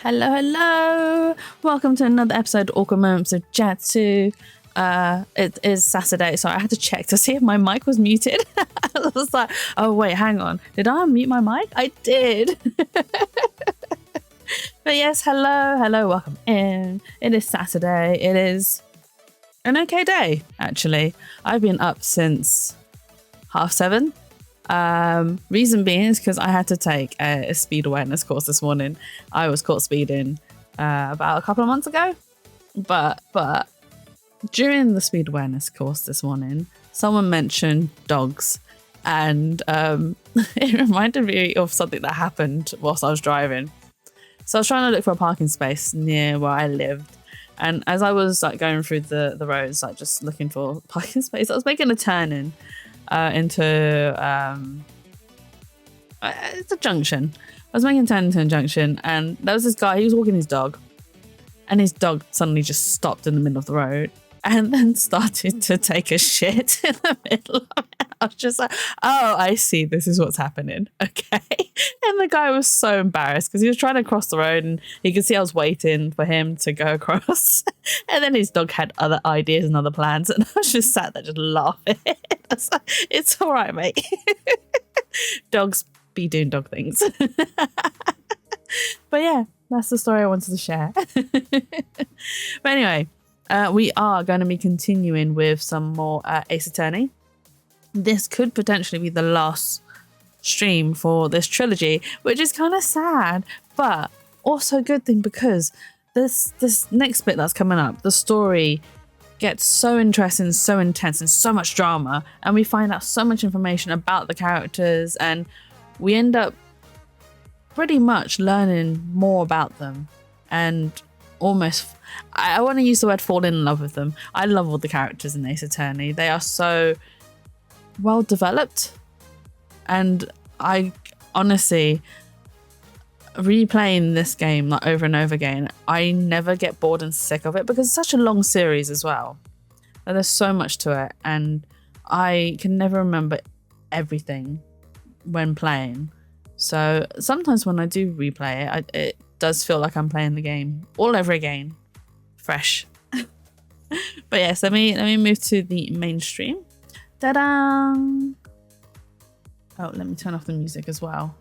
Hello, hello. Welcome to another episode of Awkward Moments of Jatsu. It is Saturday, so I had to check to see if my mic was muted. I was like, oh wait, hang on. Did I unmute my mic? I did. But yes, hello, welcome in. It is Saturday. It is an okay day, actually. I've been up since 7:30. Reason being is because I had to take a speed awareness course this morning. I was caught speeding about a couple of months ago, but during the speed awareness course this morning, someone mentioned dogs, and it reminded me of something that happened whilst I was driving. So I was trying to look for a parking space near where I lived, and as I was like going through the roads, like just looking for parking space, I was making a turn in into it's a junction. I was making a turn into a junction, and there was this guy. He was walking his dog, and his dog suddenly just stopped in the middle of the road and then started to take a shit in the middle of it. I was just like, oh, I see, this is what's happening. Okay. And the guy was so embarrassed because he was trying to cross the road and he could see I was waiting for him to go across. And then his dog had other ideas and other plans, and I was just sat there just laughing. I was like, it's all right, mate. Dogs be doing dog things. But yeah, that's the story I wanted to share. But anyway, we are going to be continuing with some more Ace Attorney. This could potentially be the last stream for this trilogy, which is kind of sad, but also a good thing because this next bit that's coming up, the story gets so interesting, so intense, and so much drama, and we find out so much information about the characters, and we end up pretty much learning more about them, and almost, I want to use the word fall in love with them. I love all the characters in Ace Attorney. They are so well developed, and I honestly, replaying this game like over and over again, I never get bored and sick of it because it's such a long series as well. And there's so much to it, and I can never remember everything when playing. So sometimes when I do replay it, it does feel like I'm playing the game all over again, fresh. But yes, let me move to the mainstream. Ta-da! Oh, let me turn off the music as well.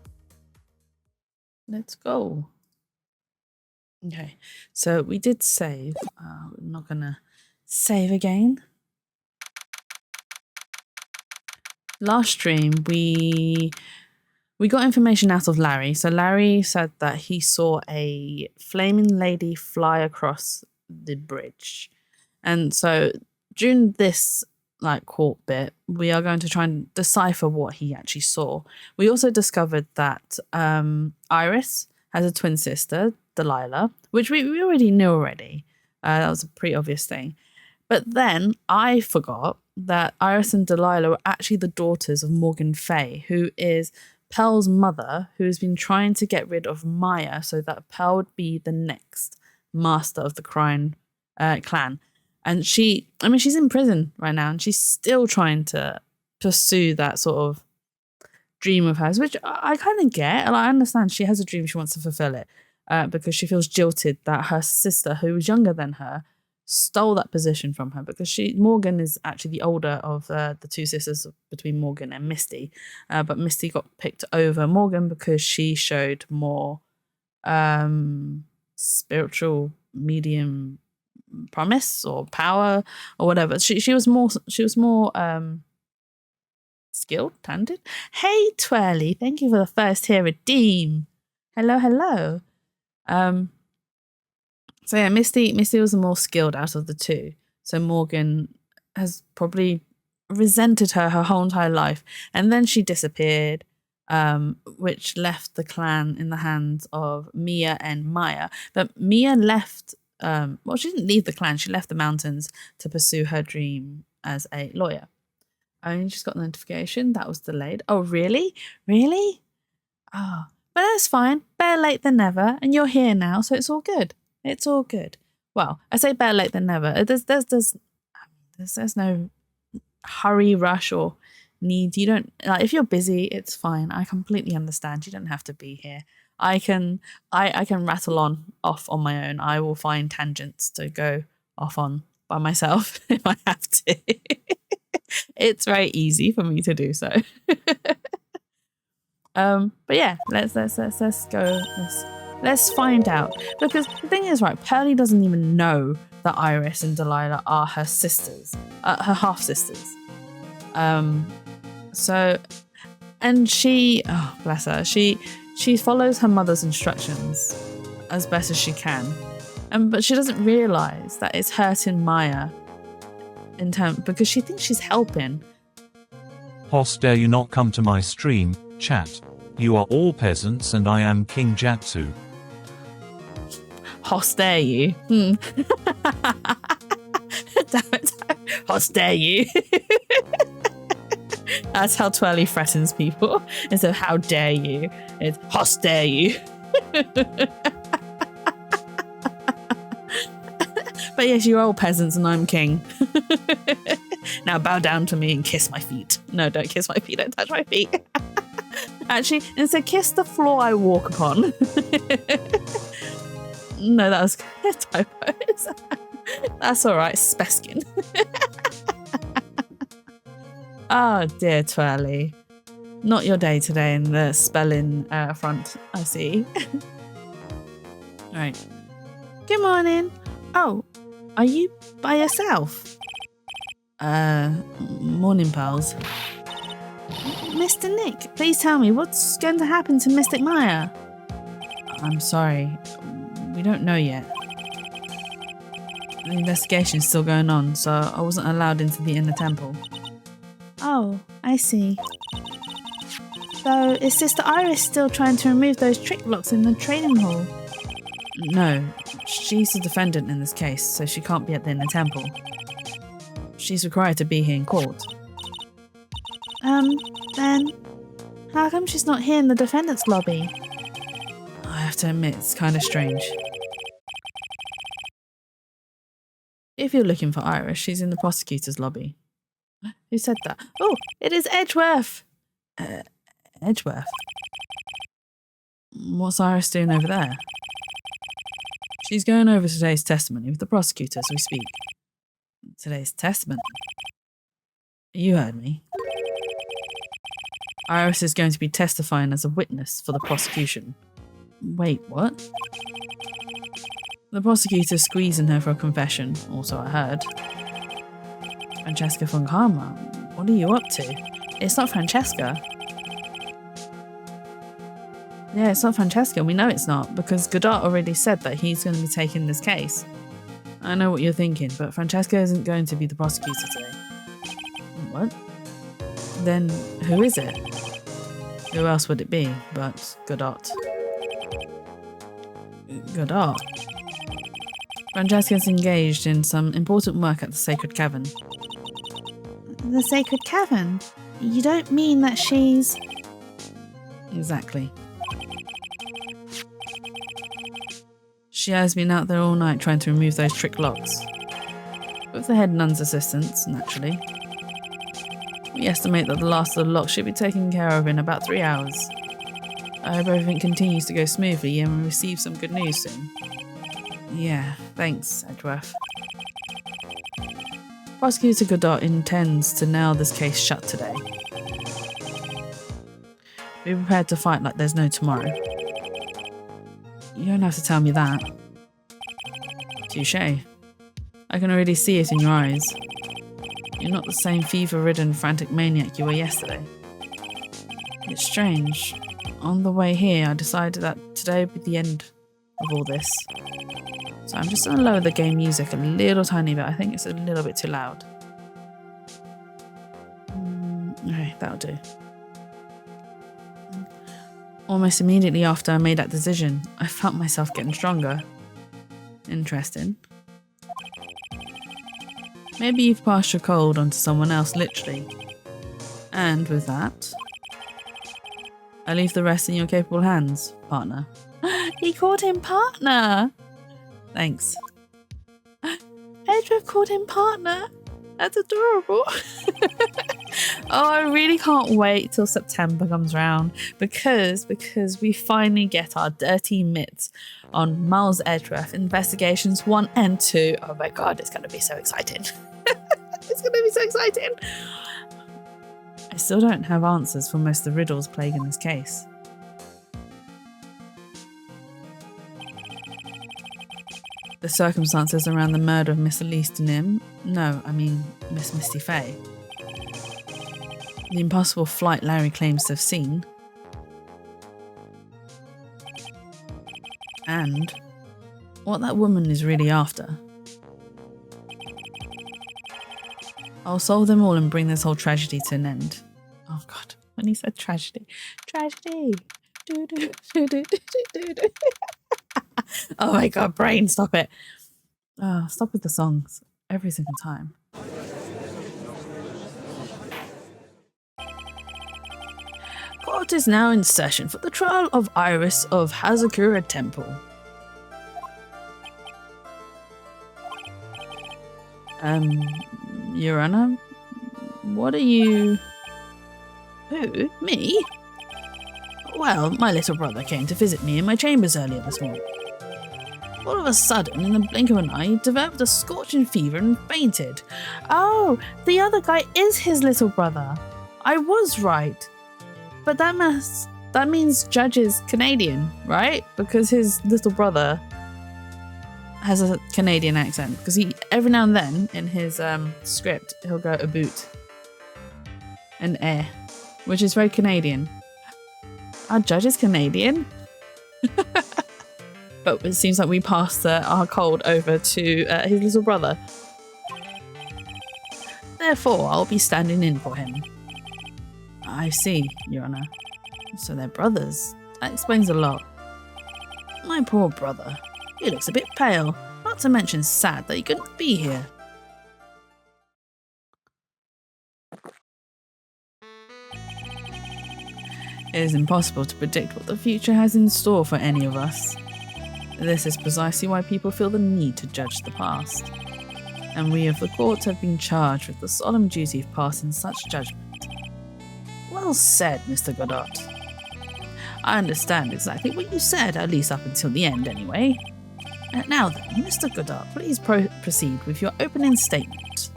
Let's go. Okay, so we did save. We're not gonna save again. Last stream, we got information out of Larry. So Larry said that he saw a flaming lady fly across the bridge. And so during this court bit, we are going to try and decipher what he actually saw. We also discovered that Iris has a twin sister, Delilah, which we already knew already. That was a pretty obvious thing. But then I forgot that Iris and Delilah were actually the daughters of Morgan Fay, who is Pearl's mother, who has been trying to get rid of Maya so that Pearl would be the next master of the clan. And she's in prison right now, and she's still trying to pursue that sort of dream of hers, which I kind of get. And I understand she has a dream, she wants to fulfill it because she feels jilted that her sister, who was younger than her, stole that position from her, because Morgan is actually the older of the two sisters between Morgan and Misty. But Misty got picked over Morgan because she showed more spiritual medium promise or power or whatever. She was more skilled, talented. Hey Twirly, thank you for the first tier redeem. Hello. So yeah, Misty was the more skilled out of the two. So Morgan has probably resented her whole entire life, and then she disappeared, which left the clan in the hands of Mia and Maya. But Mia left. She didn't leave the clan. She left the mountains to pursue her dream as a lawyer. I only just got the notification that was delayed. Oh, really? Really? Oh, but that's fine. Better late than never. And you're here now, so it's all good. It's all good. Well, I say better late than never. There's no hurry, rush, or need. You don't if you're busy, it's fine. I completely understand. You don't have to be here. I can rattle on off on my own. I will find tangents to go off on by myself if I have to. It's very easy for me to do so. But yeah, let's go. Let's find out, because the thing is, right, Pearly doesn't even know that Iris and Delilah are her sisters, her half sisters. So, and she, oh bless her, she follows her mother's instructions as best as she can, but she doesn't realize that it's hurting Maya because she thinks she's helping. Hoss, dare you not come to my stream, chat. You are all peasants and I am King Jatsu. Hoss, dare you? Damn it. Hoss, dare you? That's how Twirly threatens people. Instead of how dare you, it's Hoss, dare you? But yes, you're all peasants and I'm king. Now bow down to me and kiss my feet. No, don't kiss my feet, don't touch my feet. Actually, instead kiss the floor I walk upon. No, that was typos. That's alright, Speskin. Oh dear, Twirly. Not your day today in the spelling front, I see. Alright. Good morning. Oh, are you by yourself? Morning, pals. Mr. Nick, please tell me what's going to happen to Mystic Maya? I'm sorry. We don't know yet. The investigation's still going on, so I wasn't allowed into the inner temple. Oh, I see. So, is Sister Iris still trying to remove those trick blocks in the training hall? No, she's the defendant in this case, so she can't be at the inner temple. She's required to be here in court. Then, how come she's not here in the defendant's lobby? I have to admit, it's kind of strange. If you're looking for Iris, she's in the prosecutor's lobby. Who said that? Oh, it is Edgeworth! Edgeworth? What's Iris doing over there? She's going over today's testimony with the prosecutor as we speak. Today's testimony? You heard me. Iris is going to be testifying as a witness for the prosecution. Wait, what? The prosecutor's squeezing her for a confession, also I heard. Francesca von Karma, what are you up to? It's not Francesca. Yeah, it's not Francesca. We know it's not, because Godard already said that he's going to be taking this case. I know what you're thinking, but Francesca isn't going to be the prosecutor today. What? Then who is it? Who else would it be but Godard? Godard? Francesca's engaged in some important work at the Sacred Cavern. The Sacred Cavern? You don't mean that she's... Exactly. She has been out there all night trying to remove those trick locks. With the head nun's assistance, naturally. We estimate that the last of the locks should be taken care of in about 3 hours. I hope everything continues to go smoothly and we receive some good news soon. Yeah, thanks, Edgeworth. Prosecutor Godot intends to nail this case shut today. Be prepared to fight like there's no tomorrow. You don't have to tell me that. Touché. I can already see it in your eyes. You're not the same fever-ridden, frantic maniac you were yesterday. It's strange. On the way here, I decided that today would be the end of all this. So I'm just going to lower the game music a little tiny bit. I think it's a little bit too loud. Okay, that'll do. Almost immediately after I made that decision, I felt myself getting stronger. Interesting. Maybe you've passed your cold onto someone else, literally. And with that, I leave the rest in your capable hands, partner. He called him partner! Thanks. Edgeworth called him partner? That's adorable. Oh, I really can't wait till September comes round because we finally get our dirty mitts on Miles Edgeworth Investigations 1 and 2. Oh my god, it's going to be so exciting. It's going to be so exciting. I still don't have answers for most of the riddles plaguing this case. The circumstances around the murder of Miss Elise Denim, no, I mean Miss Misty Fay. The impossible flight Larry claims to have seen. And what that woman is really after. I'll solve them all and bring this whole tragedy to an end. Oh god, when he said tragedy. Tragedy! Oh my god, brain, stop it. Oh, stop with the songs every single time. Court is now in session for the trial of Iris of Hazakura Temple. Your Honor, what are you... Who? Me? Well, my little brother came to visit me in my chambers earlier this morning. All of a sudden, in the blink of an eye, he developed a scorching fever and fainted. Oh, the other guy is his little brother. I was right. But that means Judge is Canadian, right? Because his little brother has a Canadian accent. Because he, every now and then, in his script, he'll go a boot and air, which is very Canadian. Our Judge is Canadian? But it seems like we passed our cold over to his little brother. Therefore, I'll be standing in for him. I see, Your Honor. So they're brothers. That explains a lot. My poor brother. He looks a bit pale, not to mention sad that he couldn't be here. It is impossible to predict what the future has in store for any of us. This is precisely why people feel the need to judge the past. And we of the court have been charged with the solemn duty of passing such judgment. Well said, Mr. Godot. I understand exactly what you said, at least up until the end anyway. Now then, Mr. Godot, please proceed with your opening statement.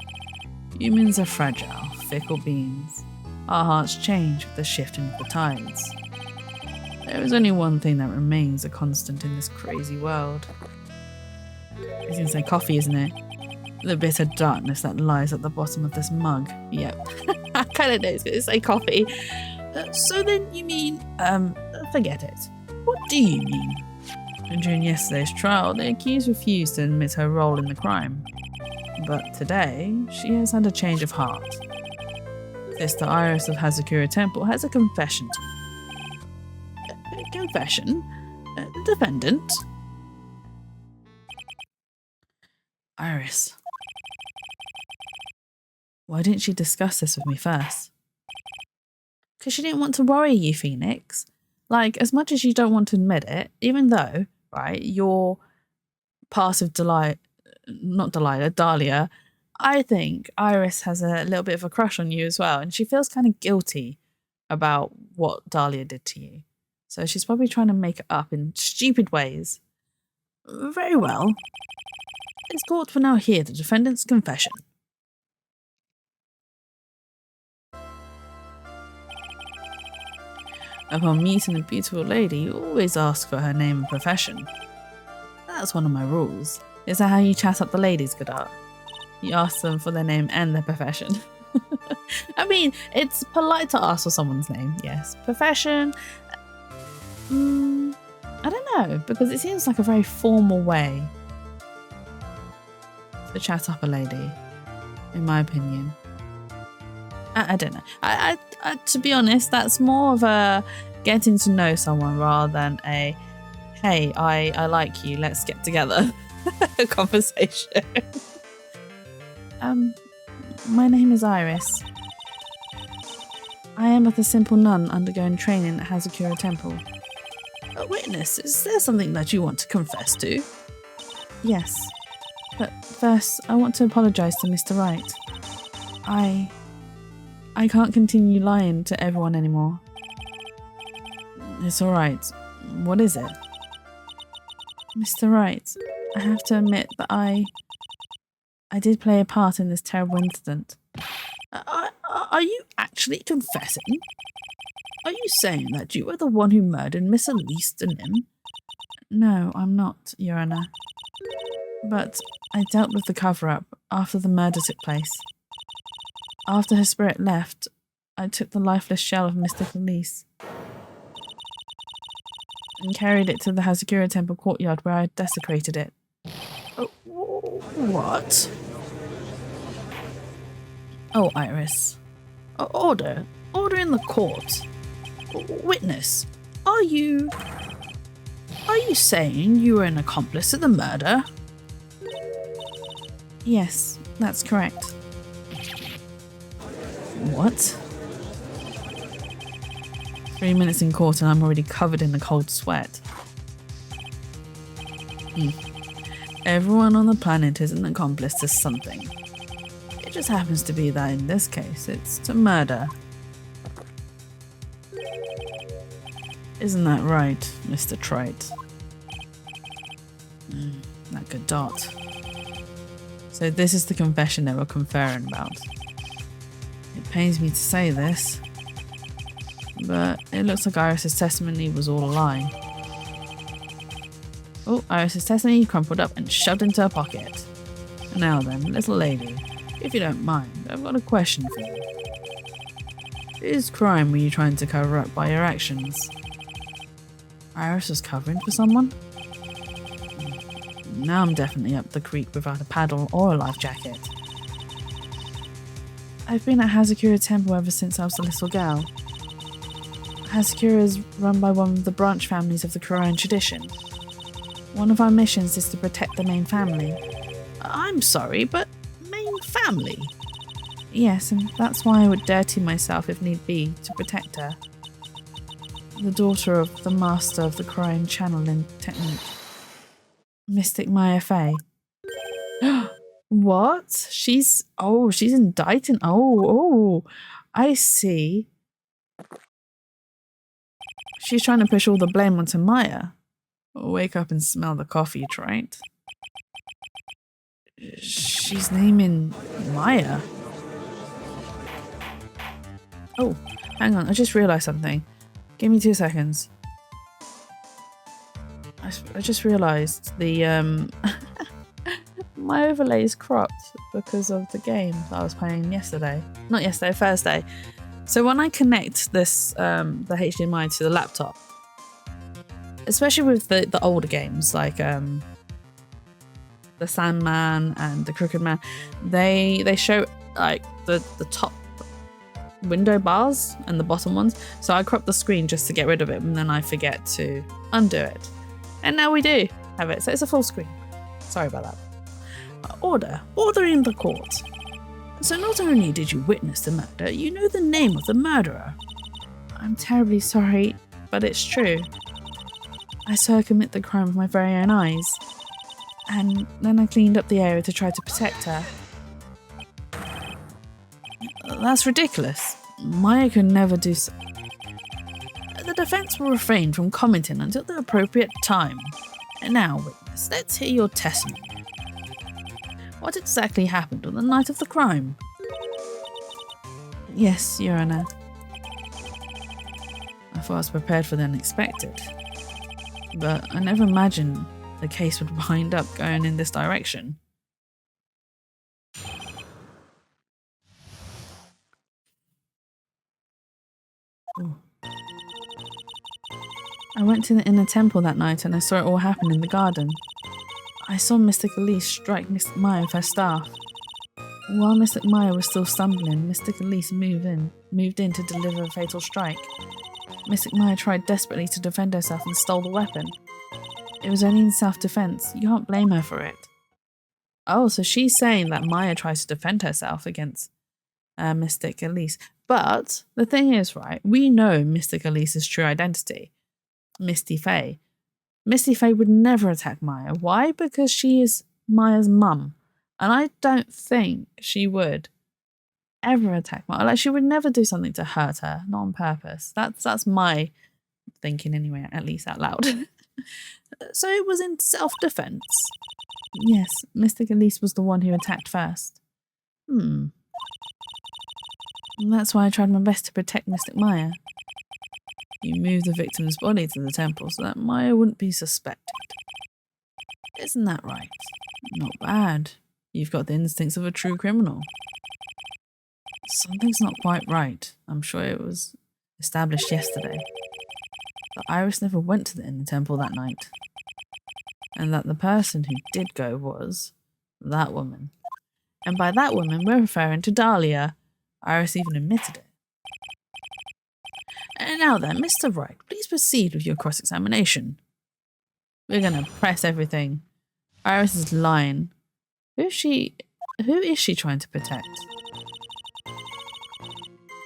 Humans are fragile, fickle beings. Our hearts change with the shifting of the tides. There is only one thing that remains a constant in this crazy world. It's going to say coffee, isn't it? The bitter darkness that lies at the bottom of this mug. Yep. I kind of know it's going to say coffee. So then you mean, forget it. What do you mean? During yesterday's trial, the accused refused to admit her role in the crime. But today, she has had a change of heart. Sister Iris of Hazakura Temple has a confession to make. A confession? Defendant? Iris. Why didn't she discuss this with me first? Because she didn't want to worry you, Phoenix. Like, as much as you don't want to admit it, even though, right, you're passive Dahlia, I think Iris has a little bit of a crush on you as well, and she feels kind of guilty about what Dahlia did to you. So she's probably trying to make it up in stupid ways. Very well. This court will now hear the defendant's confession. Upon meeting a beautiful lady, you always ask for her name and profession. That's one of my rules. Is that how you chat up the ladies, Godot? You ask them for their name and their profession. I mean, it's polite to ask for someone's name, yes. Profession? I don't know, because it seems like a very formal way to chat up a lady, in my opinion. I don't know. I to be honest, that's more of a getting to know someone rather than a, hey, I like you, let's get together conversation. My name is Iris. I am but a simple nun undergoing training at Hazakura Temple. A witness, is there something that you want to confess to? Yes. But first, I want to apologise to Mr. Wright. I I can't continue lying to everyone anymore. It's alright. What is it? Mr. Wright, I have to admit that I did play a part in this terrible incident. Are you actually confessing? Are you saying that you were the one who murdered Miss Elise Denim? No, I'm not, Your Honor. But I dealt with the cover-up after the murder took place. After her spirit left, I took the lifeless shell of Mystic Elise and carried it to the Hazakura Temple courtyard where I desecrated it. What? Oh, Iris. Order. Order in the court. Witness. Are you saying you were an accomplice to the murder? Yes, that's correct. What? 3 minutes in court and I'm already covered in a cold sweat. Everyone on the planet is an accomplice to something. It just happens to be that in this case, it's to murder. Isn't that right, Mr. Trite? That good dot. So this is the confession they were conferring about. It pains me to say this, but it looks like Iris's testimony was all a lie. Oh, Iris's testimony crumpled up and shoved into her pocket. Now then, little lady, if you don't mind, I've got a question for you. Whose crime were you trying to cover up by your actions? Iris was covering for someone? Now I'm definitely up the creek without a paddle or a life jacket. I've been at Hazakura Temple ever since I was a little girl. Hazakura is run by one of the branch families of the Korean tradition. One of our missions is to protect the main family. I'm sorry, but main family? Yes, and that's why I would dirty myself if need be to protect her. The daughter of the master of the Korean channeling technique. Mystic Maya Fey. What? She's indicting. Oh, I see. She's trying to push all the blame onto Maya. Wake up and smell the coffee, Trite. She's naming Maya. Oh, hang on, I just realised something. Give me 2 seconds. I just realised the my overlay is cropped because of the game that I was playing yesterday. Not yesterday, Thursday. So when I connect this the HDMI to the laptop, especially with the older games like the Sandman and the Crooked Man, they show like the top window bars and the bottom ones. So I crop the screen just to get rid of it, and then I forget to undo it. And now we do have it, so it's a full screen. Sorry about that. Order in the court. So not only did you witness the murder, you know the name of the murderer. I'm terribly sorry, but it's true. I saw her commit the crime with my very own eyes. And then I cleaned up the area to try to protect her. That's ridiculous. Maya could never do so. The defense will refrain from commenting until the appropriate time. And now, witness, let's hear your testimony. What exactly happened on the night of the crime? Yes, Your Honor. I thought I was prepared for the unexpected, but I never imagined the case would wind up going in this direction. Ooh. I went to the inner temple that night and I saw it all happen in the garden. I saw Mystic Elise strike Mystic Maya with her staff. While Mystic Maya was still stumbling, Mystic Elise moved in to deliver a fatal strike. Mystic Maya tried desperately to defend herself and stole the weapon. It was only in self-defense. You can't blame her for it. Oh, so she's saying that Maya tries to defend herself against Mystic Elise. But the thing is, right, we know Mystic Elise's true identity. Misty Faye. Misty Faye would never attack Maya. Why? Because she is Maya's mum. And I don't think she would ever attack Maya. Like, she would never do something to hurt her, not on purpose. That's my thinking anyway, at least out loud. So it was in self-defense. Yes, Mystic Elise was the one who attacked first. And that's why I tried my best to protect Mystic Maya. You moved the victim's body to the temple so that Maya wouldn't be suspected. Isn't that right? Not bad. You've got the instincts of a true criminal. Something's not quite right. I'm sure it was established yesterday. But Iris never went to the inner temple that night. And that the person who did go was that woman. And by that woman, we're referring to Dahlia. Iris even admitted it. And now then, Mr. Wright, please proceed with your cross-examination. We're going to press everything. Iris is lying. Who is she trying to protect?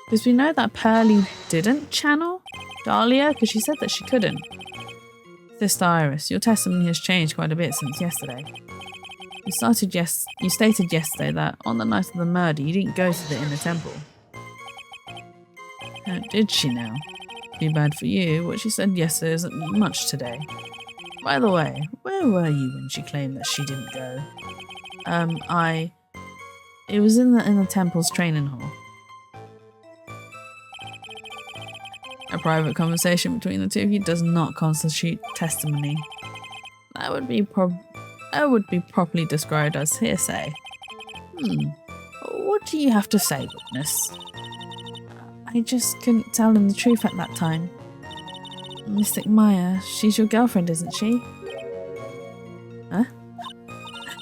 Because we know that Pearlie didn't channel Dahlia, because she said that she couldn't. Sister Iris, your testimony has changed quite a bit since yesterday. You stated yesterday that on the night of the murder you didn't go to the inner temple. How did she now? Too bad for you, what she said yesterday isn't much today. By the way, where were you when she claimed that she didn't go? It was in the temple's training hall. A private conversation between the two of you does not constitute testimony. That would be properly described as hearsay. What do you have to say, witness? I just couldn't tell him the truth at that time. Mystic Maya, she's your girlfriend, isn't she? Huh?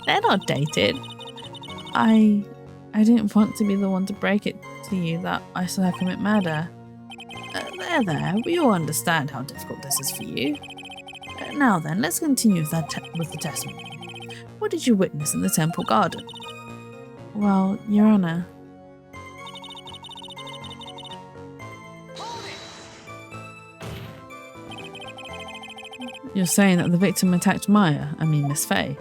They're not dated. I didn't want to be the one to break it to you that I saw her commit murder. There, we all understand how difficult this is for you. Now then, let's continue with the testimony. What did you witness in the temple garden? Well, Your Honor. You're saying that the victim attacked Miss Faye?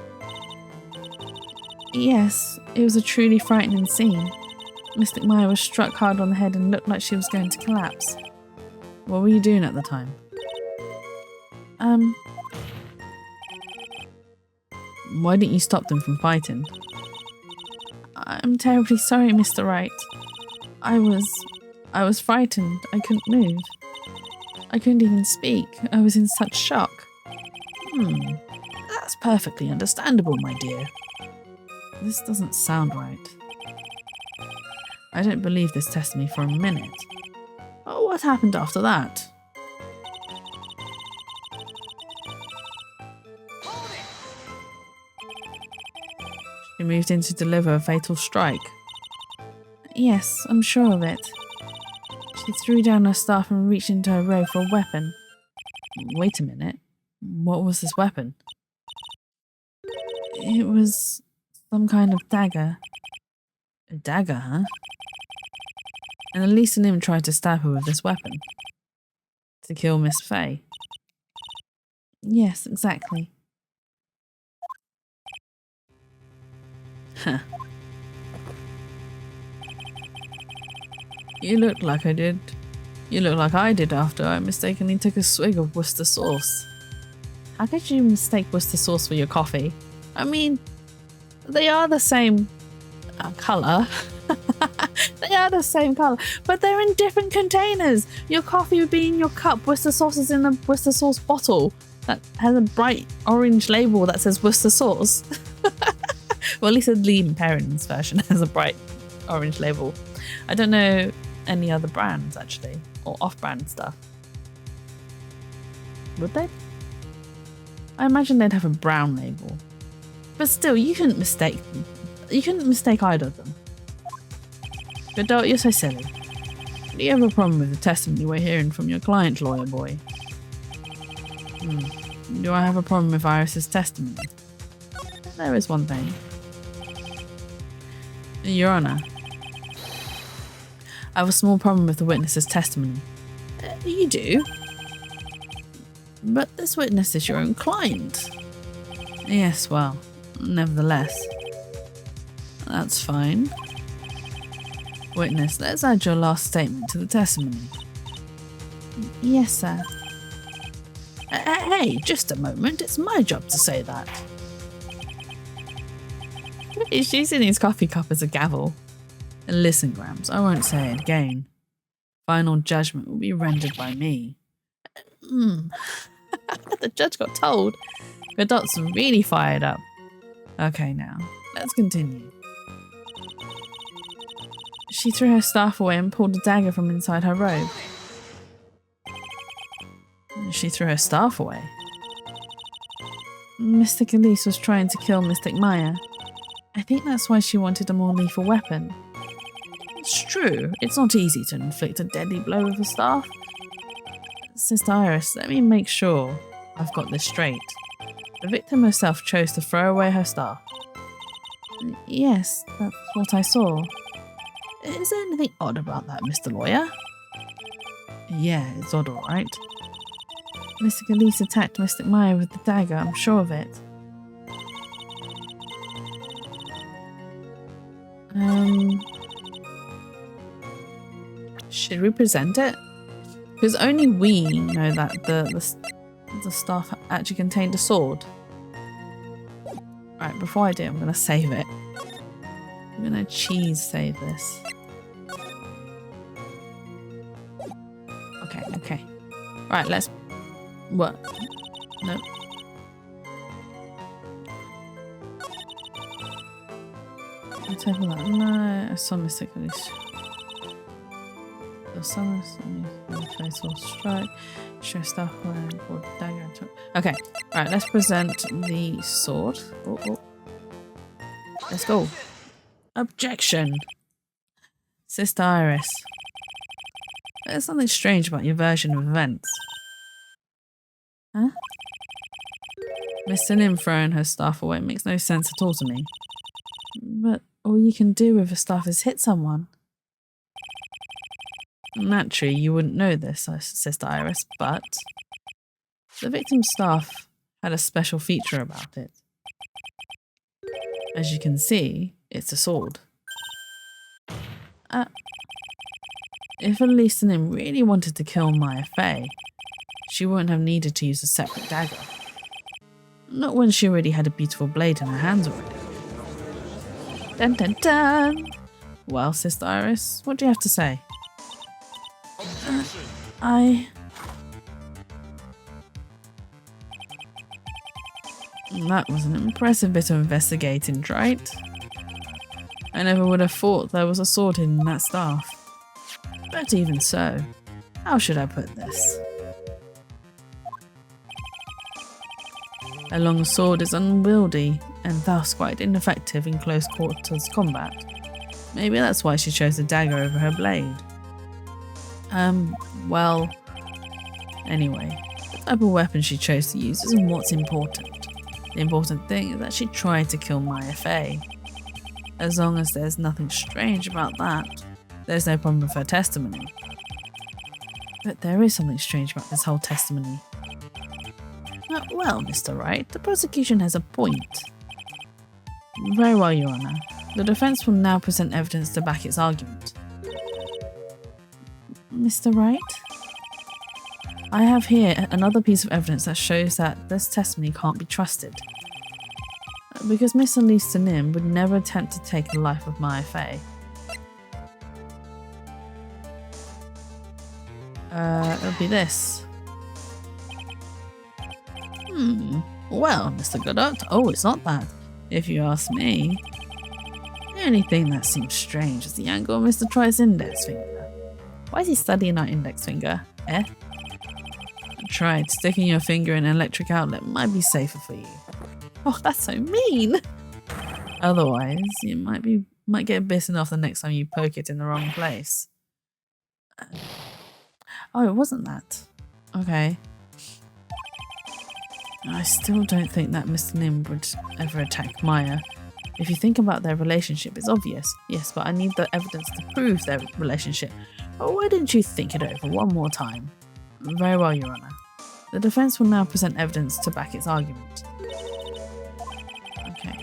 Yes, it was a truly frightening scene. Mystic Maya was struck hard on the head and looked like she was going to collapse. What were you doing at the time? Why didn't you stop them from fighting? I'm terribly sorry, Mr. Wright. I was frightened. I couldn't move. I couldn't even speak. I was in such shock. That's perfectly understandable, my dear. This doesn't sound right. I don't believe this testimony for a minute. Oh, what happened after that? She moved in to deliver a fatal strike. Yes, I'm sure of it. She threw down her staff and reached into her robe for a weapon. Wait a minute. What was this weapon? It was some kind of dagger. A dagger, huh? And Elise and him tried to stab her with this weapon. To kill Miss Faye. Yes, exactly. Huh. You look like I did. You look like I did after I mistakenly took a swig of Worcester sauce. How could you mistake Worcester sauce for your coffee? I mean, they are the same colour. They are the same colour, but they're in different containers. Your coffee would be in your cup. Worcester sauce is in a Worcester sauce bottle that has a bright orange label that says Worcester sauce. Well, at least the Lee Perrin's version has a bright orange label. I don't know any other brands, actually, or off-brand stuff. Would they? I imagine they'd have a brown label. But still, you couldn't mistake them. You couldn't mistake either of them. Godot, you're so silly. Do you have a problem with the testimony we're hearing from your client, lawyer boy? Do I have a problem with Iris's testimony? There is one thing. Your Honour, I have a small problem with the witness's testimony. You do? But this witness is your own client. Yes, well, nevertheless. That's fine. Witness, let's add your last statement to the testimony. Yes, sir. Hey, just a moment. It's my job to say that. He's using his coffee cup as a gavel. Listen, Grams, I won't say it again. Final judgment will be rendered by me. The judge got told. Godot's really fired up. Okay, now, let's continue. She threw her staff away and pulled a dagger from inside her robe. She threw her staff away. Mystic Elise was trying to kill Mystic Maya. I think that's why she wanted a more lethal weapon. It's true, it's not easy to inflict a deadly blow with a staff. Sister Iris, let me make sure I've got this straight. The victim herself chose to throw away her staff. Yes, that's what I saw. Is there anything odd about that, Mr. Lawyer? Yeah, it's odd, alright. Mystic Elise attacked Mystic Maya with the dagger, I'm sure of it. Should we present it? Because only we know that the staff actually contained a sword. Right, before I do, I'm going to save it. I'm going to cheese save this. Okay. Right, let's... What? No. Let's have a look. No, I saw Mystic Elise. The sun is face will strike. Show stuff or dagger. Okay, right, let's present the sword. Oh. Let's go. Objection! Sister Iris. There's something strange about your version of events. Huh? Mr. Nim throwing her staff away makes no sense at all to me. But all you can do with a staff is hit someone. Naturally, you wouldn't know this, Sister Iris, but the victim's staff had a special feature about it. As you can see, it's a sword. If Elise Nim really wanted to kill Maya Fey, she wouldn't have needed to use a separate dagger. Not when she already had a beautiful blade in her hands already. Dun dun dun! Well, Sister Iris, what do you have to say? That was an impressive bit of investigating, Wright. I never would have thought there was a sword hidden in that staff. But even so, how should I put this? A long sword is unwieldy and thus quite ineffective in close quarters combat. Maybe that's why she chose a dagger over her blade. Well... Anyway, the type of weapon she chose to use isn't what's important. The important thing is that she tried to kill Maya Fey. As long as there's nothing strange about that, there's no problem with her testimony. But there is something strange about this whole testimony. Well, Mr. Wright, the prosecution has a point. Very well, Your Honour. The defence will now present evidence to back its argument. Mr. Wright? I have here another piece of evidence that shows that this testimony can't be trusted. Because Miss Elise Nim would never attempt to take the life of Maya Fey. It'll be this. Well, Mr. Godot, it's not that, if you ask me. The only thing that seems strange is the angle of Mr. Troy's index finger. Why is he studying our index finger, eh? I tried. Sticking your finger in an electric outlet might be safer for you. Oh, that's so mean! Otherwise, you might get bitten off the next time you poke it in the wrong place. Oh, it wasn't that. Okay. I still don't think that Mr. Nim would ever attack Maya. If you think about their relationship, it's obvious. Yes, but I need the evidence to prove their relationship. Why didn't you think it over one more time? Very well, Your Honour. The defence will now present evidence to back its argument. Okay.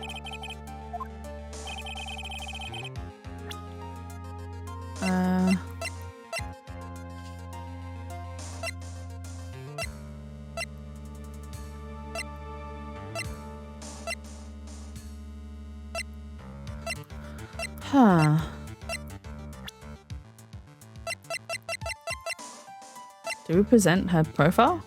Huh. Do we present her profile?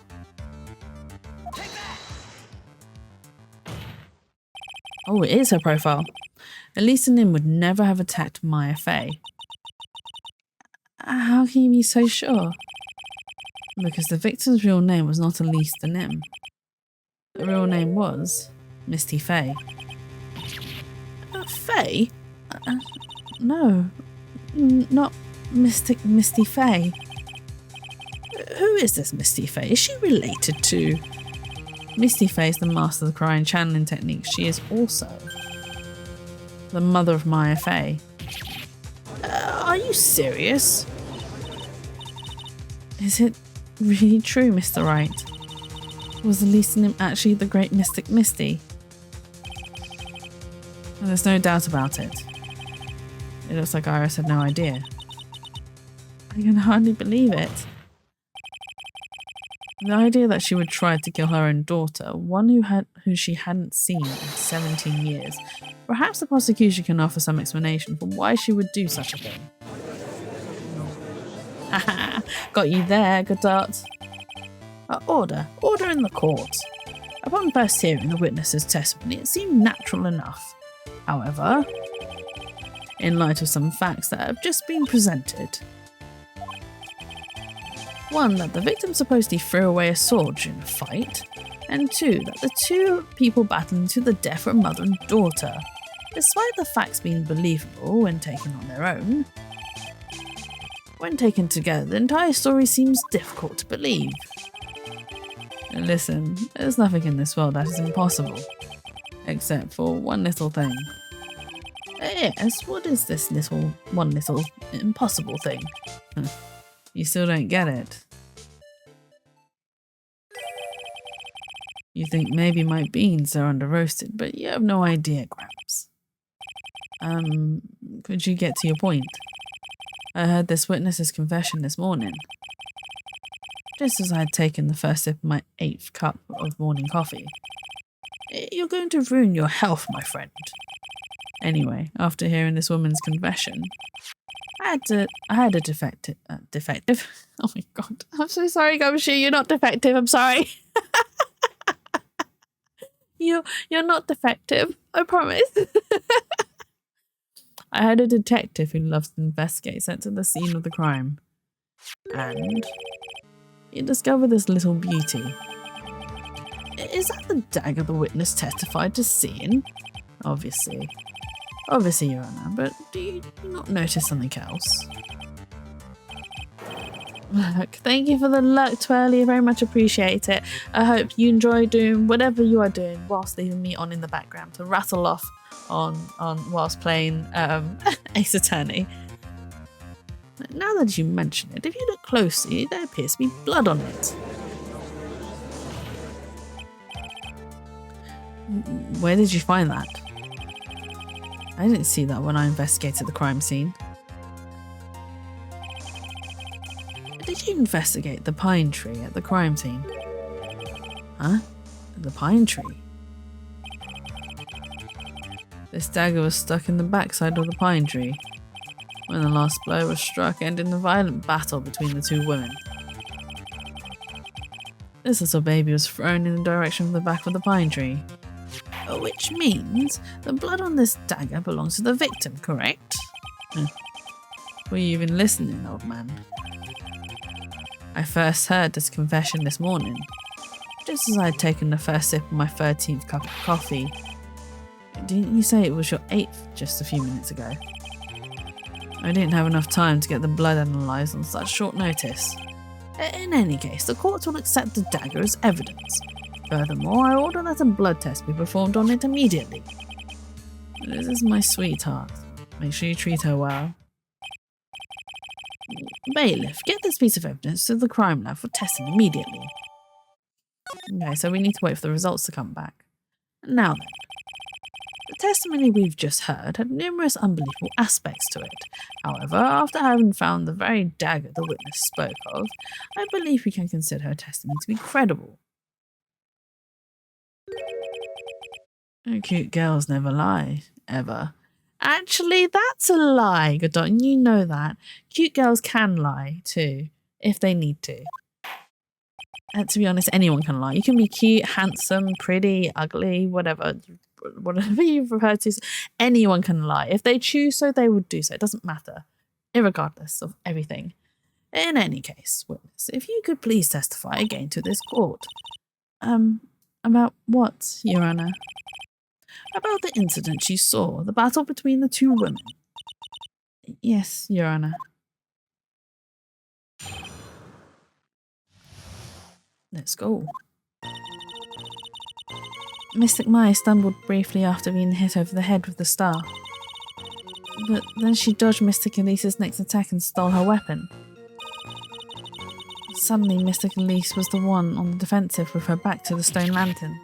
Oh, it is her profile. Elisa Nim would never have attacked Maya Fey. How can you be so sure? Because the victim's real name was not Elisa Nim. The real name was Misty Fey. Fey? No, not Misty Fey. Who is this Misty Fey? Is she related to... Misty Fey is the master of the crying channeling technique. She is also the mother of Maya Fey. Are you serious? Is it really true, Mr. Wright? Was Elisa Nim actually the great mystic Misty? Well, there's no doubt about it. It looks like Iris had no idea. I can hardly believe it. The idea that she would try to kill her own daughter, one who she hadn't seen in 17 years. Perhaps the prosecution can offer some explanation for why she would do such a thing. Haha, got you there, Godot. Order in the court. Upon first hearing the witness's testimony, it seemed natural enough. However, in light of some facts that have just been presented. 1, that the victim supposedly threw away a sword during a fight, and 2, that the two people battling to the death were mother and daughter. Despite the facts being believable when taken on their own, when taken together, the entire story seems difficult to believe. And listen, there's nothing in this world that is impossible, except for one little thing. Yes, what is this one little impossible thing? You still don't get it. You think maybe my beans are under roasted, but you have no idea, Gramps. Could you get to your point? I heard this witness's confession this morning. Just as I had taken the first sip of my 8th cup of morning coffee. You're going to ruin your health, my friend. Anyway, after hearing this woman's confession, I had a defective. Oh my god! I'm so sorry, Gumshoe. You're not defective. I'm sorry. You're not defective. I promise. I had a detective who loves to investigate sent to the scene of the crime, and he discovered this little beauty. Is that the dagger the witness testified to seeing? Obviously, Your Honor, but do you not notice something else? Look, thank you for the luck, Twirly. I very much appreciate it. I hope you enjoy doing whatever you are doing whilst leaving me on in the background to rattle off on whilst playing Ace Attorney. Now that you mention it, if you look closely, there appears to be blood on it. Where did you find that? I didn't see that when I investigated the crime scene. Did you investigate the pine tree at the crime scene? Huh? The pine tree? This dagger was stuck in the backside of the pine tree when the last blow was struck, ending the violent battle between the two women. This little baby was thrown in the direction of the back of the pine tree. Which means the blood on this dagger belongs to the victim, correct? Were you even listening, old man? I first heard this confession this morning, just as I had taken the first sip of my 13th cup of coffee. Didn't you say it was your 8th just a few minutes ago? I didn't have enough time to get the blood analysed on such short notice. In any case, the court will accept the dagger as evidence. Furthermore, I order that a blood test be performed on it immediately. This is my sweetheart. Make sure you treat her well. Bailiff, get this piece of evidence to the crime lab for testing immediately. Okay, so we need to wait for the results to come back. Now then, the testimony we've just heard had numerous unbelievable aspects to it. However, after having found the very dagger the witness spoke of, I believe we can consider her testimony to be credible. Cute girls never lie, ever. Actually, that's a lie, Godot. You know that. Cute girls can lie, too, if they need to. To be honest, anyone can lie. You can be cute, handsome, pretty, ugly, whatever you refer to. Anyone can lie. If they choose so, they would do so. It doesn't matter, irregardless of everything. In any case, witness, if you could please testify again to this court. About what, Your Honor? About the incident you saw, the battle between the two women. Yes, Your Honor. Let's go. Mystic Mai stumbled briefly after being hit over the head with the star. But then she dodged Mystic Elise's next attack and stole her weapon. Suddenly, Mystic Elise was the one on the defensive with her back to the stone lantern.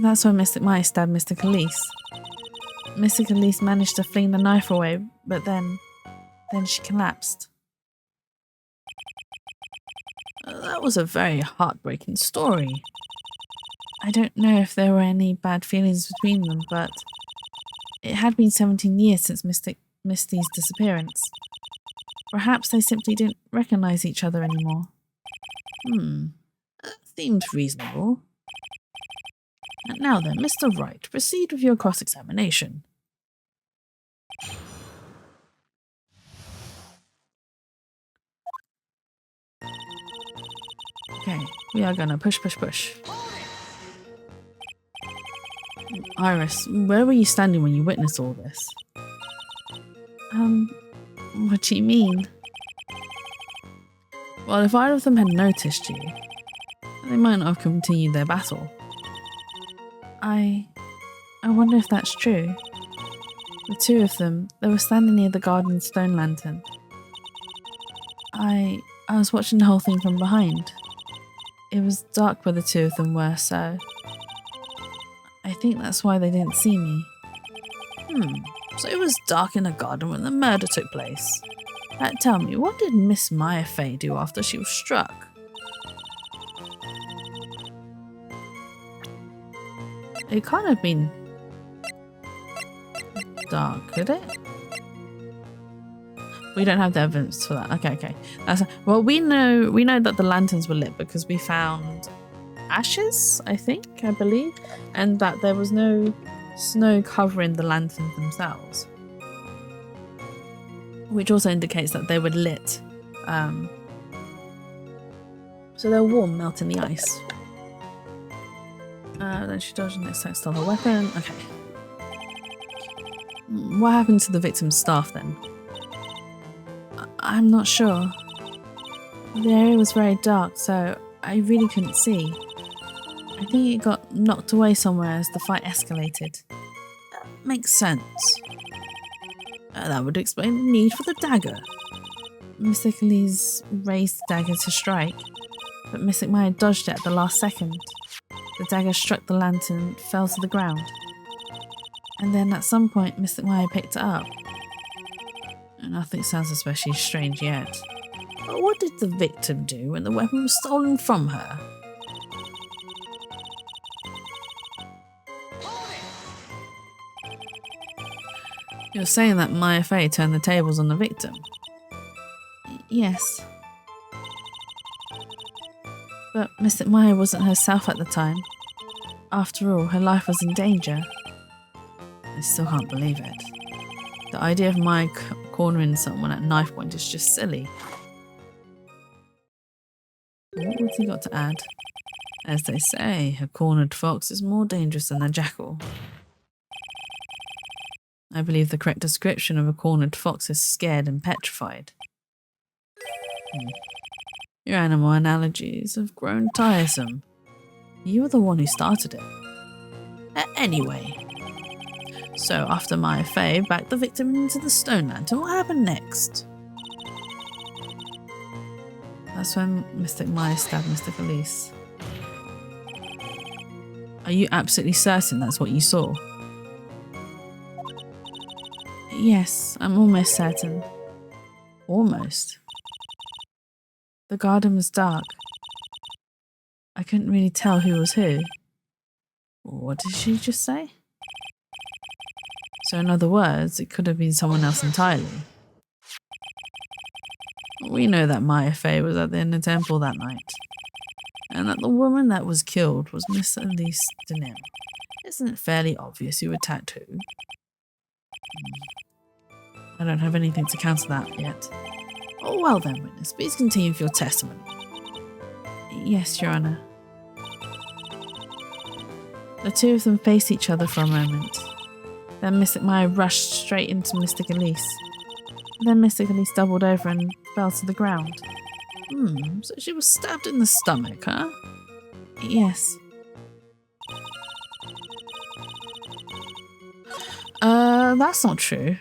That's when Mystic Mai stabbed Mystic Elise. Mystic Elise managed to fling the knife away, but then she collapsed. That was a very heartbreaking story. I don't know if there were any bad feelings between them, but it had been 17 years since Misty's disappearance. Perhaps they simply didn't recognize each other anymore. That seems reasonable. And now then, Mr. Wright, proceed with your cross-examination. Okay, we are gonna push. Iris, where were you standing when you witnessed all this? What do you mean? Well, if either of them had noticed you, they might not have continued their battle. I wonder if that's true. The two of them, they were standing near the garden stone lantern. I was watching the whole thing from behind. It was dark where the two of them were, so I think that's why they didn't see me. So it was dark in the garden when the murder took place. Tell me, what did Miss Maya Fey do after she was struck? It can't have been dark, could it? We don't have the evidence for that. Okay. Well, we know that the lanterns were lit because we found ashes, I believe, and that there was no snow covering the lanterns themselves, which also indicates that they were lit. So they're warm, melting the ice. Then she dodged the next time, stole her weapon. Okay. What happened to the victim's staff then? I'm not sure. The area was very dark, so I really couldn't see. I think it got knocked away somewhere as the fight escalated. Makes sense. That would explain the need for the dagger. Mystic Elise raised the dagger to strike, but Mystic Maya dodged it at the last second. The dagger struck the lantern, fell to the ground. And then at some point, Mystic Maya picked it up. Nothing sounds especially strange yet. But what did the victim do when the weapon was stolen from her? You're saying that Maya Fey turned the tables on the victim? Yes. But Mystic Maya wasn't herself at the time. After all, her life was in danger. I still can't believe it. The idea of Maya cornering someone at knife point is just silly. What's he got to add? As they say, a cornered fox is more dangerous than a jackal. I believe the correct description of a cornered fox is scared and petrified. Your animal analogies have grown tiresome. You were the one who started it. Anyway. So after Maya Fey backed the victim into the stone lantern, what happened next? That's when Mystic Maya stabbed Mystic Elise. Are you absolutely certain that's what you saw? Yes, I'm almost certain. Almost? The garden was dark. I couldn't really tell who was who. What did she just say? So in other words, it could have been someone else entirely. We know that Maya Fey was at the inner temple that night, and that the woman that was killed was Miss Elise Denham. Isn't it fairly obvious who attacked who? I don't have anything to counter that yet. Oh, well then, witness, please continue with your testimony. Yes, Your Honour. The two of them faced each other for a moment. Then Mystic Maya rushed straight into Mystic Elise. Then Mystic Elise doubled over and fell to the ground. So she was stabbed in the stomach, huh? Yes. That's not true.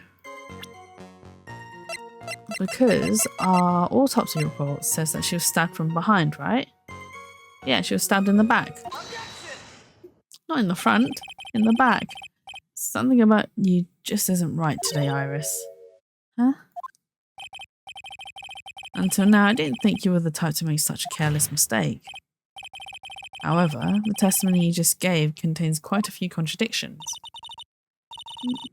Because our autopsy report says that she was stabbed from behind, right? Yeah, she was stabbed in the back. Not in the front, in the back. Something about you just isn't right today, Iris. Huh? Until now, I didn't think you were the type to make such a careless mistake. However, the testimony you just gave contains quite a few contradictions.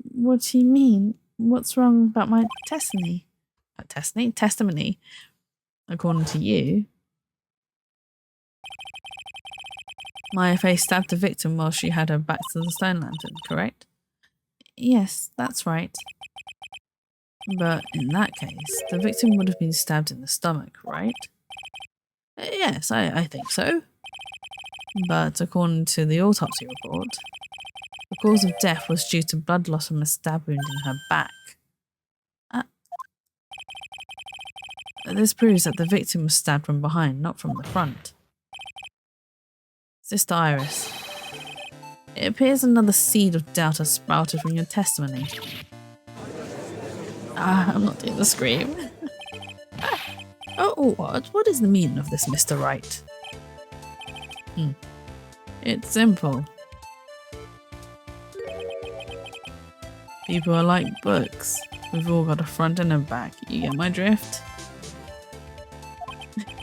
What do you mean? What's wrong about my testimony? Testimony? According to you, Maya Fey stabbed the victim while she had her back to the stone lantern, correct? Yes, that's right. But in that case, the victim would have been stabbed in the stomach, right? Yes, I think so. But according to the autopsy report, the cause of death was due to blood loss from a stab wound in her back. This proves that the victim was stabbed from behind, not from the front. Sister Iris, it appears another seed of doubt has sprouted from your testimony. I'm not doing the scream. Oh, what? What is the meaning of this, Mr. Wright? It's simple. People are like books. We've all got a front and a back. You get my drift?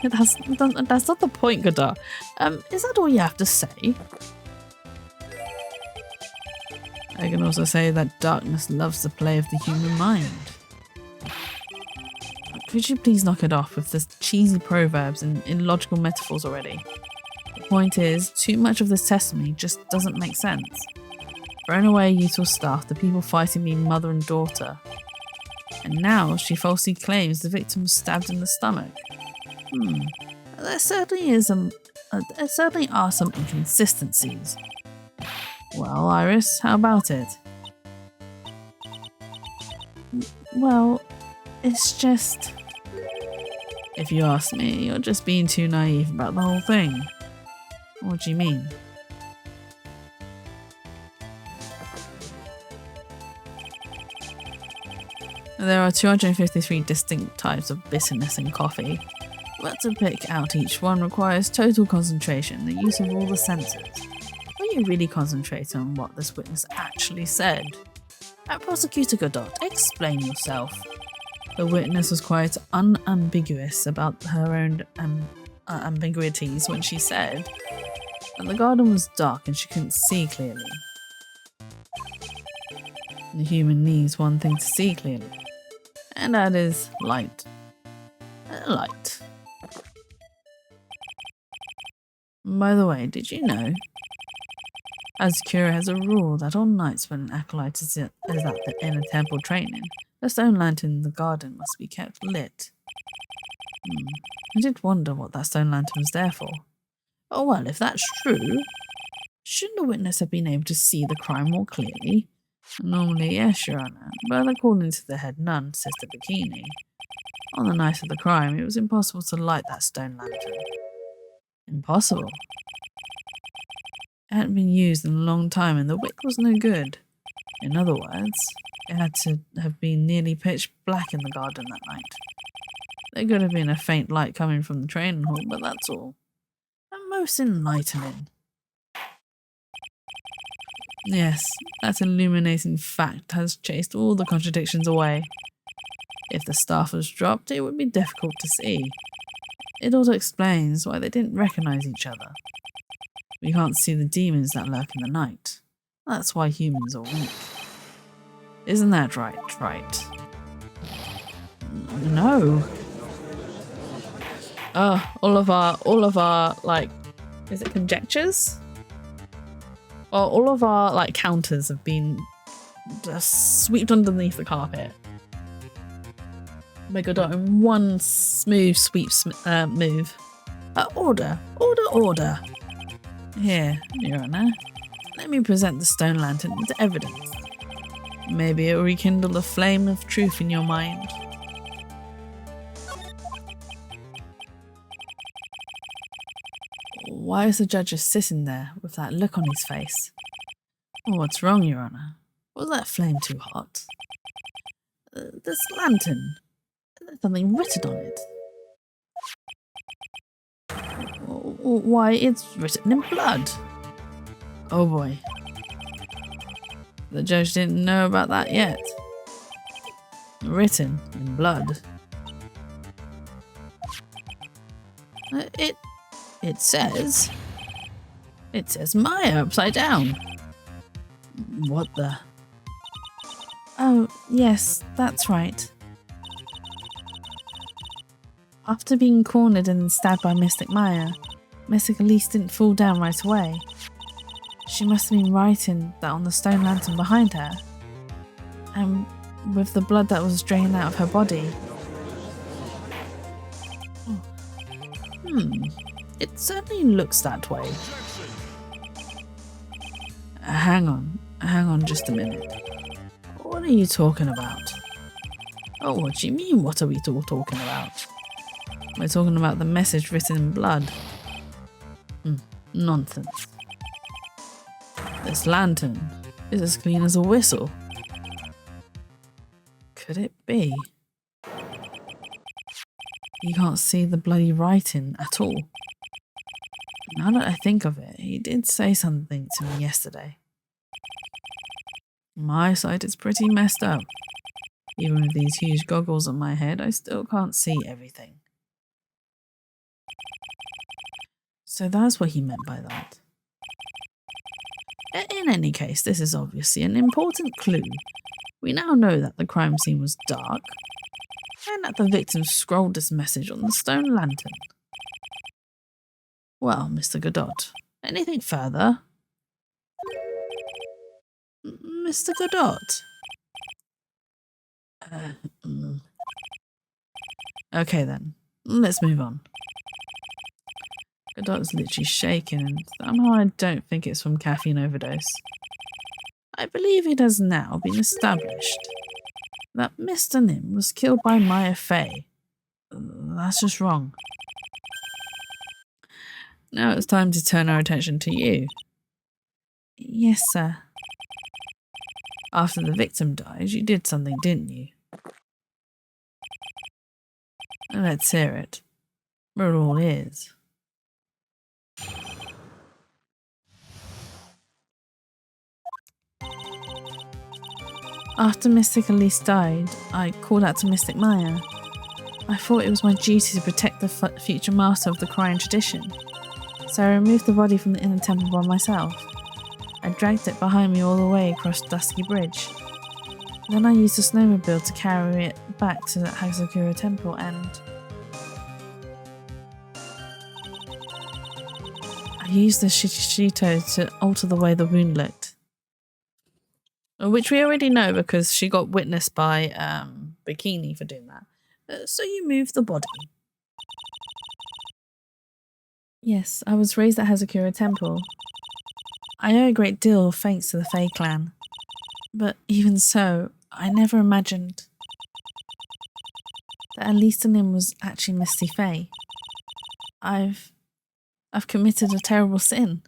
That's not the point, Godard. Is that all you have to say? I can also say that darkness loves the play of the human mind. Could you please knock it off with the cheesy proverbs and illogical metaphors already? The point is, too much of this testimony just doesn't make sense. Thrown away useful stuff, the people fighting me mother and daughter. And now she falsely claims the victim was stabbed in the stomach. There certainly are some inconsistencies. Well, Iris, how about it? Well, it's just... If you ask me, you're just being too naive about the whole thing. What do you mean? There are 253 distinct types of bitterness in coffee, but to pick out each one requires total concentration, the use of all the senses. Are you really concentrating on what this witness actually said? Prosecutor Godot, explain yourself. The witness was quite unambiguous about her own ambiguities when she said that the garden was dark and she couldn't see clearly. The human needs one thing to see clearly, and that is light. Light. By the way, did you know Azkura has a rule that on nights when an acolyte is at the inner temple training, the stone lantern in the garden must be kept lit. I did wonder what that stone lantern was there for. Oh well, if that's true, shouldn't the witness have been able to see the crime more clearly? Normally, yes, Your Honour, but according to the head nun, Sister Bikini, on the night of the crime, it was impossible to light that stone lantern. Impossible? It hadn't been used in a long time and the wick was no good. In other words, it had to have been nearly pitch black in the garden that night. There could have been a faint light coming from the training hall, but that's all. And most enlightening. Yes, that illuminating fact has chased all the contradictions away. If the staff was dropped, it would be difficult to see. It also explains why they didn't recognize each other. We can't see the demons that lurk in the night. That's why humans are weak. Isn't that right, Wright? No. All of our, like, is it conjectures? Well, all of our, like, counters have been just swept underneath the carpet. Megadot in one smooth sweep move. Order. Here, Your Honor. Let me present the stone lantern into evidence. Maybe it will rekindle the flame of truth in your mind. Why is the judge just sitting there with that look on his face? What's wrong, Your Honor? Was that flame too hot? This lantern, there's something written on it. Why, it's written in blood. Oh boy. The judge didn't know about that yet. Written in blood. It says Maya upside down. What the? Oh, yes, that's right. After being cornered and stabbed by Mystic Maya, Mystic Elise didn't fall down right away. She must have been writing that on the stone lantern behind her. And with the blood that was draining out of her body. It certainly looks that way. Hang on just a minute. What are you talking about? Oh, what do you mean, what are we all talking about? We're talking about the message written in blood. Nonsense. This lantern is as clean as a whistle. Could it be? You can't see the bloody writing at all. Now that I think of it, he did say something to me yesterday. My eyesight is pretty messed up. Even with these huge goggles on my head, I still can't see everything. So that's what he meant by that. In any case, this is obviously an important clue. We now know that the crime scene was dark, and that the victim scrolled this message on the stone lantern. Well, Mr. Godot, anything further? Mr. Godot? Okay then, let's move on. Godot's literally shaking, and somehow I don't think it's from caffeine overdose. I believe it has now been established that Mr. Nim was killed by Maya Fey. That's just wrong. Now it's time to turn our attention to you. Yes, sir. After the victim died, you did something, didn't you? Let's hear it. We're all ears. After Mystic Elise died, I called out to Mystic Maya. I thought it was my duty to protect the future master of the crying tradition, so I removed the body from the inner temple by myself. I dragged it behind me all the way across Dusky Bridge. Then I used a snowmobile to carry it back to the Hazakura Temple and... I used the Shishito to alter the way the wound looked. Which we already know because she got witnessed by Bikini for doing that. So you moved the body. Yes, I was raised at Hazakura Temple. I owe a great deal of thanks to the Fae clan. But even so, I never imagined that Elise Nim was actually Misty Fae. I've committed a terrible sin.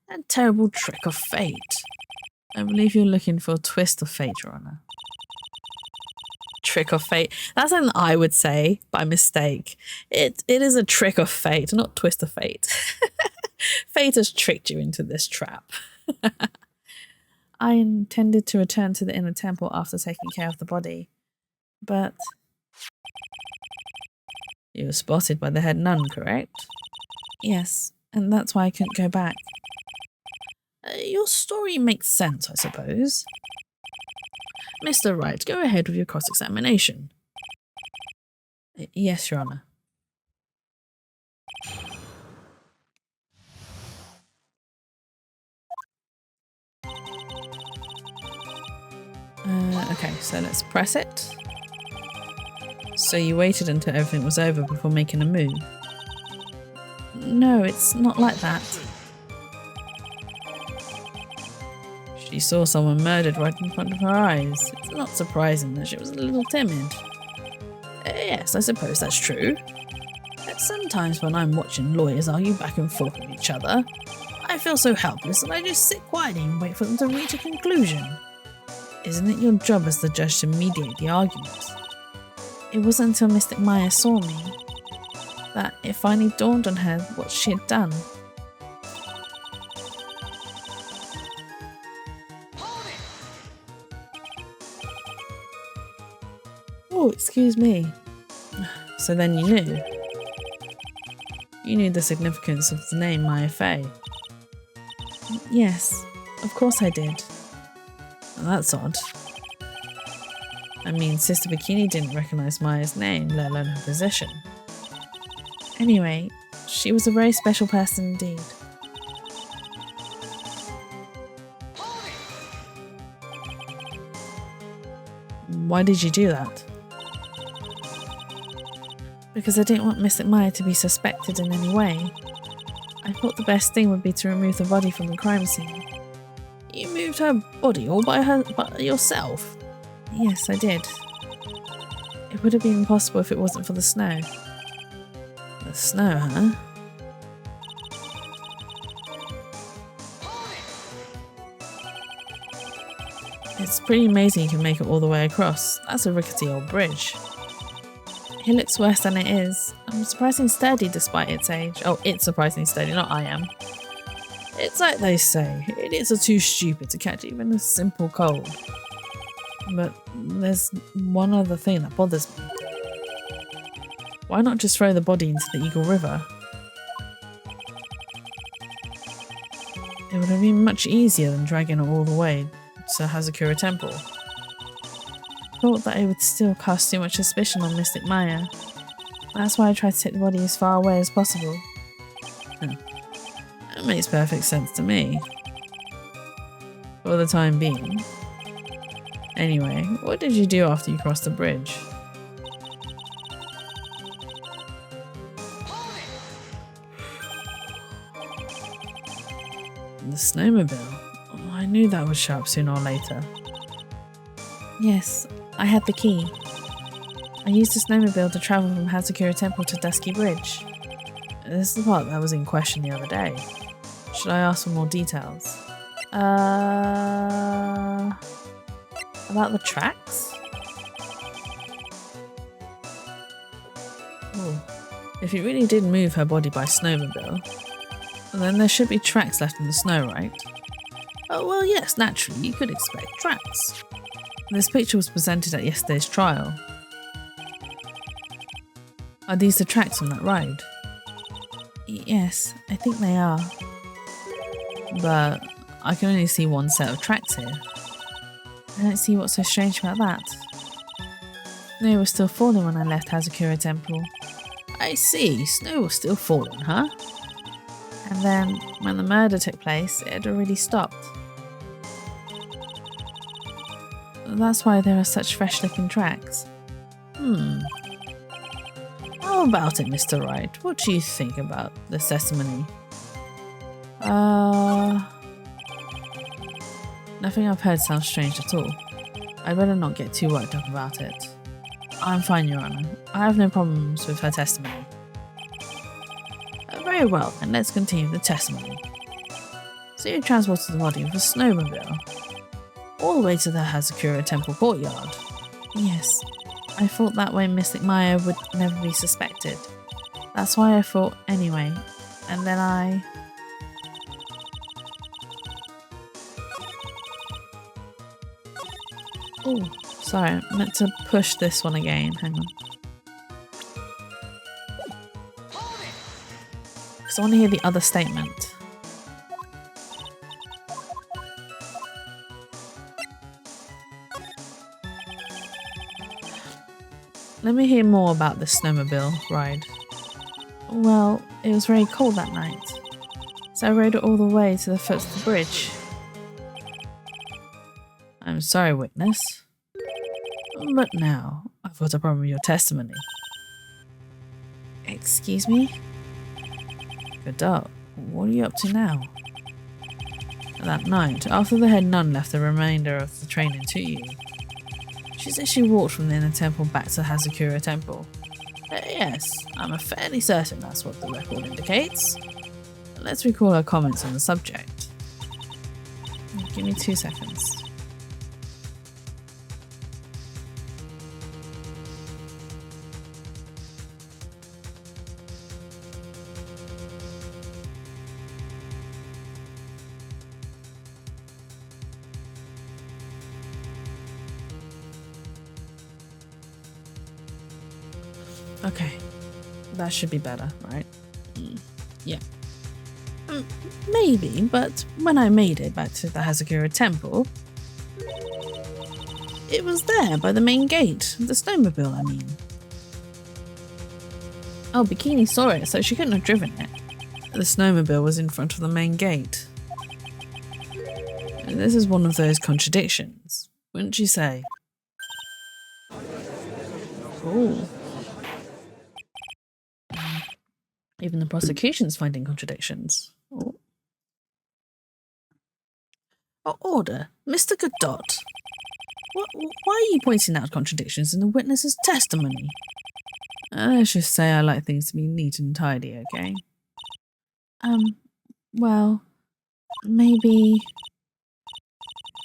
A terrible trick of fate. I believe you're looking for a twist of fate, Your Honor. trick of fate. That's something I would say by mistake. It is a trick of fate, not twist of fate. Fate has tricked you into this trap. I intended to return to the inner temple after taking care of the body, but you were spotted by the head nun, correct? Yes, and that's why I couldn't go back. Your story makes sense, I suppose. Mr. Wright, go ahead with your cross-examination. Yes, Your Honour. Okay, so let's press it. So you waited until everything was over before making a move? No, it's not like that. She saw someone murdered right in front of her eyes. It's not surprising that she was a little timid. Yes, I suppose that's true. Sometimes when I'm watching lawyers argue back and forth with each other, I feel so helpless that I just sit quietly and wait for them to reach a conclusion. Isn't it your job as the judge to mediate the argument? It wasn't until Mystic Maya saw me that it finally dawned on her what she had done. Oh, excuse me. So then you knew? You knew the significance of the name Maya Fey? Yes, of course I did. Well, that's odd. I mean, Sister Bikini didn't recognise Maya's name, let alone her position. Anyway, she was a very special person indeed. Why did you do that? Because I didn't want Mystic Maya to be suspected in any way. I thought the best thing would be to remove the body from the crime scene. You moved her body all by yourself? Yes, I did. It would have been impossible if it wasn't for the snow. The snow, huh? It's pretty amazing you can make it all the way across. That's a rickety old bridge. It looks worse than it is. I'm surprisingly sturdy despite its age. Oh, it's surprisingly sturdy, not I am. It's like they say, idiots are too stupid to catch even a simple cold. But there's one other thing that bothers me. Why not just throw the body into the Eagle River? It would have been much easier than dragging it all the way to Hazakura Temple. I thought that it would still cast too much suspicion on Mystic Maya. That's why I tried to take the body as far away as possible. That makes perfect sense to me. For the time being. Anyway, what did you do after you crossed the bridge? The snowmobile? Oh, I knew that would show up sooner or later. Yes, I had the key. I used the snowmobile to travel from Hazakura Temple to Dusky Bridge. This is the part that was in question the other day. Should I ask for more details? About the tracks? Oh, if you really did move her body by snowmobile, then there should be tracks left in the snow, right? Oh, well, yes, naturally, you could expect tracks. This picture was presented at yesterday's trial. Are these the tracks from that ride? Yes, I think they are. But I can only see one set of tracks here. I don't see what's so strange about that. Snow was still falling when I left Hazakura Temple. I see, snow was still falling, huh? And then, when the murder took place, it had already stopped. That's why there are such fresh-looking tracks. How about it, Mr. Wright? What do you think about this testimony? Nothing I've heard sounds strange at all. I better not get too worked up about it. I'm fine, Your Honour. I have no problems with her testimony. Very well, then let's continue the testimony. So you transported the body with a snowmobile all the way to the Hazakura Temple courtyard? Yes. I thought that way Mystic Maya would never be suspected. That's why I thought anyway. And then I... Oh, sorry, I meant to push this one again. Hang on. Because I want to hear the other statement. Let me hear more about this snowmobile ride. Well, it was very cold that night, so I rode it all the way to the foot of the bridge. I'm sorry, witness. But now, I've got a problem with your testimony. Excuse me? Godot, what are you up to now? That night, after the head nun left the remainder of the training to you, she said she walked from the inner temple back to the Hazakura temple. Yes, I'm fairly certain that's what the record indicates. Let's recall her comments on the subject. Give me 2 seconds. Okay, that should be better, right? Yeah. Maybe, but when I made it back to the Hazakura temple, it was there by the main gate, the snowmobile, I mean. Oh, Bikini saw it, so she couldn't have driven it. The snowmobile was in front of the main gate. This is one of those contradictions, wouldn't you say? Oh. Even the prosecution's finding contradictions. Oh. Order, Mr. Godot. Why are you pointing out contradictions in the witness's testimony? Let's just say I like things to be neat and tidy, okay? Well, maybe...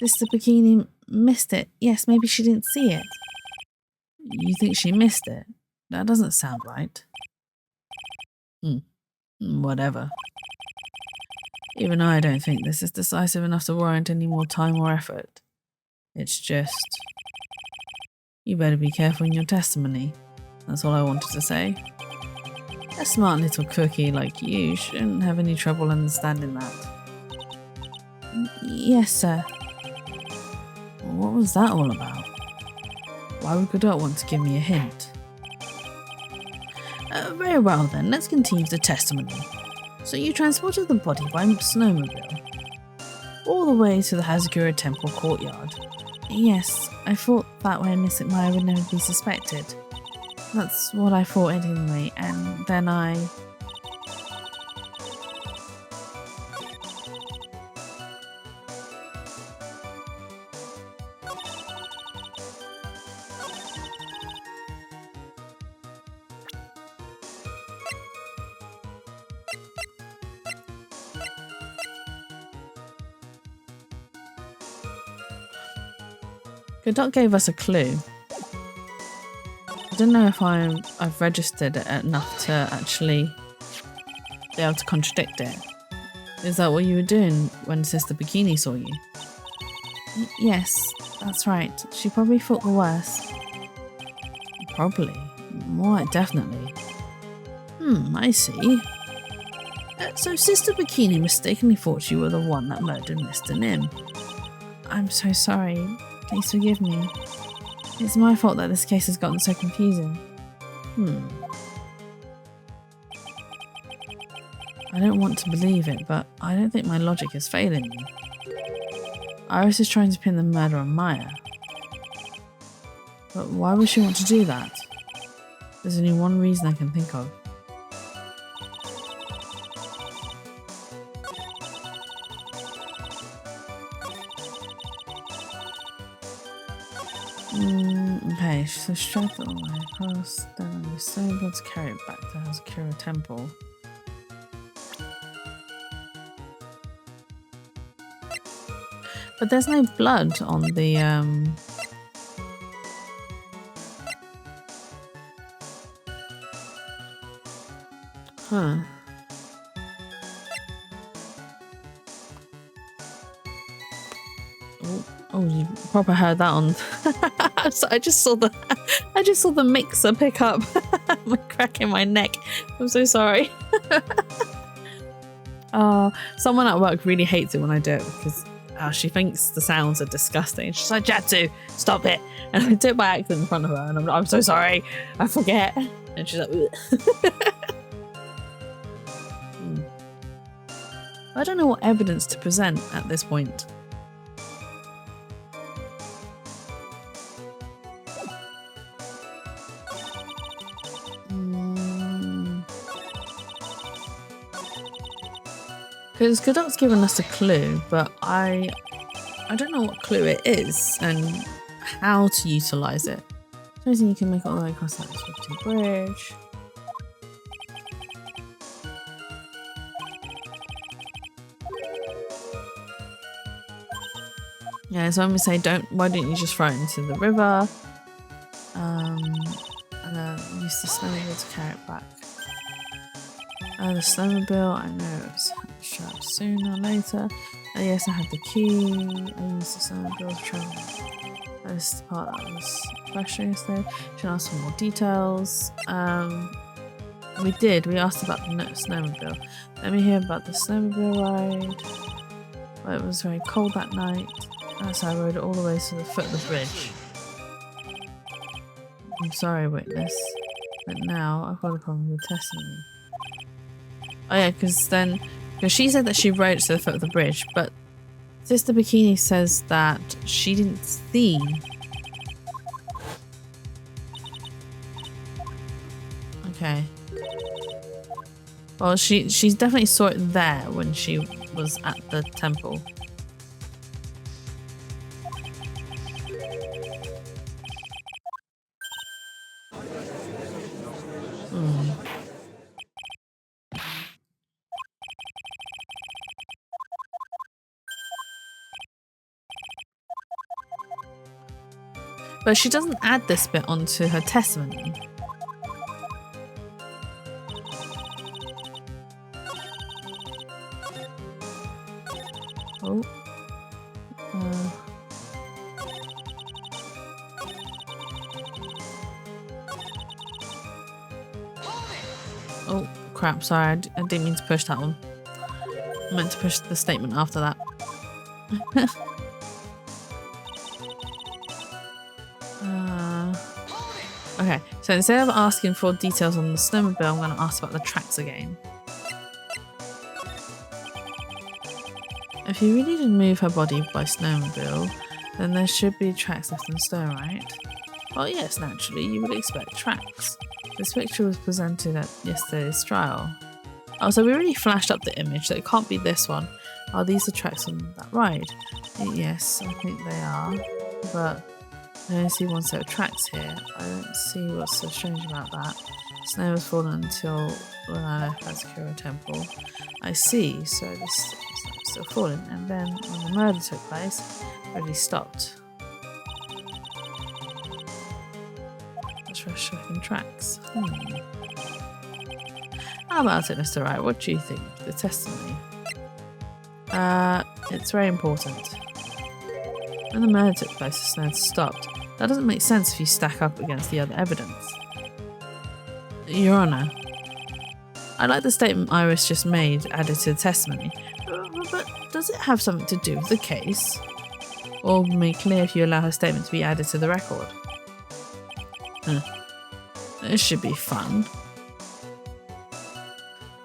Sister Bikini missed it. Yes, maybe she didn't see it. You think she missed it? That doesn't sound right. Whatever. Even I don't think this is decisive enough to warrant any more time or effort. It's just... You better be careful in your testimony. That's all I wanted to say. A smart little cookie like you shouldn't have any trouble understanding that. Yes, sir. What was that all about? Why would Godot want to give me a hint? Very well then, let's continue the testimony. So you transported the body by snowmobile all the way to the Hazakura temple courtyard. Yes, I thought that way Mystic Maya would never be suspected. That's what I thought anyway, and then I... Godot gave us a clue. I don't know if I've registered it enough to actually be able to contradict it. Is that what you were doing when Sister Bikini saw you? Yes, that's right. She probably thought the worst. Probably. More definitely. I see. So Sister Bikini mistakenly thought you were the one that murdered Mr. Nim. I'm so sorry. Please forgive me. It's my fault that this case has gotten so confusing. I don't want to believe it, but I don't think my logic is failing me. Iris is trying to pin the murder on Maya. But why would she want to do that? There's only one reason I can think of. Okay, so straight all the way across, then we're so able to carry it back to Hazakura Temple. But there's no blood on the Huh. Oh, you proper heard that on. So I just saw the mixer pick up. My crack in my neck. I'm so sorry. Someone at work really hates it when I do it because she thinks the sounds are disgusting. She's like, Jatsu, stop it. And I do it by accident in front of her, and I'm so sorry. I forget. And she's like, I don't know what evidence to present at this point. Because Godot's given us a clue, but I don't know what clue it is and how to utilise it. Suppose you can make it all the way across that Swiftly bridge. Yeah, so when we say why don't you just throw it into the river? And then use the snowmobile to carry it back. The snowmobile, I know it's strapped sooner or later. Yes, I had the key. I used the snowmobile to travel. This is the part that was questioning yesterday. Should ask for more details. We did. We asked about the snowmobile. Let me hear about the snowmobile ride. Well, it was very cold that night. So I rode it all the way to the foot of the bridge. I'm sorry, witness, but now I've got a problem with testimony. Oh yeah, because she said that she rode it to the foot of the bridge, but Sister Bikini says that she didn't see. Okay. Well, she definitely saw it there when she was at the temple. But she doesn't add this bit onto her testimony. Oh. Oh, crap. Sorry, I didn't mean to push that one. I meant to push the statement after that. Okay, so instead of asking for details on the snowmobile, I'm going to ask about the tracks again. If you really did move her body by snowmobile, then there should be tracks left in snow, right? Well, yes, naturally, you would expect tracks. This picture was presented at yesterday's trial. Oh, so we already flashed up the image, so it can't be this one. Are these the tracks on that ride? Yes, I think they are, but I only see one set of tracks here. I don't see what's so strange about that. Snow has fallen until when I left Azakura Temple. I see, so this snow is still falling, and then when the murder took place, it really stopped. That's for shocking tracks. How about it, Mr. Wright? What do you think of the testimony? It's very important. When the murder took place, the snow had stopped. That doesn't make sense if you stack up against the other evidence. Your Honour, I like the statement Iris just made added to the testimony, but does it have something to do with the case? Or make clear if you allow her statement to be added to the record? This should be fun.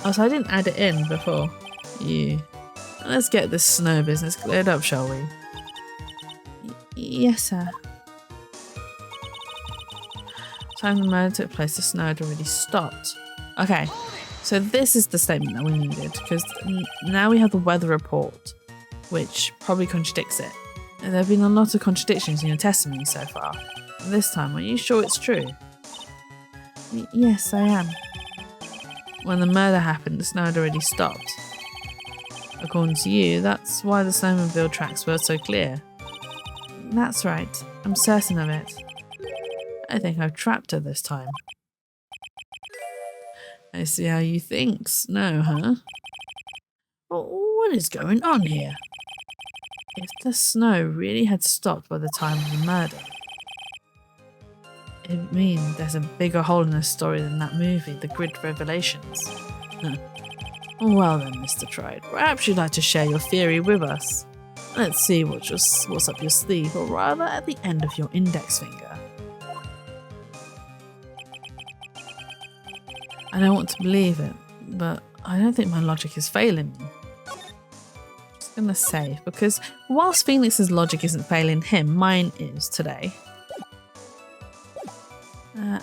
Oh, so I didn't add it in before. Let's get this snow business cleared up, shall we? Yes, sir. Time the murder took place, the snow had already stopped. Okay, so this is the statement that we needed, because now we have the weather report, which probably contradicts it. And there have been a lot of contradictions in your testimony so far. And this time, are you sure it's true? Yes, I am. When the murder happened, the snow had already stopped. According to you, that's why the snowmobile tracks were so clear. That's right. I'm certain of it. I think I've trapped her this time. I see how you think. Snow, huh? What is going on here? If the snow really had stopped by the time of the murder, it means there's a bigger hole in the story than that movie, The Grid Revelations. Well then, Mr. Tride, perhaps you'd like to share your theory with us. Let's see what's up your sleeve, or rather at the end of your index finger. I don't want to believe it, but I don't think my logic is failing me. I'm just gonna say, because whilst Phoenix's logic isn't failing him, mine is today.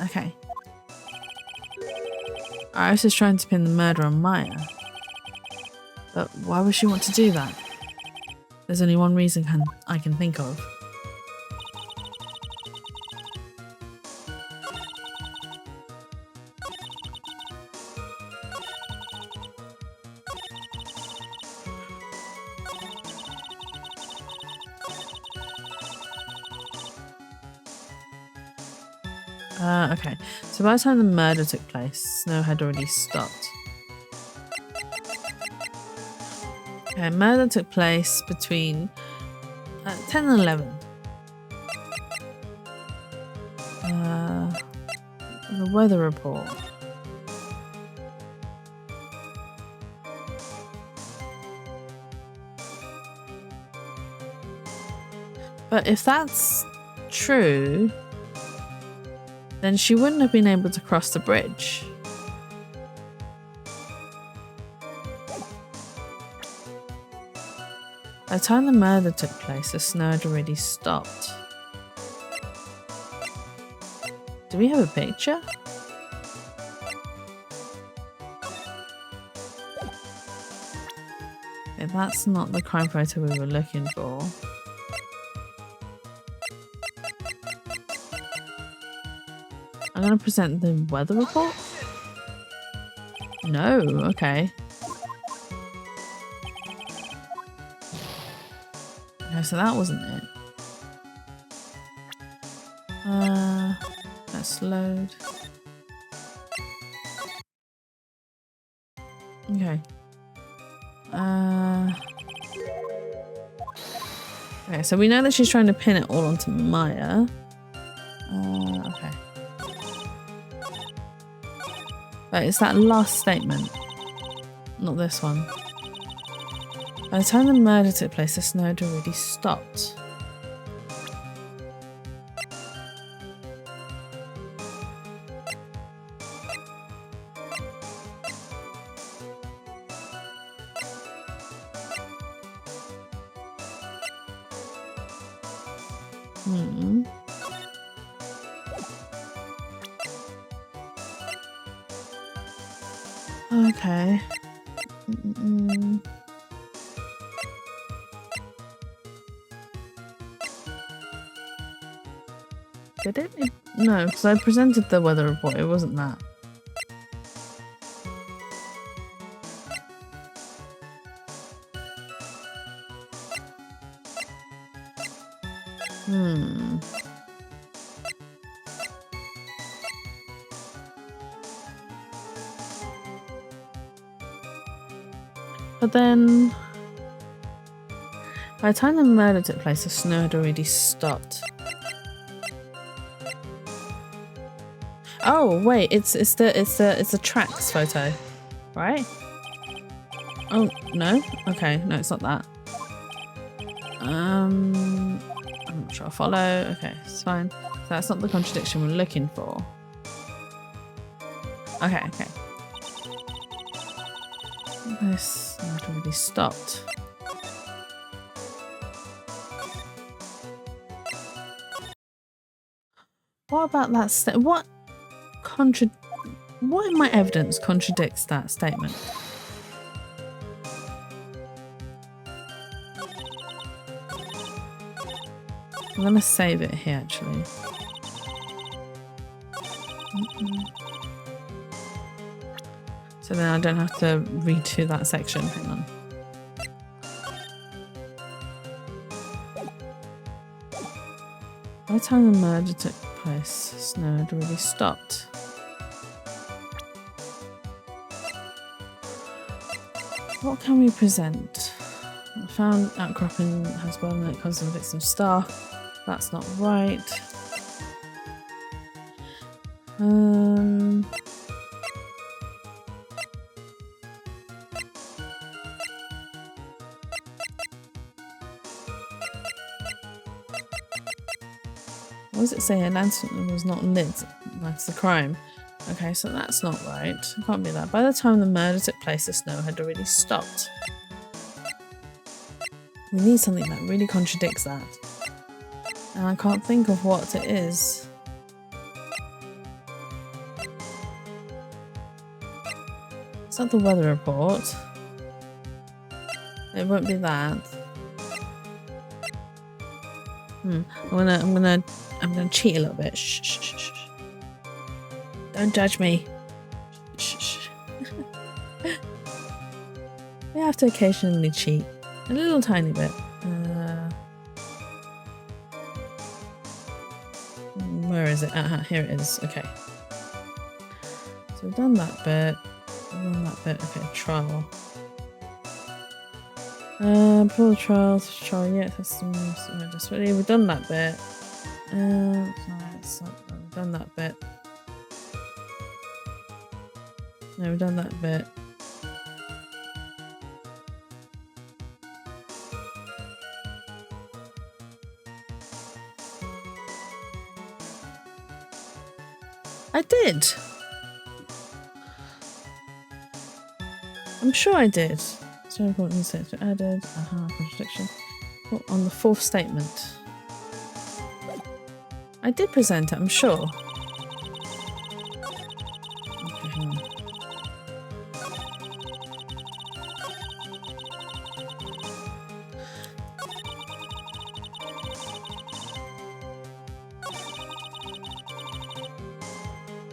Okay. Iris is trying to pin the murder on Maya. But why would she want to do that? There's only one reason I can think of. Okay, so by the time the murder took place, snow had already stopped. Okay, murder took place between 10 and 11. The weather report. But if that's true, then she wouldn't have been able to cross the bridge. By the time the murder took place, the snow had already stopped. Do we have a picture? Okay, that's not the crime photo we were looking for. I'm going to present the weather report? No, okay. Okay, so that wasn't it. Let's load. Okay. Okay, so we know that she's trying to pin it all onto Maya. Okay. But it's that last statement, not this one. By the time the murder took place, the snow had already stopped. Okay. Did it? No, because I presented the weather report. It wasn't that. But then, by the time the murder took place, the snow had already stopped. Oh wait, it's a tracks photo, right? Oh no, okay, no, it's not that. I'm not sure I follow. Okay, it's fine. So that's not the contradiction we're looking for. Okay. This had already stopped. What about that what in my evidence contradicts that statement? I'm gonna save it here actually. So then I don't have to redo that section. Hang on. By the time the murder took place, snow had already stopped. What can we present? I found outcropping has burned when it comes to the victim stuff. That's not right. What does it say? A lantern was not lit. That's the crime. Okay, so that's not right. It can't be that. By the time the murder took place, the snow had already stopped. We need something that really contradicts that. And I can't think of what it is. It's not the weather report. It won't be that. I'm gonna cheat a little bit. Shh, shh, shh, shh. Don't judge me. Shh, shh. We have to occasionally cheat. A little tiny bit. Where is it? Here it is. Okay. So we've done that bit. We've done that bit. Okay, trial. Pull the trial. Yeah, testimony. We've done that bit. We've done that bit. No, we've done that bit. I did. I'm sure I did. So important to added. Contradiction. Oh, on the fourth statement. I did present it, I'm sure. Okay, hang on.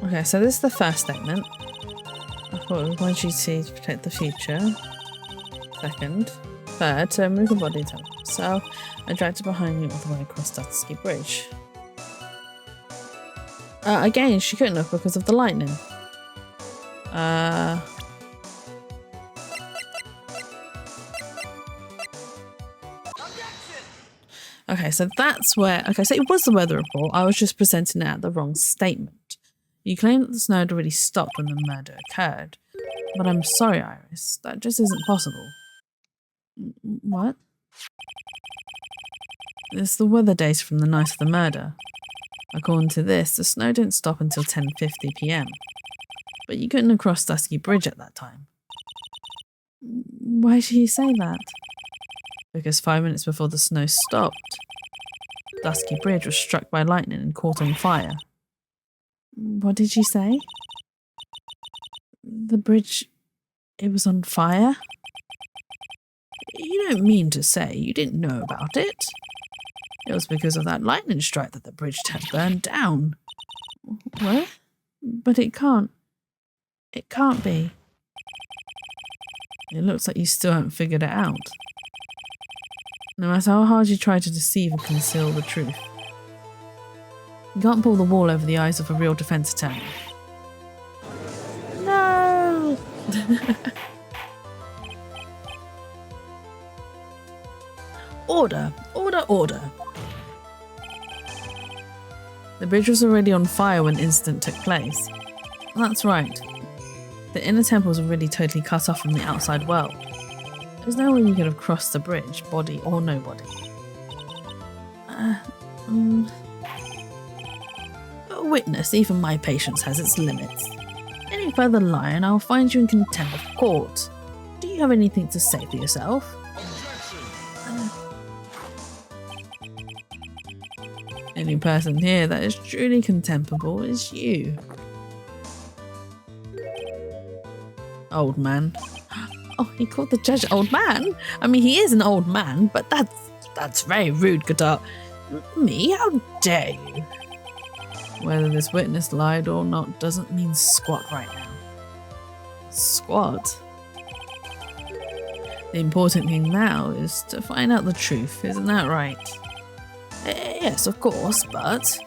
Okay, so this is the first statement. I thought we want you to protect the future. Second. Third, to remove the body to so I dragged it behind you all the way across Dusky Bridge. Again, she couldn't have because of the lightning. Okay, so that's where... Okay, so it was the weather report. I was just presenting it at the wrong statement. You claim that the snow had already stopped when the murder occurred. But I'm sorry, Iris. That just isn't possible. What? It's the weather data from the night of the murder. According to this, the snow didn't stop until 10:50 p.m. But you couldn't have crossed Dusky Bridge at that time. Why did you say that? Because 5 minutes before the snow stopped, Dusky Bridge was struck by lightning and caught on fire. What did you say? The bridge... it was on fire? You don't mean to say you didn't know about it? It was because of that lightning strike that the bridge had burned down. What? But it can't. It can't be. It looks like you still haven't figured it out. No matter how hard you try to deceive or conceal the truth, you can't pull the wool over the eyes of a real defense attorney. No! Order! Order! Order! The bridge was already on fire when the incident took place. That's right. The inner temple was already totally cut off from the outside world. There's no way you could have crossed the bridge, body or no body. A witness, even my patience has its limits. Any further lie and I'll find you in contempt of court. Do you have anything to say for yourself? Any person here that is truly contemptible is you. Old man. Oh, he called the judge old man? I mean, he is an old man, but that's very rude, Godot. Me? How dare you? Whether this witness lied or not doesn't mean squat right now. Squat? The important thing now is to find out the truth, isn't that right? Yes, of course, but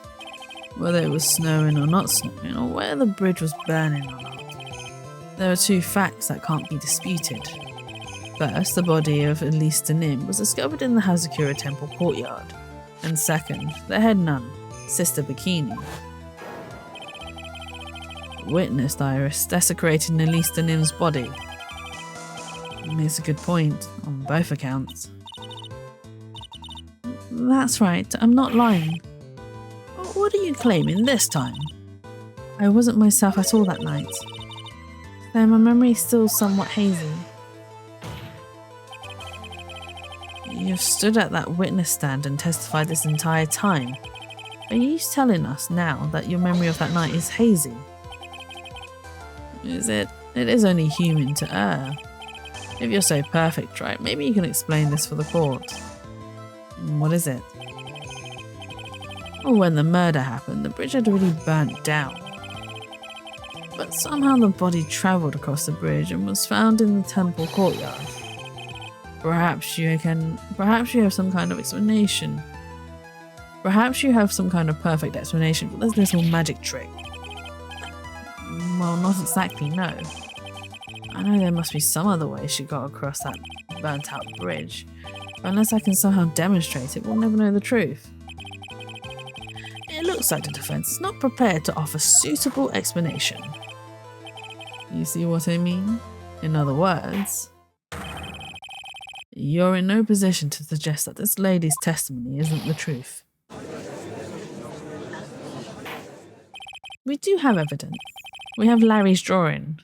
whether it was snowing or not snowing, or whether the bridge was burning or not, there are two facts that can't be disputed. First, the body of Elisa Nim was discovered in the Hazakura Temple courtyard. And second, the head nun, Sister Bikini, witnessed Iris desecrating Elisa Nim's body. Makes a good point on both accounts. That's right, I'm not lying. What are you claiming this time? I wasn't myself at all that night. Though my memory is still somewhat hazy. You've stood at that witness stand and testified this entire time. Are you telling us now that your memory of that night is hazy? Is it? It is only human to err. If you're so perfect, right, maybe you can explain this for the court. What is it? Well, when the murder happened, the bridge had already burnt down. But somehow the body travelled across the bridge and was found in the temple courtyard. Perhaps you have some kind of explanation. Perhaps you have some kind of perfect explanation for this little magic trick. Well, not exactly, no. I know there must be some other way she got across that burnt out bridge. But unless I can somehow demonstrate it, we'll never know the truth. It looks like the defense is not prepared to offer suitable explanation. You see what I mean? In other words, you're in no position to suggest that this lady's testimony isn't the truth. We do have evidence. We have Larry's drawing.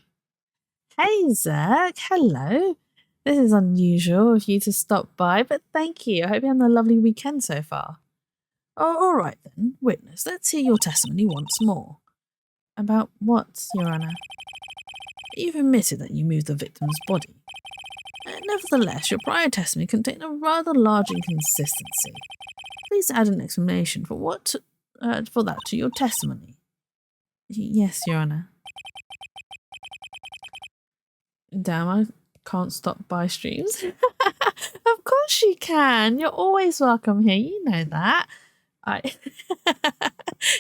Hey Zach, hello. This is unusual of you to stop by, but thank you. I hope you're having a lovely weekend so far. Oh, all right then, witness, let's hear your testimony once more. About what, Your Honour? You've admitted that you moved the victim's body. Nevertheless, your prior testimony contained a rather large inconsistency. Please add an explanation for that to your testimony. Yes, Your Honour. Damn, I can't stop by streams. Of course you can. You're always welcome here. You know that.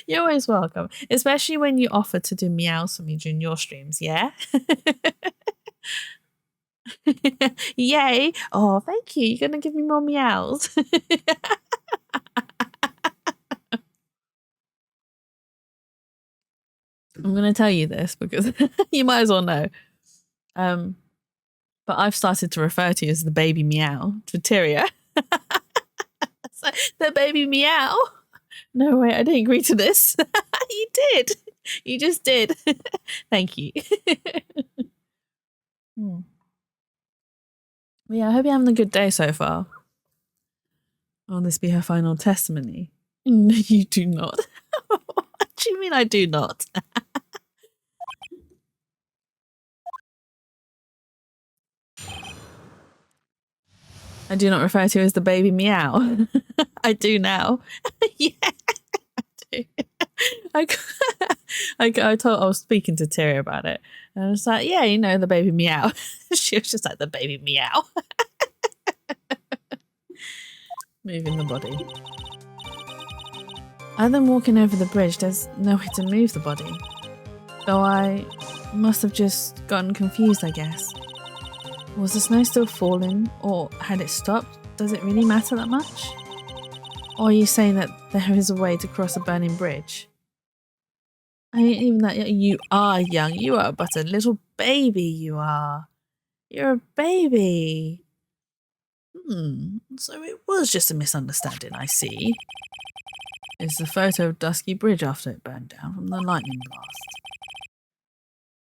You're always welcome. Especially when you offer to do meows for me during your streams, yeah? Yay. Oh, thank you. You're going to give me more meows. I'm going to tell you this because you might as well know. But I've started to refer to you as the baby meow to Tyria. So, the baby meow. No way, I didn't agree to this. You did. You just did. Thank you. Yeah, I hope you're having a good day so far. Will this be her final testimony? No, you do not. What do you mean I do not? I do not refer to you as the baby meow. I do now. Yeah, I do. I was speaking to Terry about it. And I was like, yeah, you know, the baby meow. She was just like, the baby meow. Moving the body. Other than walking over the bridge, there's no way to move the body. So I must have just gotten confused, I guess. Was the snow still falling, or had it stopped? Does it really matter that much? Or are you saying that there is a way to cross a burning bridge? I mean, even that you are young, you are but a little baby, you are. You're a baby. So it was just a misunderstanding, I see. It's the photo of Dusky Bridge after it burned down from the lightning blast.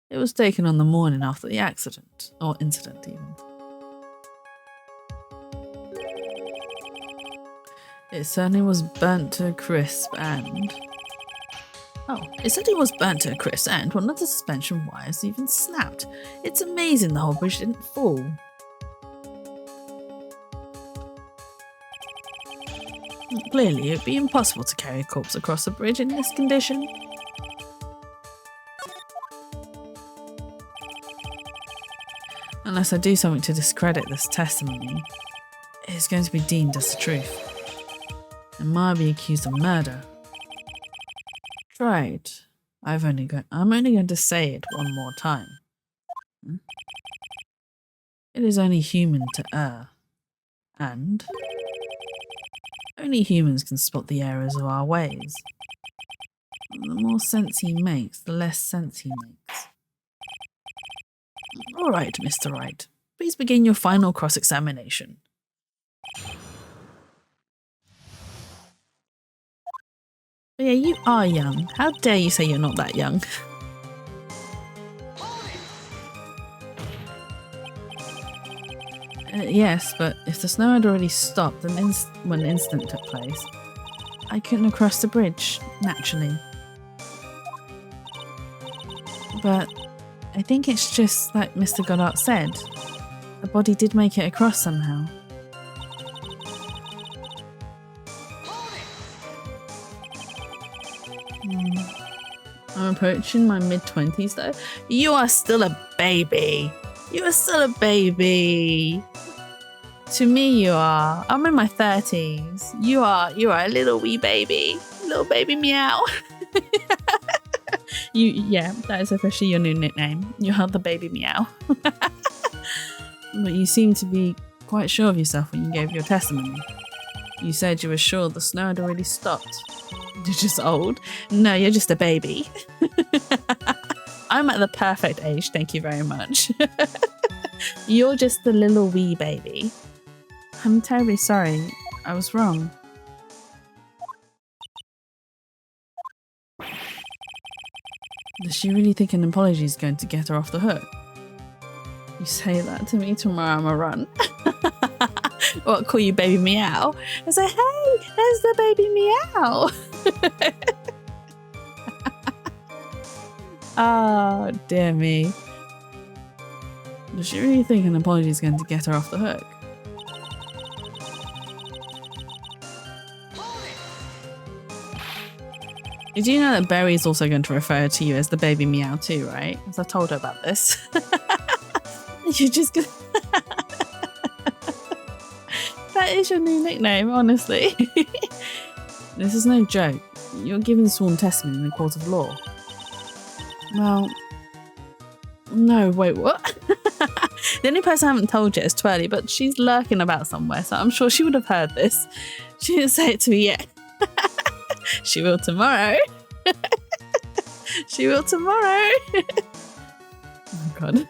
It was taken on the morning after the accident, or incident even. It certainly was burnt to a crisp and... Oh, it certainly was burnt to a crisp and one of the suspension wires even snapped. It's amazing the whole bridge didn't fall. Clearly, it would be impossible to carry a corpse across a bridge in this condition. Unless I do something to discredit this testimony, it is going to be deemed as the truth. And might be accused of murder. Tried. I'm only going to say it one more time. It is only human to err. And only humans can spot the errors of our ways. The more sense he makes, the less sense he makes. All right, Mr. Wright. Please begin your final cross-examination. But yeah, you are young. How dare you say you're not that young? Yes, but if the snow had already stopped when the incident took place, I couldn't have crossed the bridge, naturally. But I think it's just like Mr. Goddard said. The body did make it across somehow. I'm approaching my mid-20s though. You are still a baby. You are still a baby. To me, you are. I'm in my 30s. You are a little wee baby. Little baby meow. Yeah, that is officially your new nickname. You are the baby meow. But you seem to be quite sure of yourself when you gave your testimony. You said you were sure the snow had already stopped. You're just old. No, you're just a baby. I'm at the perfect age, thank you very much. You're just a little wee baby. I'm terribly sorry. I was wrong. Does she really think an apology is going to get her off the hook? You say that to me tomorrow, I'ma run. What, call you baby meow? I say, hey, there's the baby meow. Oh, dear me. Does she really think an apology is going to get her off the hook? Did you know that Berry is also going to refer to you as the baby meow too, right? Because I told her about this. You're just gonna... That is your new nickname, honestly. This is no joke. You're giving sworn testimony in a court of law. Well... No, wait, what? The only person I haven't told yet is Twirly, but she's lurking about somewhere, so I'm sure she would have heard this. She didn't say it to me yet. She will tomorrow. She will tomorrow. Oh god.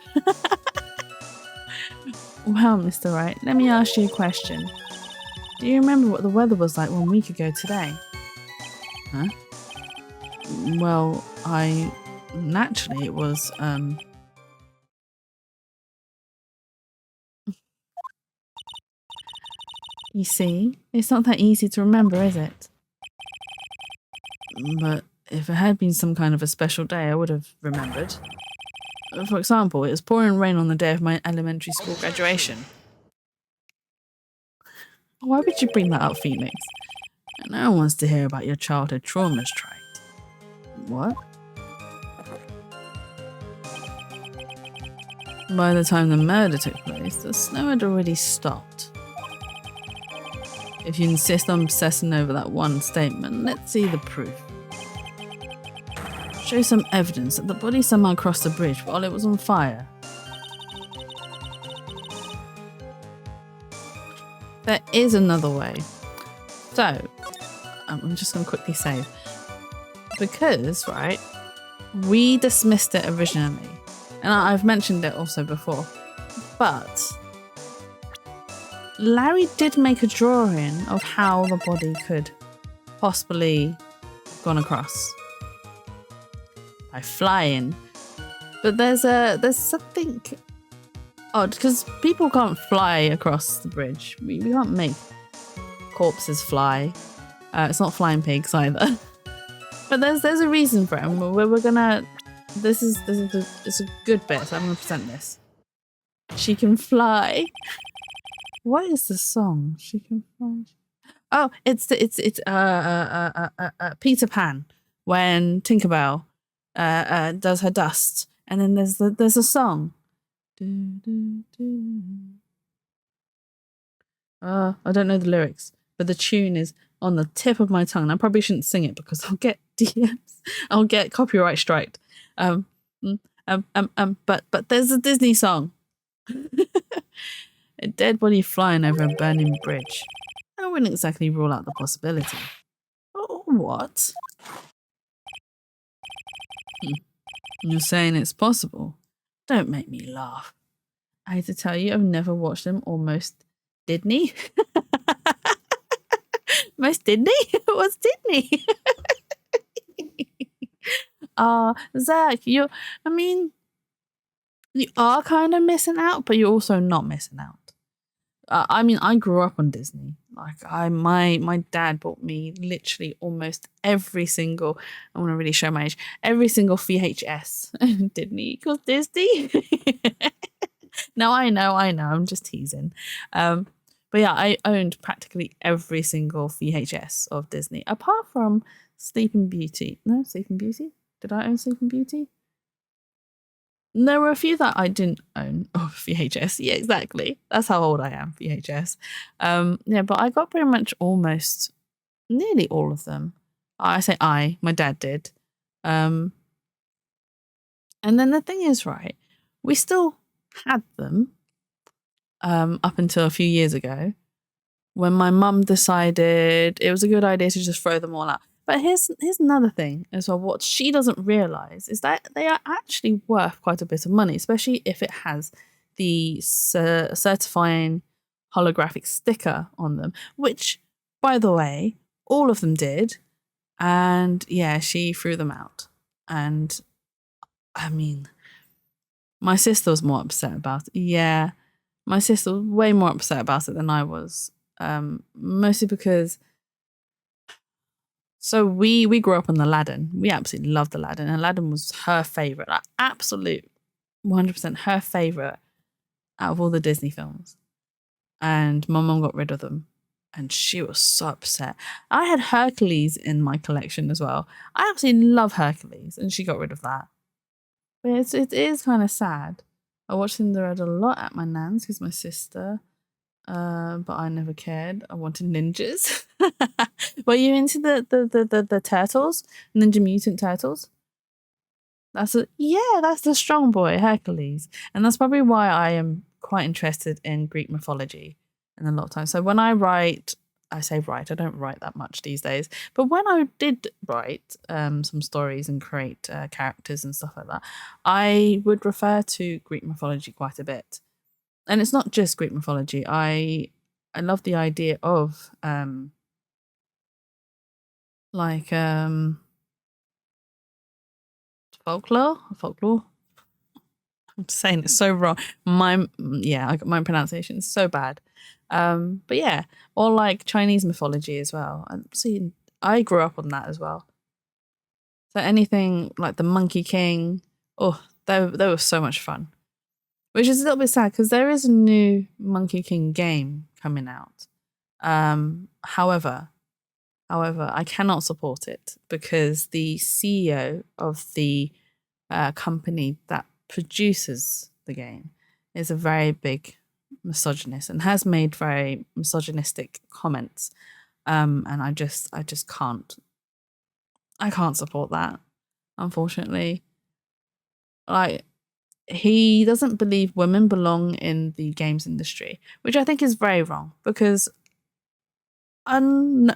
Well, Mr. Wright, let me ask you a question. Do you remember what the weather was like 1 week ago today? Huh? Well, naturally it was, You see, it's not that easy to remember, is it? But if it had been some kind of a special day, I would have remembered. For example, it was pouring rain on the day of my elementary school graduation. Why would you bring that up, Phoenix? No one wants to hear about your childhood traumas, Trite. What? By the time the murder took place, the snow had already stopped. If you insist on obsessing over that one statement, let's see the proof. Show some evidence that the body somehow crossed the bridge while it was on fire. There is another way. So, I'm just going to quickly say, because, right, we dismissed it originally, and I've mentioned it also before, but Larry did make a drawing of how the body could possibly have gone across by flying, but there's something odd because people can't fly across the bridge. We can't make corpses fly. It's not flying pigs either. But there's a reason for it, and we're gonna. This is a good bit. So I'm gonna present this. She can fly. What is the song? She can fly. Oh, it's Peter Pan when Tinkerbell does her dust, and then there's a song. I don't know the lyrics, but the tune is on the tip of my tongue. And I probably shouldn't sing it because I'll get DMs. I'll get copyright striked. But there's a Disney song. A dead body flying over a burning bridge. I wouldn't exactly rule out the possibility. Oh, what? You're saying it's possible? Don't make me laugh. I hate to tell you, I've never watched them almost. Disney? Most Disney? What's Disney? Zach, you are kind of missing out, but you're also not missing out. I grew up on Disney. My dad bought me literally almost every single. I want to really show my age. Every single VHS. Disney equals Disney. No, I know. I'm just teasing. But yeah, I owned practically every single VHS of Disney, apart from Sleeping Beauty. No, Sleeping Beauty. Did I own Sleeping Beauty? There were a few that I didn't own. Oh, VHS. Yeah, exactly. That's how old I am, VHS. Yeah, but I got pretty much almost nearly all of them. I say my dad did. And then the thing is, right, we still had them up until a few years ago when my mum decided it was a good idea to just throw them all out. But here's another thing as well. What she doesn't realise is that they are actually worth quite a bit of money, especially if it has the certifying holographic sticker on them, which, by the way, all of them did. And yeah, she threw them out. And I mean, my sister was more upset about it. Yeah, my sister was way more upset about it than I was. Mostly because we grew up on Aladdin. We absolutely loved Aladdin. Aladdin was her favourite, like absolute 100% her favourite out of all the Disney films. And my mum got rid of them. And she was so upset. I had Hercules in my collection as well. I absolutely love Hercules, and she got rid of that. But it is kind of sad. I watched Cinderella a lot at my nan's because my sister, but I never cared. I wanted ninjas. Were you into the turtles, Ninja Mutant Turtles? That's the strong boy Hercules, and that's probably why I am quite interested in Greek mythology. And a lot of times, so when I write, I don't write that much these days, but when I did write some stories and create characters and stuff like that, I would refer to Greek mythology quite a bit. And it's not just Greek mythology. I love the idea of folklore. I'm saying it so wrong. My pronunciation is so bad. But yeah, or like Chinese mythology as well. And see, I grew up on that as well. So anything like the Monkey King, they were so much fun. Which is a little bit sad because there is a new Monkey King game coming out. However, I cannot support it because the CEO of the company that produces the game is a very big misogynist and has made very misogynistic comments. And I just can't. I can't support that, unfortunately. Like, he doesn't believe women belong in the games industry, which I think is very wrong because I don't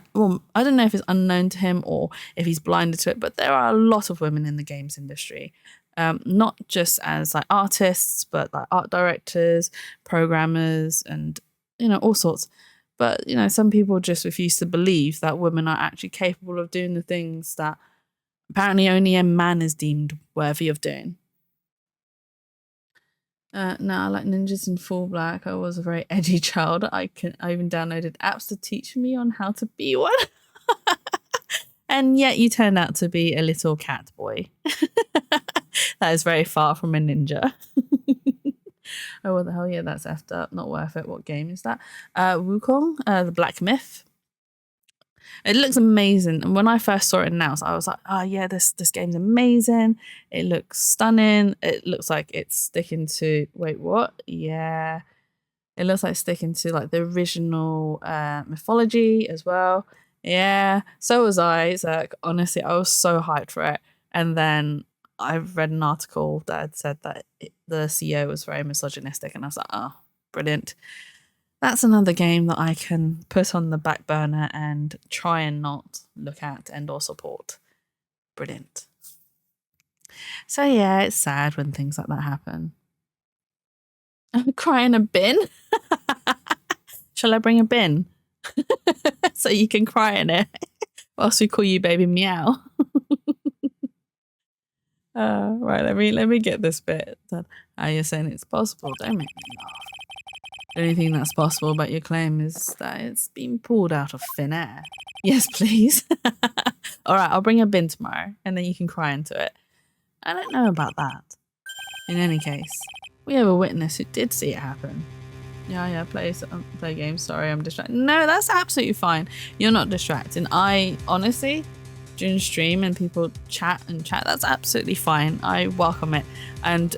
know if it's unknown to him or if he's blinded to it, but there are a lot of women in the games industry, not just as like artists, but like art directors, programmers, and all sorts. But some people just refuse to believe that women are actually capable of doing the things that apparently only a man is deemed worthy of doing. Now I like ninjas in full black. I was a very edgy child. I even downloaded apps to teach me on how to be one. And yet you turned out to be a little cat boy. That is very far from a ninja. Oh, what the hell? Yeah, that's effed up. Not worth it. What game is that? Wukong, the Black Myth. It looks amazing. And when I first saw it announced, I was like, oh yeah, this game's amazing. It looks stunning. It looks like it's sticking to, wait, what? Yeah. It looks like sticking to like the original mythology as well. Yeah. So was I. Like, honestly, I was so hyped for it. And then I've read an article that had said that the CEO was very misogynistic. And I was like, oh, brilliant. That's another game that I can put on the back burner and try and not look at and or support. Brilliant. So yeah, it's sad when things like that happen. I'm crying a bin. Shall I bring a bin? So you can cry in it whilst we call you baby meow. Right, let me get this bit done. You're saying it's possible. Don't make me laugh. The only thing that's possible about your claim is that it's been pulled out of thin air. Yes, please. All right, I'll bring a bin tomorrow and then you can cry into it. I don't know about that. In any case, we have a witness who did see it happen. Yeah, play games. Sorry, I'm distracted. No, that's absolutely fine. You're not distracting. I honestly, during stream and people chat, that's absolutely fine. I welcome it. And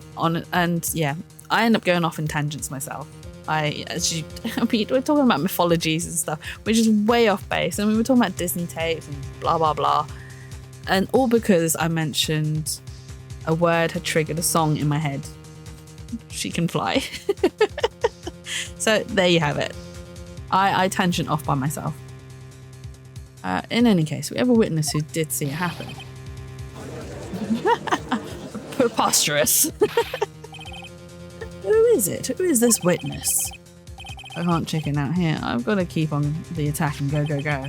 yeah, I end up going off in tangents myself. We're talking about mythologies and stuff, which is way off base. And we were talking about Disney tapes and blah blah blah, and all because I mentioned a word had triggered a song in my head. She Can Fly. So there you have it. I tangent off by myself. In any case, we have a witness who did see it happen. Preposterous. Who is it? Who is this witness? I can't chicken out here. I've got to keep on the attack and go, go, go.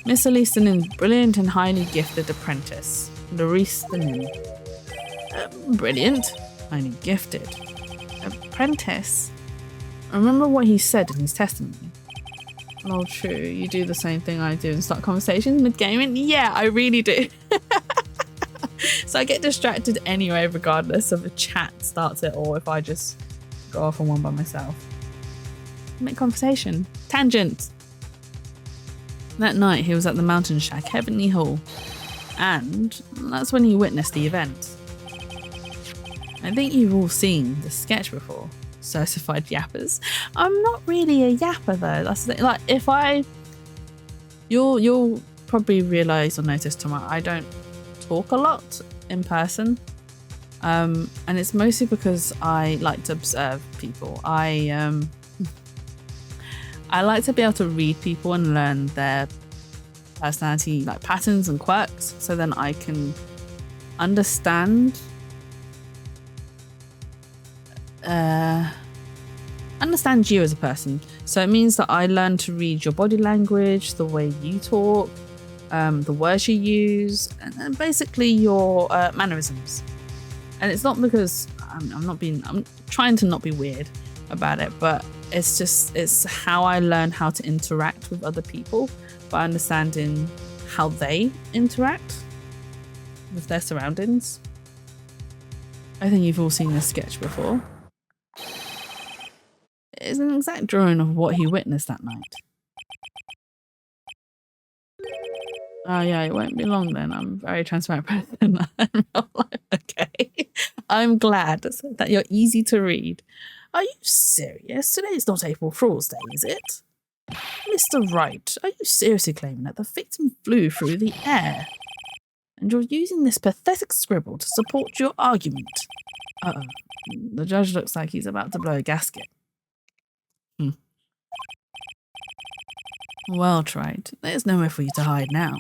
Miss Elise Nin, brilliant and highly gifted apprentice. Larice Nin. Brilliant. Highly gifted. Apprentice. Remember what he said in his testimony. Oh, true. You do the same thing I do and start conversations mid-gaming? Yeah, I really do. So I get distracted anyway, regardless of if a chat starts it or if I just go off on one by myself. Make conversation. Tangent. That night, he was at the Mountain Shack, Heavenly Hall. And that's when he witnessed the event. I think you've all seen the sketch before. Certified yappers. I'm not really a yapper though. That's the thing. Like you'll probably realise or notice tomorrow I don't talk a lot in person. And it's mostly because I like to observe people. I like to be able to read people and learn their personality, like patterns and quirks, so then I can understand you as a person. So it means that I learn to read your body language, the way you talk, the words you use, and basically your mannerisms. And it's not because I'm trying to not be weird about it, but it's how I learn how to interact with other people by understanding how they interact with their surroundings. I think you've all seen this sketch before. It's an exact drawing of what he witnessed that night. Oh yeah, it won't be long then. I'm a very transparent person. Okay. I'm glad that you're easy to read. Are you serious? Today's not April Fool's Day, is it? Mr. Wright, are you seriously claiming that the victim flew through the air? And you're using this pathetic scribble to support your argument? Uh-oh. The judge looks like he's about to blow a gasket. Well, Wright, there's nowhere for you to hide now.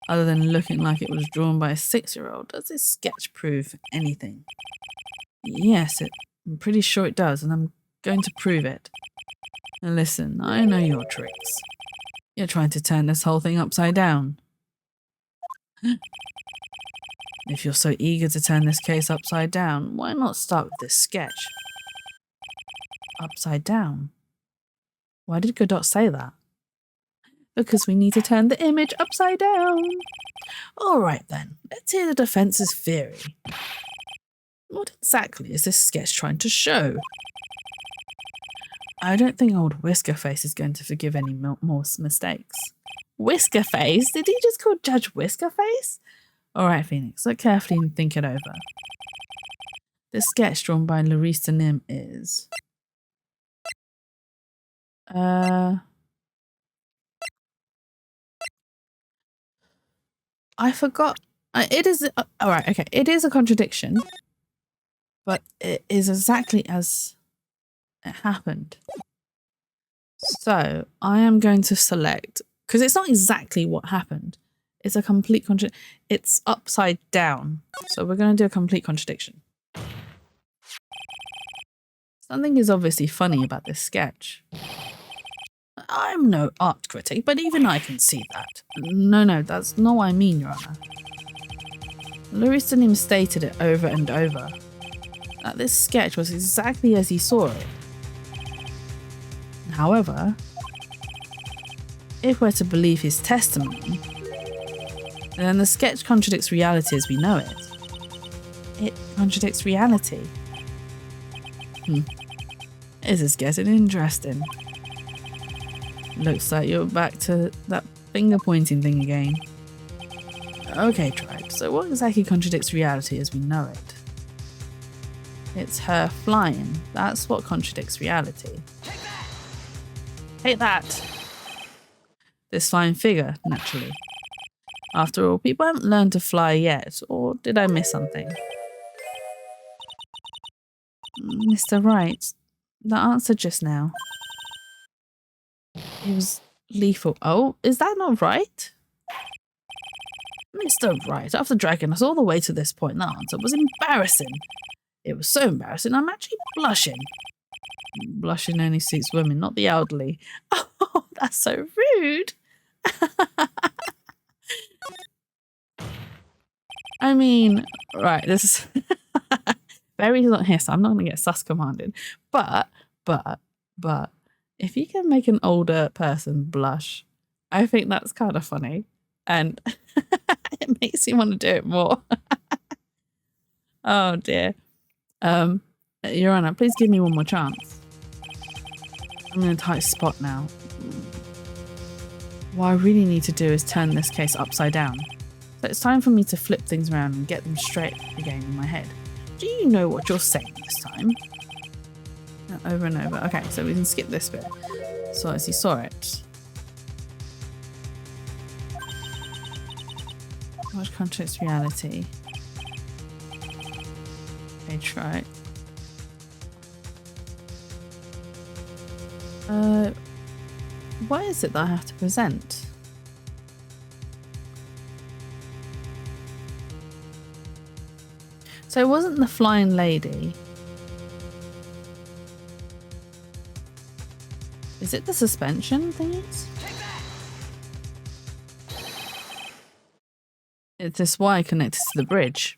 Other than looking like it was drawn by a 6-year-old, does this sketch prove anything? Yes, I'm pretty sure it does, and I'm going to prove it. Now listen, I know your tricks. You're trying to turn this whole thing upside down. If you're so eager to turn this case upside down, why not start with this sketch? Upside down? Why did Godot say that? Because we need to turn the image upside down. All right then, let's hear the defense's theory. What exactly is this sketch trying to show? I don't think old Whiskerface is going to forgive any more mistakes. Whiskerface? Did he just call Judge Whiskerface? All right, Phoenix, look carefully and think it over. This sketch drawn by Larissa Nim is... I forgot. It is... all right, okay. It is a contradiction. But it is exactly as It happened. So I am going to select, because it's not exactly what happened. It's a complete contradiction. It's upside down. So we're going to do a complete contradiction. Something is obviously funny about this sketch. I'm no art critic, but even I can see that. No, that's not what I mean, Your Honor. Lewis didn't even stated it over and over, that this sketch was exactly as he saw it. However, if we're to believe his testimony, then the sketch contradicts reality as we know it. It contradicts reality. This is getting interesting. Looks like you're back to that finger pointing thing again. Okay, Tribe, so what exactly contradicts reality as we know it? It's her flying. That's what contradicts reality. Take that! This flying figure, naturally. After all, people haven't learned to fly yet, or did I miss something? Mr. Wright, the answer just now. It was lethal. Oh, is that not right? Mr. Wright, after dragging us all the way to this point, the answer was embarrassing. It was so embarrassing, I'm actually blushing. Blushing only suits women, not the elderly. Oh, that's so rude. I mean, right, this is... Barry's not here, so I'm not going to get sus commanded. But, if you can make an older person blush, I think that's kind of funny. And it makes you want to do it more. Oh, dear. Your Honor, please give me one more chance. I'm in a tight spot now. What I really need to do is turn this case upside down. So it's time for me to flip things around and get them straight again in my head. Do you know what you're saying this time? Over and over. Okay, so we can skip this bit. So as he saw it. What contradicts reality? Okay, try it. What is it that I have to present? So it wasn't the flying lady. Is it the suspension thingies? It's this wire connected to the bridge.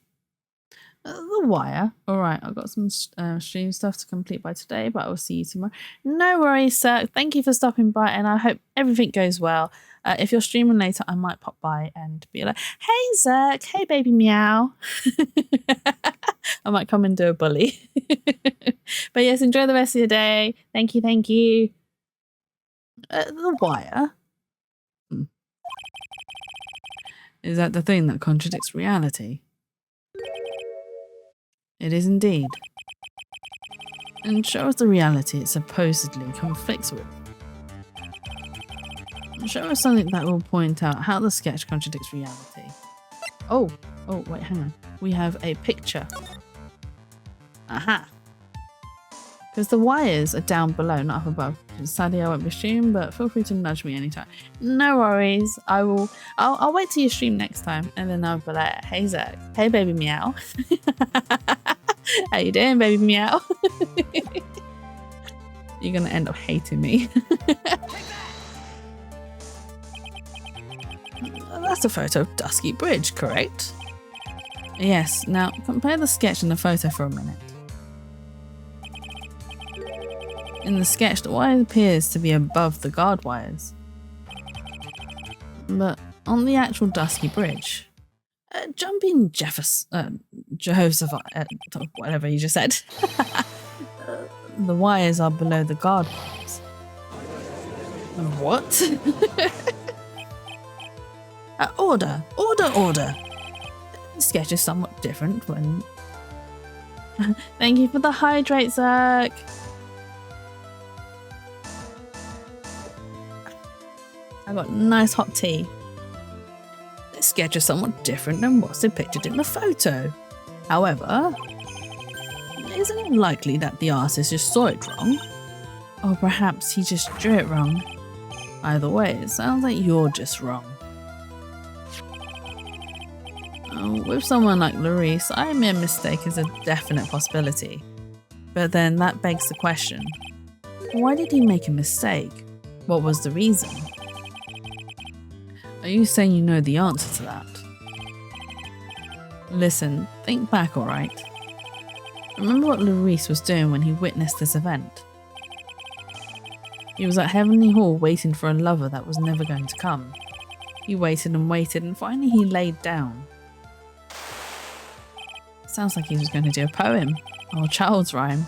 The wire. All right, I've got some stream stuff to complete by today, but I will see you tomorrow. No worries, sir. Thank you for stopping by, and I hope everything goes well. If you're streaming later, I might pop by and be like, hey, Zerk. Hey, baby meow. I might come and do a bully. But yes, enjoy the rest of your day. Thank you, thank you. The wire? Is that the thing that contradicts reality? It is indeed. And show us the reality it supposedly conflicts with. Show us something that will point out how the sketch contradicts reality. Oh, wait, hang on. We have a picture. Aha! Because the wires are down below, not up above. Sadly, I won't be streaming, but feel free to nudge me anytime. No worries. I'll wait till you stream next time, and then I'll be like, hey, Zach. Hey, baby meow. How you doing, baby meow? You're going to end up hating me. That's a photo of Dusky Bridge, correct? Yes. Now, compare the sketch and the photo for a minute. In the sketch, the wire appears to be above the guard wires. But on the actual Dusky Bridge, jumping Jehoshaphat, whatever you just said, the wires are below the guard wires. What? Order! The sketch is somewhat different when... Thank you for the hydrate, Zach! I got nice hot tea. This sketch is somewhat different than what's depicted in the photo. However, isn't it likely that the artist just saw it wrong? Or perhaps he just drew it wrong. Either way, it sounds like you're just wrong. With someone like Larice, I admit a mistake is a definite possibility. But then that begs the question, why did he make a mistake? What was the reason? Are you saying you know the answer to that? Listen, think back, alright? Remember what Larice was doing when he witnessed this event? He was at Heavenly Hall waiting for a lover that was never going to come. He waited and finally he laid down. Sounds like he was going to do a poem or a child's rhyme.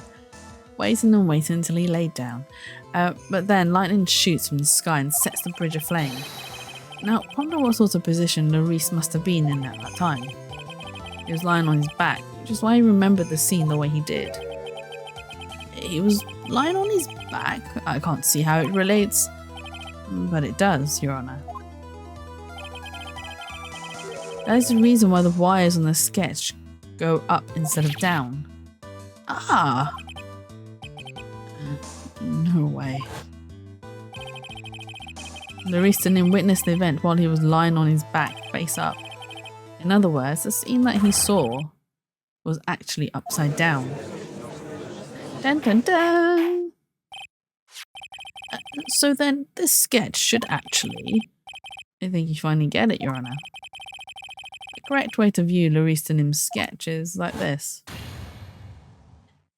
Waiting until he laid down. But then lightning shoots from the sky and sets the bridge aflame. Now, ponder what sort of position Larice must have been in at that time. He was lying on his back, which is why he remembered the scene the way he did. He was lying on his back? I can't see how it relates. But it does, Your Honour. That is the reason why the wires on the sketch go up instead of down. Ah! No way. Larice didn't witness the event while he was lying on his back, face up. In other words, the scene that he saw was actually upside down. Dun dun dun! So then, this sketch should actually... I think you finally get it, Your Honour. The correct way to view Larice Denim's sketch is like this.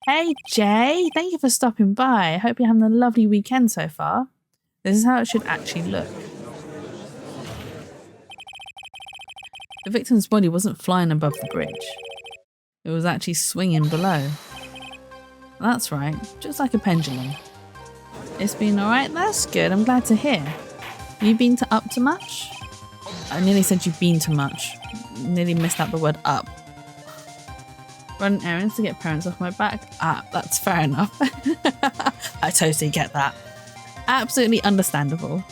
Hey Jay, thank you for stopping by. I hope you're having a lovely weekend so far. This is how it should actually look. The victim's body wasn't flying above the bridge. It was actually swinging below. That's right, just like a pendulum. It's been alright? That's good, I'm glad to hear. You been up to much? I nearly said you've been to much. Nearly missed out the word up. Run errands to get parents off my back? Ah, that's fair enough. I totally get that. Absolutely understandable.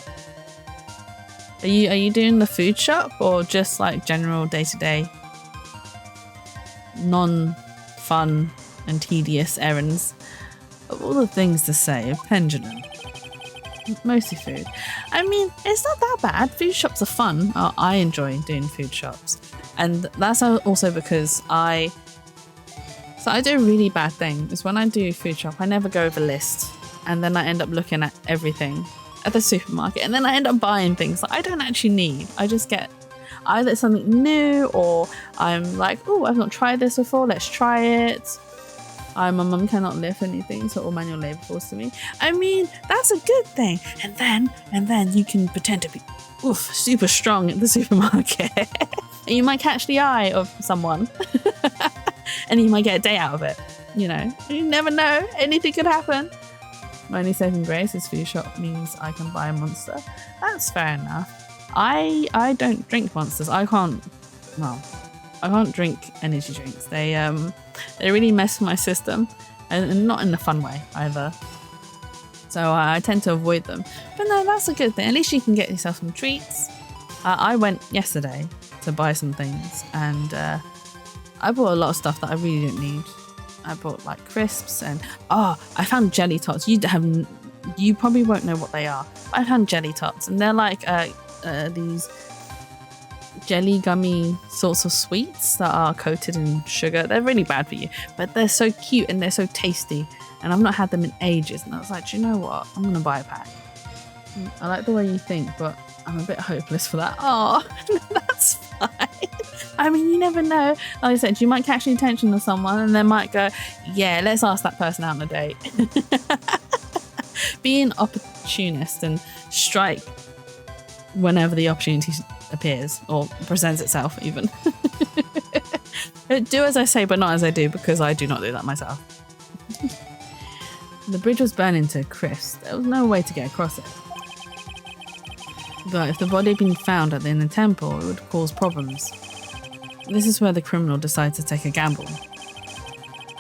Are you doing the food shop or just like general day-to-day non-fun and tedious errands? Of all the things to say, a pendulum. Mostly food. I mean, it's not that bad. Food shops are fun. I enjoy doing food shops. And that's also because I do a really bad thing. Is when I do food shop, I never go over list. And then I end up looking at everything at the supermarket. And then I end up buying things that I don't actually need. I just get either something new or I'm like, oh, I've not tried this before. Let's try it. My mum cannot lift anything, so all manual labour falls to me. I mean, that's a good thing. And then you can pretend to be super strong at the supermarket. And you might catch the eye of someone. And you might get a day out of it. You know, you never know. Anything could happen. My only saving grace is food shop means I can buy a Monster. That's fair enough. I don't drink Monsters. I can't drink energy drinks. They really mess with my system, and not in a fun way either. So I tend to avoid them. But no, that's a good thing. At least you can get yourself some treats. I went yesterday to buy some things, and I bought a lot of stuff that I really didn't need. I bought like crisps and I found jelly tots. You probably won't know what they are. I found jelly tots, and they're like these jelly gummy sorts of sweets that are coated in sugar. They're really bad for you, but they're so cute and they're so tasty, and I've not had them in ages, and I was like, do you know what, I'm gonna buy a pack. I like the way you think, but I'm a bit hopeless for that. Oh, that's fine. I mean, you never know. Like I said, you might catch the attention of someone and they might go, yeah, let's ask that person out on a date. Be an opportunist and strike whenever the opportunity appears or presents itself even. Do as I say, but not as I do, because I do not do that myself. The bridge was burning to a crisp. There was no way to get across it. But if the body had been found at the inner temple, it would cause problems. This is where the criminal decides to take a gamble.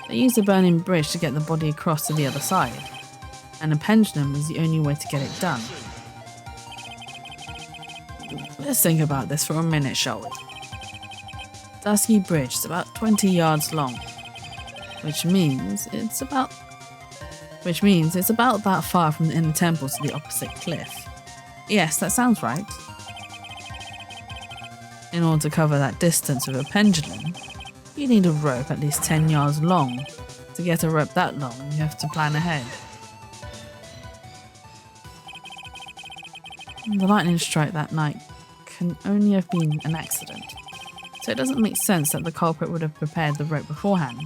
They used the burning bridge to get the body across to the other side, and a pendulum is the only way to get it done. Let's think about this for a minute, shall we? Dusky Bridge is about 20 yards long, which means it's about which means it's about that far from the inner temple to the opposite cliff. Yes, that sounds right. In order to cover that distance with a pendulum, you need a rope at least 10 yards long. To get a rope that long, you have to plan ahead. The lightning strike that night can only have been an accident, so it doesn't make sense that the culprit would have prepared the rope beforehand.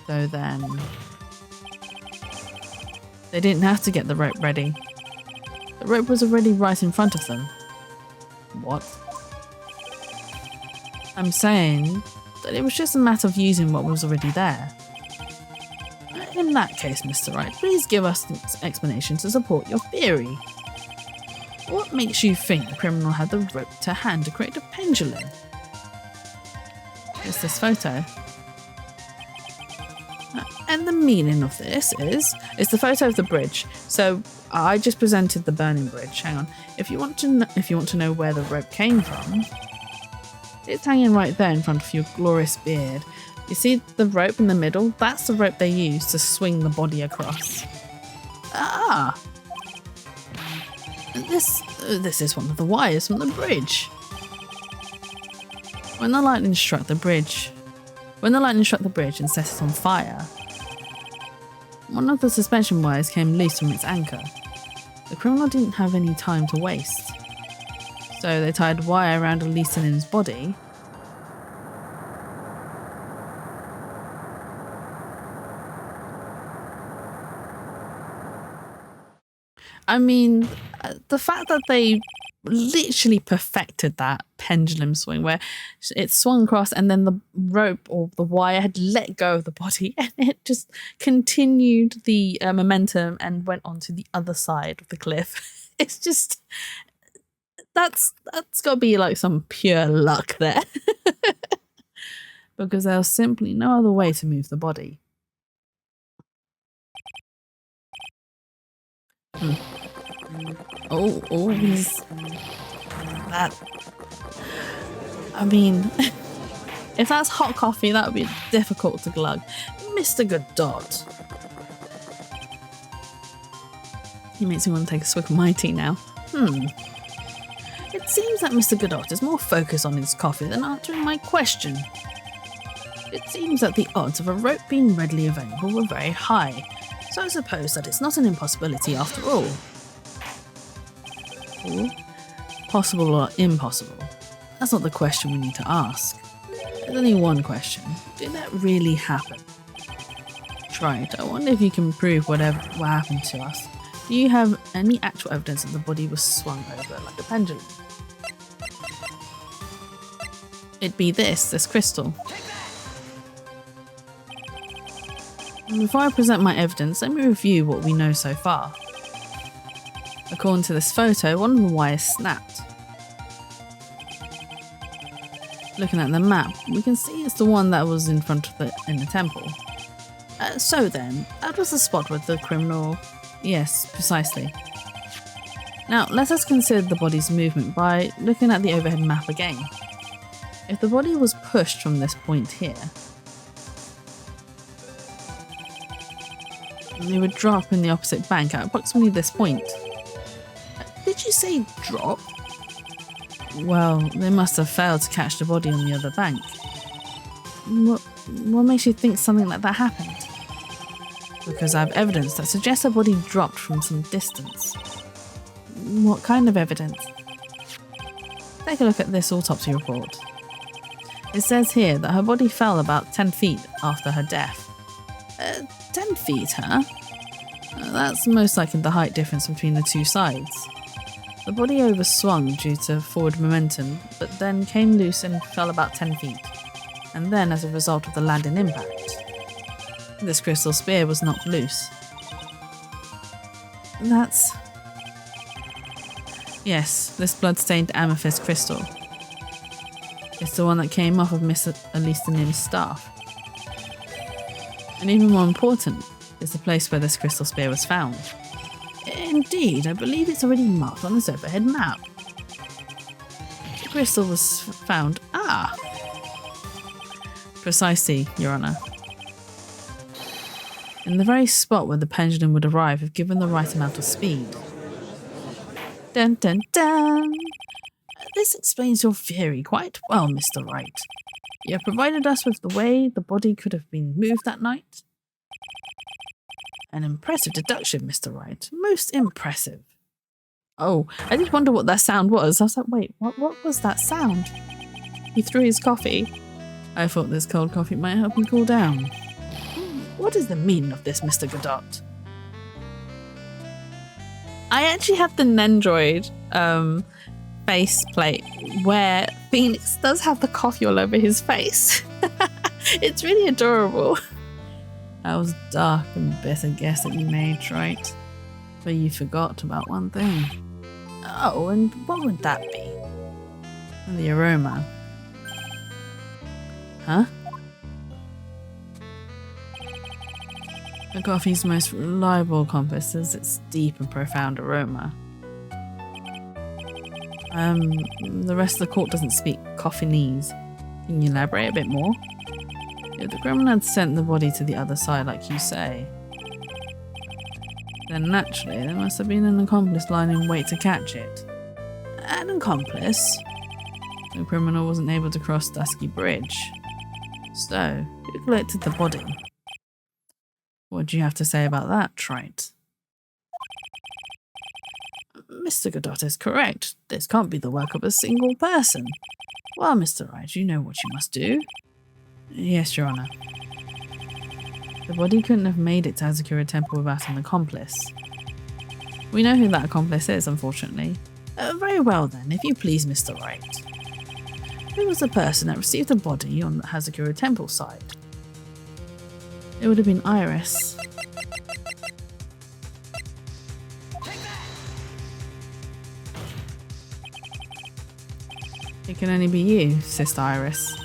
So then, they didn't have to get the rope ready. The rope was already right in front of them. What? I'm saying that it was just a matter of using what was already there. In that case, Mr. Wright, please give us an explanation to support your theory. What makes you think the criminal had the rope to hand to create a pendulum? It's this photo. And the meaning of this is the photo of the bridge. So I just presented the burning bridge. Hang on. If you want to know where the rope came from, it's hanging right there in front of your glorious beard. You see the rope in the middle? That's the rope they used to swing the body across. Ah! This is one of the wires from the bridge. When the lightning struck the bridge and set it on fire, one of the suspension wires came loose from its anchor. The criminal didn't have any time to waste, so they tied wire around Elisanin's body. I mean, the fact that they literally perfected that pendulum swing where it swung across and then the rope or the wire had let go of the body and it just continued the momentum and went onto the other side of the cliff. It's just, that's got to be like some pure luck there. Because there was simply no other way to move the body. He's that. I mean, if that's hot coffee, that would be difficult to glug. Mr. Godot. He makes me want to take a swig of my tea now. It seems that Mr. Godot is more focused on his coffee than answering my question. It seems that the odds of a rope being readily available were very high, so I suppose that it's not an impossibility after all. Possible or impossible? That's not the question we need to ask. There's only one question. Did that really happen? Right, I wonder if you can prove what happened to us. Do you have any actual evidence that the body was swung over like a pendulum? It'd be this crystal. And before I present my evidence, let me review what we know so far. According to this photo, one of the wires snapped. Looking at the map, we can see it's the one that was in front of the inner temple. So then, that was the spot with the criminal. Yes, precisely. Now, let us consider the body's movement by looking at the overhead map again. If the body was pushed from this point here, they would drop in the opposite bank at approximately this point. Did you say drop? Well, they must have failed to catch the body on the other bank. What makes you think something like that happened? Because I have evidence that suggests a body dropped from some distance. What kind of evidence? Take a look at this autopsy report. It says here that her body fell about 10 feet after her death. 10 feet, huh? That's most likely the height difference between the two sides. The body overswung due to forward momentum, but then came loose and fell about 10 feet, and then as a result of the landing impact. This crystal spear was knocked loose. That's... Yes, this blood-stained amethyst crystal. It's the one that came off of Miss Elisanin's staff. And even more important is the place where this crystal spear was found. Indeed, I believe it's already marked on this overhead map. The crystal was found... Precisely, Your Honour. in the very spot where the pendulum would arrive if given the right amount of speed. Dun dun dun! This explains your theory quite well, Mr. Wright. You have provided us with the way the body could have been moved that night. An impressive deduction, Mr. Wright. Most impressive. Oh, I did wonder what that sound was. I was like, wait, what was that sound? He threw his coffee. I thought this cold coffee might help him cool down. What is the meaning of this, Mr. Godot? I actually have the Nendroid faceplate where Phoenix does have the coffee all over his face. It's really adorable. That was dark and bitter guess that you made, right? But you forgot about one thing. Oh, and what would that be? The aroma. Huh? The coffee's most reliable compass is its deep and profound aroma. The rest of the court doesn't speak Coffinese. Can you elaborate a bit more? If the criminal had sent the body to the other side like you say, then naturally there must have been an accomplice lying in wait to catch it. An accomplice? The criminal wasn't able to cross Dusky Bridge. So, who collected the body? What do you have to say about that, Wright? Mr. Godot is correct. This can't be the work of a single person. Well, Mr. Wright, you know what you must do. Yes, Your Honor. The body couldn't have made it to Hazakura Temple without an accomplice. We know who that accomplice is, unfortunately. Very well then, if you please, Mr. Wright. Who was the person that received the body on the Hazakura Temple side? It would have been Iris. It can only be you, Sister Iris.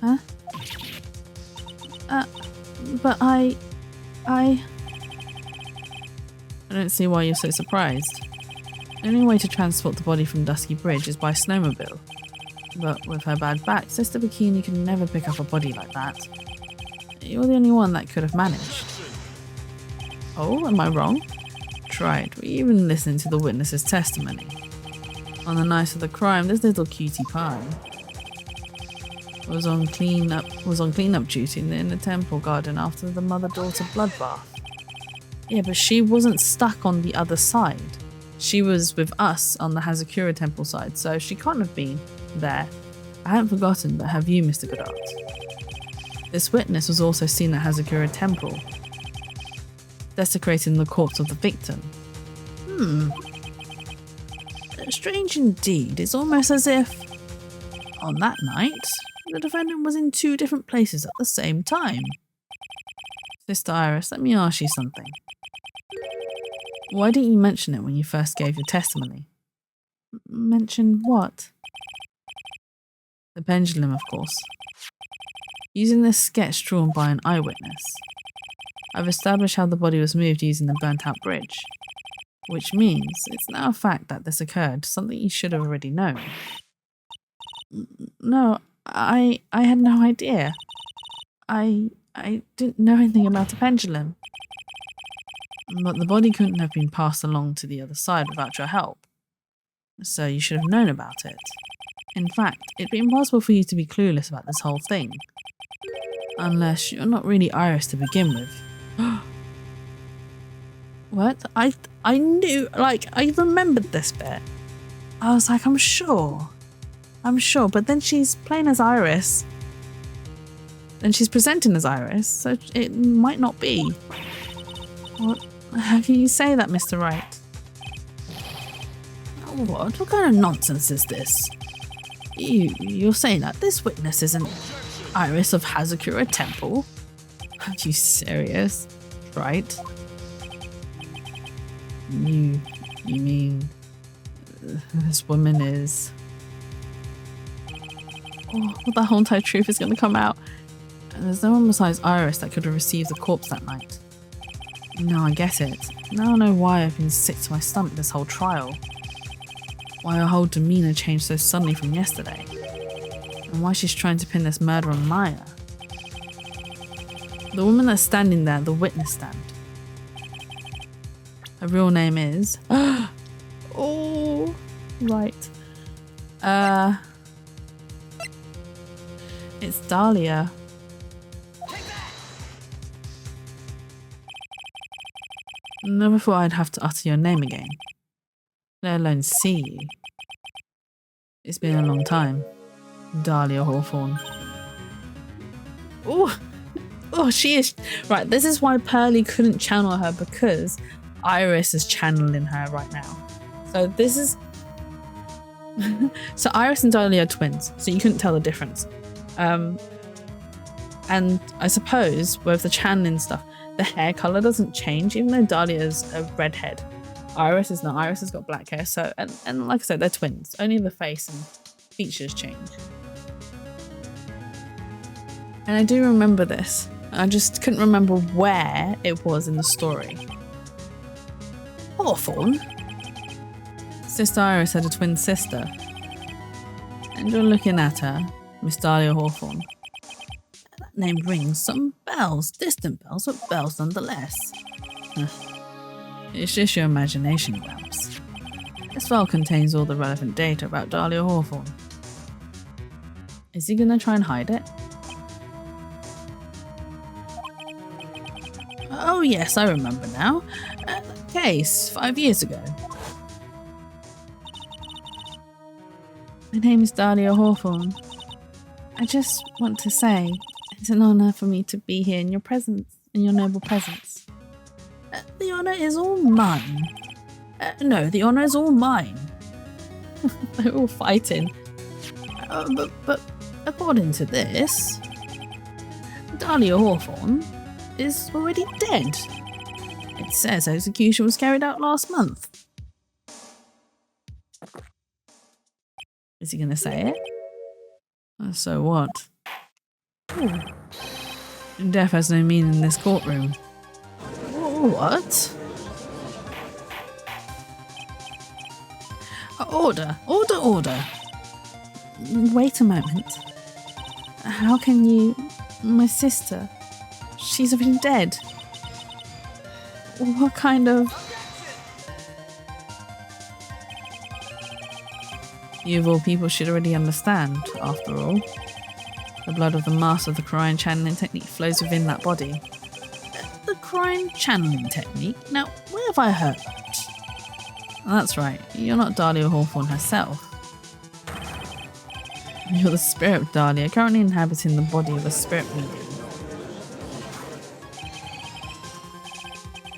Huh? But I don't see why you're so surprised. The only way to transport the body from Dusky Bridge is by snowmobile. But with her bad back, Sister Bikini can never pick up a body like that. You're the only one that could have managed. Oh, am I wrong? Tried. We even listened to the witness's testimony. On the night of the crime, this little cutie pie was on cleanup duty in the temple garden after the mother-daughter bloodbath. Yeah, but she wasn't stuck on the other side. She was with us on the Hazakura temple side, so she can't have been there. I haven't forgotten, but have you, Mr. Godot? This witness was also seen at Hazakura temple, desecrating the corpse of the victim. Strange indeed. It's almost as if, on that night, the defendant was in two different places at the same time. Sister Iris, let me ask you something. Why didn't you mention it when you first gave your testimony? Mention what? The pendulum, of course. Using this sketch drawn by an eyewitness, I've established how the body was moved using the burnt-out bridge, which means it's now a fact that this occurred, something you should have already known. No, I had no idea. I didn't know anything about the pendulum. But the body couldn't have been passed along to the other side without your help. So you should have known about it. In fact, it'd be impossible for you to be clueless about this whole thing. Unless you're not really Iris to begin with. What? I knew, I remembered this bit. I was like, I'm sure, but then she's playing as Iris. Then she's presenting as Iris, so it might not be. What? How can you say that, Mr. Wright? What kind of nonsense is this? You're saying that this witness isn't Iris of Hazakura Temple? Are you serious? Right? You mean this woman is... Oh, the whole entire truth is going to come out. There's no one besides Iris that could have received the corpse that night. Now I get it. Now I know why I've been sick to my stomach this whole trial. Why her whole demeanour changed so suddenly from yesterday. And why she's trying to pin this murder on Maya. The woman that's standing there, the witness stand. Her real name is... Oh, right. It's Dahlia. Never thought I'd have to utter your name again, let alone see you. It's been a long time, Dahlia Hawthorne. Oh, she is... Right, this is why Pearly couldn't channel her, because Iris is channeling her right now. So this is... So Iris and Dahlia are twins, so you couldn't tell the difference. And I suppose with the channeling stuff, the hair color doesn't change, even though Dahlia's a redhead. Iris is not. Iris has got black hair. So, and like I said, they're twins. Only the face and features change. And I do remember this. I just couldn't remember where it was in the story. Hawthorne? Sister Iris had a twin sister. And you're looking at her, Miss Dahlia Hawthorne. That name rings some bells, distant bells, but bells nonetheless. It's just your imagination, Gramps. This file contains all the relevant data about Dahlia Hawthorne. Is he gonna try and hide it? Oh yes, I remember now. That case, 5 years ago. My name is Dahlia Hawthorne. I just want to say it's an honour for me to be here in your presence, in your noble presence. The honour is all mine. No, the honour is all mine. They're all fighting. But according to this, Dahlia Hawthorne is already dead. It says execution was carried out last month. Is he going to say it? So what? Ooh. Death has no meaning in this courtroom. What? Order! Order! Order! Wait a moment. How can you... My sister... She's already dead. What kind of... You of all people should already understand, after all. The blood of the master of the crime channeling technique flows within that body. The crime channeling technique? Now, where have I heard that? That's right, you're not Dahlia Hawthorne herself. You're the spirit of Dahlia, currently inhabiting the body of a spirit medium.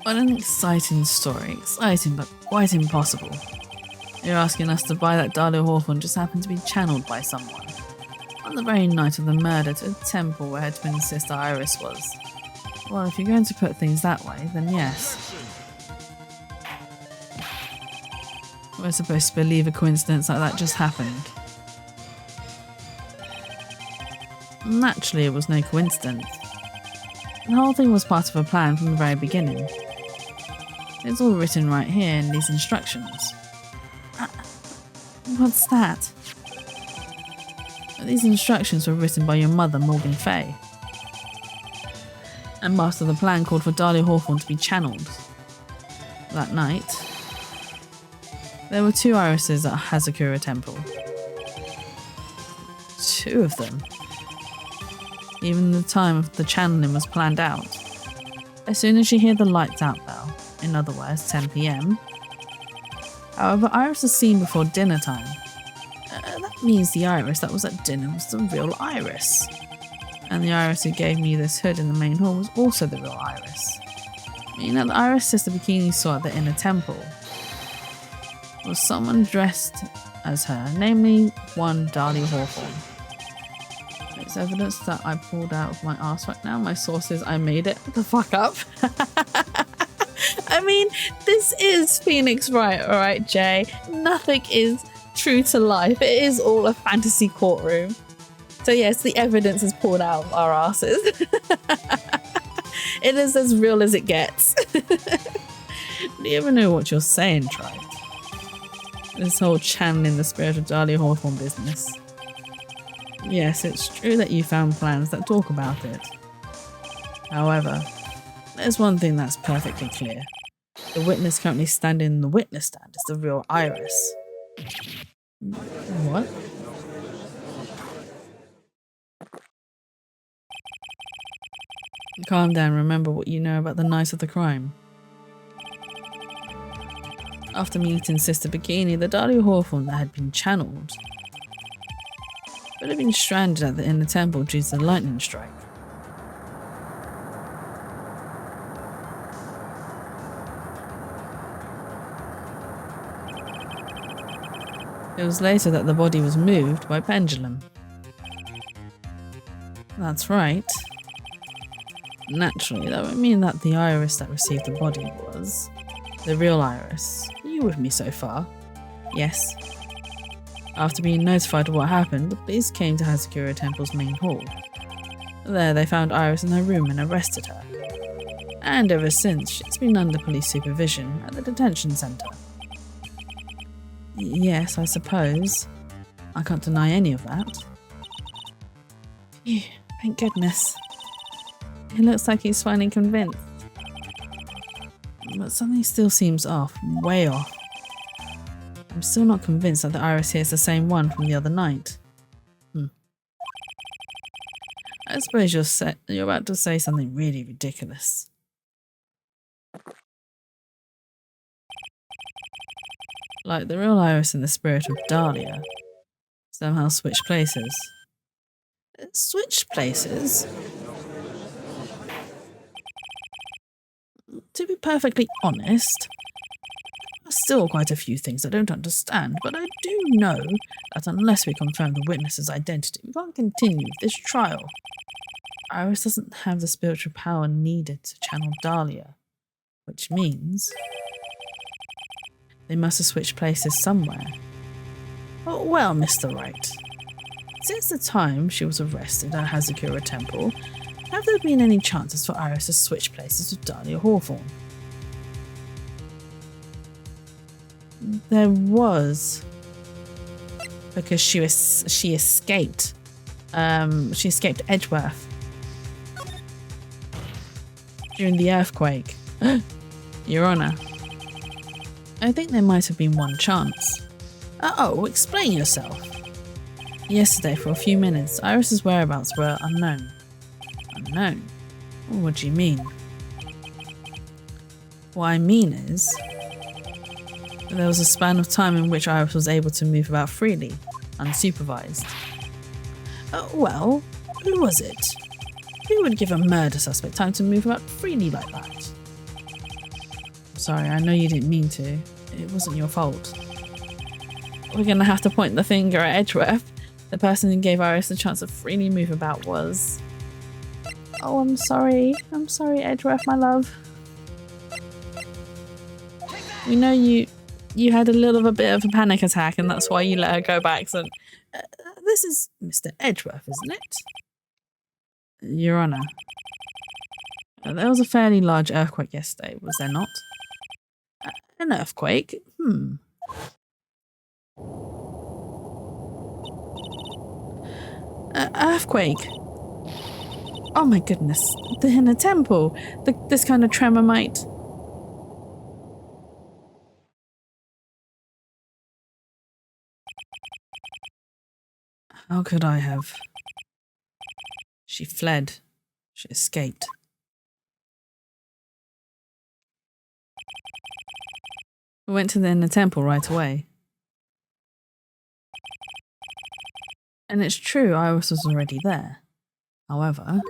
What an exciting story. Exciting, but quite impossible. You're asking us to buy that Dahlia Hawthorne just happened to be channeled by someone. On the very night of the murder to a temple where her twin sister Iris was. Well, if you're going to put things that way, then yes. We're supposed to believe a coincidence like that just happened. Naturally, it was no coincidence. The whole thing was part of a plan from the very beginning. It's all written right here in these instructions. What's that? These instructions were written by your mother, Morgan Fay. And master of the plan called for Dahlia Hawthorne to be channeled. That night, there were 2 irises at Hazakura Temple. 2 of them. Even the time of the channeling was planned out. As soon as you hear the lights out bell, in other words 10 PM. However, Iris is seen before dinner time. That means the Iris that was at dinner was the real Iris. And the Iris who gave me this hood in the main hall was also the real Iris. You know, the Iris sister bikini saw at the inner temple was someone dressed as her, namely one Dahlia Hawthorne. It's evidence that I pulled out of my arse right now. My sources, I made it the fuck up. I mean, this is Phoenix Wright, alright, Jay? Nothing is true to life. It is all a fantasy courtroom. So yes, the evidence is pulled out of our asses. It is as real as it gets. Do you ever know what you're saying, Tribes? This whole channeling the spirit of Dahlia Hawthorne business. Yes, it's true that you found plans that talk about it. However, there's one thing that's perfectly clear. The witness currently standing in the witness stand is the real Iris. What? Calm down, remember what you know about the night of the crime. After meeting Sister Bikini, the Dahlia Hawthorne that had been channeled would have been stranded at the inner temple due to the lightning strike. It was later that the body was moved by pendulum. That's right. Naturally, that would mean that the Iris that received the body was the real Iris. Are you with me so far? Yes. After being notified of what happened, the police came to Hazakura Temple's main hall. There, they found Iris in her room and arrested her. And ever since, she's been under police supervision at the detention centre. Yes, I suppose. I can't deny any of that. Phew, thank goodness. It looks like he's finally convinced. But something still seems off, way off. I'm still not convinced that the Iris here is the same one from the other night. I suppose you're about to say something really ridiculous. Like the real Iris and the spirit of Dahlia somehow switched places. Switched places? To be perfectly honest, there are still quite a few things I don't understand, but I do know that unless we confirm the witness's identity, we can't continue with this trial. Iris doesn't have the spiritual power needed to channel Dahlia, which means they must have switched places somewhere. Oh, well, Mr. Wright, since the time she was arrested at Hazakura Temple, have there been any chances for Iris to switch places with Dahlia Hawthorne? There was, because she escaped. She escaped Edgeworth during the earthquake. Your Honor, I think there might have been one chance. Oh, explain yourself. Yesterday, for a few minutes, Iris's whereabouts were unknown. Unknown? What do you mean? What I mean is, there was a span of time in which Iris was able to move about freely, unsupervised. Well, who was it? Who would give a murder suspect time to move about freely like that? Sorry, I know you didn't mean to. It wasn't your fault. We're gonna have to point the finger at Edgeworth. The person who gave Iris the chance to freely move about was... Oh, I'm sorry. I'm sorry, Edgeworth, my love. We know you had a little bit of a panic attack and that's why you let her go back. So, this is Mr. Edgeworth, isn't it? Your Honor. There was a fairly large earthquake yesterday, was there not? An earthquake? Earthquake? Oh my goodness, in a temple. This kind of tremor might... How could I have? She fled. She escaped. We went to the inner temple right away. And it's true, Iris was already there. However,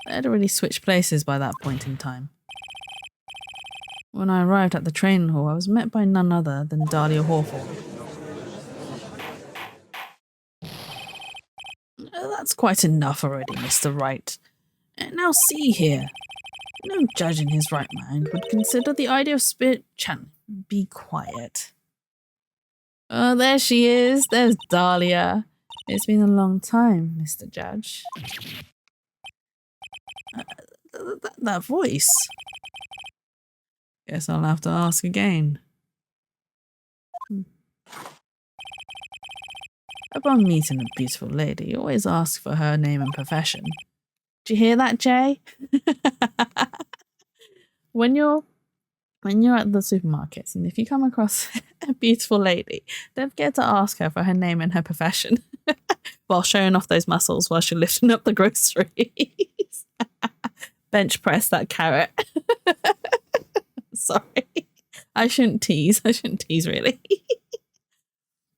they had already switched places by that point in time. When I arrived at the training hall, I was met by none other than Dahlia Hawthorne. That's quite enough already, Mr. Wright. Now see here. No judge in his right mind would consider the idea of spirit channeling. Be quiet. Oh, there she is. There's Dahlia. It's been a long time, Mr. Judge. That voice. Guess I'll have to ask again. Upon meeting a beautiful lady, you always ask for her name and profession. Do you hear that, Jay? When you're at the supermarkets and if you come across a beautiful lady, don't forget to ask her for her name and her profession while showing off those muscles while she's lifting up the groceries. Bench press that carrot. Sorry. I shouldn't tease. Really.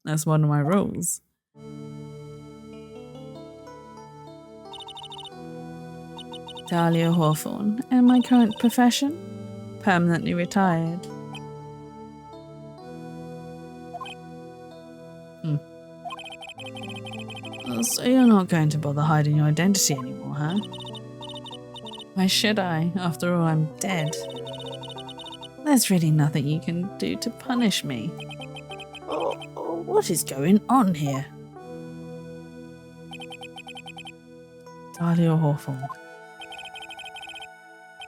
That's one of my rules. Dahlia Hawthorne. And my current profession? Permanently retired. So you're not going to bother hiding your identity anymore, huh? Why should I? After all, I'm dead. There's really nothing you can do to punish me. Oh, what is going on here? Dahlia Hawthorne.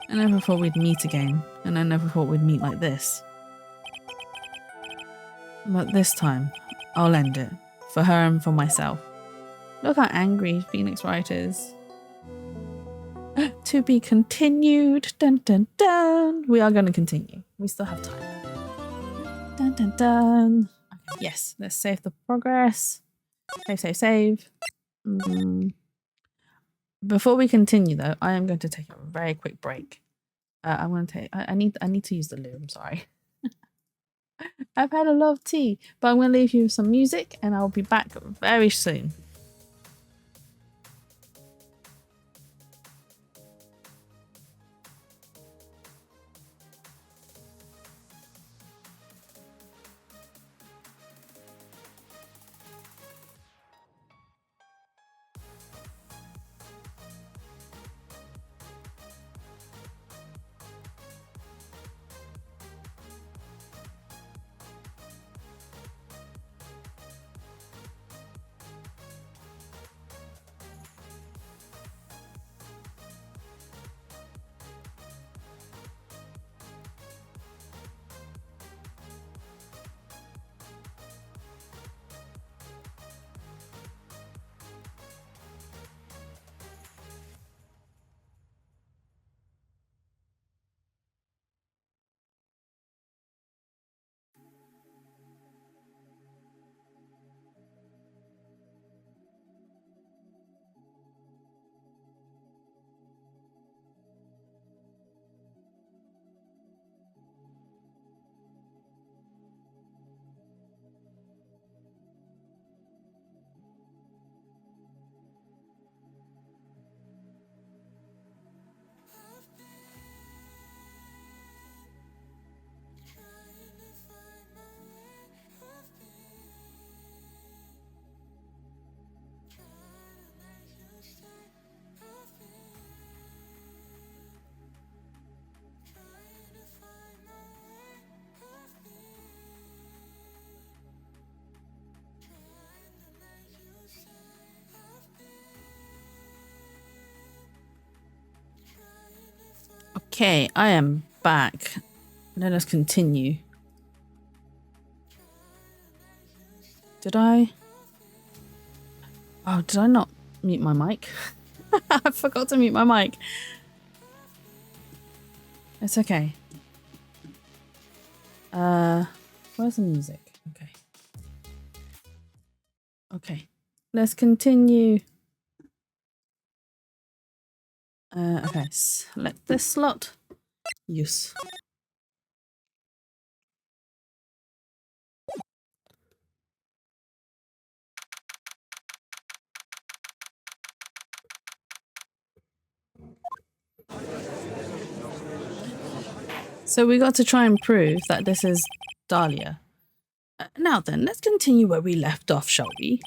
I never thought we'd meet again, and I never thought we'd meet like this. But this time, I'll end it. For her and for myself. Look how angry Phoenix Wright is. To be continued. Dun dun dun. We are going to continue. We still have time. Dun dun dun. Okay, yes, let's save the progress. Save. Before we continue, though, I am going to take a very quick break. I'm going to take. I need to use the loo. I'm sorry. I've had a lot of tea, but I'm going to leave you with some music, and I'll be back very soon. Okay, I am back. Let us continue. Did I not mute my mic? I forgot to mute my mic. It's okay. Where's the music? Okay. Let's continue. Okay, select this slot. Use. So we got to try and prove that this is Dahlia. Now then, let's continue where we left off, shall we?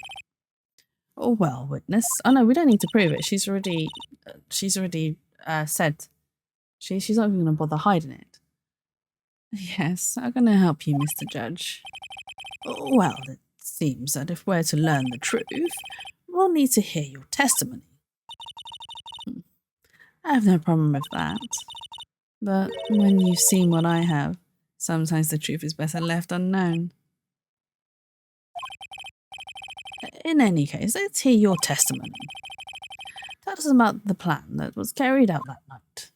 Oh well, witness. Oh no, we don't need to prove it. She's already said. She's not even going to bother hiding it. Yes, I'm going to help you, Mr. Judge. Well, it seems that if we're to learn the truth, we'll need to hear your testimony. I have no problem with that. But when you've seen what I have, sometimes the truth is better left unknown. In any case, let's hear your testimony. Tell us about the plan that was carried out that night.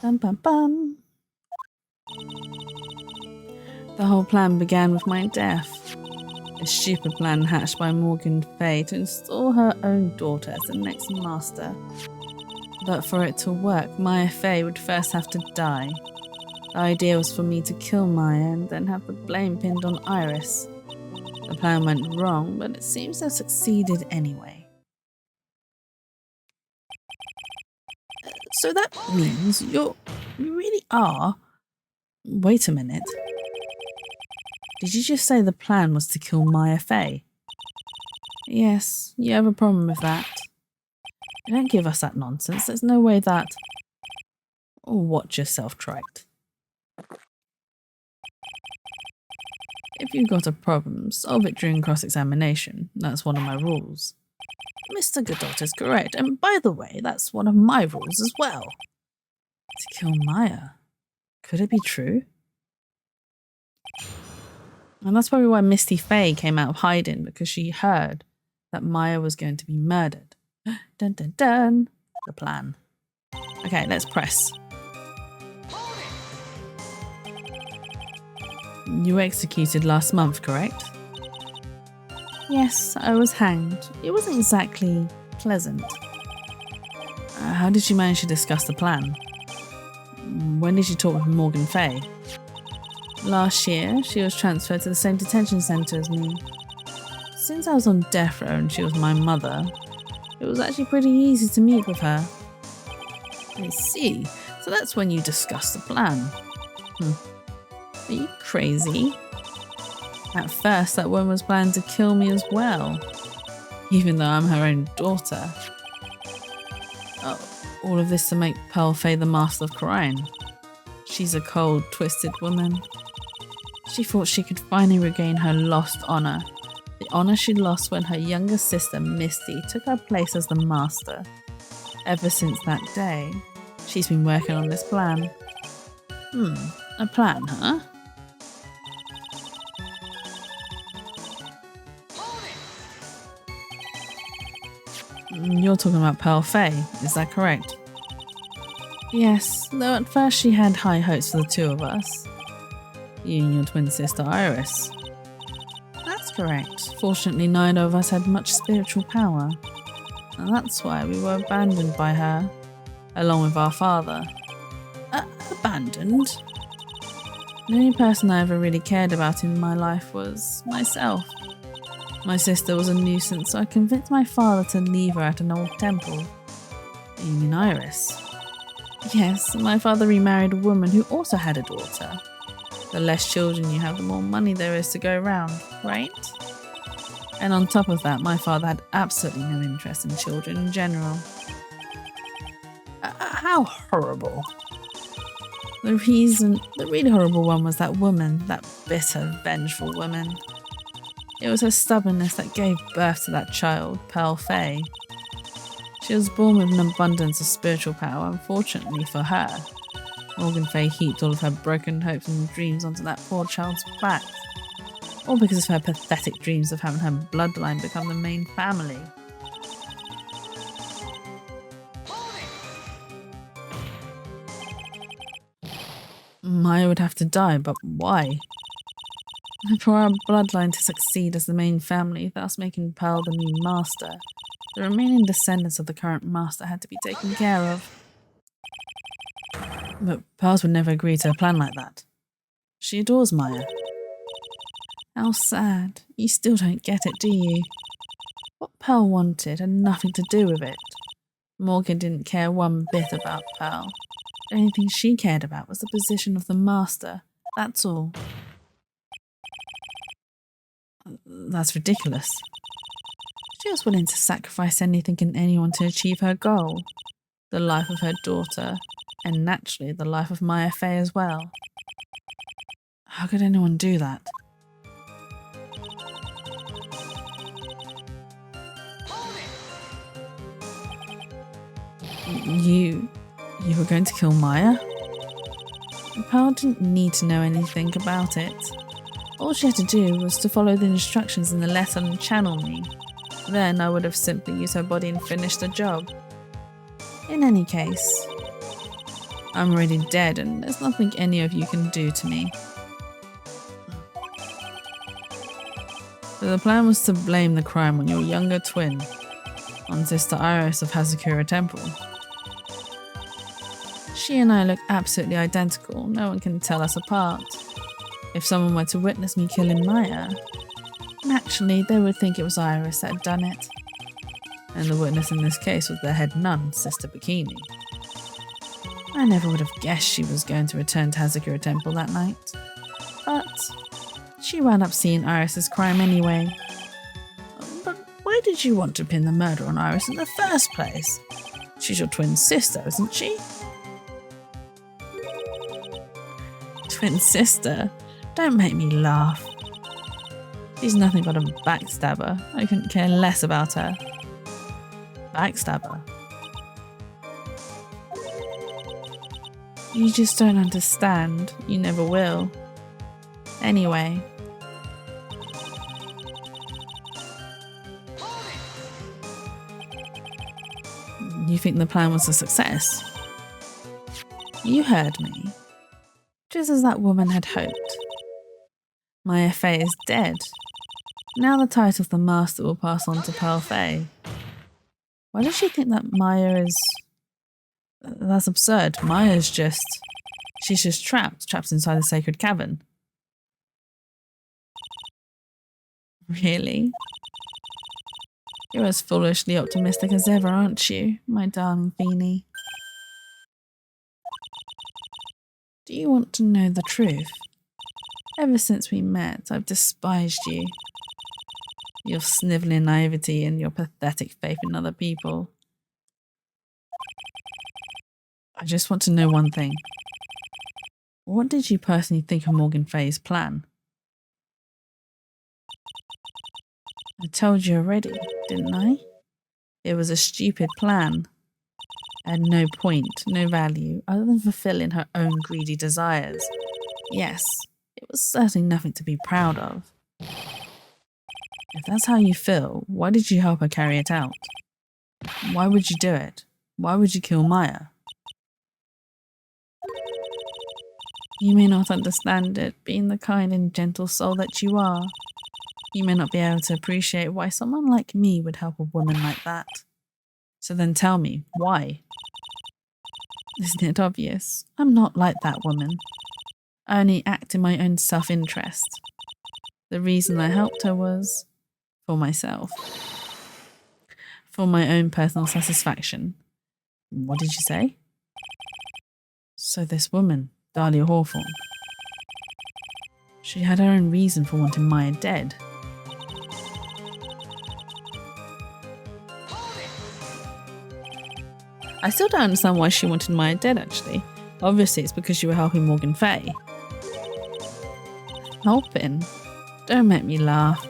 Bum, bum, bum. The whole plan began with my death. A stupid plan hatched by Morgan Fay to install her own daughter as the next master. But for it to work, Maya Fay would first have to die. The idea was for me to kill Maya and then have the blame pinned on Iris. The plan went wrong, but it seems to have succeeded anyway. So that means you really are... Wait a minute. Did you just say the plan was to kill Maya Fay? Yes, you have a problem with that. Don't give us that nonsense. There's no way that... Watch yourself, Wright. If you've got a problem, solve it during cross-examination. That's one of my rules. Mr. Godot is correct, and by the way, that's one of my rules as well. To kill Maya. Could it be true? And that's probably why Misty Fay came out of hiding, because she heard that Maya was going to be murdered. Dun dun dun. The plan. Okay, let's press. You were executed last month, correct? Yes, I was hanged. It wasn't exactly pleasant. How did you manage to discuss the plan? When did you talk with Morgan Fay? Last year, she was transferred to the same detention centre as me. Since I was on death row and she was my mother, it was actually pretty easy to meet with her. I see. So that's when you discussed the plan. Are you crazy? At first, that woman was planning to kill me as well, even though I'm her own daughter. Oh, all of this to make Pearl Fay the master of crime. She's a cold, twisted woman. She thought she could finally regain her lost honour. The honour she lost when her younger sister, Misty, took her place as the master. Ever since that day, she's been working on this plan. A plan, huh? You're talking about Pearl Fay, is that correct? Yes, though at first she had high hopes for the two of us. You and your twin sister Iris. That's correct. Fortunately, neither of us had much spiritual power. And that's why we were abandoned by her, along with our father. Abandoned? The only person I ever really cared about in my life was myself. My sister was a nuisance, so I convinced my father to leave her at an old temple. You mean Iris? Yes, my father remarried a woman who also had a daughter. The less children you have, the more money there is to go around, right? And on top of that, my father had absolutely no interest in children in general. How horrible. The really horrible one was that woman, that bitter, vengeful woman. It was her stubbornness that gave birth to that child, Pearl Fay. She was born with an abundance of spiritual power, unfortunately for her. Morgan Fay heaped all of her broken hopes and dreams onto that poor child's back. All because of her pathetic dreams of having her bloodline become the main family. Maya would have to die, but why? For our bloodline to succeed as the main family, thus making Pearl the new master, the remaining descendants of the current master had to be taken care of. But Pearl would never agree to a plan like that. She adores Maya. How sad. You still don't get it, do you? What Pearl wanted had nothing to do with it. Morgan didn't care one bit about Pearl. The only thing she cared about was the position of the master. That's all. That's ridiculous. She was willing to sacrifice anything and anyone to achieve her goal. The life of her daughter, and naturally the life of Maya Fay as well. How could anyone do that? You were going to kill Maya? Pearl didn't need to know anything about it. All she had to do was to follow the instructions in the letter and channel me. Then I would have simply used her body and finished the job. In any case, I'm already dead and there's nothing any of you can do to me. So the plan was to blame the crime on your younger twin, on Sister Iris of Hazakura Temple. She and I look absolutely identical, no one can tell us apart. If someone were to witness me killing Maya, naturally they would think it was Iris that had done it. And the witness in this case was the head nun, Sister Bikini. I never would have guessed she was going to return to Hazakura Temple that night. But she wound up seeing Iris's crime anyway. But why did you want to pin the murder on Iris in the first place? She's your twin sister, isn't she? Twin sister? Don't make me laugh. She's nothing but a backstabber. I couldn't care less about her. Backstabber? You just don't understand. You never will. Anyway. You think the plan was a success? You heard me. Just as that woman had hoped. Maya Fey is dead. Now the title of the Master will pass on to Pearl Fey. Why does she think that Maya is... That's absurd. Maya's just... She's just trapped inside the sacred cavern. Really? You're as foolishly optimistic as ever, aren't you, my darling Feeny? Do you want to know the truth? Ever since we met, I've despised you. Your snivelling naivety and your pathetic faith in other people. I just want to know one thing. What did you personally think of Morgan Fay's plan? I told you already, didn't I? It was a stupid plan. It had no point, no value, other than fulfilling her own greedy desires. Yes, it was certainly nothing to be proud of. If that's how you feel, why did you help her carry it out? Why would you do it? Why would you kill Maya? You may not understand it, being the kind and gentle soul that you are. You may not be able to appreciate why someone like me would help a woman like that. So then tell me, why? Isn't it obvious? I'm not like that woman. I only act in my own self-interest. The reason I helped her was for myself. For my own personal satisfaction. What did you say? So this woman, Dahlia Hawthorne, she had her own reason for wanting Maya dead. I still don't understand why she wanted Maya dead, actually. Obviously, it's because you were helping Morgan Fay. Helping? Don't make me laugh.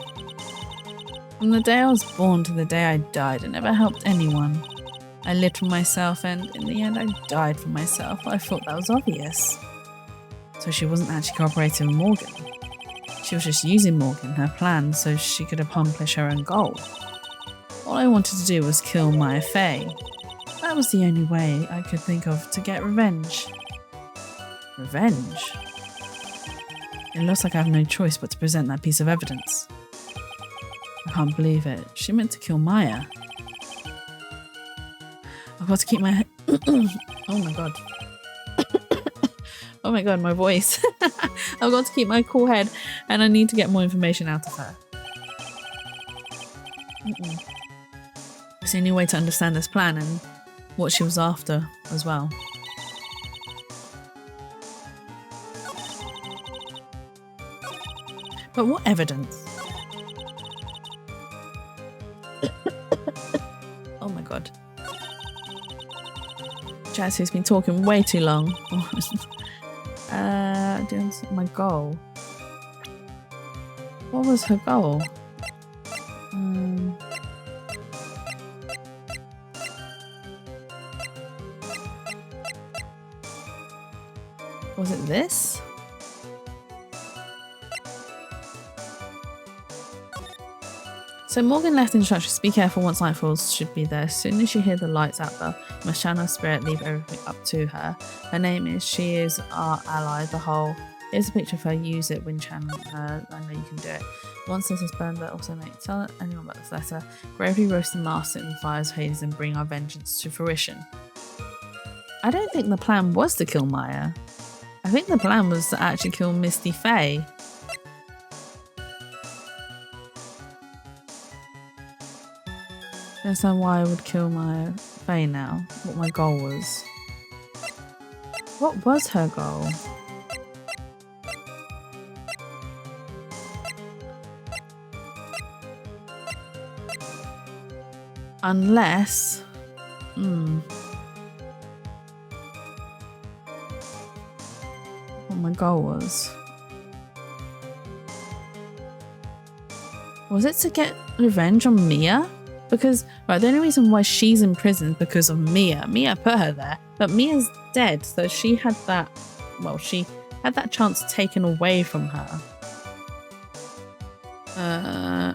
From the day I was born to the day I died, I never helped anyone. I lived for myself and, in the end, I died for myself. I thought that was obvious. So she wasn't actually cooperating with Morgan. She was just using Morgan, her plan, so she could accomplish her own goal. All I wanted to do was kill Maya Fey. That was the only way I could think of to get revenge. Revenge? It looks like I have no choice but to present that piece of evidence. I can't believe it. She meant to kill Maya. I've got to keep my head... Oh my god. Oh my god, my voice. I've got to keep my cool head and I need to get more information out of her. It's the only way to understand this plan and what she was after as well. But what evidence? Oh my god. Jazzy's been talking way too long. My goal. What was her goal? Was it this? So Morgan left instructions: be careful once night falls, should be there. As soon as you hear the lights out there, must channel her spirit, leave everything up to her. Her name is, she is our ally, the whole. Here's a picture of her, use it when channeling her. I know you can do it. Once this is burned, but also make tell anyone about this letter. Gravely roast and last it in the fires of Hades and bring our vengeance to fruition. I don't think the plan was to kill Maya. I think the plan was to actually kill Misty Faye. I don't know why I would kill Maya Faye now. What my goal was. What was her goal? Unless... What my goal was. Was it to get revenge on Mia? Because, right, the only reason why she's in prison is because of Mia. Mia put her there. But Mia's dead, so she had that... Well, she had that chance taken away from her.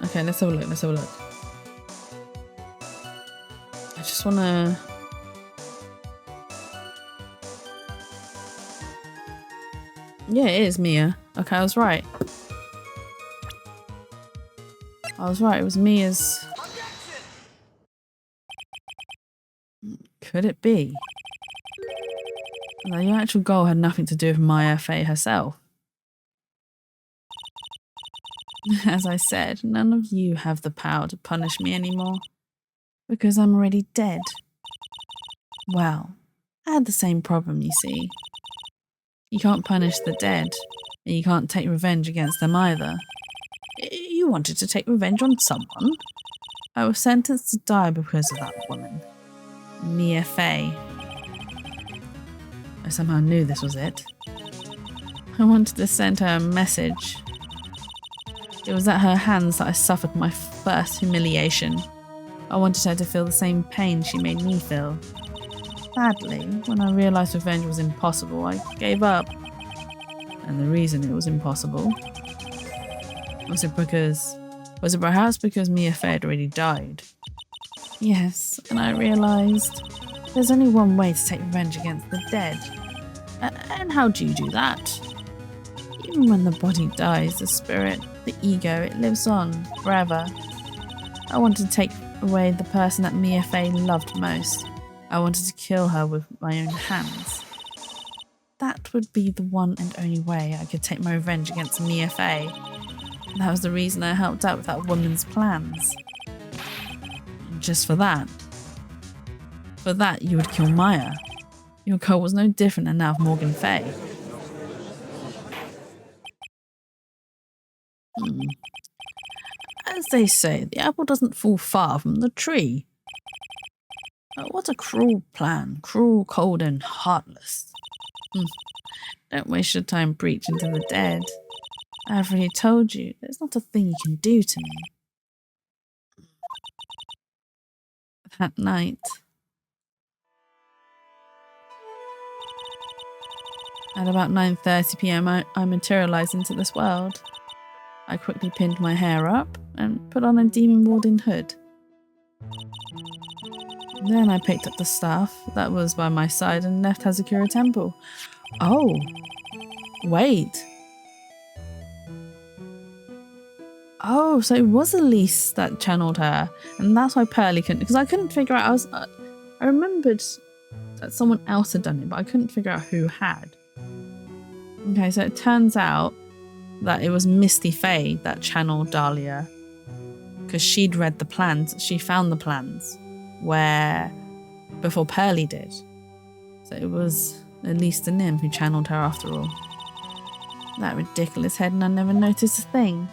Okay, let's have a look, let's have a look. I just want to... Yeah, it is Mia. Okay, I was right. I was right, it was Mia's... Could it be? Well, your actual goal had nothing to do with Maya Faye herself. As I said, none of you have the power to punish me anymore. Because I'm already dead. Well, I had the same problem, you see. You can't punish the dead, and you can't take revenge against them either. You wanted to take revenge on someone? I was sentenced to die because of that woman. Mia Faye. I somehow knew this was it. I wanted to send her a message. It was at her hands that I suffered my first humiliation. I wanted her to feel the same pain she made me feel. Sadly, when I realised revenge was impossible, I gave up. And the reason it was impossible was it perhaps because Mia Faye had already died? Yes, and I realised there's only one way to take revenge against the dead. And how do you do that? Even when the body dies, the spirit, the ego, it lives on forever. I wanted to take away the person that Mia Faye loved most. I wanted to kill her with my own hands. That would be the one and only way I could take my revenge against Mia Faye. That was the reason I helped out with that woman's plans. Just for that. For that, you would kill Maya. Your goal was no different than that of Morgan Faye. As they say, the apple doesn't fall far from the tree. What a cruel plan. Cruel, cold, and heartless. Don't waste your time preaching to the dead. I've already told you, there's not a thing you can do to me. That night, at about 9:30 PM, I materialised into this world. I quickly pinned my hair up and put on a demon warding hood. Then I picked up the staff that was by my side and left Hazakura Temple. Oh, wait. Oh, so it was Elise that channeled her, and that's why Pearly couldn't, because I couldn't figure out, I remembered that someone else had done it, but I couldn't figure out who had. Okay, so it turns out that it was Misty Faye that channeled Dahlia, because she'd read the plans, she found the plans, before Pearly did. So it was Elise the Nim who channeled her after all. That ridiculous head, and I never noticed a thing.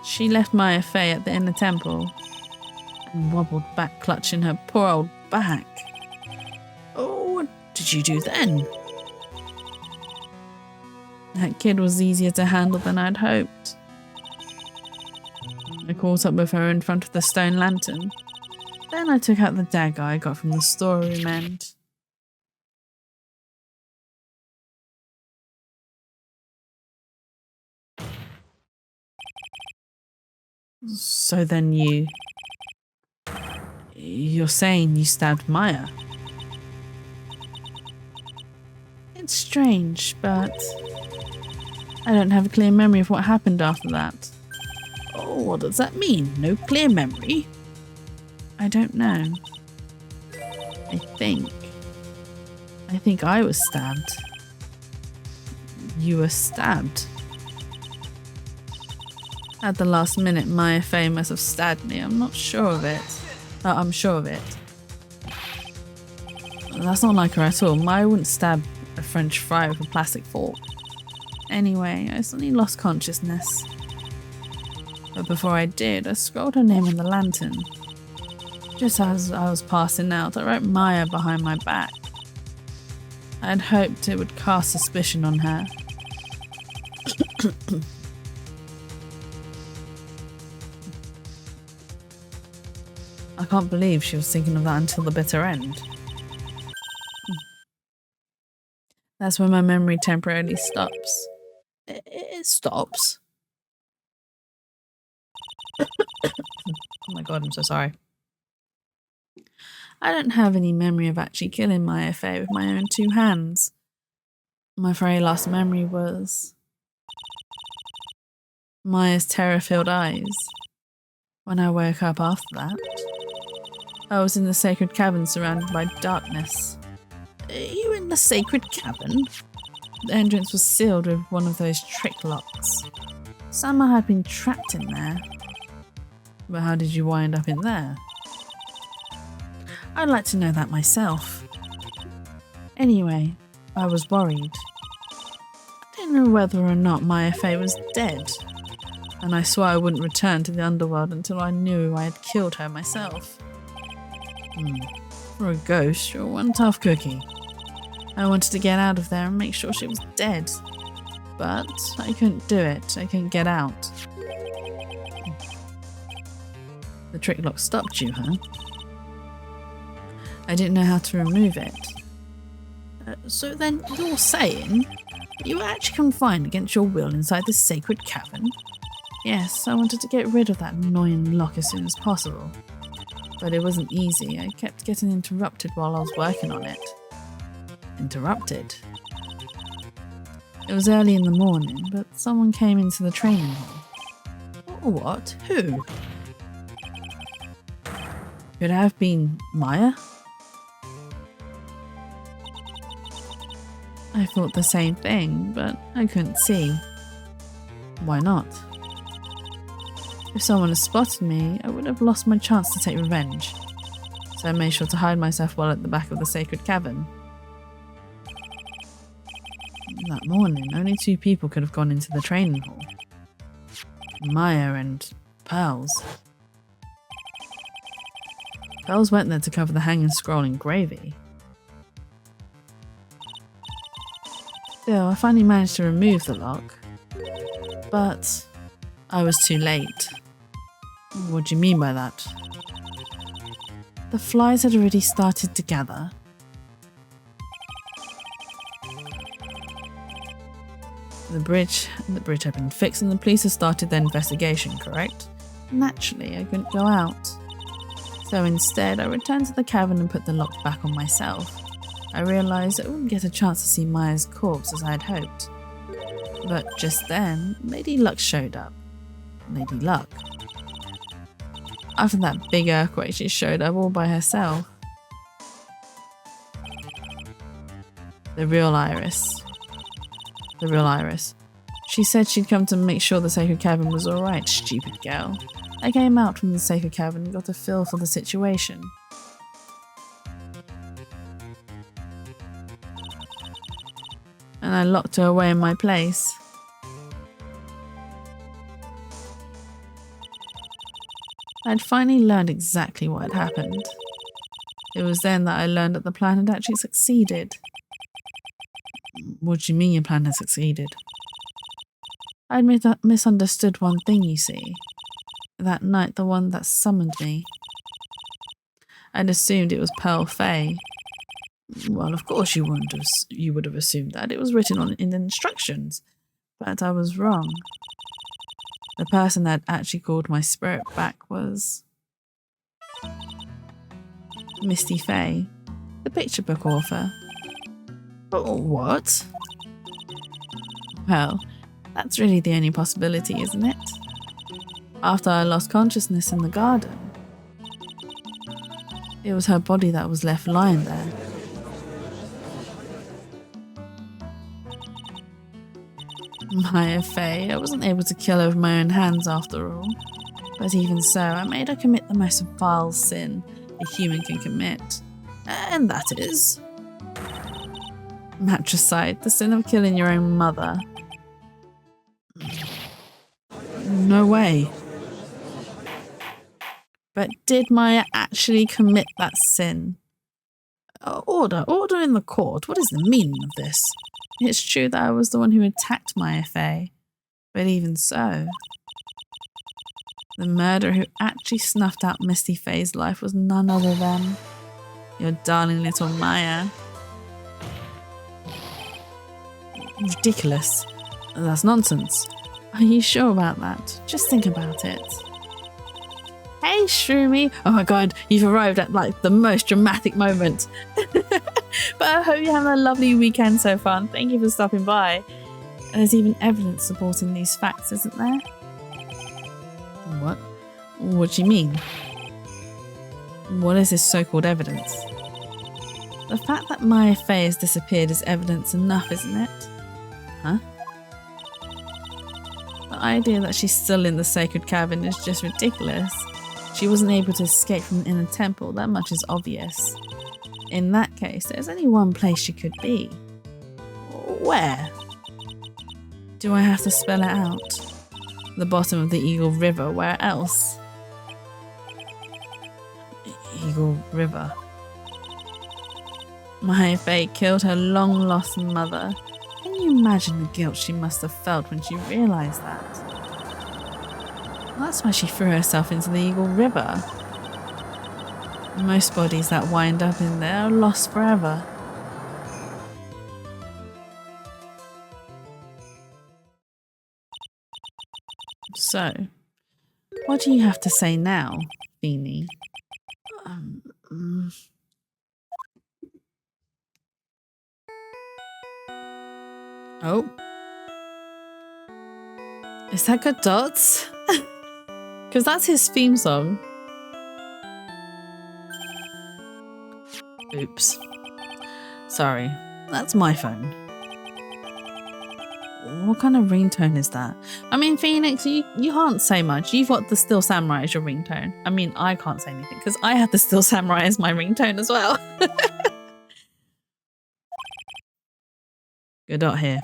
She left Maya Faye at the inner temple and wobbled back, clutching her poor old back. Oh, what did you do then? That kid was easier to handle than I'd hoped. I caught up with her in front of the stone lantern. Then I took out the dagger I got from the storeroom end. So then you're saying you stabbed Maya? It's strange, but I don't have a clear memory of what happened after that. Oh, what does that mean? No clear memory? I don't know. I think I was stabbed. You were stabbed? At the last minute, Maya Fey must have stabbed me. I'm not sure of it. I'm sure of it. That's not like her at all. Maya wouldn't stab a French fry with a plastic fork. Anyway, I suddenly lost consciousness. But before I did, I scrolled her name on the lantern. Just as I was passing out, I wrote Maya behind my back. I had hoped it would cast suspicion on her. I can't believe she was thinking of that until the bitter end. That's when my memory temporarily stops. It stops? Oh my god, I'm so sorry. I don't have any memory of actually killing Maya Fey with my own two hands. My very last memory was Maya's terror-filled eyes. When I woke up after that, I was in the sacred cavern surrounded by darkness. Are you in the sacred cavern? The entrance was sealed with one of those trick locks. Somehow I'd been trapped in there. But how did you wind up in there? I'd like to know that myself. Anyway, I was worried. I didn't know whether or not Maya Fey was dead, and I swore I wouldn't return to the underworld until I knew I had killed her myself. For a ghost, you're one tough cookie. I wanted to get out of there and make sure she was dead, but I couldn't do it. I couldn't get out. The trick lock stopped you, huh? I didn't know how to remove it. So then you're saying you were actually confined against your will inside this sacred cavern? Yes, I wanted to get rid of that annoying lock as soon as possible. But it wasn't easy. I kept getting interrupted while I was working on it. Interrupted? It was early in the morning, but someone came into the training hall. What? Who? Could it have been Maya? I thought the same thing, but I couldn't see. Why not? If someone had spotted me, I would have lost my chance to take revenge. So I made sure to hide myself well at the back of the sacred cavern. That morning, only 2 people could have gone into the training hall. Maya and Pearls. Pearls went there to cover the hanging scroll in gravy. Still, I finally managed to remove the lock. But I was too late. What do you mean by that? The flies had already started to gather. The bridge had been fixed and the police had started their investigation, correct? Naturally, I couldn't go out. So instead, I returned to the cavern and put the lock back on myself. I realised I wouldn't get a chance to see Maya's corpse as I had hoped. But just then, Lady Luck showed up. Lady Luck. After that big earthquake, she showed up all by herself. The real Iris. She said she'd come to make sure the sacred cavern was alright, stupid girl. I came out from the sacred cavern and got a feel for the situation. And I locked her away in my place. I'd finally learned exactly what had happened. It was then that I learned that the plan had actually succeeded. What do you mean your plan had succeeded? I'd misunderstood one thing, you see. That night, the one that summoned me. I'd assumed it was Pearl Fey. Well, of course you would have assumed that. It was written in the instructions. But I was wrong. The person that actually called my spirit back was Misty Faye, the picture book author. Oh, what? Well, that's really the only possibility, isn't it? After I lost consciousness in the garden, it was her body that was left lying there. Maya Faye, I wasn't able to kill her with my own hands after all. But even so, I made her commit the most vile sin a human can commit. And that is... matricide, the sin of killing your own mother. No way. But did Maya actually commit that sin? Order in the court. What is the meaning of this? It's true that I was the one who attacked Maya Faye, but even so, the murderer who actually snuffed out Misty Faye's life was none other than your darling little Maya. Ridiculous. That's nonsense. Are you sure about that? Just think about it. Hey, Shroomy! Oh my god, you've arrived at like the most dramatic moment. But I hope you're having a lovely weekend so far, and thank you for stopping by. And there's even evidence supporting these facts, isn't there? What? What do you mean? What is this so-called evidence? The fact that Maya Faye has disappeared is evidence enough, isn't it? Huh? The idea that she's still in the sacred cavern is just ridiculous. She wasn't able to escape from the inner temple, that much is obvious. In that case, there's only one place she could be. Where? Do I have to spell it out? The bottom of the Eagle River, where else? Eagle River. Maya Faye killed her long-lost mother. Can you imagine the guilt she must have felt when she realised that? That's why she threw herself into the Eagle River. Most bodies that wind up in there are lost forever. So, what do you have to say now, Beanie? Oh. Is that Good Dots? Because that's his theme song. Oops. Sorry, that's my phone. What kind of ringtone is that? I mean, Phoenix, you can't say much. You've got the Still Samurai as your ringtone. I mean, I can't say anything because I have the Still Samurai as my ringtone as well. Good dot here.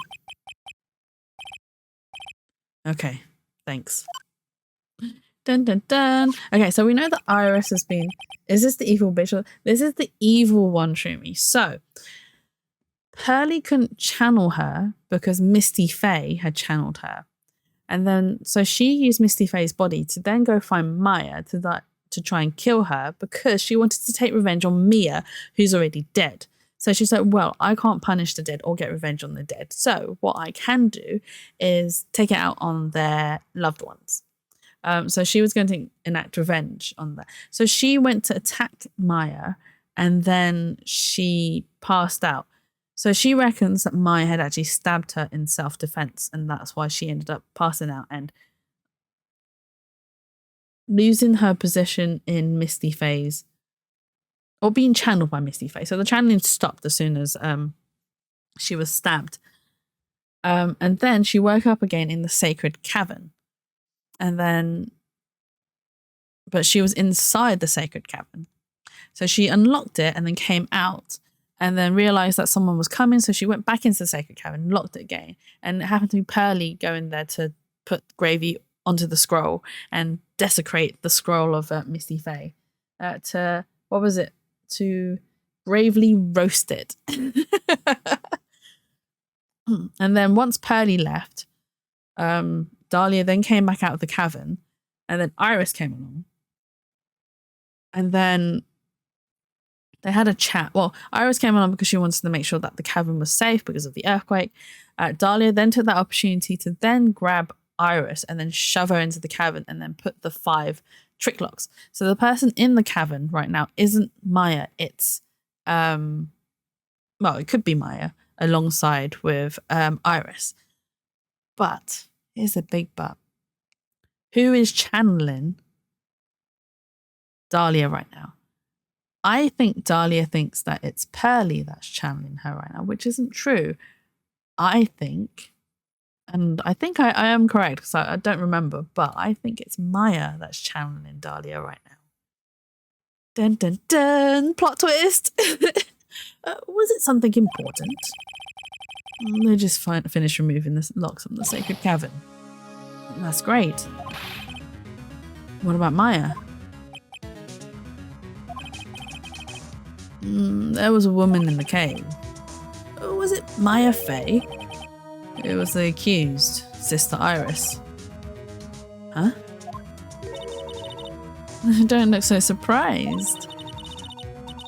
Okay, thanks. Dun dun dun. Okay, so we know that Iris has been... Is this the evil bitch? This is the evil one, Shroomy. So, Pearly couldn't channel her because Misty Faye had channeled her. And then, so she used Misty Faye's body to then go find Maya to try and kill her because she wanted to take revenge on Mia, who's already dead. So she's like, well, I can't punish the dead or get revenge on the dead. So what I can do is take it out on their loved ones. So she was going to enact revenge on that. So she went to attack Maya and then she passed out. So she reckons that Maya had actually stabbed her in self-defense, and that's why she ended up passing out and losing her position in Misty Faye's, or being channeled by Misty Faye. So the channeling stopped as soon as she was stabbed. And then she woke up again in the sacred cavern. And then, but she was inside the sacred cavern. So she unlocked it and then came out and then realized that someone was coming. So she went back into the sacred cavern, locked it again. And it happened to be Pearly going there to put gravy onto the scroll and desecrate the scroll of Misty Faye. What was it? To bravely roast it. And then once Pearly left, Dahlia then came back out of the cavern, and then Iris came along. And then they had a chat. Well, Iris came along because she wanted to make sure that the cavern was safe because of the earthquake. Dahlia then took that opportunity to then grab Iris and then shove her into the cavern and then put the 5 trick locks. So the person in the cavern right now isn't Maya. It's, well, it could be Maya alongside with Iris. But here's a big but. Who is channeling Dahlia right now? I think Dahlia thinks that it's Pearly that's channeling her right now, which isn't true. I think, and I think I am correct because I don't remember, but I think it's Maya that's channeling Dahlia right now. Dun dun dun! Plot twist! Was it something important? They just finished removing the locks from the sacred cavern. That's great. What about Maya? There was a woman in the cave. Was it Maya Fey? It was the accused, Sister Iris. Huh? Don't look so surprised.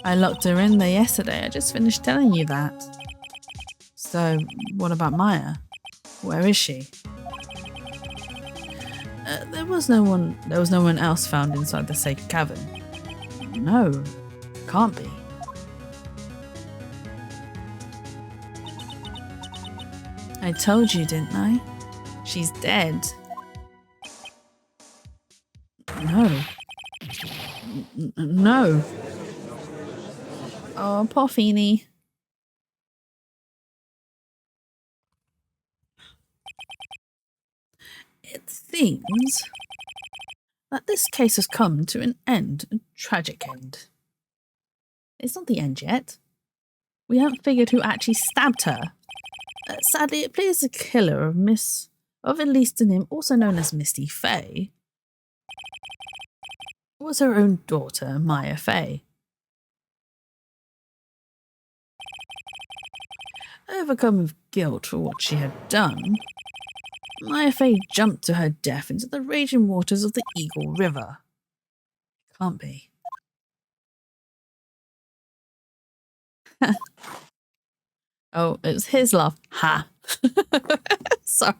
I locked her in there yesterday. I just finished telling you that. So, what about Maya? Where is she? There was no one else found inside the sacred cavern. No, can't be. I told you, didn't I? She's dead. No. No. Oh, poor Feeny. It seems that this case has come to an end, a tragic end. It's not the end yet. We haven't figured who actually stabbed her. Sadly, it appears the killer of at least a name also known as Misty Fey was her own daughter, Maya Fey. Overcome with guilt for what she had done, Maya Fey jumped to her death into the raging waters of the Eagle River. Can't be. Oh, it was his laugh. Ha. Sorry.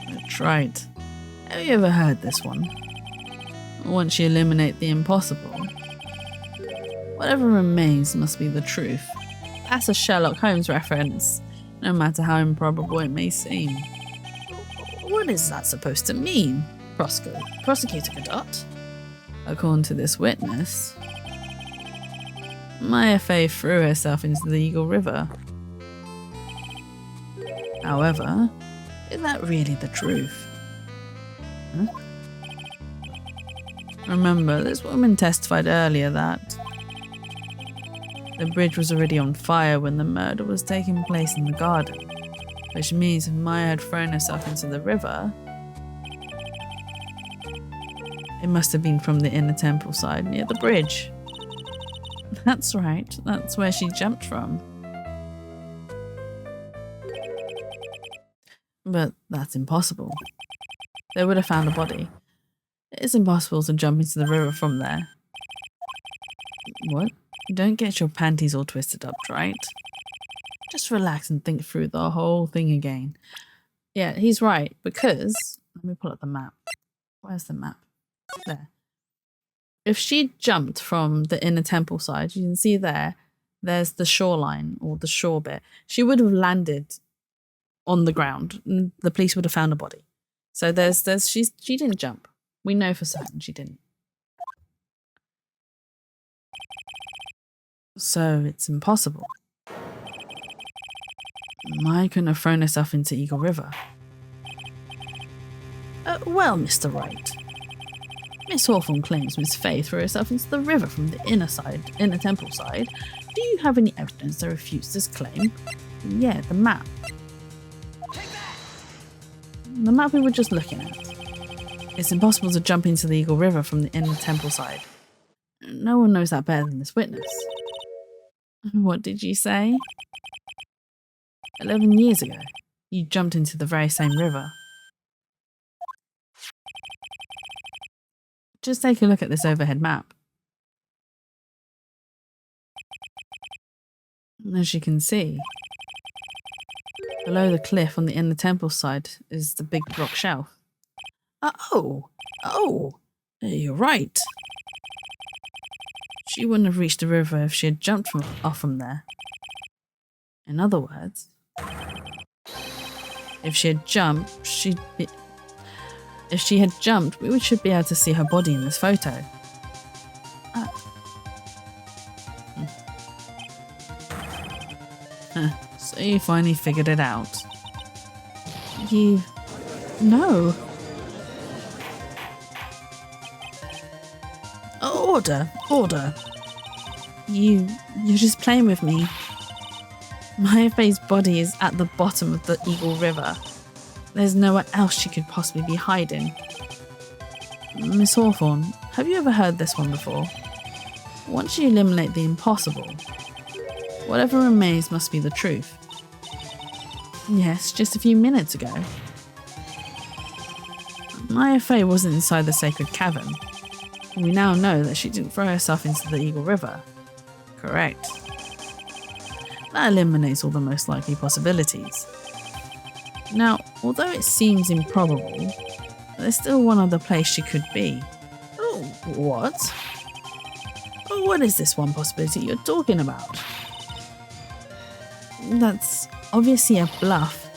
That's right. Have you ever heard this one? Once you eliminate the impossible, whatever remains must be the truth. That's a Sherlock Holmes reference, no matter how improbable it may seem. What is that supposed to mean, Prosecutor Godot? According to this witness, Maya Fey threw herself into the Eagle River. However, is that really the truth? Huh? Remember, this woman testified earlier that the bridge was already on fire when the murder was taking place in the garden, which means if Maya had thrown herself into the river, it must have been from the inner temple side near the bridge. That's right, that's where she jumped from. But that's impossible. They would have found a body. It's impossible to jump into the river from there. What? Don't get your panties all twisted up, right? Just relax and think through the whole thing again. Yeah, he's right, because... Let me pull up the map. Where's the map? There. If she jumped from the inner temple side, you can see there's the shoreline, or the shore bit. She would have landed on the ground, and the police would have found a body. So she didn't jump. We know for certain she didn't. So it's impossible. Maya couldn't have thrown herself into Eagle River. Well, Mr. Wright, Miss Hawthorne claims Miss Fey threw herself into the river from the inner temple side. Do you have any evidence that refutes this claim? Yeah, the map. The map we were just looking at. It's impossible to jump into the Eagle River from the inner temple side. No one knows that better than this witness. What did you say? 11 years ago, you jumped into the very same river. Just take a look at this overhead map. As you can see, Below the cliff on the inner temple side is the big rock shelf. Oh, you're right. She wouldn't have reached the river if she had jumped off from there. In other words, if she had jumped, we should be able to see her body in this photo. So you finally figured it out. No. Order. You're just playing with me. Maya Faye's body is at the bottom of the Eagle River. There's nowhere else she could possibly be hiding. Miss Hawthorne, have you ever heard this one before? Once you eliminate the impossible, whatever remains must be the truth. Yes, just a few minutes ago. Maya Faye wasn't inside the sacred cavern. We now know that she didn't throw herself into the Eagle River. Correct. That eliminates all the most likely possibilities. Now, although it seems improbable, there's still one other place she could be. Oh, what? Oh, what is this one possibility you're talking about? That's obviously a bluff.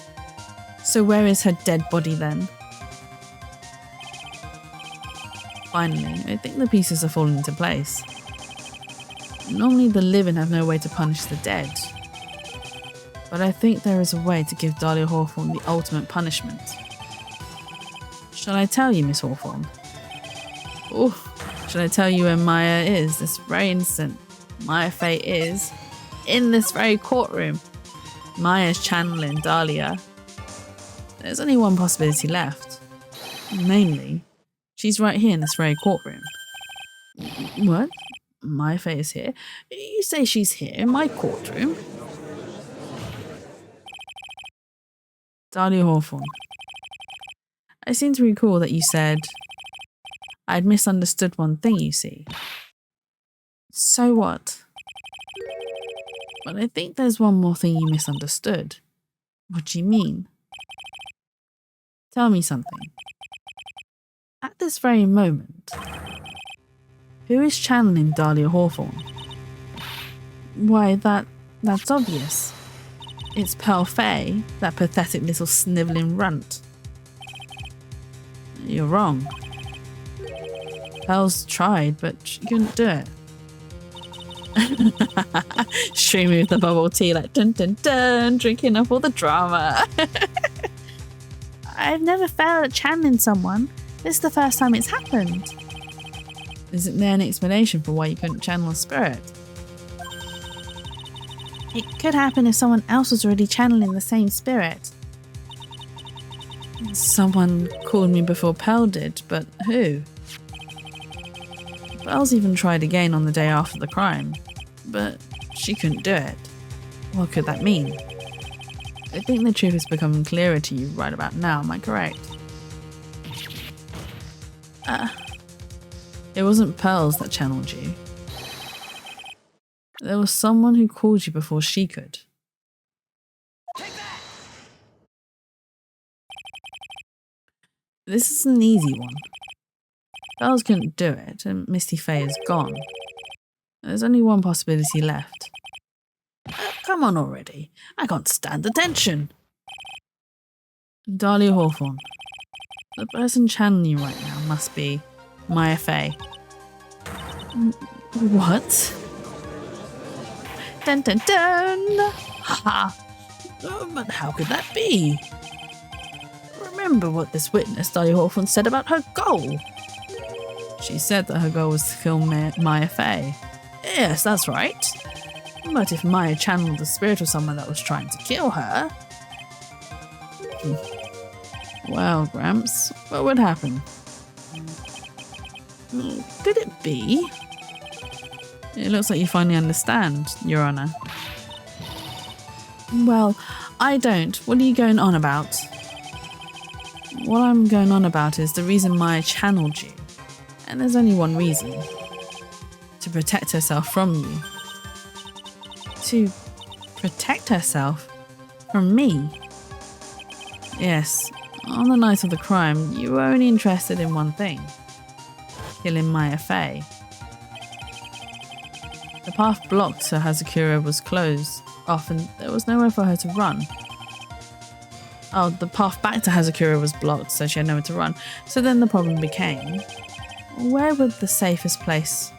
So where is her dead body then? Finally, I think the pieces are falling into place. Normally the living have no way to punish the dead. But I think there is a way to give Dahlia Hawthorne the ultimate punishment. Shall I tell you, Miss Hawthorne? Shall I tell you where Maya is this very instant? Maya Faye is in this very courtroom. Maya's channeling Dahlia. There's only one possibility left. Namely, she's right here in this very courtroom. What? Maya Faye is here? You say she's here in my courtroom? Dahlia Hawthorne. I seem to recall that you said I'd misunderstood one thing, you see. So what? But I think there's one more thing you misunderstood. What do you mean? Tell me something. At this very moment, who is channeling Dahlia Hawthorne? Why, that's obvious. It's Pearl Faye, that pathetic little snivelling runt. You're wrong. Pearl's tried, but she couldn't do it. Streaming with the bubble tea like dun dun dun, drinking up all the drama. I've never failed at channeling someone. This is the first time it's happened. Isn't there an explanation for why you couldn't channel a spirit? It could happen if someone else was already channeling the same spirit. Someone called me before Pearl did, but who? Pearl's even tried again on the day after the crime, but she couldn't do it. What could that mean? I think the truth is becoming clearer to you right about now, am I correct? It wasn't Pearls that channeled you. There was someone who called you before she could. This is an easy one. Pearls couldn't do it, and Misty Faye is gone. There's only one possibility left. Come on already. I can't stand the tension. Dahlia Hawthorne. The person channeling you right now must be Maya Faye. What? Dun dun dun! Ha! But how could that be? Remember what this witness, Dahlia Hawthorne, said about her goal. She said that her goal was to kill Maya Faye. Yes, that's right. But if Maya channeled the spirit of someone that was trying to kill her... Well, Gramps, what would happen? Could it be? It looks like you finally understand, Your Honor. Well, I don't. What are you going on about? What I'm going on about is the reason Maya channeled you. And there's only one reason. To protect herself from you. To protect herself from me? Yes, on the night of the crime, you were only interested in one thing. Killing Maya Fey. The path blocked to Hazakura was closed off and there was nowhere for her to run. Oh, the path back to Hazakura was blocked, so she had nowhere to run. So then the problem became, where would the safest place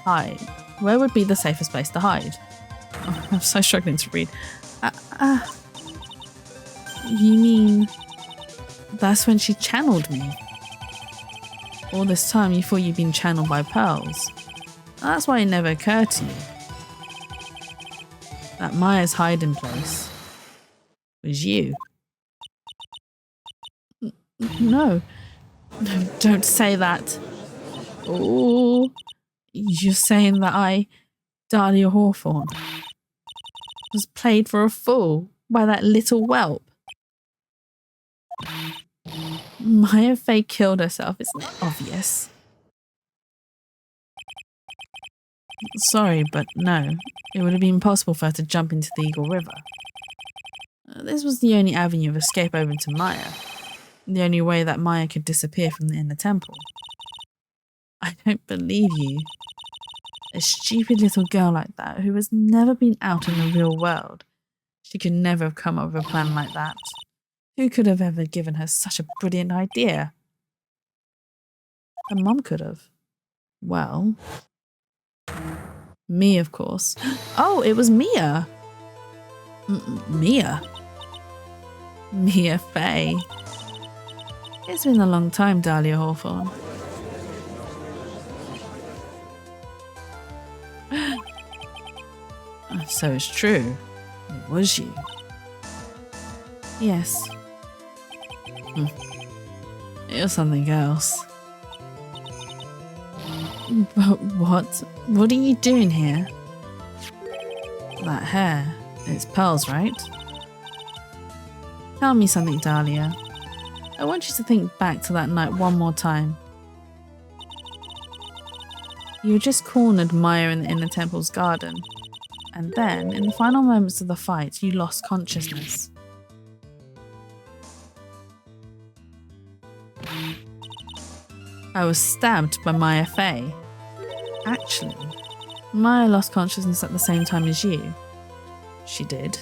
hide? Where would be the safest place to hide? Oh, I'm so struggling to read. You mean that's when she channeled me? All this time you thought you'd been channeled by pearls. That's why it never occurred to you that Maya's hiding place was you. No, don't say that. Oh, you're saying that I, Dahlia Hawthorne, was played for a fool by that little whelp. Maya Fey killed herself, isn't it obvious? Sorry, but no. It would have been impossible for her to jump into the Eagle River. This was the only avenue of escape open to Maya. The only way that Maya could disappear from the inner temple. I don't believe you. A stupid little girl like that, who has never been out in the real world. She could never have come up with a plan like that. Who could have ever given her such a brilliant idea? Her mum could have. Well, me, of course. Oh, it was Mia. Mia? Mia Fey. It's been a long time, Dahlia Hawthorne. So it's true. It was you. Yes. It was something else. But what? What are you doing here? That hair. It's pearls, right? Tell me something, Dahlia. I want you to think back to that night one more time. You had just cornered Maya in the inner temple's garden, and then, in the final moments of the fight, you lost consciousness. I was stabbed by Maya Fey. Actually, Maya lost consciousness at the same time as you. She did.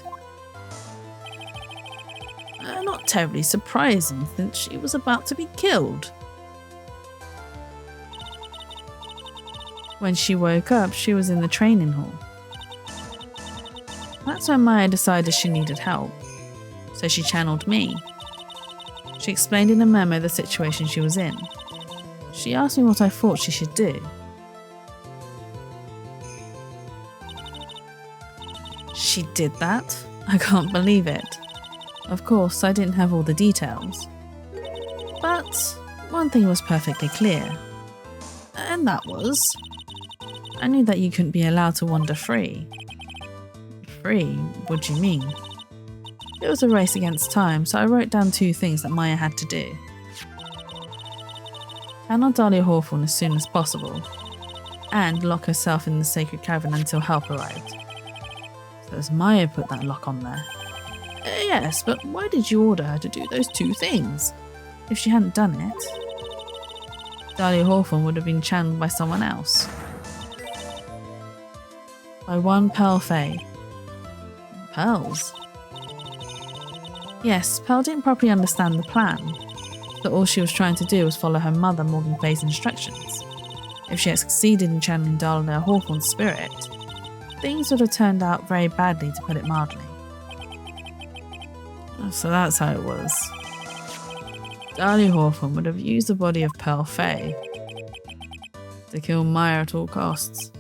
Not terribly surprising, since she was about to be killed. When she woke up, she was in the training hall. That's when Maya decided she needed help, so she channeled me. She explained in a memo the situation she was in. She asked me what I thought she should do. She did that? I can't believe it. Of course, I didn't have all the details. But one thing was perfectly clear. And that was, I knew that you couldn't be allowed to wander free. Free? What do you mean? It was a race against time, so I wrote down 2 things that Maya had to do. Hand on Dahlia Hawthorne as soon as possible, and lock herself in the sacred cavern until help arrived. So as Maya put that lock on there. Yes, but why did you order her to do those 2 things? If she hadn't done it, Dahlia Hawthorne would have been channeled by someone else. By one Pearl Fey. Pearls? Yes, Pearl didn't properly understand the plan, but all she was trying to do was follow her mother Morgan Fey's instructions. If she had succeeded in channeling Dahlia Hawthorne's spirit, things would have turned out very badly, to put it mildly. So that's how it was. Dahlia Hawthorne would have used the body of Pearl Fey to kill Maya at all costs.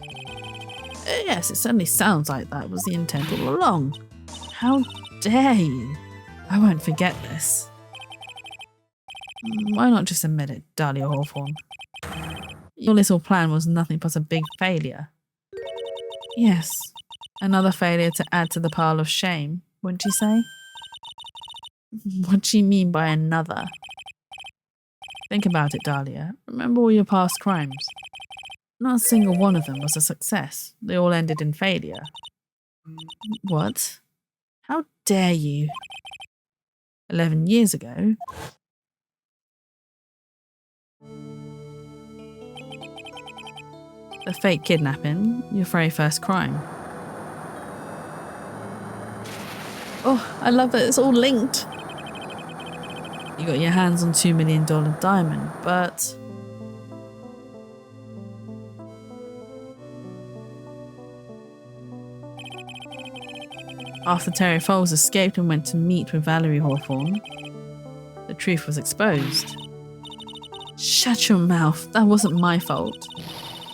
Yes, it certainly sounds like that was the intent all along. How dare you? I won't forget this. Why not just admit it, Dahlia Hawthorne? Your little plan was nothing but a big failure. Yes, another failure to add to the pile of shame, wouldn't you say? What do you mean by another? Think about it, Dahlia. Remember all your past crimes. Not a single one of them was a success. They all ended in failure. What? How dare you? 11 years ago. The fake kidnapping, your very first crime. Oh, I love that it's all linked. You got your hands on $2 million diamond, but after Terry Foles escaped and went to meet with Valerie Hawthorne, the truth was exposed. Shut your mouth, that wasn't my fault.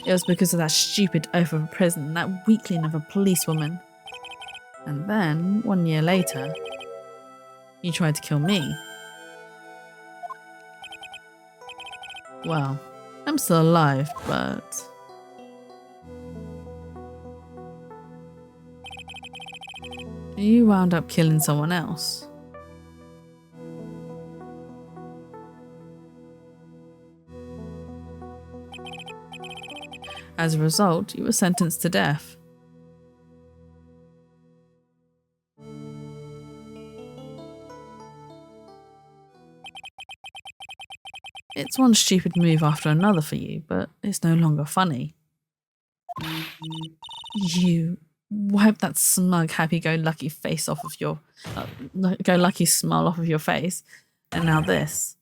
It was because of that stupid oaf of a president and that weakling of a policewoman. And then, 1 year later, you tried to kill me. Well, I'm still alive, but you wound up killing someone else. As a result, you were sentenced to death. It's one stupid move after another for you, but it's no longer funny. You wipe that smug, happy-go-lucky face off of your... go-lucky smile off of your face, and now this.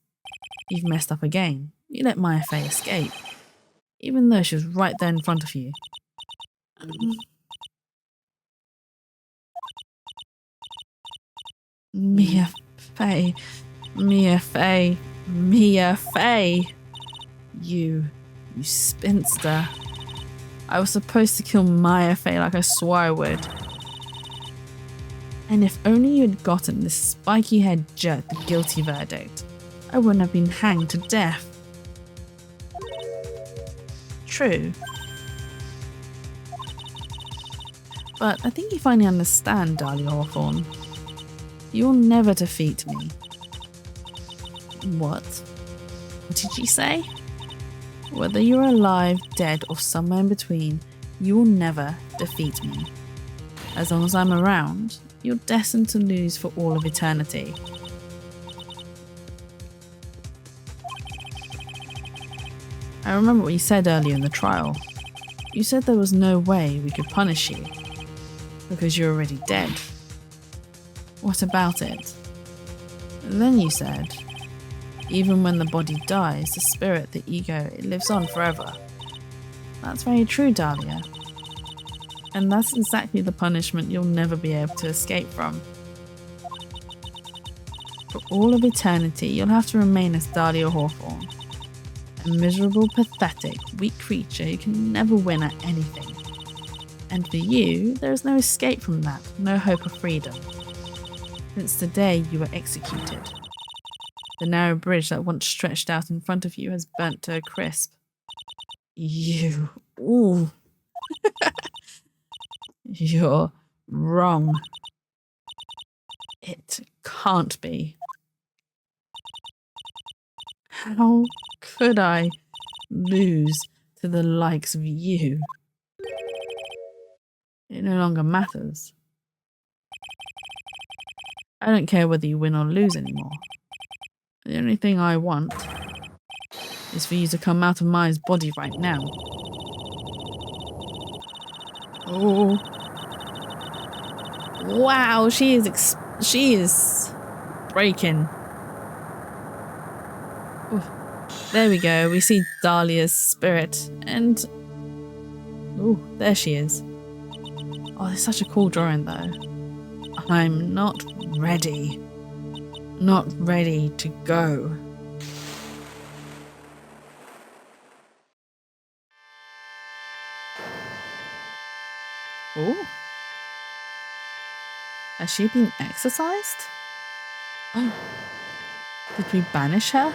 You've messed up again. You let Maya Fey escape, even though she was right there in front of you. Mia Fey, Mia Fey, Mia Fey. You spinster. I was supposed to kill Maya Fey like I swore I would. And if only you had gotten this spiky-haired jerk the guilty verdict, I wouldn't have been hanged to death. True. But I think you finally understand, Dahlia Hawthorne. You'll never defeat me. What? What did you say? Whether you're alive, dead, or somewhere in between, you will never defeat me. As long as I'm around, you're destined to lose for all of eternity. I remember what you said earlier in the trial. You said there was no way we could punish you, because you're already dead. What about it? And then you said, even when the body dies, the spirit, the ego, it lives on forever. That's very true, Dahlia. And that's exactly the punishment you'll never be able to escape from. For all of eternity, you'll have to remain as Dahlia Hawthorne, a miserable, pathetic, weak creature who can never win at anything. And for you, there is no escape from that, no hope of freedom. Since the day you were executed, the narrow bridge that once stretched out in front of you has burnt to a crisp. You, ooh. You're wrong. It can't be. How could I lose to the likes of you? It no longer matters. I don't care whether you win or lose anymore. The only thing I want is for you to come out of Maya's body right now. Oh. Wow, she is breaking. Ooh. There we go. We see Dahlia's spirit and oh, there she is. Oh, it's such a cool drawing though. I'm not ready. Not ready to go. Oh. Has she been exorcised? Oh. Did we banish her?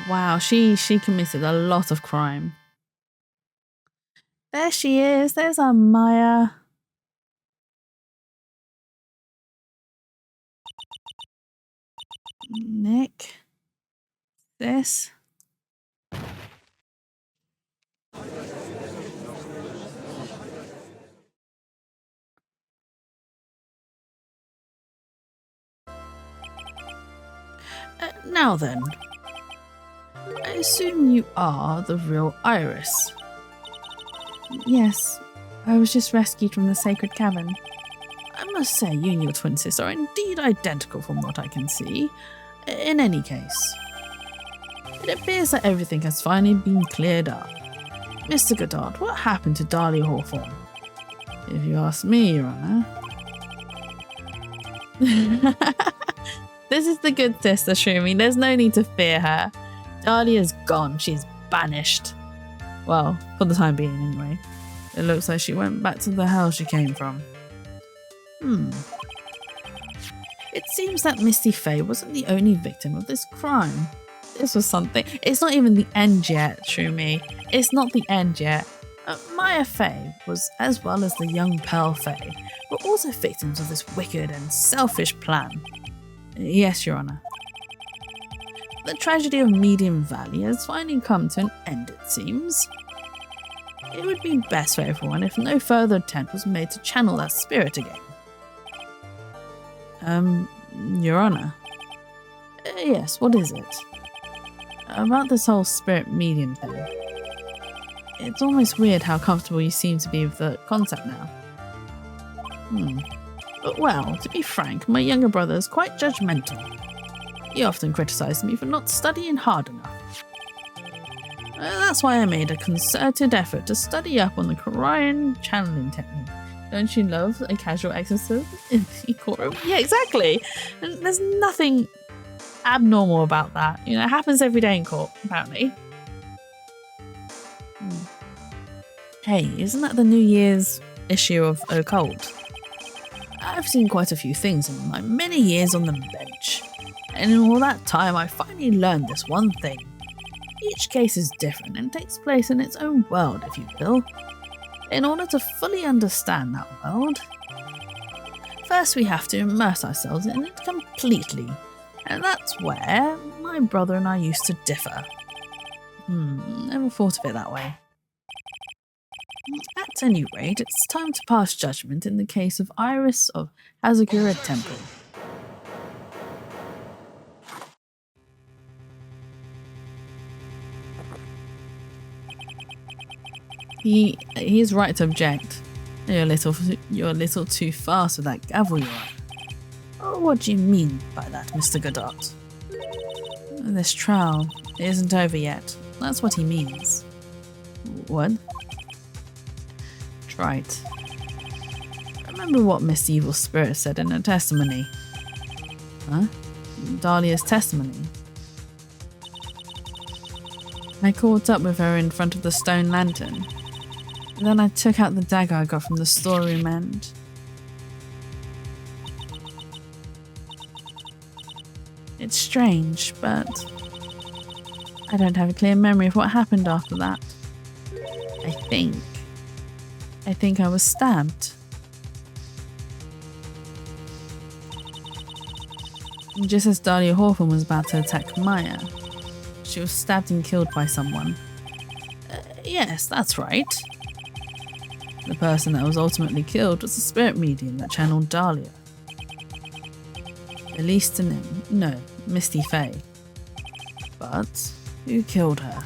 Wow, she committed a lot of crime. There she is. There's our Maya. Nick. This. Now then, I assume you are the real Iris. Yes, I was just rescued from the sacred cavern. I must say, you and your twin sister are indeed identical from what I can see. In any case, it appears that everything has finally been cleared up. Mr. Goddard, what happened to Dahlia Hawthorne? If you ask me, Your Honour. This is the good sister, Shroomy. There's no need to fear her. Dahlia's gone. She's banished. Well, for the time being, anyway. It looks like she went back to the hell she came from. It seems that Misty Faye wasn't the only victim of this crime. This was something. It's not even the end yet, Shroomy. It's not the end yet. Maya Faye was, as well as the young Pearl Faye, were also victims of this wicked and selfish plan. Yes, Your Honour. The tragedy of Medium Valley has finally come to an end, it seems. It would be best for everyone if no further attempt was made to channel that spirit again. Your Honour. Yes, what is it? About this whole spirit medium thing. It's almost weird how comfortable you seem to be with the concept now. But well, to be frank, my younger brother is quite judgmental. He often criticizes me for not studying hard enough. That's why I made a concerted effort to study up on the Korean channeling technique. Don't you love a casual exorcism in the courtroom? Yeah, exactly. And there's nothing abnormal about that. You know, it happens every day in court, apparently. Hey, isn't that the New Year's issue of Occult? I've seen quite a few things in my many years on the bench. And in all that time, I finally learned this one thing. Each case is different and takes place in its own world, if you will. In order to fully understand that world, first we have to immerse ourselves in it completely. And that's where my brother and I used to differ. Never thought of it that way. At any rate, it's time to pass judgment in the case of Iris of Hazakura Temple. He is right to object. You're a little too fast with that gavel you are. Oh, what do you mean by that, Mr. Goddard? This trial isn't over yet. That's what he means. What? Right. Remember what Miss Evil Spirit said in her testimony? Huh? Dahlia's testimony. I caught up with her in front of the stone lantern. And then I took out the dagger I got from the storeroom and... It's strange, but... I don't have a clear memory of what happened after that. I think I was stabbed. Just as Dahlia Hawthorne was about to attack Maya, she was stabbed and killed by someone. Yes, that's right. The person that was ultimately killed was the spirit medium that channeled Dahlia. Elise Denim, no, Misty Faye. But who killed her?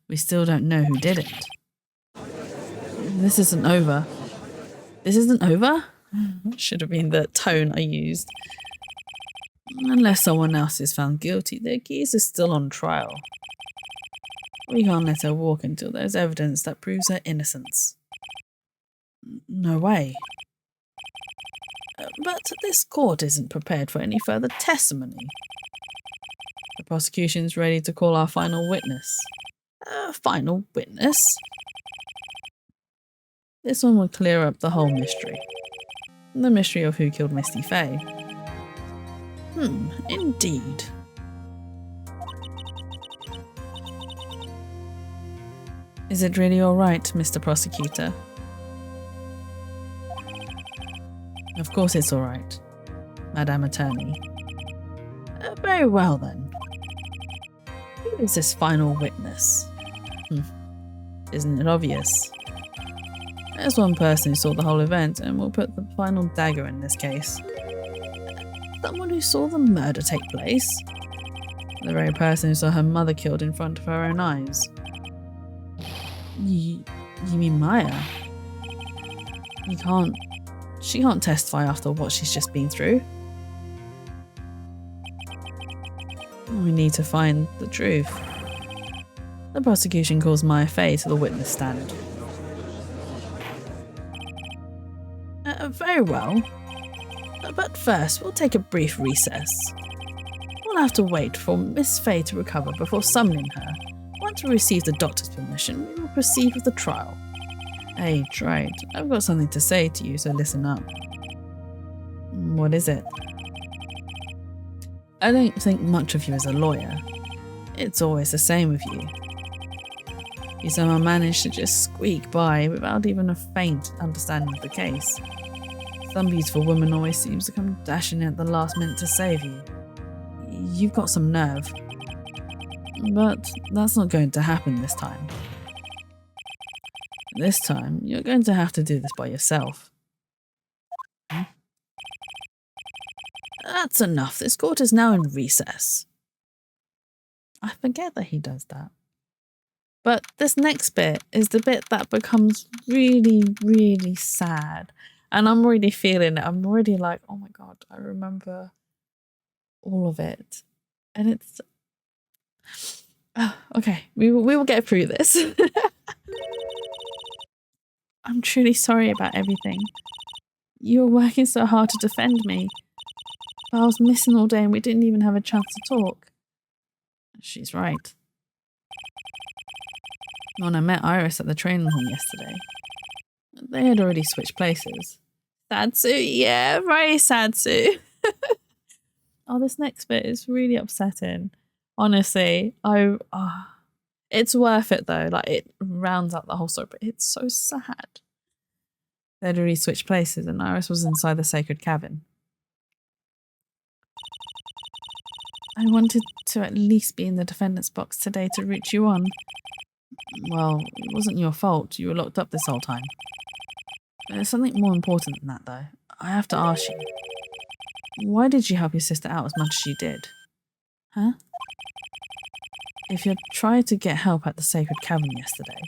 We still don't know who did it. This isn't over. This isn't over? Should have been the tone I used. Unless someone else is found guilty, the accused is still on trial. We can't let her walk until there's evidence that proves her innocence. No way. But this court isn't prepared for any further testimony. The prosecution's ready to call our final witness. Final witness? This one will clear up the whole mystery. The mystery of who killed Misty Faye. Indeed. Is it really alright, Mr. Prosecutor? Of course it's alright, Madame Attorney. Very well then. Who is this final witness? Isn't it obvious? There's one person who saw the whole event and will put the final dagger in this case. Someone who saw the murder take place? The very person who saw her mother killed in front of her own eyes. You mean Maya? She can't testify after what she's just been through. We need to find the truth. The prosecution calls Maya Fey to the witness stand. Very well. But first, we'll take a brief recess. We'll have to wait for Miss Fey to recover before summoning her. Once we receive the doctor's permission, we will proceed with the trial. Hey, Wright, I've got something to say to you, so listen up. What is it? I don't think much of you as a lawyer. It's always the same with you. You somehow manage to just squeak by without even a faint understanding of the case. Some beautiful woman always seems to come dashing in at the last minute to save you. You've got some nerve. But that's not going to happen this time. This time, you're going to have to do this by yourself. That's enough. This court is now in recess. I forget that he does that. But this next bit is the bit that becomes really, really sad. And I'm already feeling it. I'm already like, oh my God, I remember all of it. And it's... okay, we will get through this. I'm truly sorry about everything. You were working so hard to defend me. But I was missing all day and we didn't even have a chance to talk. She's right. When I met Iris at the training hall yesterday, they had already switched places. Sad Sue, yeah, very sad Sue. Oh, this next bit is really upsetting. Honestly, it's worth it though. Like, it rounds out the whole story, but it's so sad. They'd already switched places and Iris was inside the sacred cabin. I wanted to at least be in the defendant's box today to root you on. Well, it wasn't your fault. You were locked up this whole time. There's something more important than that, though. I have to ask you. Why did you help your sister out as much as you did? Huh? If you'd tried to get help at the sacred cabin yesterday,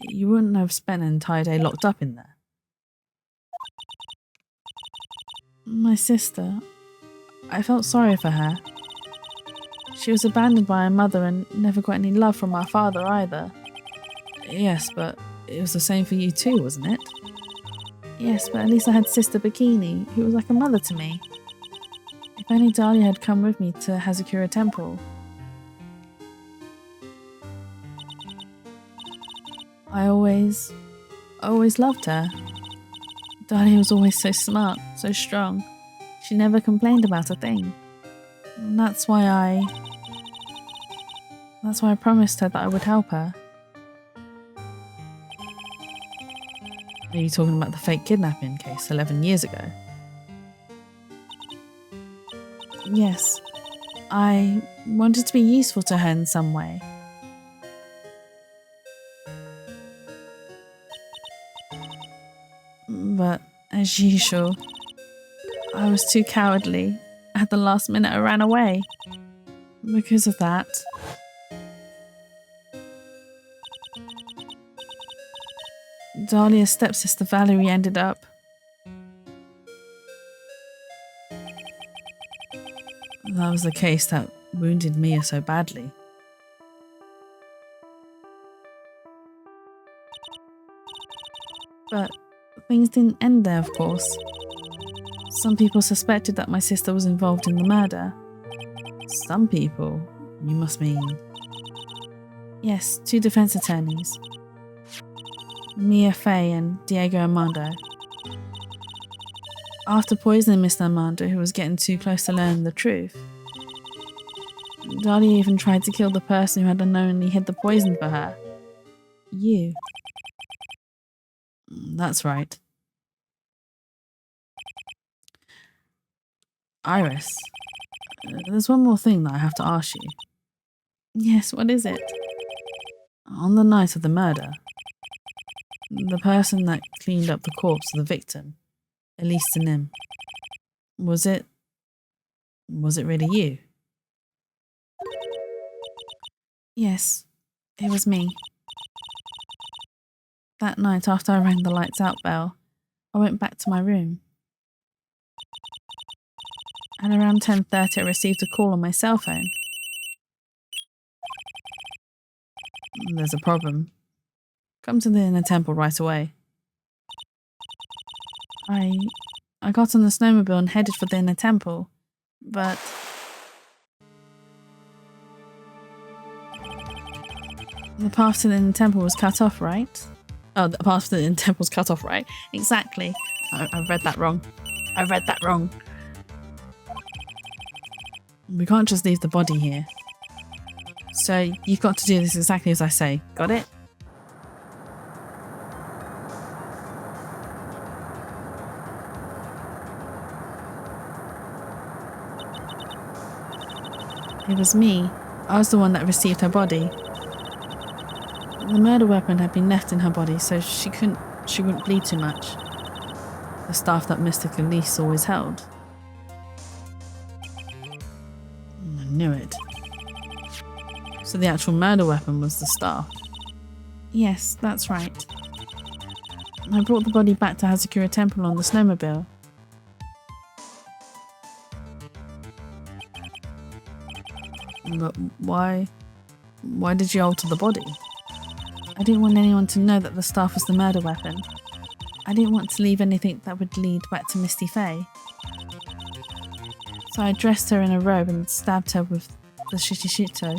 you wouldn't have spent an entire day locked up in there. My sister... I felt sorry for her. She was abandoned by her mother and never got any love from our father either. Yes, but it was the same for you too, wasn't it? Yes, but at least I had Sister Bikini, who was like a mother to me. If only Dahlia had come with me to Hazakura Temple. I always loved her. Dahlia was always so smart, so strong. She never complained about a thing. And that's why I promised her that I would help her. Are you talking about the fake kidnapping case 11 years ago? Yes. I wanted to be useful to her in some way. But, as usual, I was too cowardly. At the last minute I ran away. Because of that... Dahlia's stepsister Valerie ended up... That was the case that wounded Mia so badly. But things didn't end there, of course. Some people suspected that my sister was involved in the murder. Some people? You must mean... Yes, 2 defense attorneys. Mia Fey and Diego Armando. After poisoning Mr. Armando, who was getting too close to learning the truth, Dahlia even tried to kill the person who had unknowingly hid the poison for her. You. That's right. Iris, there's one more thing that I have to ask you. Yes, what is it? On the night of the murder, the person that cleaned up the corpse of the victim, Elise Nim, was it Was it really you? Yes, it was me. That night after I rang the lights out bell, I went back to my room. And around 10:30 I received a call on my cell phone. There's a problem. Come to the inner temple right away. I got on the snowmobile and headed for the inner temple, but... The path to the inner temple was cut off, right? Oh, the path to the inner temple was cut off, right? Exactly. I read that wrong. I read that wrong. We can't just leave the body here. So you've got to do this exactly as I say. Got it? It was me. I was the one that received her body. The murder weapon had been left in her body, so she wouldn't bleed too much. The staff that Mr. Khalees always held. I knew it. So the actual murder weapon was the staff. Yes, that's right. I brought the body back to Hazakura Temple on the snowmobile. But why did you alter the body? I didn't want anyone to know that the staff was the murder weapon. I didn't want to leave anything that would lead back to Misty Faye. So I dressed her in a robe and stabbed her with the shishito.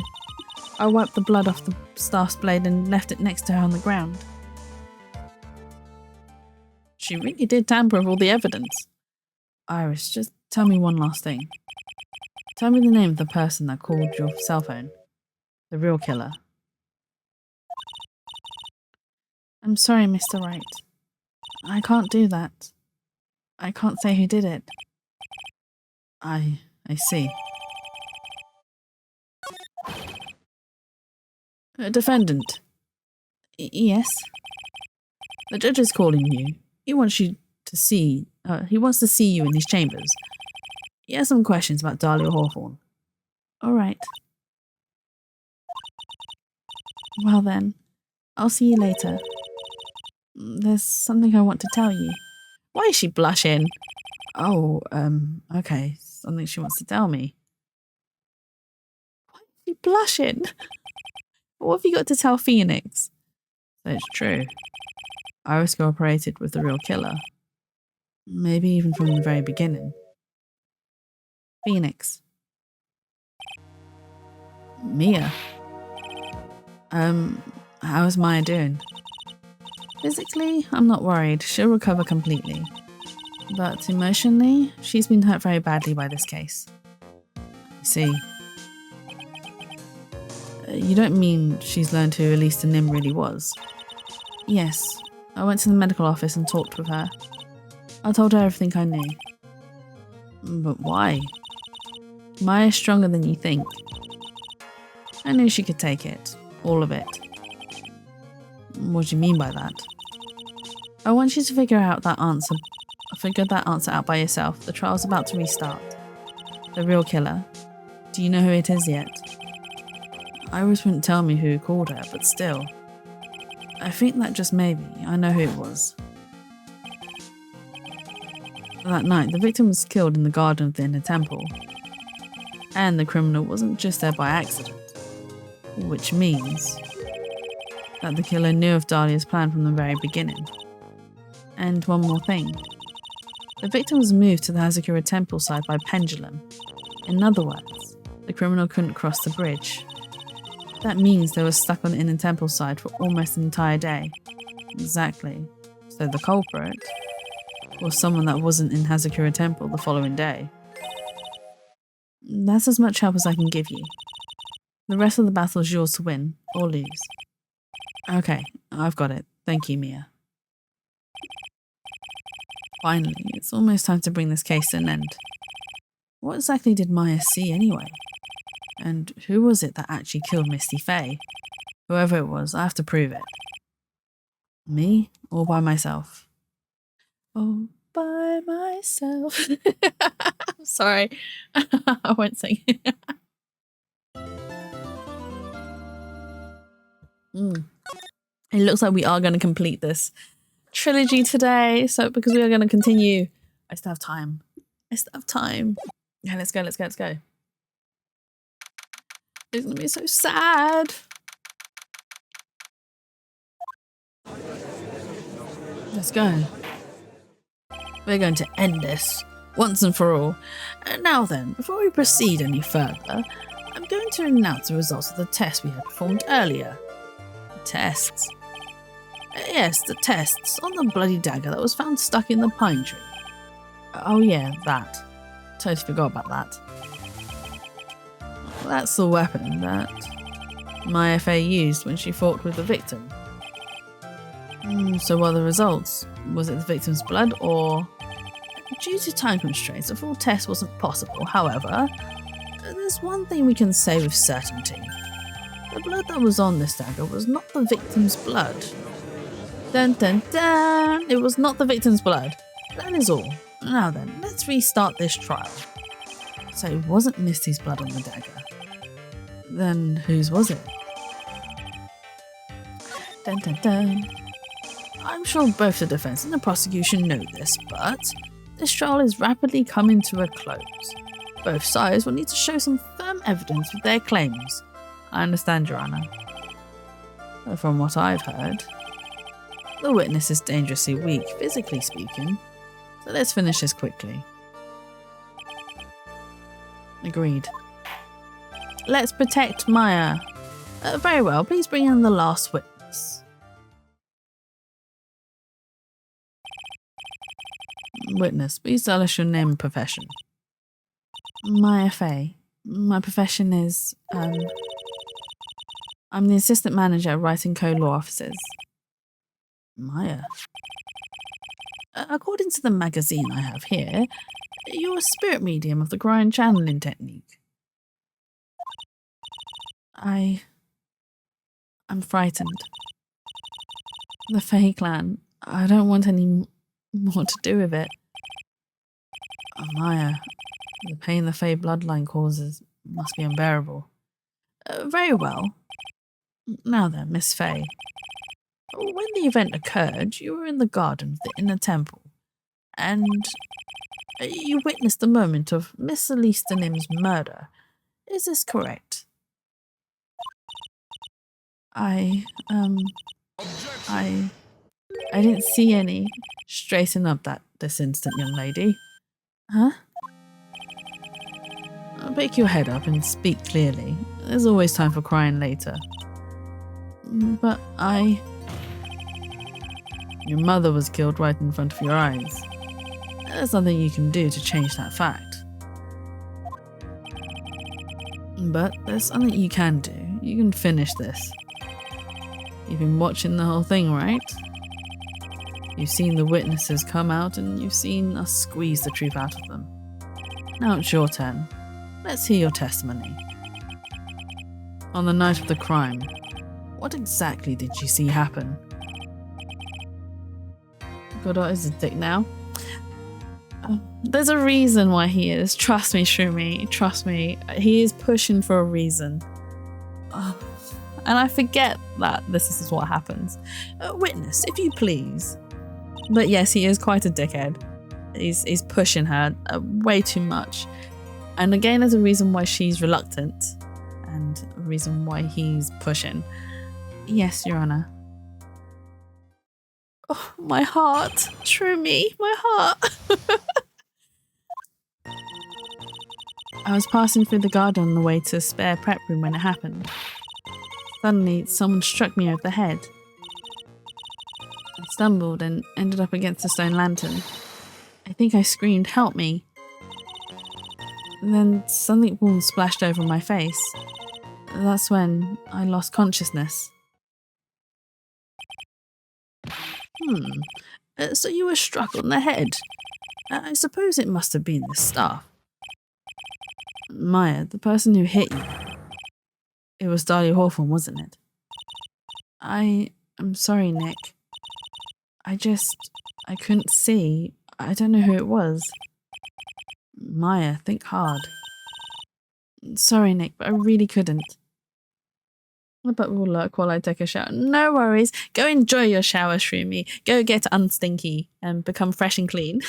I wiped the blood off the staff's blade and left it next to her on the ground. She really did tamper with all the evidence. Iris, just tell me one last thing. Tell me the name of the person that called your cell phone. The real killer. I'm sorry, Mr. Wright. I can't do that. I can't say who did it. I see. Defendant. Yes? The judge is calling you. He wants to see you in his chambers. He has some questions about Dahlia Hawthorne. All right. Well then, I'll see you later. There's something I want to tell you. Why is she blushing? Oh, okay. Something she wants to tell me. Why is she blushing? What have you got to tell Phoenix? So it's true. Iris cooperated with the real killer. Maybe even from the very beginning. Phoenix. Mia. How's Maya doing? Physically, I'm not worried. She'll recover completely. But emotionally, she's been hurt very badly by this case. I see. You don't mean she's learned who Elisa Nim really was? Yes. I went to the medical office and talked with her. I told her everything I knew. But why? Maya's stronger than you think. I knew she could take it. All of it. What do you mean by that? I want you to figure that answer out by yourself. The trial's about to restart. The real killer. Do you know who it is yet? Iris wouldn't tell me who called her, but still. I think that just maybe I know who it was. That night, the victim was killed in the garden of the inner temple. And the criminal wasn't just there by accident. Which means that the killer knew of Dahlia's plan from the very beginning. And one more thing. The victim was moved to the Hazakura temple side by pendulum. In other words, the criminal couldn't cross the bridge. That means they were stuck on the inner temple side for almost an entire day. Exactly. So the culprit was someone that wasn't in Hazakura temple the following day. That's as much help as I can give you. The rest of the battle is yours to win, or lose. Okay, I've got it. Thank you, Mia. Finally, it's almost time to bring this case to an end. What exactly did Maya see anyway? And who was it that actually killed Misty Faye? Whoever it was, I have to prove it. Me, all by myself. Oh, by myself. I'm sorry. I won't sing. It looks like we are going to complete this trilogy today. So, because we are going to continue. I still have time. Yeah, let's go. It's going to be so sad. Let's go. We're going to end this once and for all. Now then, before we proceed any further, I'm going to announce the results of the test we had performed earlier. Tests? Yes, the tests on the bloody dagger that was found stuck in the pine tree. Oh yeah, that. Totally forgot about that. That's the weapon that my FA used when she fought with the victim. So what are the results? Was it the victim's blood or... Due to time constraints, a full test wasn't possible. However, there's one thing we can say with certainty. The blood that was on this dagger was not the victim's blood. Dun dun dun! It was not the victim's blood. That is all. Now then, let's restart this trial. So it wasn't Misty's blood on the dagger. Then whose was it? Dun dun dun. I'm sure both the defense and the prosecution know this, but this trial is rapidly coming to a close. Both sides will need to show some firm evidence for their claims. I understand, Your Honor. But from what I've heard, the witness is dangerously weak, physically speaking. So let's finish this quickly. Agreed. Let's protect Maya. Very well, please bring in the last witness. Witness, please tell us your name and profession. My FA. My profession is, I'm the assistant manager at Wright & Co. Law Offices. Maya. According to the magazine I have here, you're a spirit medium of the Grind channeling technique. I'm frightened. The Fae clan. I don't want any more to do with it. Oh, Maya. The pain the Fae bloodline causes must be unbearable. Very well. Now then, Miss Fae. When the event occurred, you were in the garden of the inner temple, and you witnessed the moment of Miss Alista Nim's murder. Is this correct? I didn't see any. Straighten up this instant, young lady. Huh? Pick your head up and speak clearly. There's always time for crying later. But your mother was killed right in front of your eyes. There's nothing you can do to change that fact. But there's something you can do. You can finish this. You've been watching the whole thing, right? You've seen the witnesses come out and you've seen us squeeze the truth out of them. Now it's your turn. Let's hear your testimony. On the night of the crime, what exactly did you see happen? Godot is a dick now. There's a reason why he is. Trust me, Shroomy. Trust me. He is pushing for a reason. And I forget that this is what happens. Witness, if you please. But yes, he is quite a dickhead. He's pushing her way too much. And again, there's a reason why she's reluctant. And a reason why he's pushing. Yes, Your Honor. Oh, my heart. Shroomy, my heart. I was passing through the garden on the way to a spare prep room when it happened. Suddenly, someone struck me over the head. I stumbled and ended up against a stone lantern. I think I screamed, "Help me!" And then something warm splashed over my face. That's when I lost consciousness. So you were struck on the head. I suppose it must have been the staff. Maya, the person who hit you. It was Dahlia Hawthorne, wasn't it? I'm sorry, Nick. I couldn't see. I don't know who it was. Maya, think hard. Sorry, Nick, but I really couldn't. But we'll lurk while I take a shower. No worries. Go enjoy your shower, Shroomy. Go get unstinky and become fresh and clean.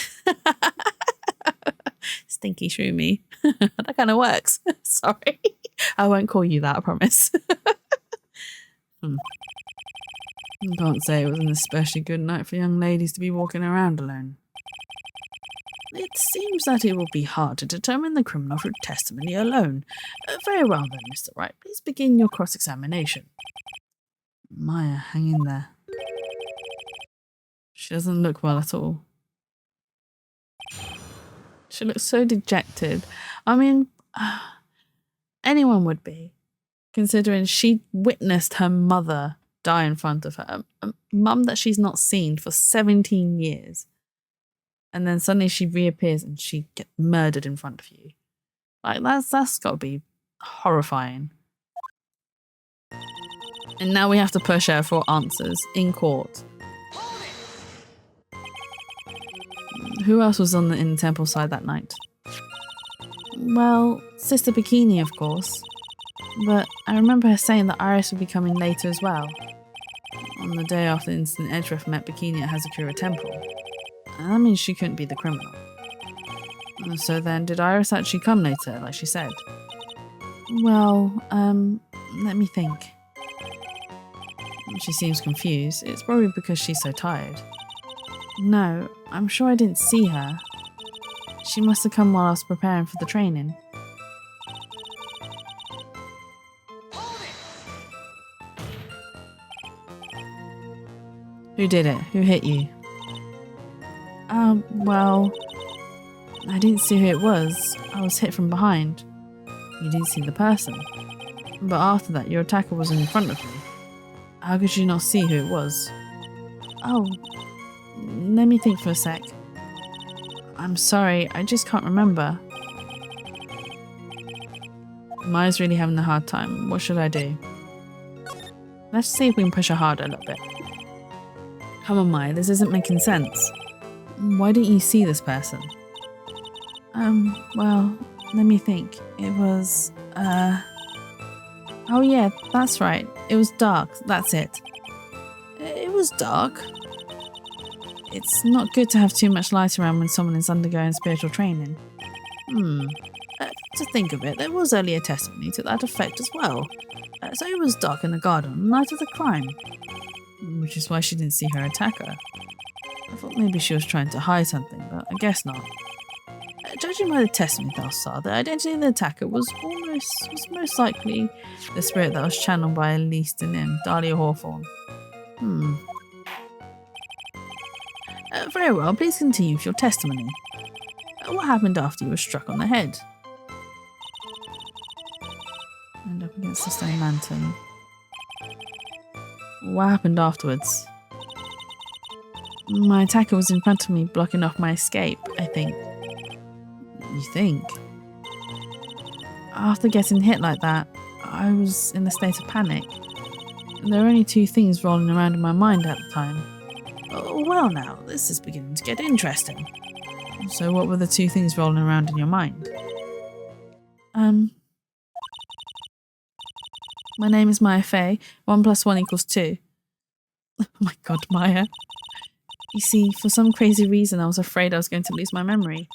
Stinky Shroomy. That kind of works. Sorry. I won't call you that, I promise. I can't say it was an especially good night for young ladies to be walking around alone. It seems that it will be hard to determine the criminal through testimony alone. Very well then, Mr. Wright. Please begin your cross-examination. Maya, hang in there. She doesn't look well at all. She looks so dejected. I mean, anyone would be, considering she witnessed her mother die in front of her. A mum that she's not seen for 17 years. And then suddenly she reappears and she gets murdered in front of you. Like, that's got to be horrifying. And now we have to push her for answers in court. Who else was in the temple side that night? Well, Sister Bikini, of course. But I remember her saying that Iris would be coming later as well. On the day after the incident, Edgeworth met Bikini at Hazakura Temple. That means she couldn't be the criminal. So then, did Iris actually come later, like she said? Well, let me think. She seems confused. It's probably because she's so tired. No, I'm sure I didn't see her. She must have come while I was preparing for the training. Who did it? Who hit you? Well, I didn't see who it was. I was hit from behind. You didn't see the person. But after that, your attacker was in front of you. How could you not see who it was? Oh, let me think for a sec. I'm sorry, I just can't remember. Maya's really having a hard time. What should I do? Let's see if we can push her harder a little bit. Come on, Maya, this isn't making sense. Why didn't you see this person? Well, let me think. It was, oh yeah, that's right. It was dark, that's it. It was dark. It's not good to have too much light around when someone is undergoing spiritual training. To think of it, there was earlier testimony to that effect as well. So it was dark in the garden on the night of the crime. Which is why she didn't see her attacker. I thought maybe she was trying to hide something, but I guess not. Judging by the testimony that I saw, the identity of the attacker was most likely the spirit that was channeled by Elise Denim, Dahlia Hawthorne. Very well, please continue with your testimony. What happened after you were struck on the head? And up against the stone lantern. What happened afterwards? My attacker was in front of me, blocking off my escape, I think. You think? After getting hit like that, I was in a state of panic. There were only two things rolling around in my mind at the time. Oh, well now, this is beginning to get interesting. So what were the two things rolling around in your mind? My name is Maya Fey. 1 + 1 = 2. Oh my god, Maya. You see, for some crazy reason I was afraid I was going to lose my memory.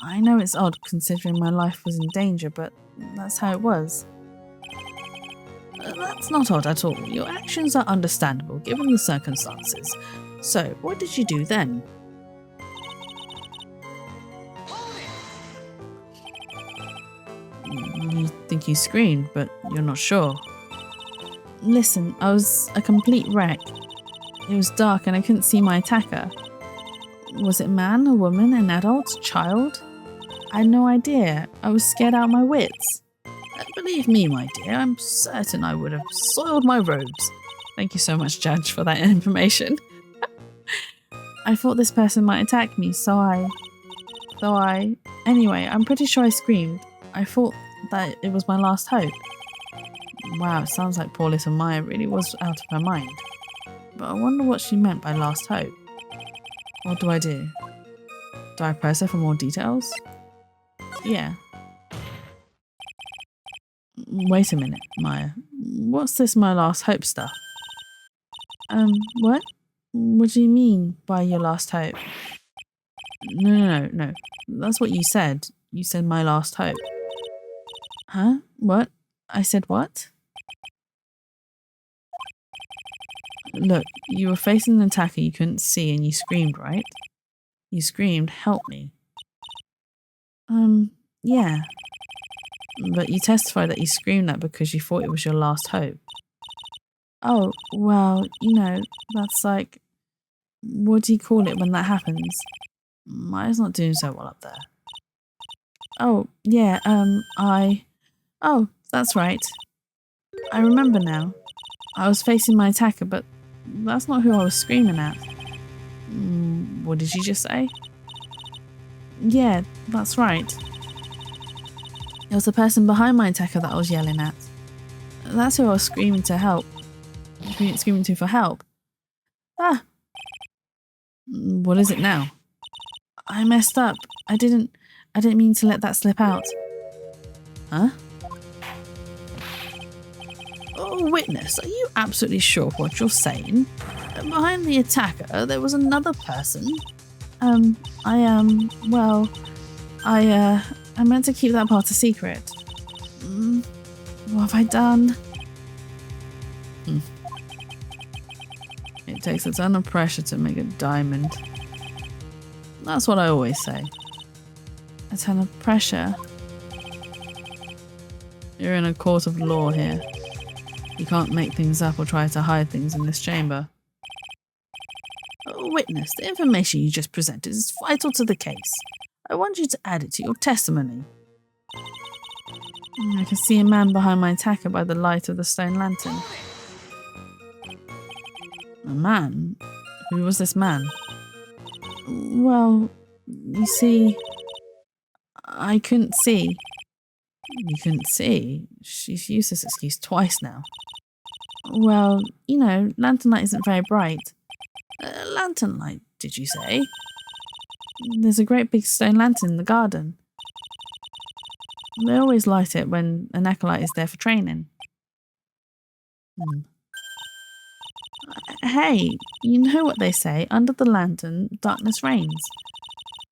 I know it's odd considering my life was in danger, but that's how it was. That's not odd at all. Your actions are understandable given the circumstances. So, what did you do then? You think you screamed, but you're not sure. Listen, I was a complete wreck. It was dark and I couldn't see my attacker. Was it a man, a woman, an adult, a child? I had no idea. I was scared out of my wits. Believe me, my dear, I'm certain I would have soiled my robes. Thank you so much, Judge, for that information. I thought this person might attack me, Anyway, I'm pretty sure I screamed. I thought that it was my last hope. Wow, it sounds like poor little Maya really was out of her mind. But I wonder what she meant by last hope. What do I do? Do I press it for more details? Yeah. Wait a minute, Maya. What's this my last hope stuff? What? What do you mean by your last hope? No. That's what you said. You said my last hope. Huh? What? I said what? Look, you were facing an attacker you couldn't see and you screamed, right? You screamed, help me. Yeah. But you testified that you screamed that because you thought it was your last hope. Oh, well, that's like... What do you call it when that happens? Maya's not doing so well up there. Oh, yeah, Oh, that's right. I remember now. I was facing my attacker, but that's not who I was screaming at. What did you just say? Yeah, that's right. It was the person behind my attacker that I was yelling at. That's who I was screaming to help. Screaming to for help. Ah! What is it now? I messed up. I didn't mean to let that slip out. Huh? Oh, witness, are you absolutely sure what you're saying? Behind the attacker, there was another person. I meant to keep that part a secret. What have I done? It takes a ton of pressure to make a diamond. That's what I always say. A ton of pressure. You're in a court of law here. You can't make things up or try to hide things in this chamber. Witness, the information you just presented is vital to the case. I want you to add it to your testimony. I can see a man behind my attacker by the light of the stone lantern. A man? Who was this man? Well, you see, I couldn't see. You couldn't see? She's used this excuse twice now. Well, lantern light isn't very bright. Lantern light, did you say? There's a great big stone lantern in the garden. They always light it when an acolyte is there for training. Hey, you know what they say, under the lantern, darkness reigns.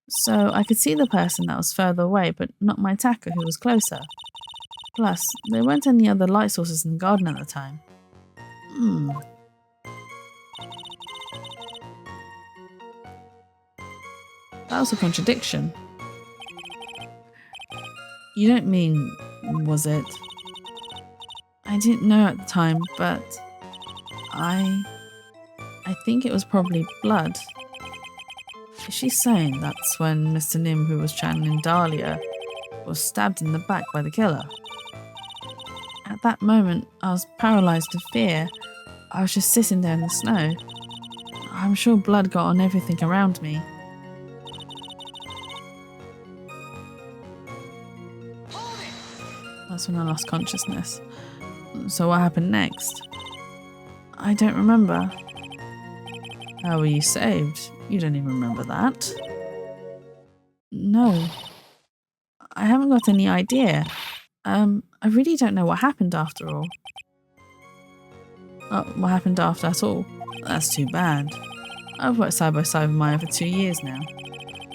So I could see the person that was further away, but not my attacker who was closer. Plus, there weren't any other light sources in the garden at the time. That was a contradiction. You don't mean, was it? I didn't know at the time, but I think it was probably blood. Is she saying that's when Mr. Nim, who was channeling Dahlia, was stabbed in the back by the killer? At that moment, I was paralysed with fear. I was just sitting there in the snow. I'm sure blood got on everything around me. That's when I lost consciousness. So what happened next? I don't remember. How were you saved? You don't even remember that. No. I haven't got any idea. I really don't know what happened after all. Oh, what happened after at all? That's too bad. I've worked side by side with Maya for 2 years now.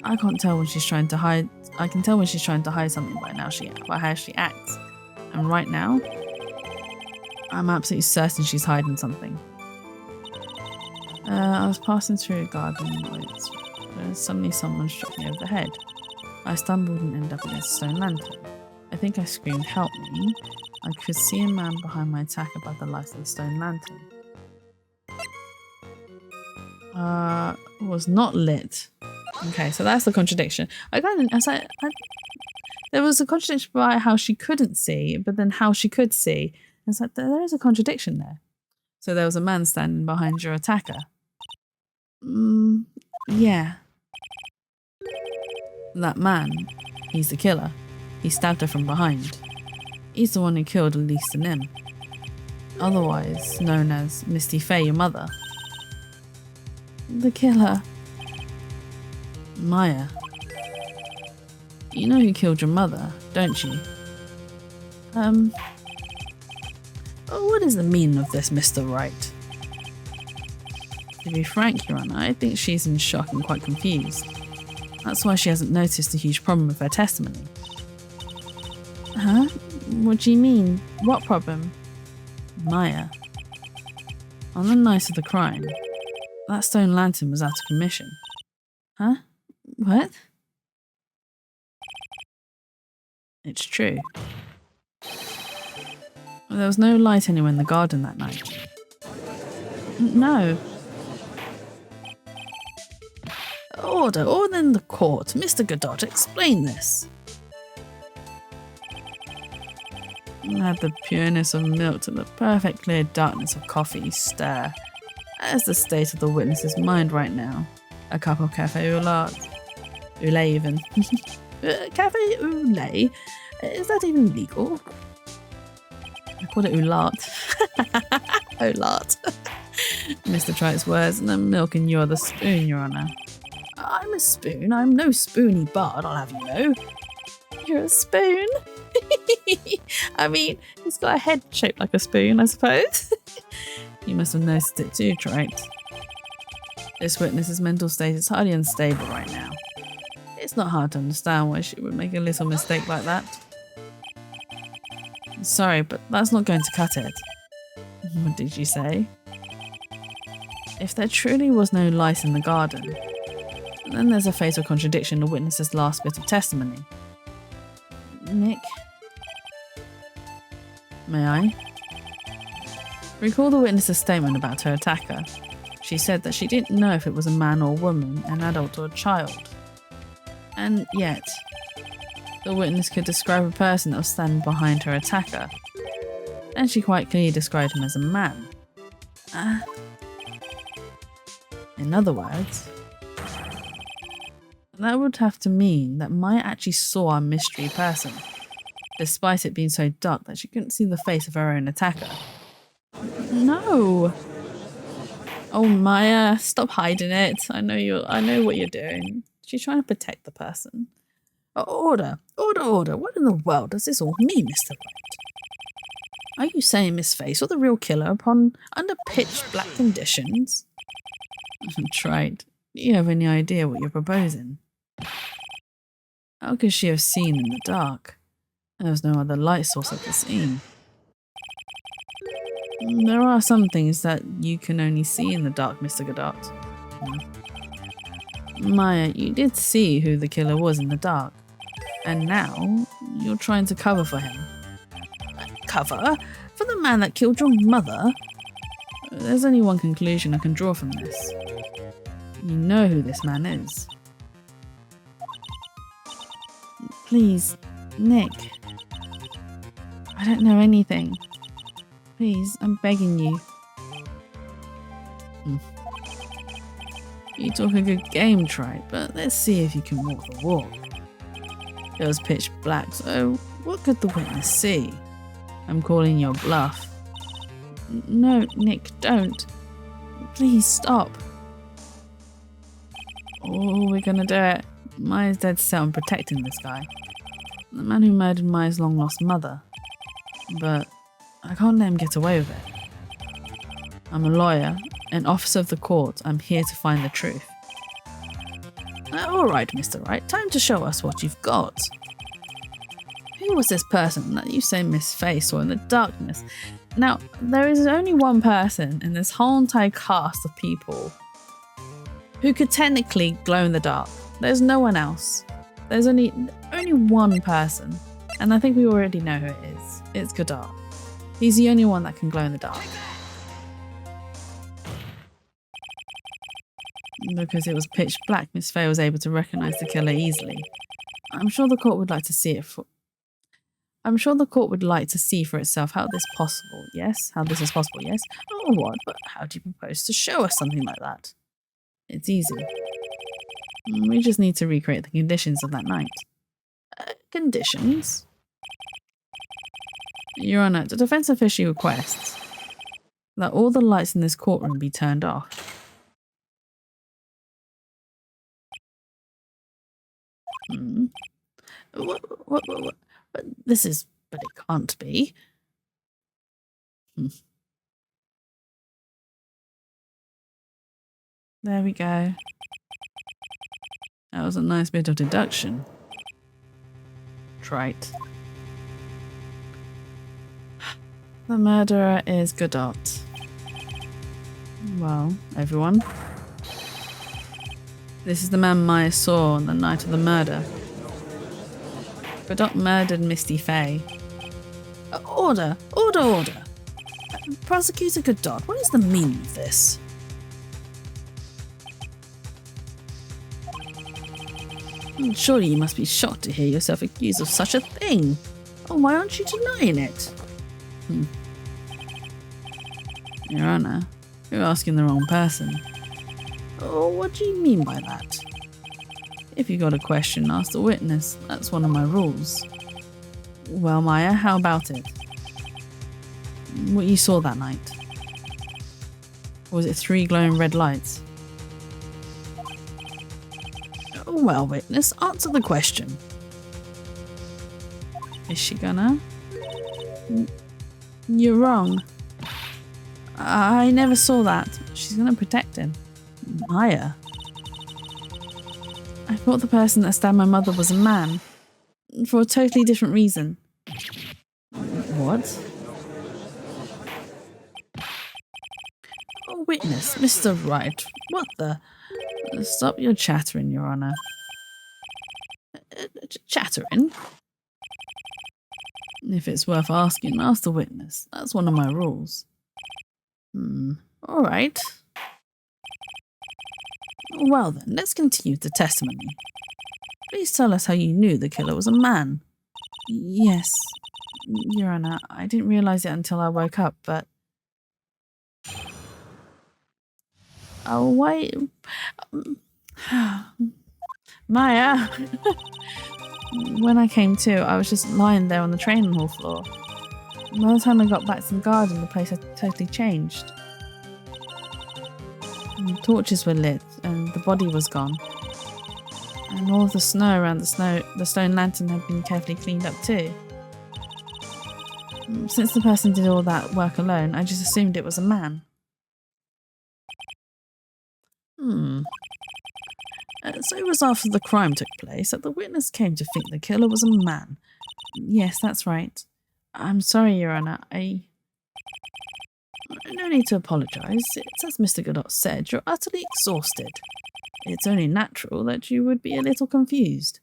I can't tell when she's trying to hide. I can tell when she's trying to hide something by how she acts. And right now, I'm absolutely certain she's hiding something. I was passing through a garden when suddenly someone struck me over the head. I stumbled and ended up against a stone lantern. I think I screamed, "Help me!" I could see a man behind my attacker by the light of the stone lantern. Was not lit. Okay, so that's the contradiction. There was a contradiction by how she couldn't see, but then how she could see. It's like there is a contradiction there. So there was a man standing behind your attacker. Yeah. That man, he's the killer. He stabbed her from behind. He's the one who killed Elisa Nim, otherwise known as Misty Faye, your mother. The killer. Maya, You know who killed your mother, don't you? What is the meaning of this, Mr. Wright? To be frank, Your Honor, I think she's in shock and quite confused. That's why she hasn't noticed a huge problem with her testimony. Huh? What do you mean? What problem? Maya. On the night of the crime, that stone lantern was out of commission. Huh? What? It's true. There was no light anywhere in the garden that night. No. Order in the court. Mr. Godot, explain this. Add the pureness of milk to the perfect clear darkness of coffee stir. That is the state of the witness's mind right now. A cup of cafe au lait. Even. Cafe au lait? Is that even legal? I call it oulat. Oulat. Mr. Trite's words, and the milk and you're the spoon, Your Honor. I'm a spoon. I'm no spoony bard, I'll have you know. You're a spoon? I mean, he's got a head shaped like a spoon, I suppose. You must have noticed it too, Trite. This witness's mental state is highly unstable right now. It's not hard to understand why she would make a little mistake like that. Sorry, but that's not going to cut it. What did you say? If there truly was no light in the garden, then there's a fatal contradiction in the witness's last bit of testimony. Nick? May I? Recall the witness's statement about her attacker. She said that she didn't know if it was a man or a woman, an adult or a child. And yet, the witness could describe a person that was standing behind her attacker. And she quite clearly described him as a man. In other words, that would have to mean that Maya actually saw a mystery person, despite it being so dark that she couldn't see the face of her own attacker. No! Oh, Maya, stop hiding it. I know what you're doing. She's trying to protect the person. Order. What in the world does this all mean, Mr. Wright? Are you saying Miss Face or the real killer under pitch black conditions? Trite, do you have any idea what you're proposing? How could she have seen in the dark? There was no other light source at the scene. There are some things that you can only see in the dark, Mr. Godot. Maya, you did see who the killer was in the dark. And now, you're trying to cover for him. Cover? For the man that killed your mother? There's only one conclusion I can draw from this. You know who this man is. Please, Nick. I don't know anything. Please, I'm begging you. You talk a good game, Trite, but let's see if you can walk the walk. It was pitch black, so what could the witness see? I'm calling your bluff. No, Nick, don't. Please stop. Oh, we're gonna do it. Maya's dead set on protecting this guy. The man who murdered Maya's long-lost mother. But I can't let him get away with it. I'm a lawyer, an officer of the court. I'm here to find the truth. Alright, Mr. Wright, time to show us what you've got. Who was this person that you say Miss Face saw in the darkness? Now, there is only one person in this whole entire cast of people who could technically glow in the dark. There's no one else. There's only one person, and I think we already know who it is. It's Godot. He's the only one that can glow in the dark. Because it was pitch black, Miss Faye was able to recognize the killer easily. I'm sure the court would like to see for itself how this is possible, yes? Or what? But how do you propose to show us something like that? It's easy. We just need to recreate the conditions of that night. Conditions? Your Honor, the defense officially requests that all the lights in this courtroom be turned off. What? This is... But it can't be. There we go. That was a nice bit of deduction. Trite. The murderer is Godot. Well, everyone. This is the man Maya saw on the night of the murder. Godot murdered Misty Faye. Order! Order! Prosecutor Godot, what is the meaning of this? Surely you must be shocked to hear yourself accused of such a thing. Oh, why aren't you denying it? Your Honor, you're asking the wrong person. Oh, what do you mean by that? If you got a question, ask the witness. That's one of my rules. Well, Maya, how about it? What you saw that night? Or was it 3 glowing red lights? Well, witness, answer the question. Is she gonna? You're wrong. I never saw that. She's gonna protect him. Maya? I thought the person that stabbed my mother was a man. For a totally different reason. What? Oh, witness, Mr. Wright. What the... Stop your chattering, Your Honor. Chattering? If it's worth asking, ask the witness. That's one of my rules. All right. Well then, let's continue the testimony. Please tell us how you knew the killer was a man. Yes, Your Honor, I didn't realise it until I woke up, but... Oh, wait. Maya! When I came to, I was just lying there on the training hall floor. By the time I got back to the garden, the place had totally changed. The torches were lit, and the body was gone. And all of the snow around the stone lantern had been carefully cleaned up too. Since the person did all that work alone, I just assumed it was a man. So it was after the crime took place that the witness came to think the killer was a man. Yes, that's right. I'm sorry, Your Honor. No need to apologise. It's as Mr. Godot said, you're utterly exhausted. It's only natural that you would be a little confused.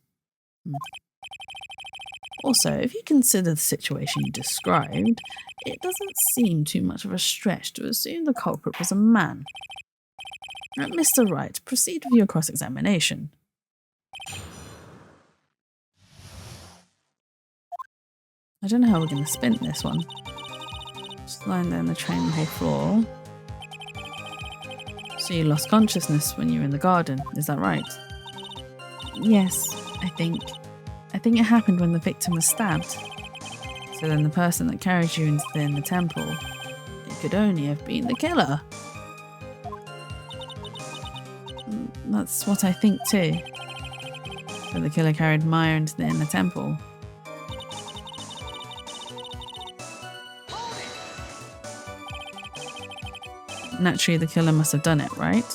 Also, if you consider the situation you described, it doesn't seem too much of a stretch to assume the culprit was a man. Mr. Wright, proceed with your cross-examination. I don't know how we're going to spin this one. Just lying there on the training hall floor. So you lost consciousness when you were in the garden, is that right? Yes, I think. I think it happened when the victim was stabbed. So then the person that carried you into the temple, it could only have been the killer. That's what I think too. So the killer carried Maya into the inner temple. Naturally, the killer must have done it, right?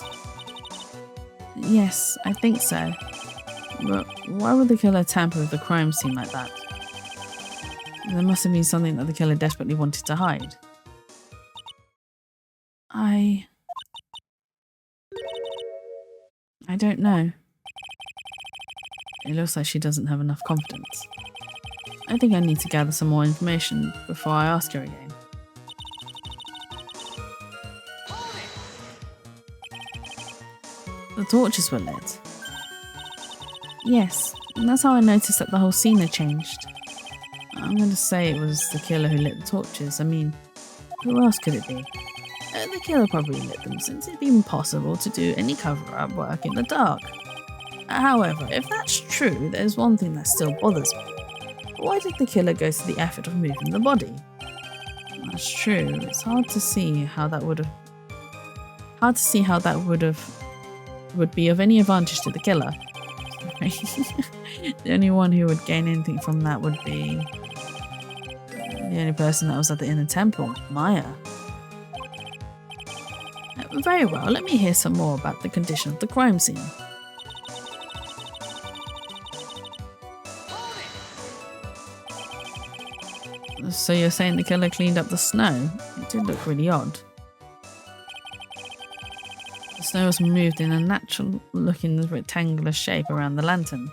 Yes, I think so. But why would the killer tamper with the crime scene like that? There must have been something that the killer desperately wanted to hide. I don't know. It looks like she doesn't have enough confidence. I think I need to gather some more information before I ask her again. The torches were lit. Yes, and that's how I noticed that the whole scene had changed. I'm going to say it was the killer who lit the torches. I mean, who else could it be? The killer probably lit them since it'd be impossible to do any cover-up work in the dark. However, if that's true, there's one thing that still bothers me. Why did the killer go to the effort of moving the body? That's true. It's hard to see how that would be of any advantage to the killer. Okay. The only one who would gain anything from that would be the only person that was at the inner temple, Maya. Very well, let me hear some more about the condition of the crime scene. So you're saying the killer cleaned up the snow? It did look really odd. The snow was moved in a natural looking rectangular shape around the lantern.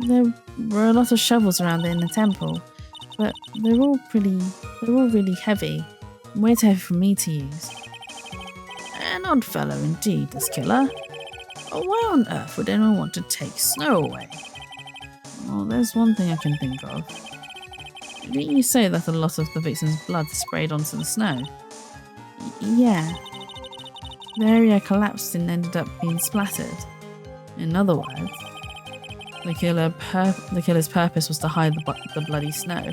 There were a lot of shovels around the inner temple, but they're all really heavy. Way too heavy for me to use. An odd fellow indeed, this killer. Why on earth would anyone want to take snow away? Well, there's one thing I can think of. Didn't you say that a lot of the victim's blood sprayed onto the snow? Yeah. The area collapsed and ended up being splattered. In other words, the killer's purpose was to hide the bloody snow.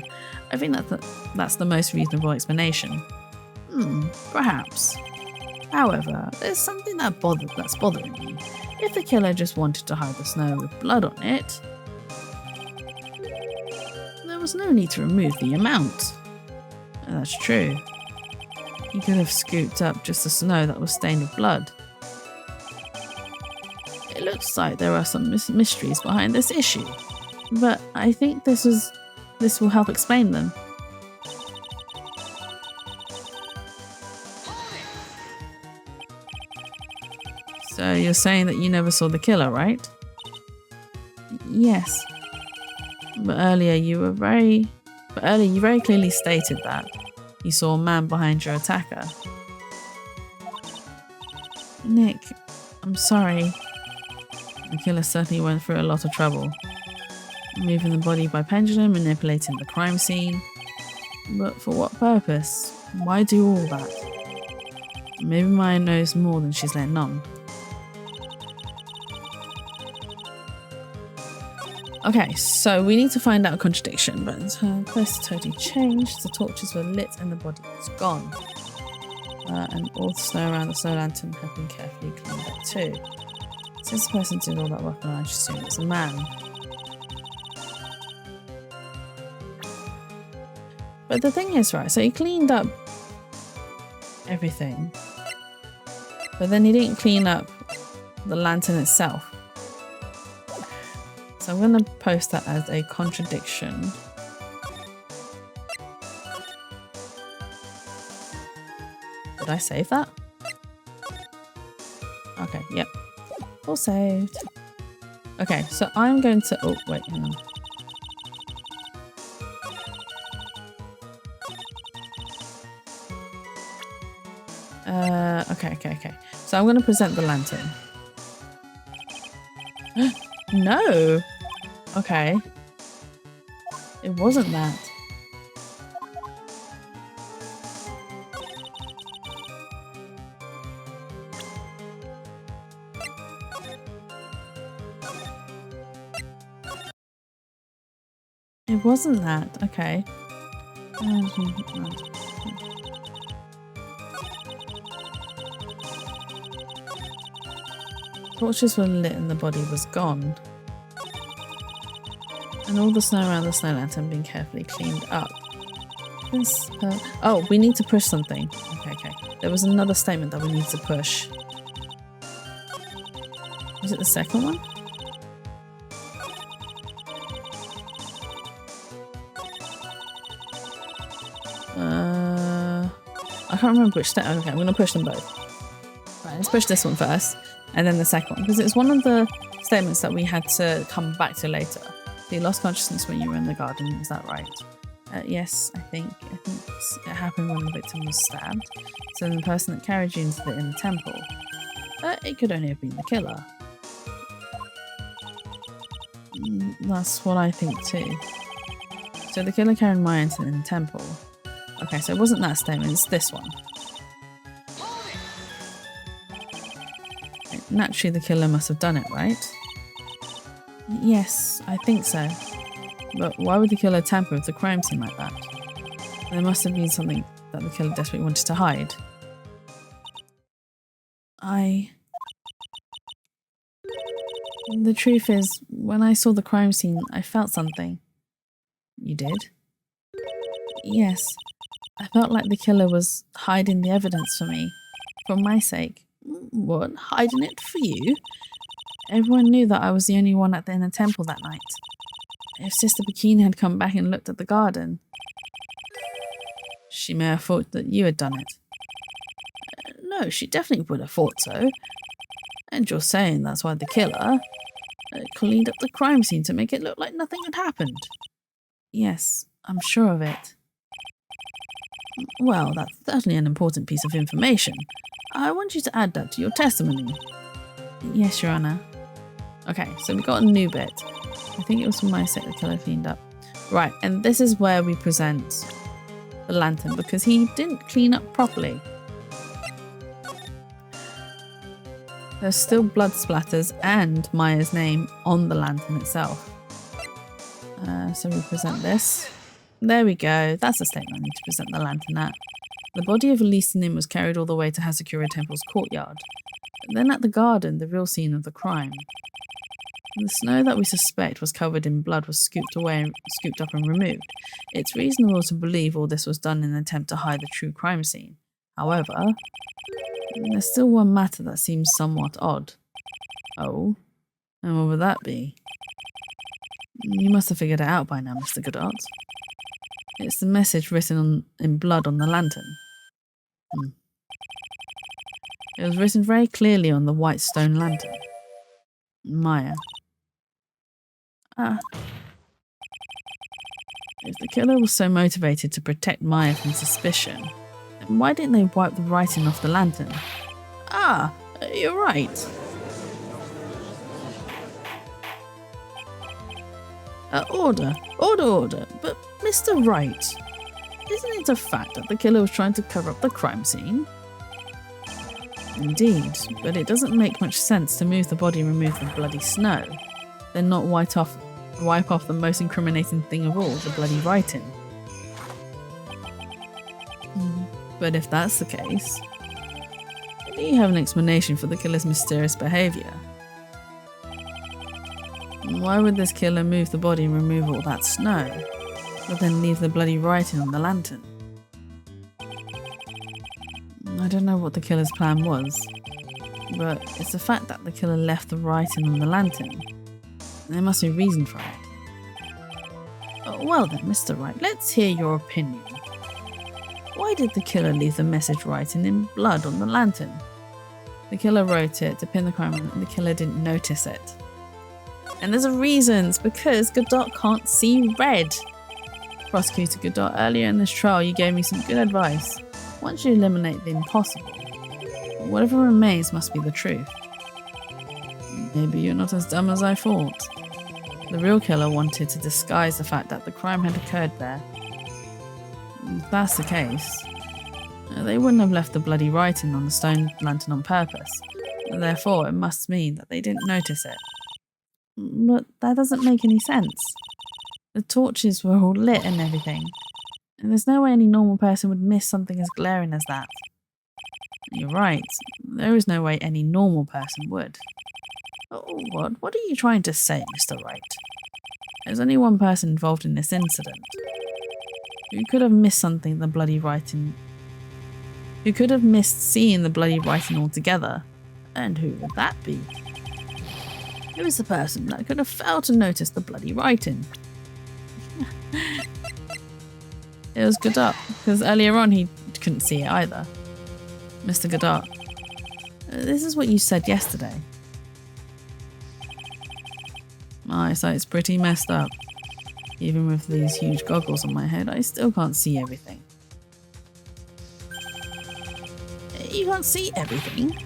I think that's the most reasonable explanation. Perhaps. However, there's something that's bothering me. If the killer just wanted to hide the snow with blood on it, there was no need to remove the amount. That's true. He could have scooped up just the snow that was stained with blood. It looks like there are some mysteries behind this issue, but I think this will help explain them. So you're saying that you never saw the killer, right? Yes. But earlier you very clearly stated that you saw a man behind your attacker. Nick, I'm sorry. The killer certainly went through a lot of trouble. Moving the body by pendulum, manipulating the crime scene. But for what purpose? Why do all that? Maybe Maya knows more than she's letting on. Okay, so we need to find out a contradiction, but her place totally changed. The torches were lit and the body was gone. And all the snow around the snow lantern had been carefully cleaned up too. Since the person did all that work, I should assume it's a man. But the thing is, right, so he cleaned up everything, but then he didn't clean up the lantern itself. So I'm going to post that as a contradiction. Did I save that? Okay, yep. All saved. Okay, so I'm going to... Oh, wait, hang on. Okay. So I'm going to present the lantern. No! Okay. It wasn't that. It wasn't that. Okay. Torches were lit and the body was gone. And all the snow around the snow lantern being carefully cleaned up. Oh, we need to push something. Okay. There was another statement that we need to push. Was it the second one? I can't remember which statement. Okay, I'm going to push them both. Right, let's push this one first, and then the second one, because it's one of the statements that we had to come back to later. So you lost consciousness when you were in the garden, is that right? Yes, I think it happened when the victim was stabbed. So then the person that carried you into the inner temple. It could only have been the killer. That's what I think too. So the killer carried Maya into the inner temple. Okay, so it wasn't that statement, it's this one. Naturally, the killer must have done it, right? Yes, I think so. But why would the killer tamper with the crime scene like that? There must have been something that the killer desperately wanted to hide. The truth is, when I saw the crime scene, I felt something. You did? Yes. I felt like the killer was hiding the evidence for me. For my sake. What? Hiding it for you? Everyone knew that I was the only one at the inner temple that night. If Sister Bikini had come back and looked at the garden, she may have thought that you had done it. No, she definitely would have thought so. And you're saying that's why the killer cleaned up the crime scene to make it look like nothing had happened? Yes, I'm sure of it. Well, that's certainly an important piece of information. I want you to add that to your testimony. Yes, Your Honor. Okay, so we got a new bit. I think it was from my set the killer cleaned up. Right, and this is where we present the lantern because he didn't clean up properly. There's still blood splatters and Maya's name on the lantern itself. So we present this. There we go. That's the statement I need to present the lantern at. The body of Elise Nim was carried all the way to Hasakura Temple's courtyard. Then at the garden, the real scene of the crime. The snow that we suspect was covered in blood was scooped up and removed. It's reasonable to believe all this was done in an attempt to hide the true crime scene. However, there's still one matter that seems somewhat odd. Oh? And what would that be? You must have figured it out by now, Mr. Godard. It's the message written in blood on the lantern. It was written very clearly on the white stone lantern. Maya. If the killer was so motivated to protect Maya from suspicion, then why didn't they wipe the writing off the lantern? You're right. Order. But Mr. Wright, isn't it a fact that the killer was trying to cover up the crime scene? Indeed, but it doesn't make much sense to move the body and remove the bloody snow, then not wipe off the most incriminating thing of all, the bloody writing. But if that's the case, do you have an explanation for the killer's mysterious behaviour? Why would this killer move the body and remove all that snow, but then leave the bloody writing on the lantern? I don't know what the killer's plan was, but it's the fact that the killer left the writing on the lantern. There must be a reason for it. Well then, Mr. Wright, let's hear your opinion. Why did the killer leave the message writing in blood on the lantern? The killer wrote it to pin the crime and the killer didn't notice it. And there's a reason, it's because Godot can't see red. Prosecutor Godot, earlier in this trial you gave me some good advice. Once you eliminate the impossible, whatever remains must be the truth. Maybe you're not as dumb as I thought. The real killer wanted to disguise the fact that the crime had occurred there. If that's the case, they wouldn't have left the bloody writing on the stone lantern on purpose. Therefore, it must mean that they didn't notice it. But that doesn't make any sense. The torches were all lit and everything. And there's no way any normal person would miss something as glaring as that. You're right. There is no way any normal person would. Oh, what are you trying to say, Mr. Wright? There's only one person involved in this incident. Who could have missed something the bloody writing? Who could have missed seeing the bloody writing altogether? And who would that be? Who is the person that could have failed to notice the bloody writing? It was Godot, because earlier on he couldn't see it either. Mr. Godot, this is what you said yesterday. My eyesight's pretty messed up. Even with these huge goggles on my head, I still can't see everything. You can't see everything?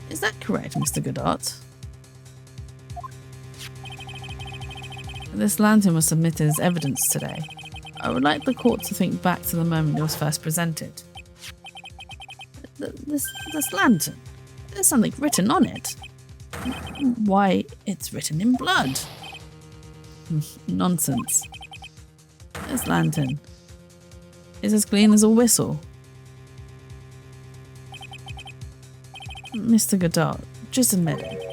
Is that correct, Mr. Godot? This lantern was submitted as evidence today. I would like the court to think back to the moment it was first presented. This lantern, there's something written on it. Why, it's written in blood. Nonsense. This lantern is as clean as a whistle. Mr. Godot, just admit it.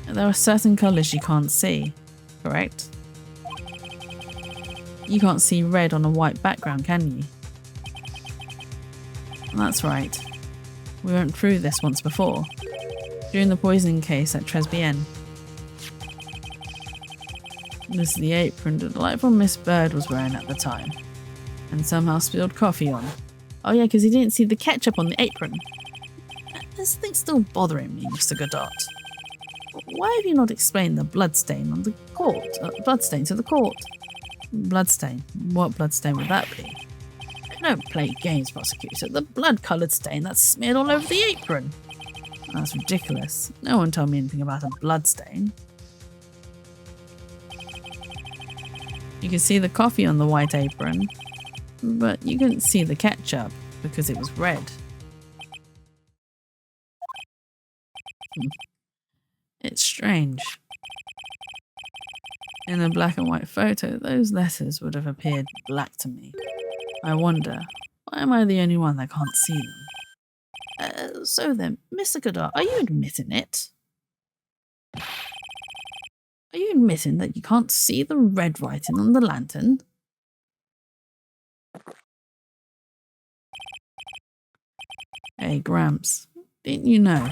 There are certain colours you can't see, correct? You can't see red on a white background, can you? That's right. We went through this once before, during the poisoning case at Tribulations. This is the apron the delightful Miss Bird was wearing at the time, and somehow spilled coffee on. Oh yeah, because he didn't see the ketchup on the apron. This thing's still bothering me, Mr. Godot. Why have you not explained the bloodstain on the court? Bloodstain to the court? Bloodstain? What bloodstain would that be? Don't play games, prosecutor. The blood-coloured stain that's smeared all over the apron. That's ridiculous. No one told me anything about a bloodstain. You can see the coffee on the white apron, but you couldn't see the ketchup because it was red. It's strange. In a black and white photo, those letters would have appeared black to me. I wonder, why am I the only one that can't see them? So then, Mr. Godot, are you admitting it? Are you admitting that you can't see the red writing on the lantern? Hey, Gramps, didn't you know?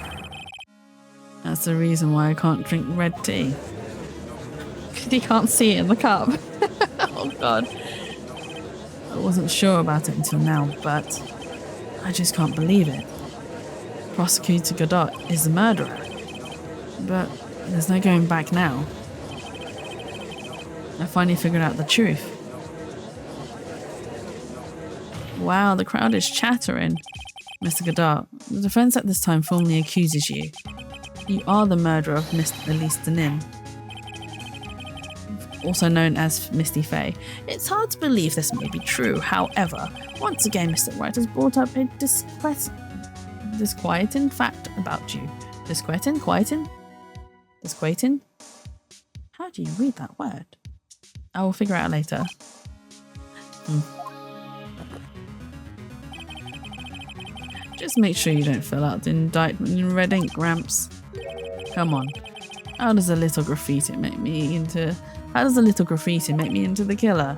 That's the reason why I can't drink red tea. Because you can't see it in the cup. Oh god. I wasn't sure about it until now, but I just can't believe it. Prosecutor Godot is the murderer. But there's no going back now. I finally figured out the truth. Wow, the crowd is chattering. Mr. Godot, the defense at this time formally accuses you. You are the murderer of Miss Elise Denin, also known as Misty Faye. It's hard to believe this may be true. However, once again, Mr. Wright has brought up a disquieting fact about you. Disquieting? How do you read that word? I will figure it out later. Just make sure you don't fill out the indictment in red ink, Gramps. Come on. How does a little graffiti make me into the killer?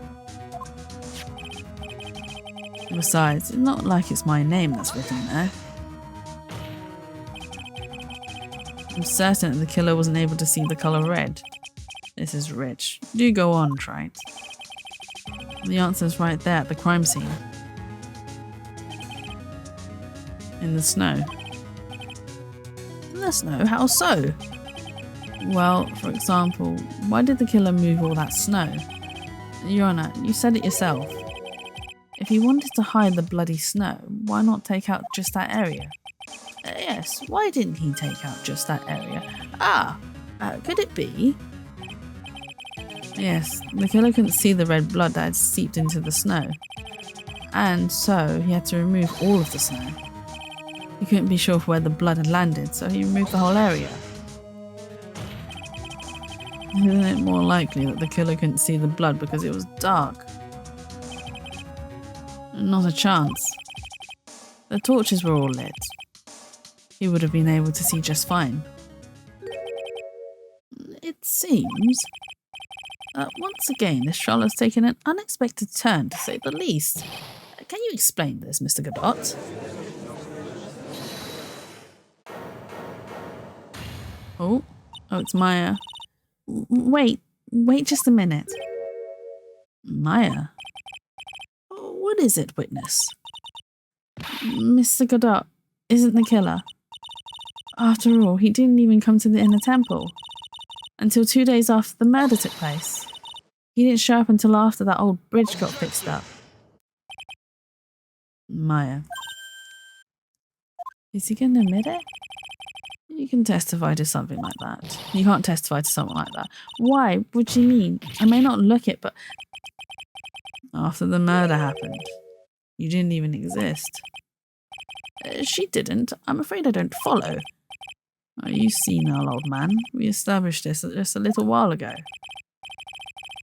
Besides, it's not like it's my name that's written there. I'm certain that the killer wasn't able to see the colour red. This is rich. Do go on, Wright. The answer's right there at the crime scene. In the snow. In the snow? How so? Well, for example, why did the killer move all that snow? Your Honor, you said it yourself. If he wanted to hide the bloody snow, why not take out just that area? Yes, why didn't he take out just that area? Could it be? Yes, the killer couldn't see the red blood that had seeped into the snow. And so he had to remove all of the snow. He couldn't be sure of where the blood had landed, so he removed the whole area. Isn't it more likely that the killer couldn't see the blood because it was dark? Not a chance. The torches were all lit. He would have been able to see just fine. It seems... once again, this trial has taken an unexpected turn, to say the least. Can you explain this, Mr. Godot? Oh, it's Maya. Wait just a minute. Maya? What is it, witness? Mr. Godot isn't the killer. After all, he didn't even come to the inner temple until 2 days after the murder took place. He didn't show up until after that old bridge got fixed up. Maya. Is he going to admit it? You can testify to something like that. You can't testify to something like that. Why? What do you mean? I may not look it, but... After the murder happened, you didn't even exist. She didn't. I'm afraid I don't follow. Oh, you senile old man. We established this just a little while ago.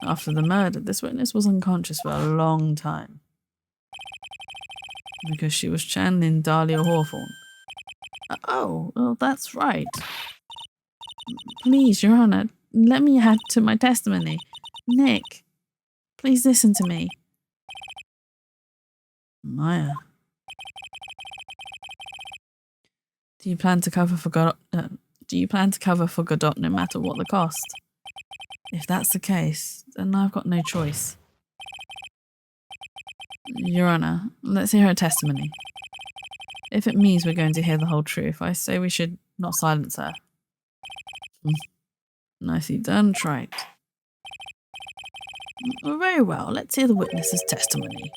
After the murder, this witness was unconscious for a long time. Because she was channeling Dahlia Hawthorne. Oh, well, that's right. Please, Your Honor, let me add to my testimony. Nick, please listen to me. Maya. Do you plan to cover for Godot no matter what the cost? If that's the case, then I've got no choice. Your Honor, let's hear her testimony. If it means we're going to hear the whole truth, I say we should not silence her. Nicely done, Wright. Very well, let's hear the witness's testimony.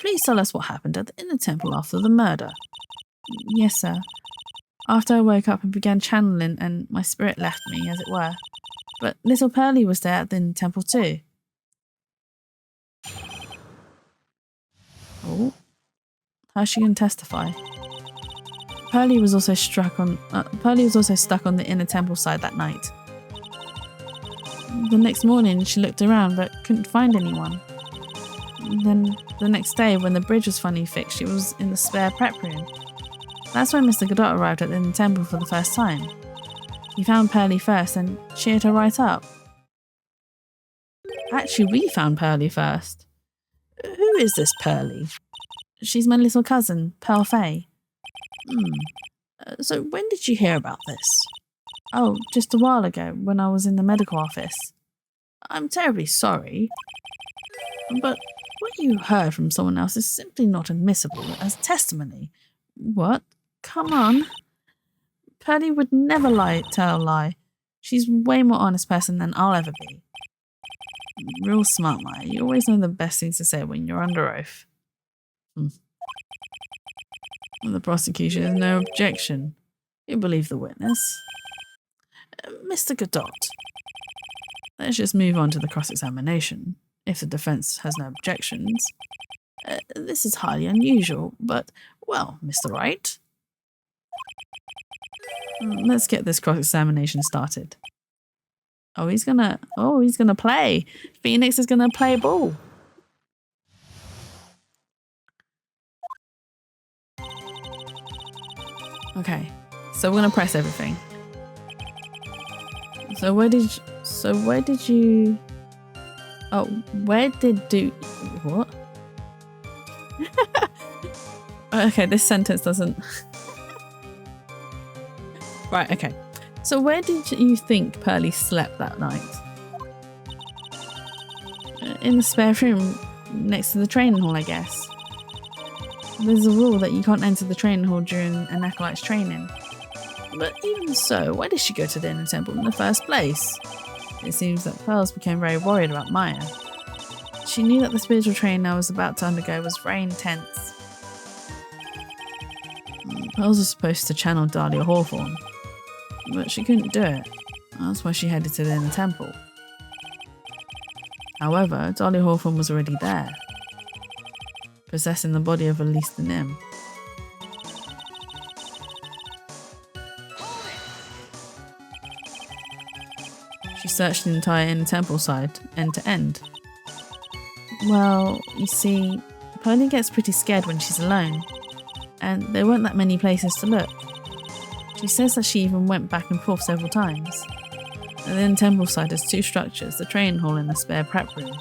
Please tell us what happened at the Inner Temple after the murder. Yes, sir. After I woke up and began channeling and my spirit left me, as it were. But little Pearlie was there at the Inner Temple too. Oh, how's she going to testify? Pearlie was also stuck on the Inner Temple side that night. The next morning, she looked around but couldn't find anyone. Then the next day, when the bridge was finally fixed, she was in the spare prep room. That's when Mr. Godot arrived at the temple for the first time. He found Pearlie first and cheered her right up. Actually, we found Pearlie first. Who is this Pearlie? She's my little cousin, Pearl Faye. So when did you hear about this? Oh, just a while ago, when I was in the medical office. I'm terribly sorry, but what you heard from someone else is simply not admissible as testimony. What? Come on. Pearlie would never tell a lie. She's way more honest person than I'll ever be. Real smart, Maya. You always know the best things to say when you're under oath. The prosecution has no objection. You believe the witness. Mr. Godot. Let's just move on to the cross-examination, if the defense has no objections. This is highly unusual, but, well, Mr. Wright. Let's get this cross-examination started. Oh, he's gonna play. Phoenix is gonna play ball. Okay, so we're gonna press everything. Where did what? Okay, this sentence doesn't. Right, okay. So where did you think Pearlie slept that night? In the spare room next to the training hall, I guess. There's a rule that you can't enter the training hall during an acolyte's training. But even so, why did she go to the Inner Temple in the first place? It seems that Pearls became very worried about Maya. She knew that the spiritual training I was about to undergo was very intense. Pearls was supposed to channel Dahlia Hawthorne, but she couldn't do it. That's why she headed to the Inner Temple. However, Dahlia Hawthorne was already there, possessing the body of Elise the Nim. She searched the entire Inner Temple side, end to end. Well, you see, Pearlie gets pretty scared when she's alone, and there weren't that many places to look. She says that she even went back and forth several times. And then Temple side has two structures, the training hall and the spare prep room.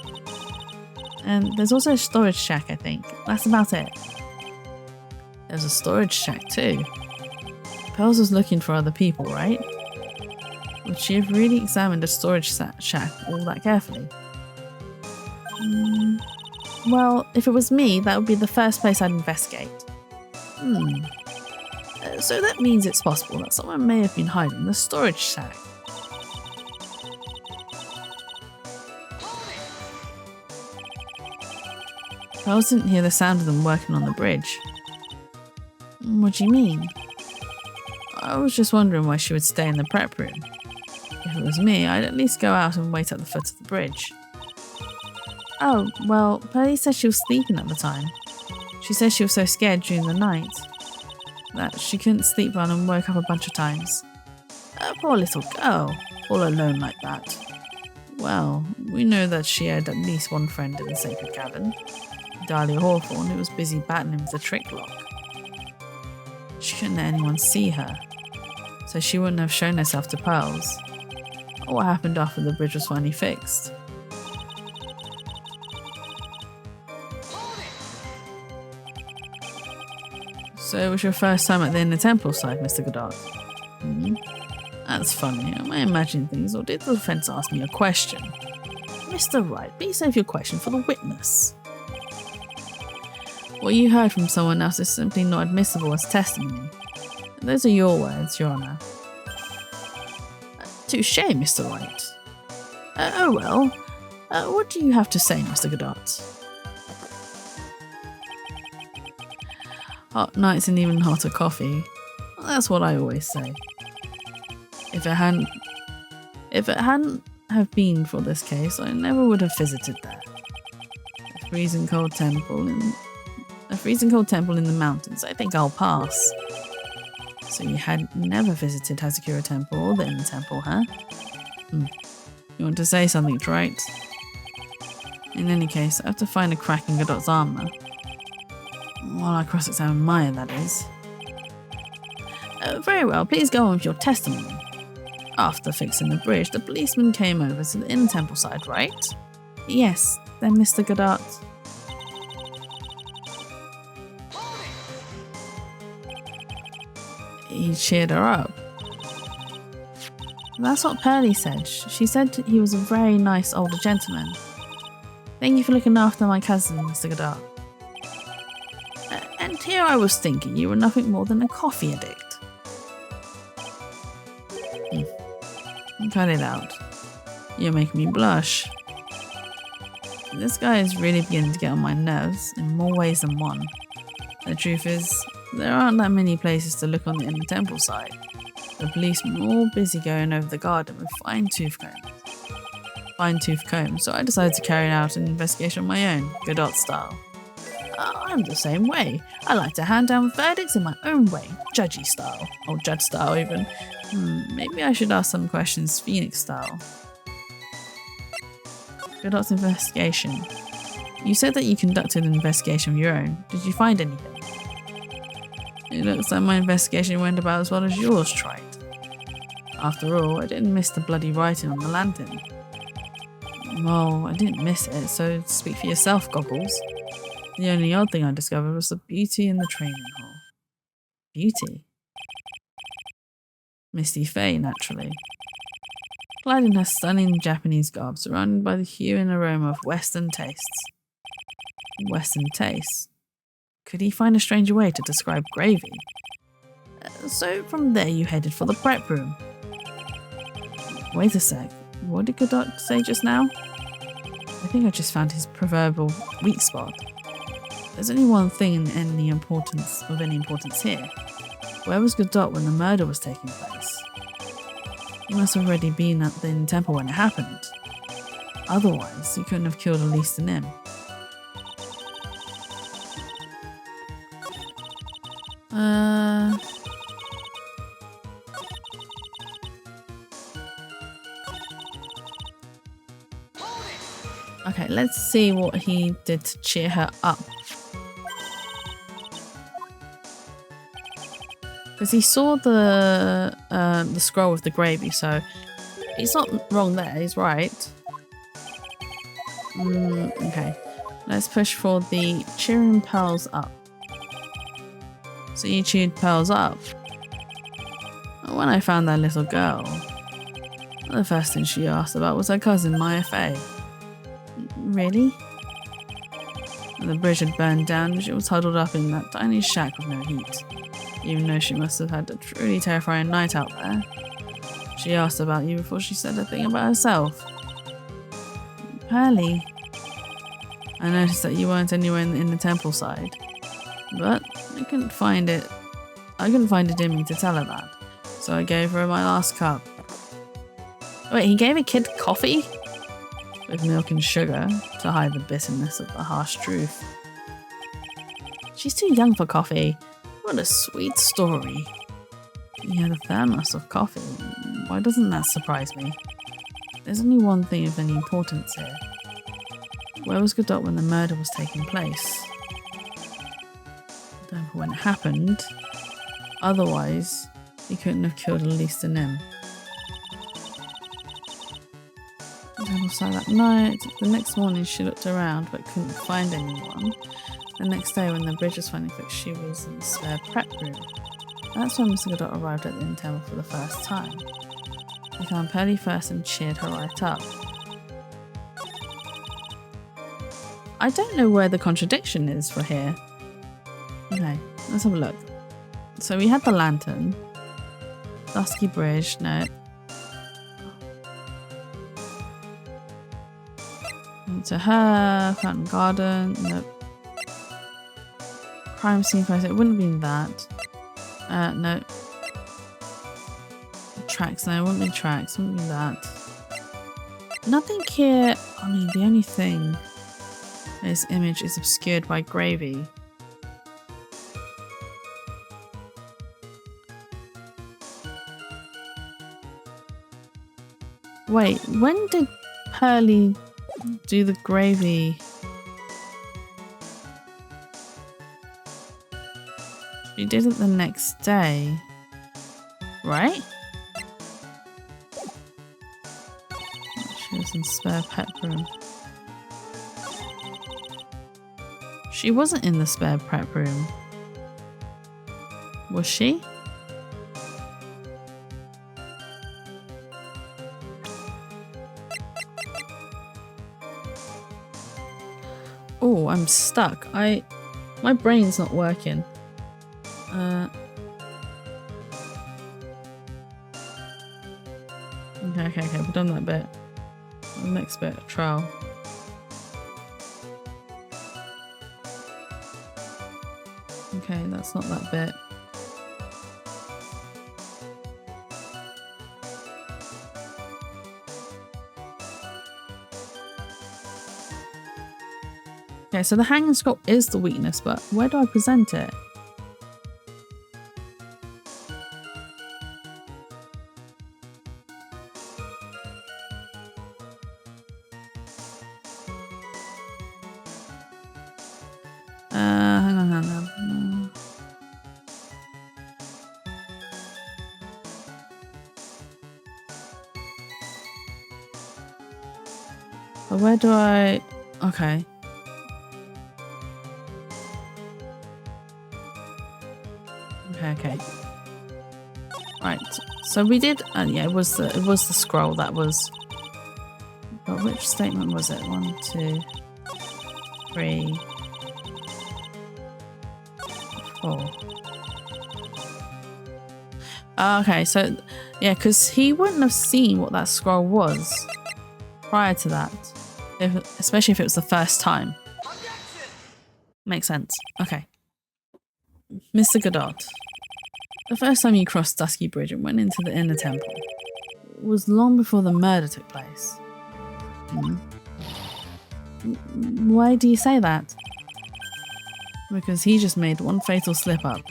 And there's also a storage shack, I think. That's about it. There's a storage shack too. Pearls was looking for other people, right? Would she have really examined a storage shack all that carefully? Well, if it was me, that would be the first place I'd investigate. So that means it's possible that someone may have been hiding in the storage shack. Pearls didn't hear the sound of them working on the bridge. What do you mean? I was just wondering why she would stay in the prep room. If it was me, I'd at least go out and wait at the foot of the bridge. Oh, well, Pearlie said she was sleeping at the time. She said she was so scared during the night that she couldn't sleep well and woke up a bunch of times. Poor little girl, all alone like that. Well, we know that she had at least one friend in the Sacred Cavern, Dahlia Hawthorne, who was busy battling with the trick lock. She couldn't let anyone see her, so she wouldn't have shown herself to Pearls. What happened after the bridge was finally fixed? So it was your first time at the inner temple side, Mr. Godard? That's funny. Am I imagining things, or did the defense ask me a question? Mr. Wright, please save your question for the witness. What you heard from someone else is simply not admissible as testimony. Those are your words, Your Honour. Touche, Mr. Wright. Oh well. What do you have to say, Mr. Godard? Hot nights and even hotter coffee. Well, that's what I always say. If it hadn't have been for this case, I never would have visited there. A freezing cold temple in the mountains. I think I'll pass. So you had never visited Hazakura Temple or the Inner Temple, huh? You want to say something, right? In any case, I have to find a crack in Godot's armour. While I cross-examine Maya, that is. Very well, please go on with your testimony. After fixing the bridge, the policeman came over to the Inner Temple side, right? Yes, then Mr. Godot. He cheered her up. That's what Pearlie said. She said he was a very nice older gentleman. Thank you for looking after my cousin, Mr. Godot. And here I was thinking you were nothing more than a coffee addict. Cut it out. You're making me blush. This guy is really beginning to get on my nerves in more ways than one. The truth is, there aren't that many places to look on the Inner Temple side. The policemen were all busy going over the garden with fine-tooth combs, so I decided to carry out an investigation of my own, Godot style. I'm the same way. I like to hand down verdicts in my own way, judgy style, or judge style even. Maybe I should ask some questions Phoenix style. Godot's investigation. You said that you conducted an investigation of your own. Did you find anything? It looks like my investigation went about as well as yours tried. After all, I didn't miss the bloody writing on the lantern. Well, I didn't miss it, so speak for yourself, Goggles. The only odd thing I discovered was the beauty in the training hall. Beauty? Misty Faye, naturally. Clad in her stunning Japanese garb, surrounded by the hue and aroma of Western tastes. Western tastes? Could he find a stranger way to describe gravy? So from there you headed for the prep room. Wait a sec, what did Godot say just now? I think I just found his proverbial weak spot. There's only one thing of any importance here. Where was Godot when the murder was taking place? He must have already been at the Inner Temple when it happened. Otherwise, he couldn't have killed Elise and him. Okay, let's see what he did to cheer her up. Because he saw the scroll with the gravy, so he's not wrong there, he's right. Okay, let's push for the cheering Pearls up. So you cheered Pearls up. When I found that little girl, the first thing she asked about was her cousin, Maya Faye. Really? The bridge had burned down and she was huddled up in that tiny shack with no heat. Even though she must have had a truly terrifying night out there. She asked about you before she said a thing about herself. Pearlie. I noticed that you weren't anywhere in the temple side. But I couldn't find it in me to tell her that. So I gave her my last cup. Wait, he gave a kid coffee? With milk and sugar to hide the bitterness of the harsh truth. She's too young for coffee. What a sweet story. He had a thermos of coffee. Why doesn't that surprise me? There's only one thing of any importance here. Where was Godot when the murder was taking place? I don't know when it happened. Otherwise, he couldn't have killed Elise and him. Also that night, the next morning she looked around but couldn't find anyone. The next day when the bridge was finally fixed, she was in the spare prep room. That's when Mr. Godot arrived at the inn temple for the first time. He found Pearly first and cheered her right up. I don't know where the contradiction is for here. Okay, let's have a look. So we had the lantern. Dusky Bridge, no. To her, Fountain Garden, nope. Crime scene photo, it wouldn't have been that. No. Tracks, no, it wouldn't be tracks, wouldn't be that. Nothing here, I mean, the only thing, this image is obscured by gravy. Wait, when did Pearly do the gravy? She did it the next day, right? She was in spare pet room. She wasn't in the spare prep room. Was she? Oh, I'm stuck. My brain's not working. Okay, we've done that bit. The next bit, trial. Okay, that's not that bit. Okay, so the hanging scroll is the weakness, but where do I present it? Hang on. But where do I... Okay. Okay. Right. So we did... yeah, it was the scroll that was... But which statement was it? 1, 2, 3... 4. Okay, so yeah, because he wouldn't have seen what that scroll was prior to that, especially if it was the first time. Makes sense. Okay. Mr. Godot, the first time you crossed Dusky Bridge and went into the inner temple was long before the murder took place. Why do you say that? Because he just made one fatal slip up.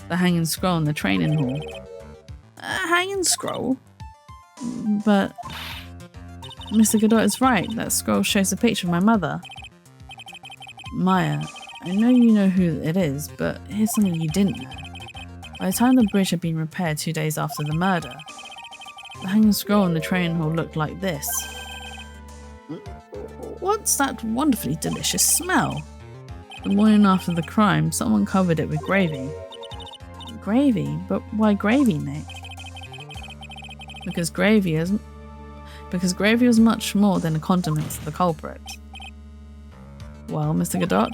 The hanging scroll in the training hall. A hanging scroll? But Mr. Godot is right. That scroll shows a picture of my mother. Maya, I know you know who it is, but here's something you didn't know. By the time the bridge had been repaired 2 days after the murder, the hanging scroll in the training hall looked like this. What's that wonderfully delicious smell? The morning after the crime, someone covered it with gravy. Gravy? But why gravy, Nick? Because gravy was much more than a condiment to the culprit. Well, Mr. Godot,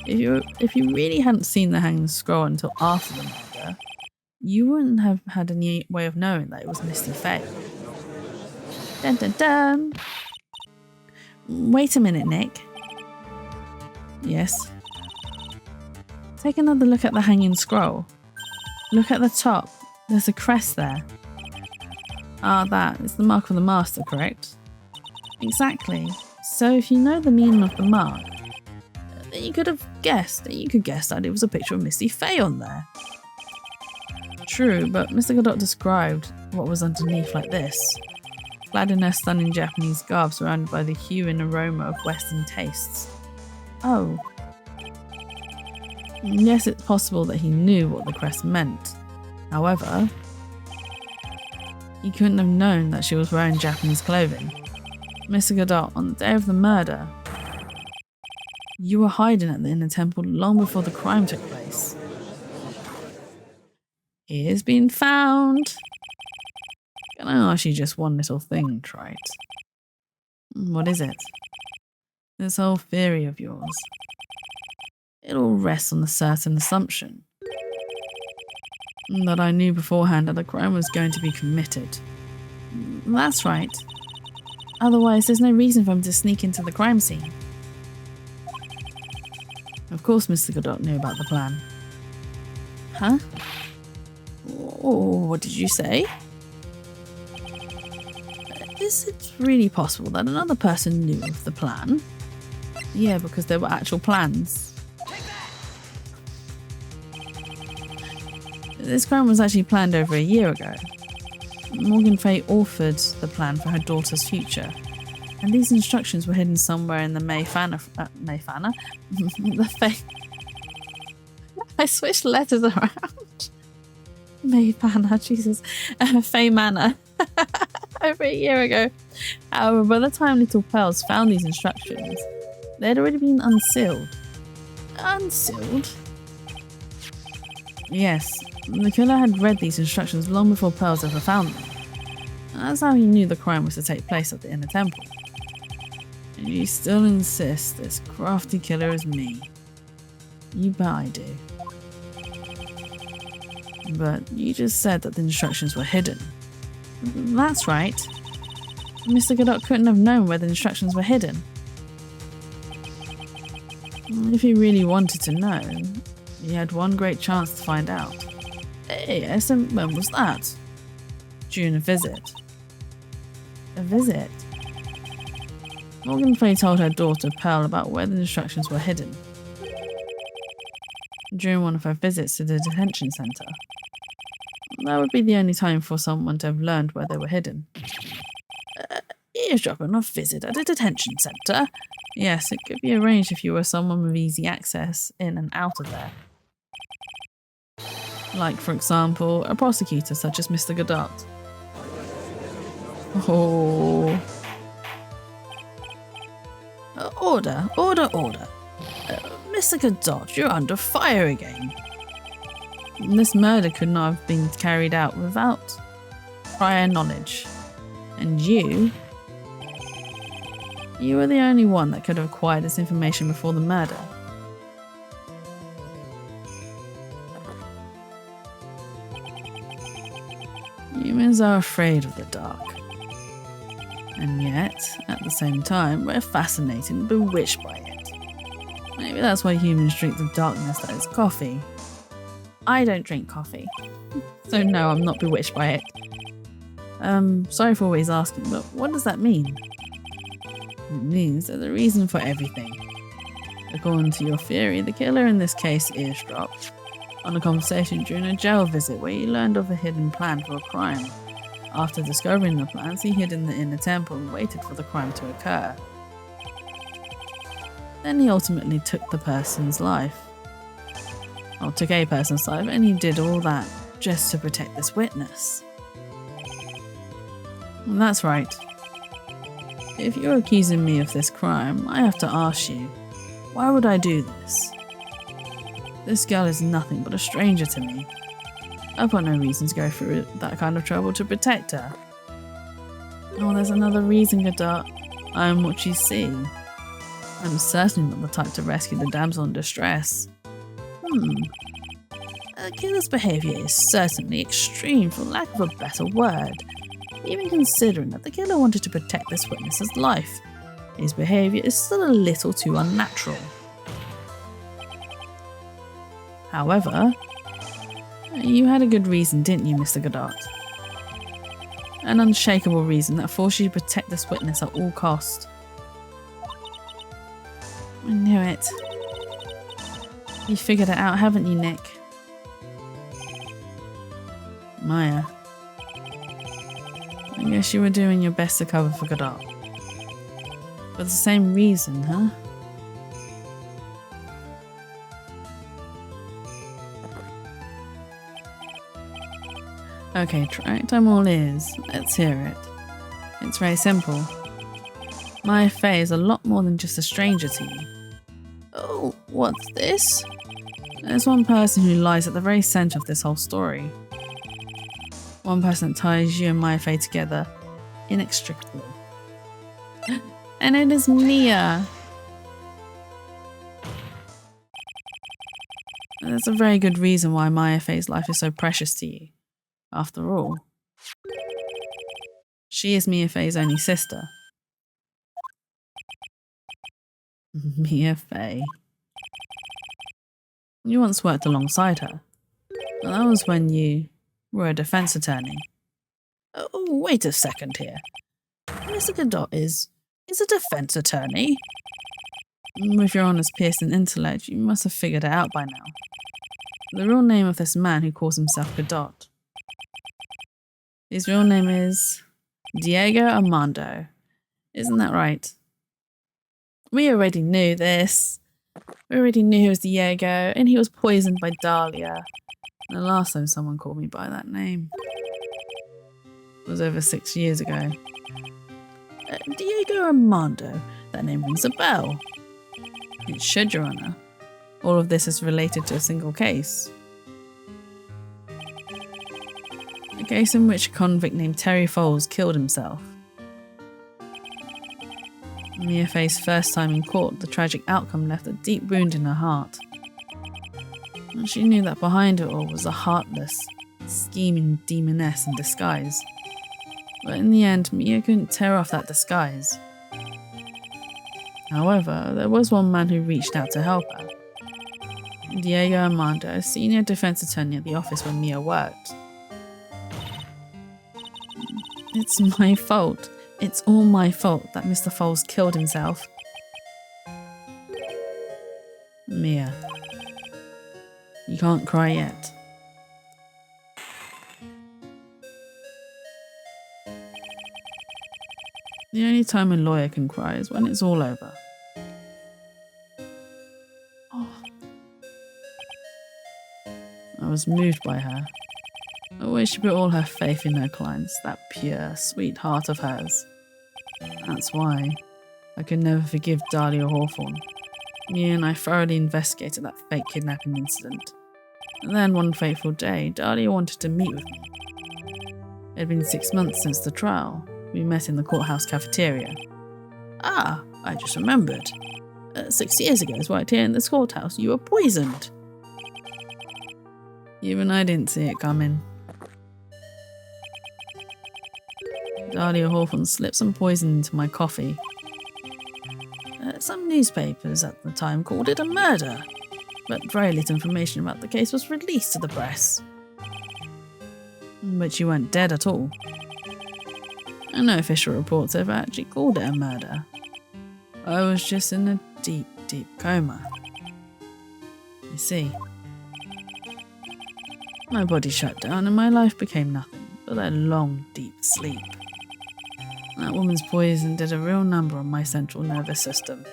if you really hadn't seen the hanging scroll until after the murder, you wouldn't have had any way of knowing that it was Misty Faye. Dun dun dun! Wait a minute, Nick. Yes. Take another look at the hanging scroll. Look at the top. There's a crest there. Ah, that is the mark of the master, correct? Exactly. So if you know the meaning of the mark, then you could guess that it was a picture of Misty Faye on there. True, but Mr. Godot described what was underneath like this. Clad in her stunning Japanese garb surrounded by the hue and aroma of Western tastes. Oh. Yes, it's possible that he knew what the crest meant. However, he couldn't have known that she was wearing Japanese clothing. Mr. Godot, on the day of the murder, you were hiding at the inner temple long before the crime took place. He has been found. Can I ask you just one little thing, Wright? What is it? This whole theory of yours. It all rests on a certain assumption. That I knew beforehand that the crime was going to be committed. That's right. Otherwise, there's no reason for him to sneak into the crime scene. Of course Mr. Godot knew about the plan. Huh? Oh, what did you say? Is it really possible that another person knew of the plan? Yeah, because there were actual plans. This crime was actually planned over a year ago. Morgan Fay authored the plan for her daughter's future, and these instructions were hidden somewhere in the Mayfana? The Fay... I switched letters around. Mayfana, Jesus. Fay Manor. Over a year ago. However, by the time Little Pearls found these instructions, they had already been unsealed. Unsealed? Yes, the killer had read these instructions long before Pearls ever found them. That's how he knew the crime was to take place at the inner temple. And you still insist this crafty killer is me. You bet I do. But you just said that the instructions were hidden. That's right. Mr. Godot couldn't have known where the instructions were hidden. If he really wanted to know, he had one great chance to find out. Yes, and when was that? During a visit. A visit? Morgan Fay told her daughter Pearl about where the instructions were hidden. During one of her visits to the detention centre. That would be the only time for someone to have learned where they were hidden. Eavesdropping off visit at a detention centre? Yes, it could be arranged if you were someone with easy access in and out of there. Like, for example, a prosecutor such as Mr. Godot. Oh. Order. Mr. Godot, you're under fire again. This murder could not have been carried out without prior knowledge. And you were the only one that could have acquired this information before the murder. Humans are afraid of the dark. And yet, at the same time, we're fascinated and bewitched by it. Maybe that's why humans drink the darkness that is coffee. I don't drink coffee. So no, I'm not bewitched by it. Sorry for always asking, but what does that mean? It means there's a reason for everything. According to your theory, the killer in this case eavesdropped on a conversation during a jail visit where he learned of a hidden plan for a crime. After discovering the plans, he hid in the inner temple and waited for the crime to occur. Then he ultimately took the person's life. Or took a person's life, and he did all that just to protect this witness. And that's right. If you're accusing me of this crime, I have to ask you, why would I do this? This girl is nothing but a stranger to me. I've got no reason to go through that kind of trouble to protect her. Oh, there's another reason, Godot. I am what you see. I'm certainly not the type to rescue the damsel in distress. A killer's behaviour is certainly extreme, for lack of a better word. Even considering that the killer wanted to protect this witness's life, his behaviour is still a little too unnatural. However, you had a good reason, didn't you, Mr. Godot? An unshakable reason that forced you to protect this witness at all cost. I knew it. You figured it out, haven't you, Nick? Maya. I guess you were doing your best to cover for Godot. For the same reason, huh? Okay, Wright, I'm all ears. Let's hear it. It's very simple. Maya Fey is a lot more than just a stranger to you. Oh, what's this? There's one person who lies at the very centre of this whole story. One person that ties you and Maya Fey together inextricably. And it is Mia. And there's a very good reason why Maya Fey's life is so precious to you. After all, she is Mia Fey's only sister. Mia Fey. You once worked alongside her. Well, that was when you were a defense attorney. Oh, wait a second here. Mr. Godot is a defense attorney? With your honest piercing intellect, you must have figured it out by now. The real name of this man who calls himself Godot. His real name is Diego Armando. Isn't that right? We already knew this. We already knew he was Diego, and he was poisoned by Dahlia. And the last time someone called me by that name was over 6 years ago. Diego Armando. That name rings a bell. It should, Your Honour. All of this is related to a single case. A case in which a convict named Terry Foles killed himself. Mia Fey's first time in court, the tragic outcome left a deep wound in her heart. And she knew that behind it all was a heartless, scheming demoness in disguise. But in the end, Mia couldn't tear off that disguise. However, there was one man who reached out to help her. Diego Armando, a senior defense attorney at the office where Mia worked. It's my fault. It's all my fault that Mr. Foles killed himself. Mia, you can't cry yet. The only time a lawyer can cry is when it's all over. Oh. I was moved by her. I wish she put all her faith in her clients, that pure, sweet heart of hers. That's why I could never forgive Dahlia Hawthorne. Mia and I thoroughly investigated that fake kidnapping incident. And then one fateful day, Dahlia wanted to meet with me. It had been 6 months since the trial. We met in the courthouse cafeteria. Ah, I just remembered. 6 years ago, right here in this courthouse, you were poisoned. Even I didn't see it coming. Dahlia Hawthorne slipped some poison into my coffee. Some newspapers at the time called it a murder, but very little information about the case was released to the press. But you weren't dead at all. And no official reports ever actually called it a murder. I was just in a deep, deep coma. You see, my body shut down and my life became nothing but a long, deep sleep. That woman's poison did a real number on my central nervous system.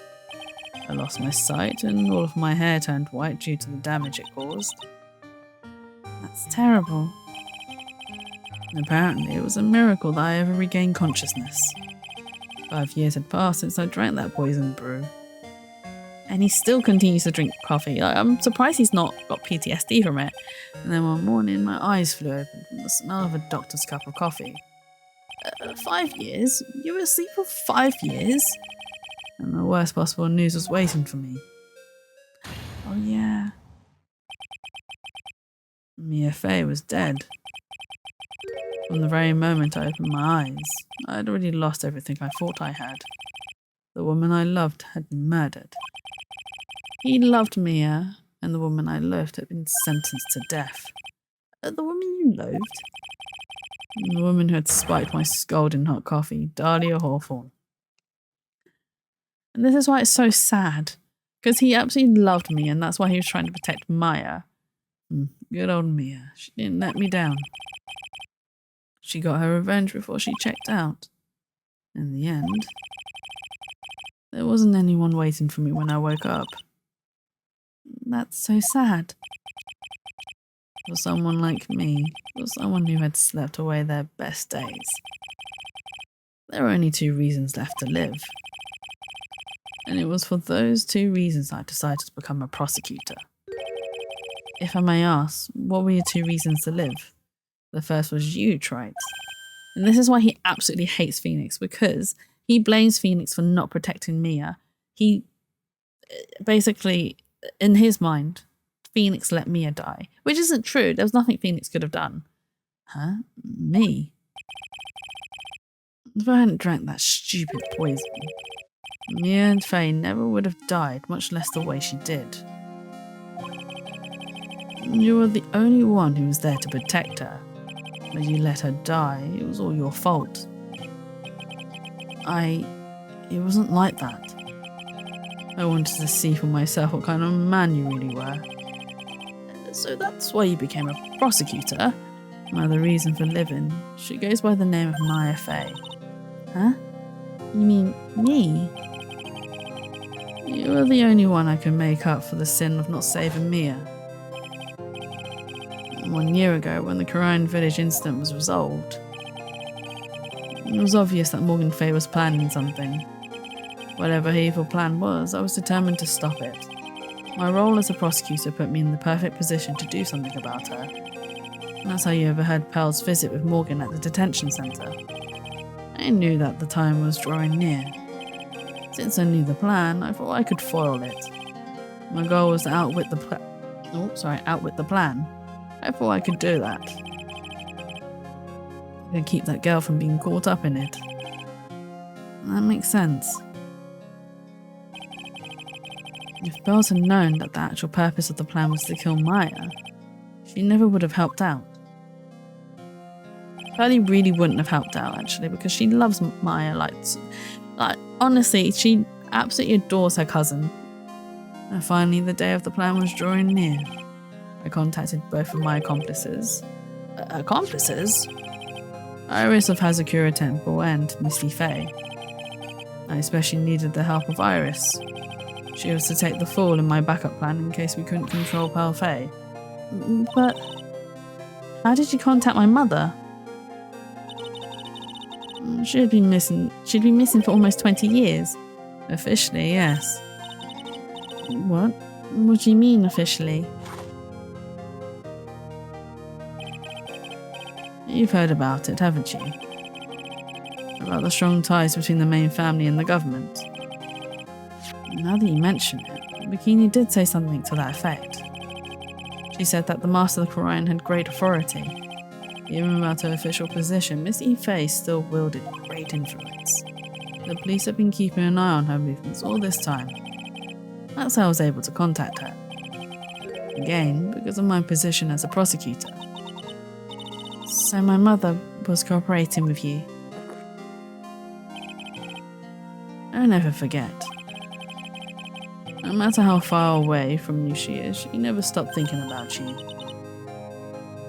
I lost my sight and all of my hair turned white due to the damage it caused. That's terrible. And apparently it was a miracle that I ever regained consciousness. 5 years had passed since I drank that poison brew. And he still continues to drink coffee. I'm surprised he's not got PTSD from it. And then one morning my eyes flew open from the smell of a doctor's cup of coffee. 5 years? You were asleep for 5 years? And the worst possible news was waiting for me. Oh yeah. Mia Fey was dead. From the very moment I opened my eyes, I had already lost everything I thought I had. The woman I loved had been murdered. He loved Mia, and the woman I loved had been sentenced to death. The woman you loathed? The woman who had spiked my scalding hot coffee, Dahlia Hawthorne. And this is why it's so sad, because he absolutely loved me, and that's why he was trying to protect Maya. Good old Mia, she didn't let me down. She got her revenge before she checked out. In the end, there wasn't anyone waiting for me when I woke up. That's so sad. For someone like me, for someone who had slept away their best days. There were only 2 reasons left to live. And it was for those 2 reasons I decided to become a prosecutor. If I may ask, what were your 2 reasons to live? The first was you, Wright. And this is why he absolutely hates Phoenix, because he blames Phoenix for not protecting Mia. He basically, in his mind, Phoenix let Mia die, which isn't true. There was nothing Phoenix could have done. Huh? Me? If I hadn't drank that stupid poison, Mia and Faye never would have died, much less the way she did. You were the only one who was there to protect her. But you let her die, it was all your fault. It wasn't like that. I wanted to see for myself what kind of man you really were. So that's why you became a prosecutor. Another reason for living. She goes by the name of Maya Faye. Huh? You mean me? You were the only one I could make up for the sin of not saving Mia. 1 year ago, when the Korean village incident was resolved, it was obvious that Morgan Faye was planning something. Whatever her evil plan was, I was determined to stop it. My role as a prosecutor put me in the perfect position to do something about her. And that's how you overheard Pearl's visit with Morgan at the detention centre. I knew that the time was drawing near. Since I knew the plan, I thought I could foil it. My goal was to outwit the plan. I thought I could do that. I could keep that girl from being caught up in it. That makes sense. If Bells had known that the actual purpose of the plan was to kill Maya, she never would have helped out. Pearlie really wouldn't have helped out, actually, because she loves Maya like honestly, she absolutely adores her cousin. And finally, the day of the plan was drawing near. I contacted both of my accomplices. Accomplices? Iris of Hazakura Temple and Misty Faye. I especially needed the help of Iris. She was to take the fall in my backup plan in case we couldn't control Pearl Faye. But how did you contact my mother? She'd been missing for almost 20 years. Officially, yes. What? What do you mean, officially? You've heard about it, haven't you? About the strong ties between the main family and the government. Now that you mention it, Bikini did say something to that effect. She said that the Master of the Quran had great authority. Even without her official position, Miss Faye still wielded great influence. The police have been keeping an eye on her movements all this time. That's how I was able to contact her. Again, because of my position as a prosecutor. So my mother was cooperating with you. I'll never forget. No matter how far away from you she is, she never stopped thinking about you.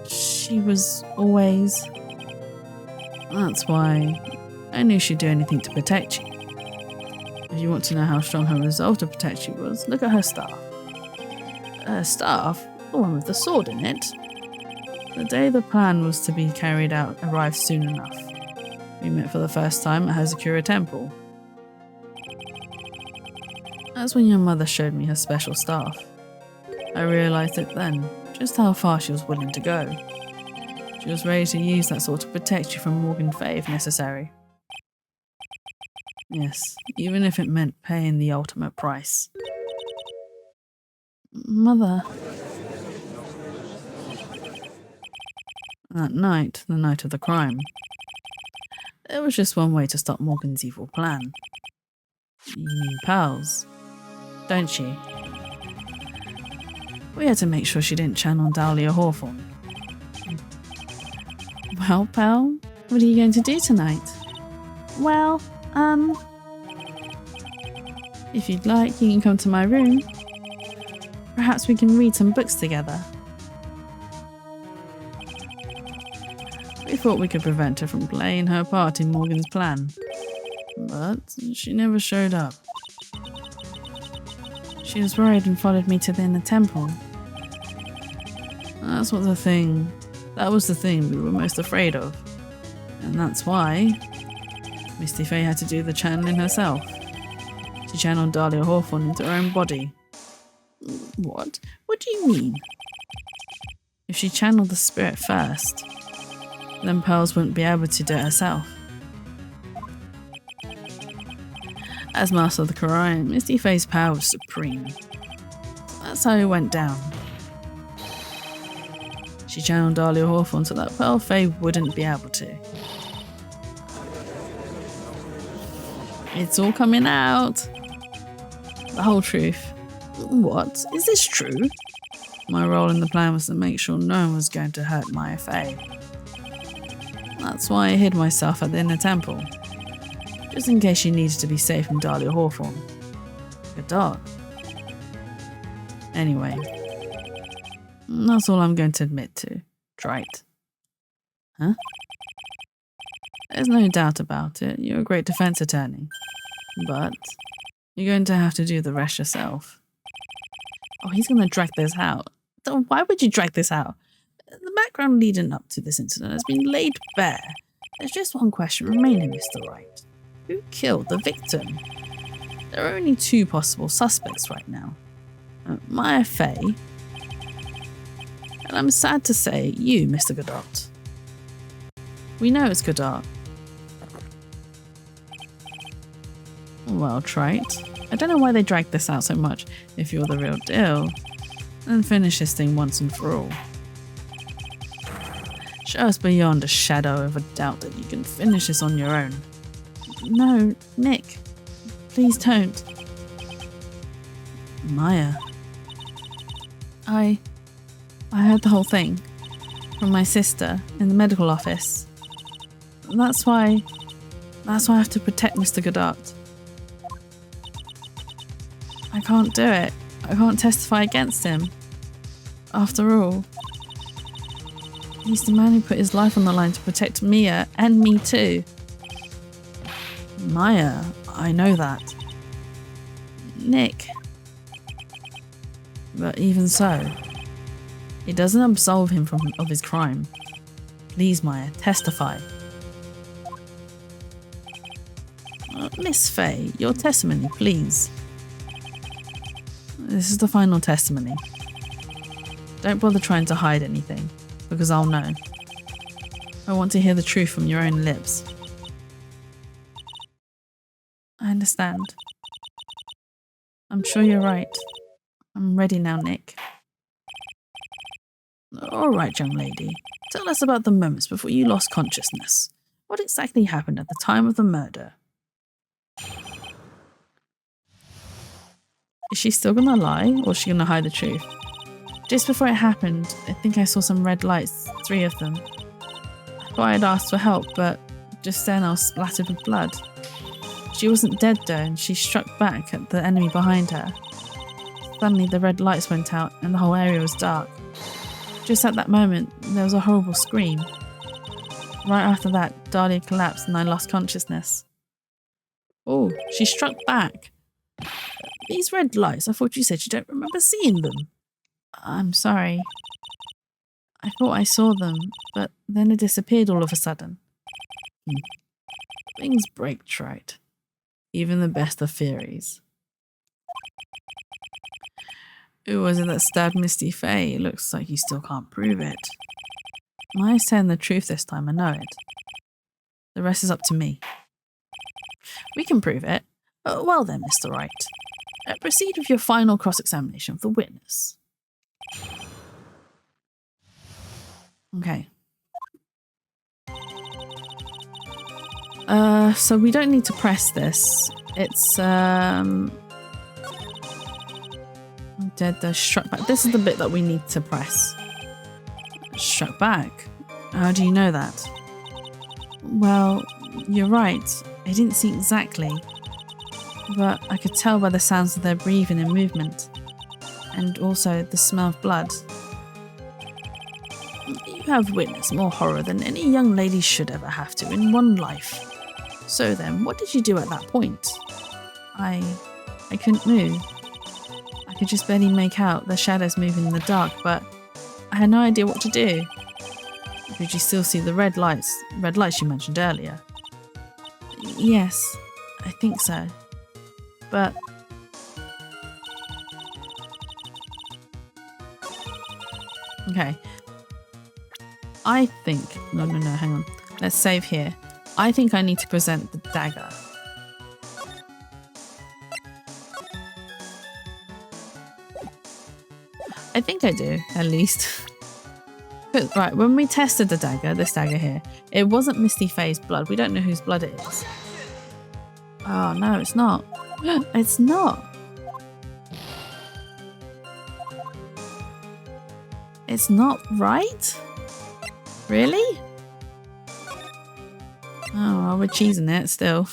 She was always... That's why I knew she'd do anything to protect you. If you want to know how strong her resolve to protect you was, look at her staff. Her staff? The one with the sword in it? The day the plan was to be carried out arrived soon enough. We met for the first time at Hazakura Temple. That's when your mother showed me her special staff. I realised it then, just how far she was willing to go. She was ready to use that sword to protect you from Morgan Faye if necessary. Yes, even if it meant paying the ultimate price. Mother... That night, the night of the crime, there was just one way to stop Morgan's evil plan. You mean pals, don't you? We had to make sure she didn't channel Dahlia Hawthorne. Well, pal, what are you going to do tonight? Well, if you'd like, you can come to my room. Perhaps we can read some books together. We thought we could prevent her from playing her part in Morgan's plan, but she never showed up. She was worried and followed me to the inner temple. That was the thing we were most afraid of, and that's why Misty Faye had to do the channeling herself. She channeled Dahlia Hawthorne into her own body. What? What do you mean? If she channeled the spirit first, then Pearls wouldn't be able to do it herself. As Master of the Quran, Misty Faye's power was supreme. That's how it went down. She channeled Dahlia Hawthorne so that Pearl Faye wouldn't be able to. It's all coming out. The whole truth. What? Is this true? My role in the plan was to make sure no one was going to hurt Maya Faye. That's why I hid myself at the inner temple. Just in case she needed to be safe from Dahlia Hawthorne. Like a dog. Anyway. That's all I'm going to admit to. Wright. Huh? There's no doubt about it. You're a great defense attorney. But you're going to have to do the rest yourself. Oh, he's going to drag this out. Why would you drag this out? The background leading up to this incident has been laid bare. There's just one question remaining, Mr. Wright. Who killed the victim? There are only two possible suspects right now. Maya Faye. And I'm sad to say, you, Mr. Godot. We know it's Godot. Well, Trite. I don't know why they dragged this out so much. If you're the real deal, then finish this thing once and for all. Show us beyond a shadow of a doubt that you can finish this on your own. No, Nick. Please don't. Maya. I heard the whole thing. From my sister in the medical office. That's why I have to protect Mr. Godot. I can't do it. I can't testify against him. After all, he's the man who put his life on the line to protect Mia and me too. Maya, I know that. Nick. But even so, it doesn't absolve him of his crime. Please, Maya, testify. Miss Faye, your testimony, please. This is the final testimony. Don't bother trying to hide anything, because I'll know. I want to hear the truth from your own lips. I understand. I'm sure you're right. I'm ready now, Nick. All right, young lady. Tell us about the moments before you lost consciousness. What exactly happened at the time of the murder? Is she still gonna lie, or is she gonna hide the truth? Just before it happened, I think I saw some red lights, 3 of them. I thought I'd asked for help, but just then I was splattered with blood. She wasn't dead though, and she struck back at the enemy behind her. Suddenly the red lights went out and the whole area was dark. Just at that moment, there was a horrible scream. Right after that, Dahlia collapsed and I lost consciousness. Oh, she struck back. These red lights, I thought you said you don't remember seeing them. I'm sorry. I thought I saw them, but then it disappeared all of a sudden. Things break, Trite. Even the best of theories. Who was it that stabbed Misty Faye? It looks like you still can't prove it. Maya's saying the truth this time, I know it. The rest is up to me. We can prove it. Well then, Mr. Wright. Proceed with your final cross-examination of the witness. Okay. So we don't need to press this. It's, dead, struck back. This is the bit that we need to press. Struck back? How do you know that? Well, you're right. I didn't see exactly. But I could tell by the sounds of their breathing and movement. And also the smell of blood. You have witnessed more horror than any young lady should ever have to in one life. So then, what did you do at that point? I couldn't move. I could just barely make out the shadows moving in the dark, but I had no idea what to do. Could you still see the red lights you mentioned earlier? Yes, I think so. But... Okay. I think... No, hang on. Let's save here. I think I need to present the dagger. I think I do, at least. But, right, when we tested the dagger, this dagger here, it wasn't Misty Faye's blood. We don't know whose blood it is. Oh, no, it's not. It's not. It's not right? Really? Oh, well, we're cheesing it still.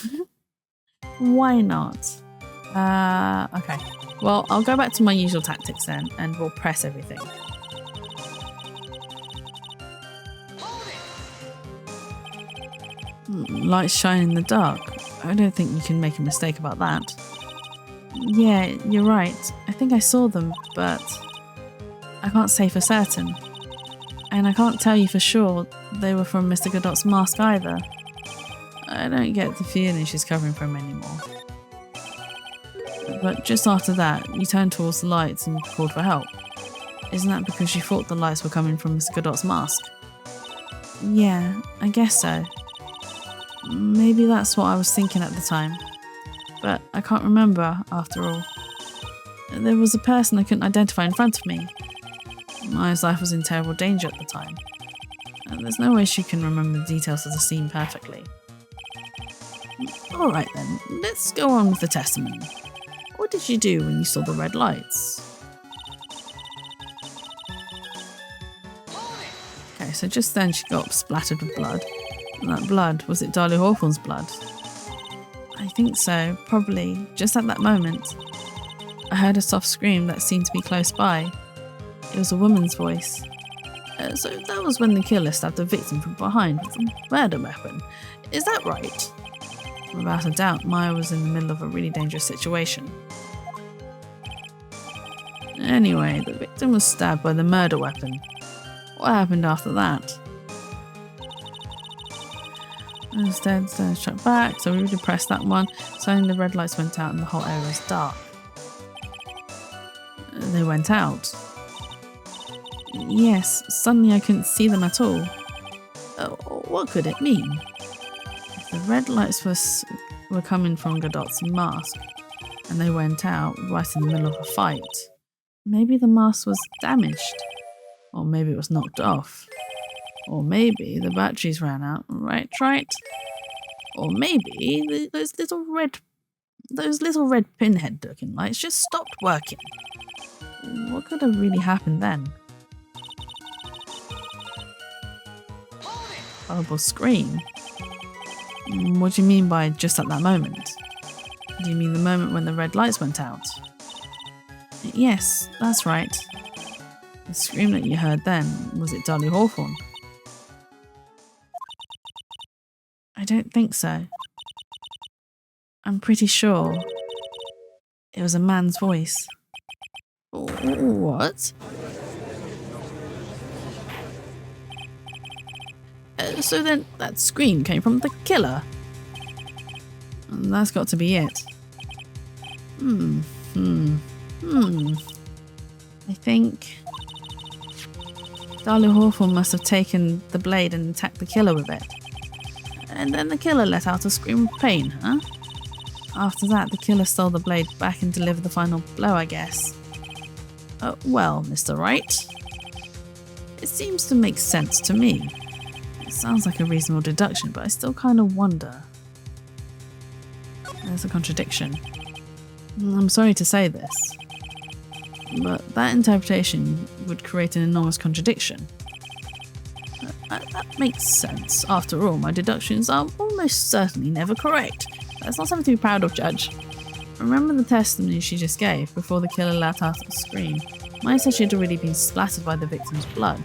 Why not? Okay. Well, I'll go back to my usual tactics then, and we'll press everything. Lights shine in the dark. I don't think you can make a mistake about that. Yeah, you're right. I think I saw them, but I can't say for certain. And I can't tell you for sure they were from Mr. Godot's mask either. I don't get the feeling she's covering for him anymore. But just after that, you turned towards the lights and called for help. Isn't that because you thought the lights were coming from Mr. Godot's mask? Yeah, I guess so. Maybe that's what I was thinking at the time. But I can't remember, after all. There was a person I couldn't identify in front of me. Maya's life was in terrible danger at the time. And there's no way she can remember the details of the scene perfectly. Alright then, let's go on with the testimony. What did you do when you saw the red lights? Okay, so just then she got splattered with blood. And that blood, was it Darlie Hawthorne's blood? I think so, probably. Just at that moment, I heard a soft scream that seemed to be close by. It was a woman's voice. So that was when the killer stabbed the victim from behind with a murder weapon. Is that right? Without a doubt, Maya was in the middle of a really dangerous situation. Anyway, the victim was stabbed by the murder weapon. What happened after that? Instead, struck back, so we would press that one. Suddenly the red lights went out and the whole area was dark. They went out. Yes, suddenly I couldn't see them at all. What could it mean? If the red lights were coming from Godot's mask, and they went out right in the middle of a fight, maybe the mask was damaged. Or maybe it was knocked off. Or maybe the batteries ran out, right? Or maybe those little red pinhead looking lights just stopped working. What could have really happened then? Horrible scream. What do you mean by just at that moment? Do you mean the moment when the red lights went out? Yes, that's right. The scream that you heard then, was it Darlie Hawthorne? I don't think so. I'm pretty sure it was a man's voice. What? So then that scream came from the killer. And that's got to be it. I think Darlie Hawthorne must have taken the blade and attacked the killer with it. And then the killer let out a scream of pain, huh? After that, the killer stole the blade back and delivered the final blow, I guess. Well, Mr. Wright, it seems to make sense to me. It sounds like a reasonable deduction, but I still kind of wonder. There's a contradiction. I'm sorry to say this, but that interpretation would create an enormous contradiction. That makes sense. After all, my deductions are almost certainly never correct. That's not something to be proud of, Judge. Remember the testimony she just gave before the killer let out a scream? Maya said she had already been splattered by the victim's blood.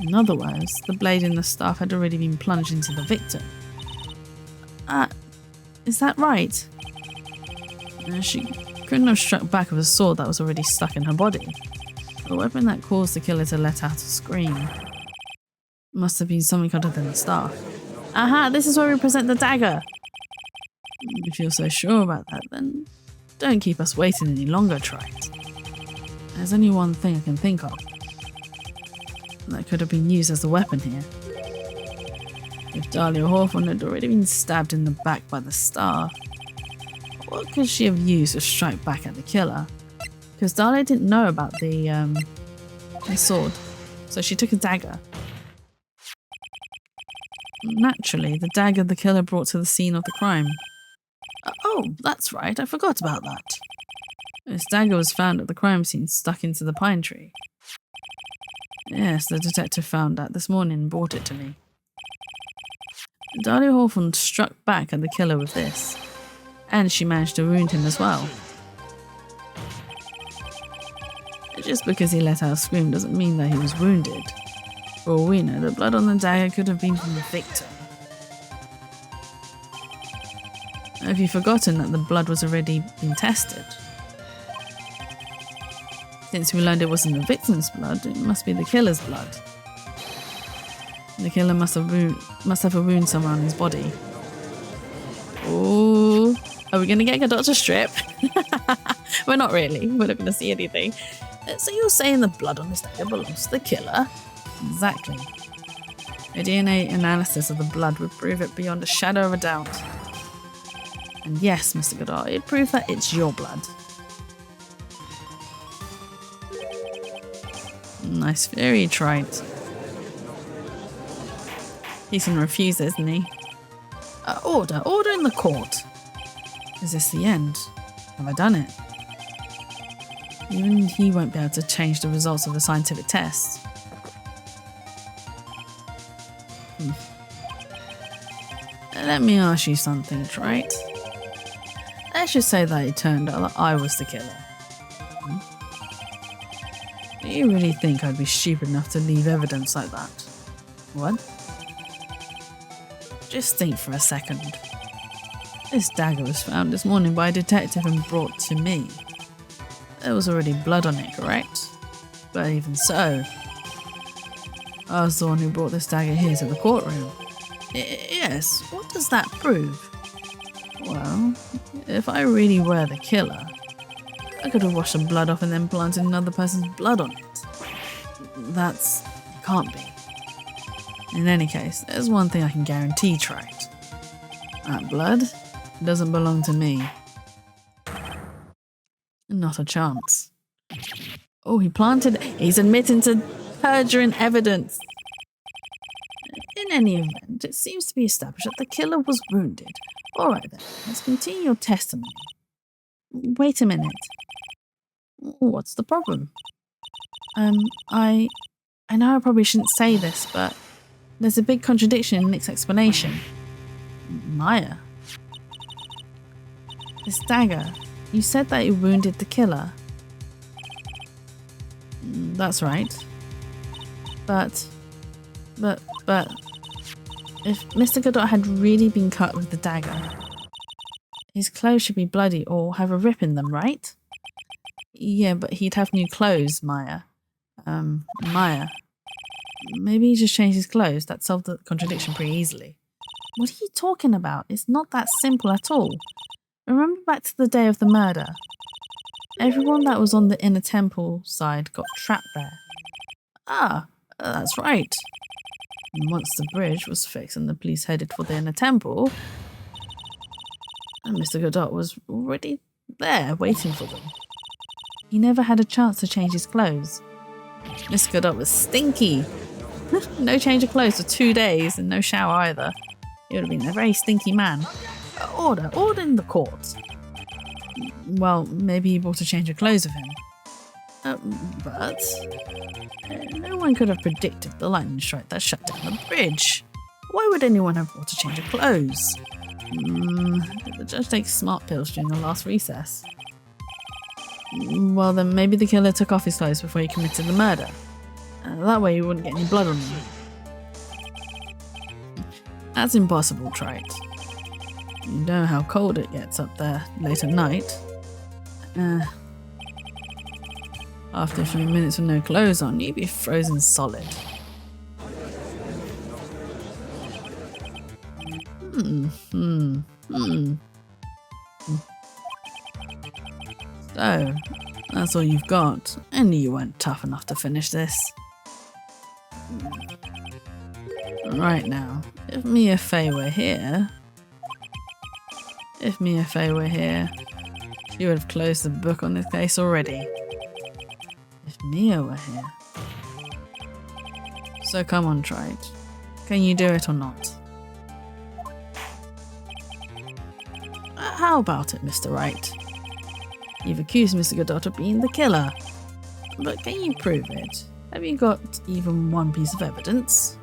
In other words, the blade in the staff had already been plunged into the victim. Is that right? She couldn't have struck back with a sword that was already stuck in her body. The weapon that caused the killer to let out a scream must have been something other than the staff. Aha, this is where we present the dagger. If you're so sure about that, then don't keep us waiting any longer, Wright. There's only one thing I can think of that could have been used as a weapon here. If Dahlia Hawthorne had already been stabbed in the back by the star, what could she have used to strike back at the killer? Because Dahlia didn't know about the sword, so she took a dagger. Naturally, the dagger the killer brought to the scene of the crime. Oh, that's right, I forgot about that. This dagger was found at the crime scene, stuck into the pine tree. Yes, the detective found that this morning and brought it to me. Dahlia Hawthorne struck back at the killer with this, and she managed to wound him as well. Just because he let out a scream doesn't mean that he was wounded. For all we know, the blood on the dagger could have been from the victim. Have you forgotten that the blood was already been tested? Since we learned it wasn't the victim's blood, it must be the killer's blood. The killer must have a wound somewhere on his body. Oh, are we going to get a doctor strip? We're not really. We're not going to see anything. So you're saying the blood on this dagger belongs to the killer? Exactly. A DNA analysis of the blood would prove it beyond a shadow of a doubt. And yes, Mr. Goddard, it proved that it's your blood. Nice theory, Wright. He's gonna refuse, isn't he? Order in the court. Is this the end? Have I done it? Even he won't be able to change the results of the scientific test. Let me ask you something, Wright. Let's just say that it turned out that I was the killer. Do you really think I'd be stupid enough to leave evidence like that? What? Just think for a second. This dagger was found this morning by a detective and brought to me. There was already blood on it, correct? But even so, I was the one who brought this dagger here to the courtroom. Yes, what does that prove? Well, if I really were the killer, I could have washed the blood off and then planted another person's blood on it. It can't be. In any case, there's one thing I can guarantee, Wright. That blood doesn't belong to me. Not a chance. Oh, he's admitting to perjuring evidence. In any event, it seems to be established that the killer was wounded. Alright then, let's continue your testimony. Wait a minute. What's the problem? I know I probably shouldn't say this, but there's a big contradiction in Nick's explanation. Maya? This dagger, you said that it wounded the killer. That's right. But if Mr. Godot had really been cut with the dagger, his clothes should be bloody or have a rip in them, right? Yeah, but he'd have new clothes, Maya. Maya. Maybe he just changed his clothes. That solved the contradiction pretty easily. What are you talking about? It's not that simple at all. Remember back to the day of the murder. Everyone that was on the inner temple side got trapped there. That's right. And once the bridge was fixed and the police headed for the inner temple, and Mr. Godot was already there waiting for them. He never had a chance to change his clothes. Mr. Godot was stinky. No change of clothes for 2 days and no shower either. He would have been a very stinky man. Order in the court. Well, maybe he bought a change of clothes of him. But no one could have predicted the lightning strike that shut down the bridge. Why would anyone have bought a change of clothes? Did the judge take smart pills during the last recess? Well, then maybe the killer took off his clothes before he committed the murder. That way he wouldn't get any blood on him. That's impossible, Wright. You know how cold it gets up there late at night. After a few minutes with no clothes on, you'd be frozen solid. So, that's all you've got. I knew you weren't tough enough to finish this. Right now, if Mia Fey were here... If Mia Fey were here, she would have closed the book on this case already. If Mia were here... So come on, Wright. Can you do it or not? How about it, Mr. Wright? You've accused Mr. Godot of being the killer. But can you prove it? Have you got even one piece of evidence?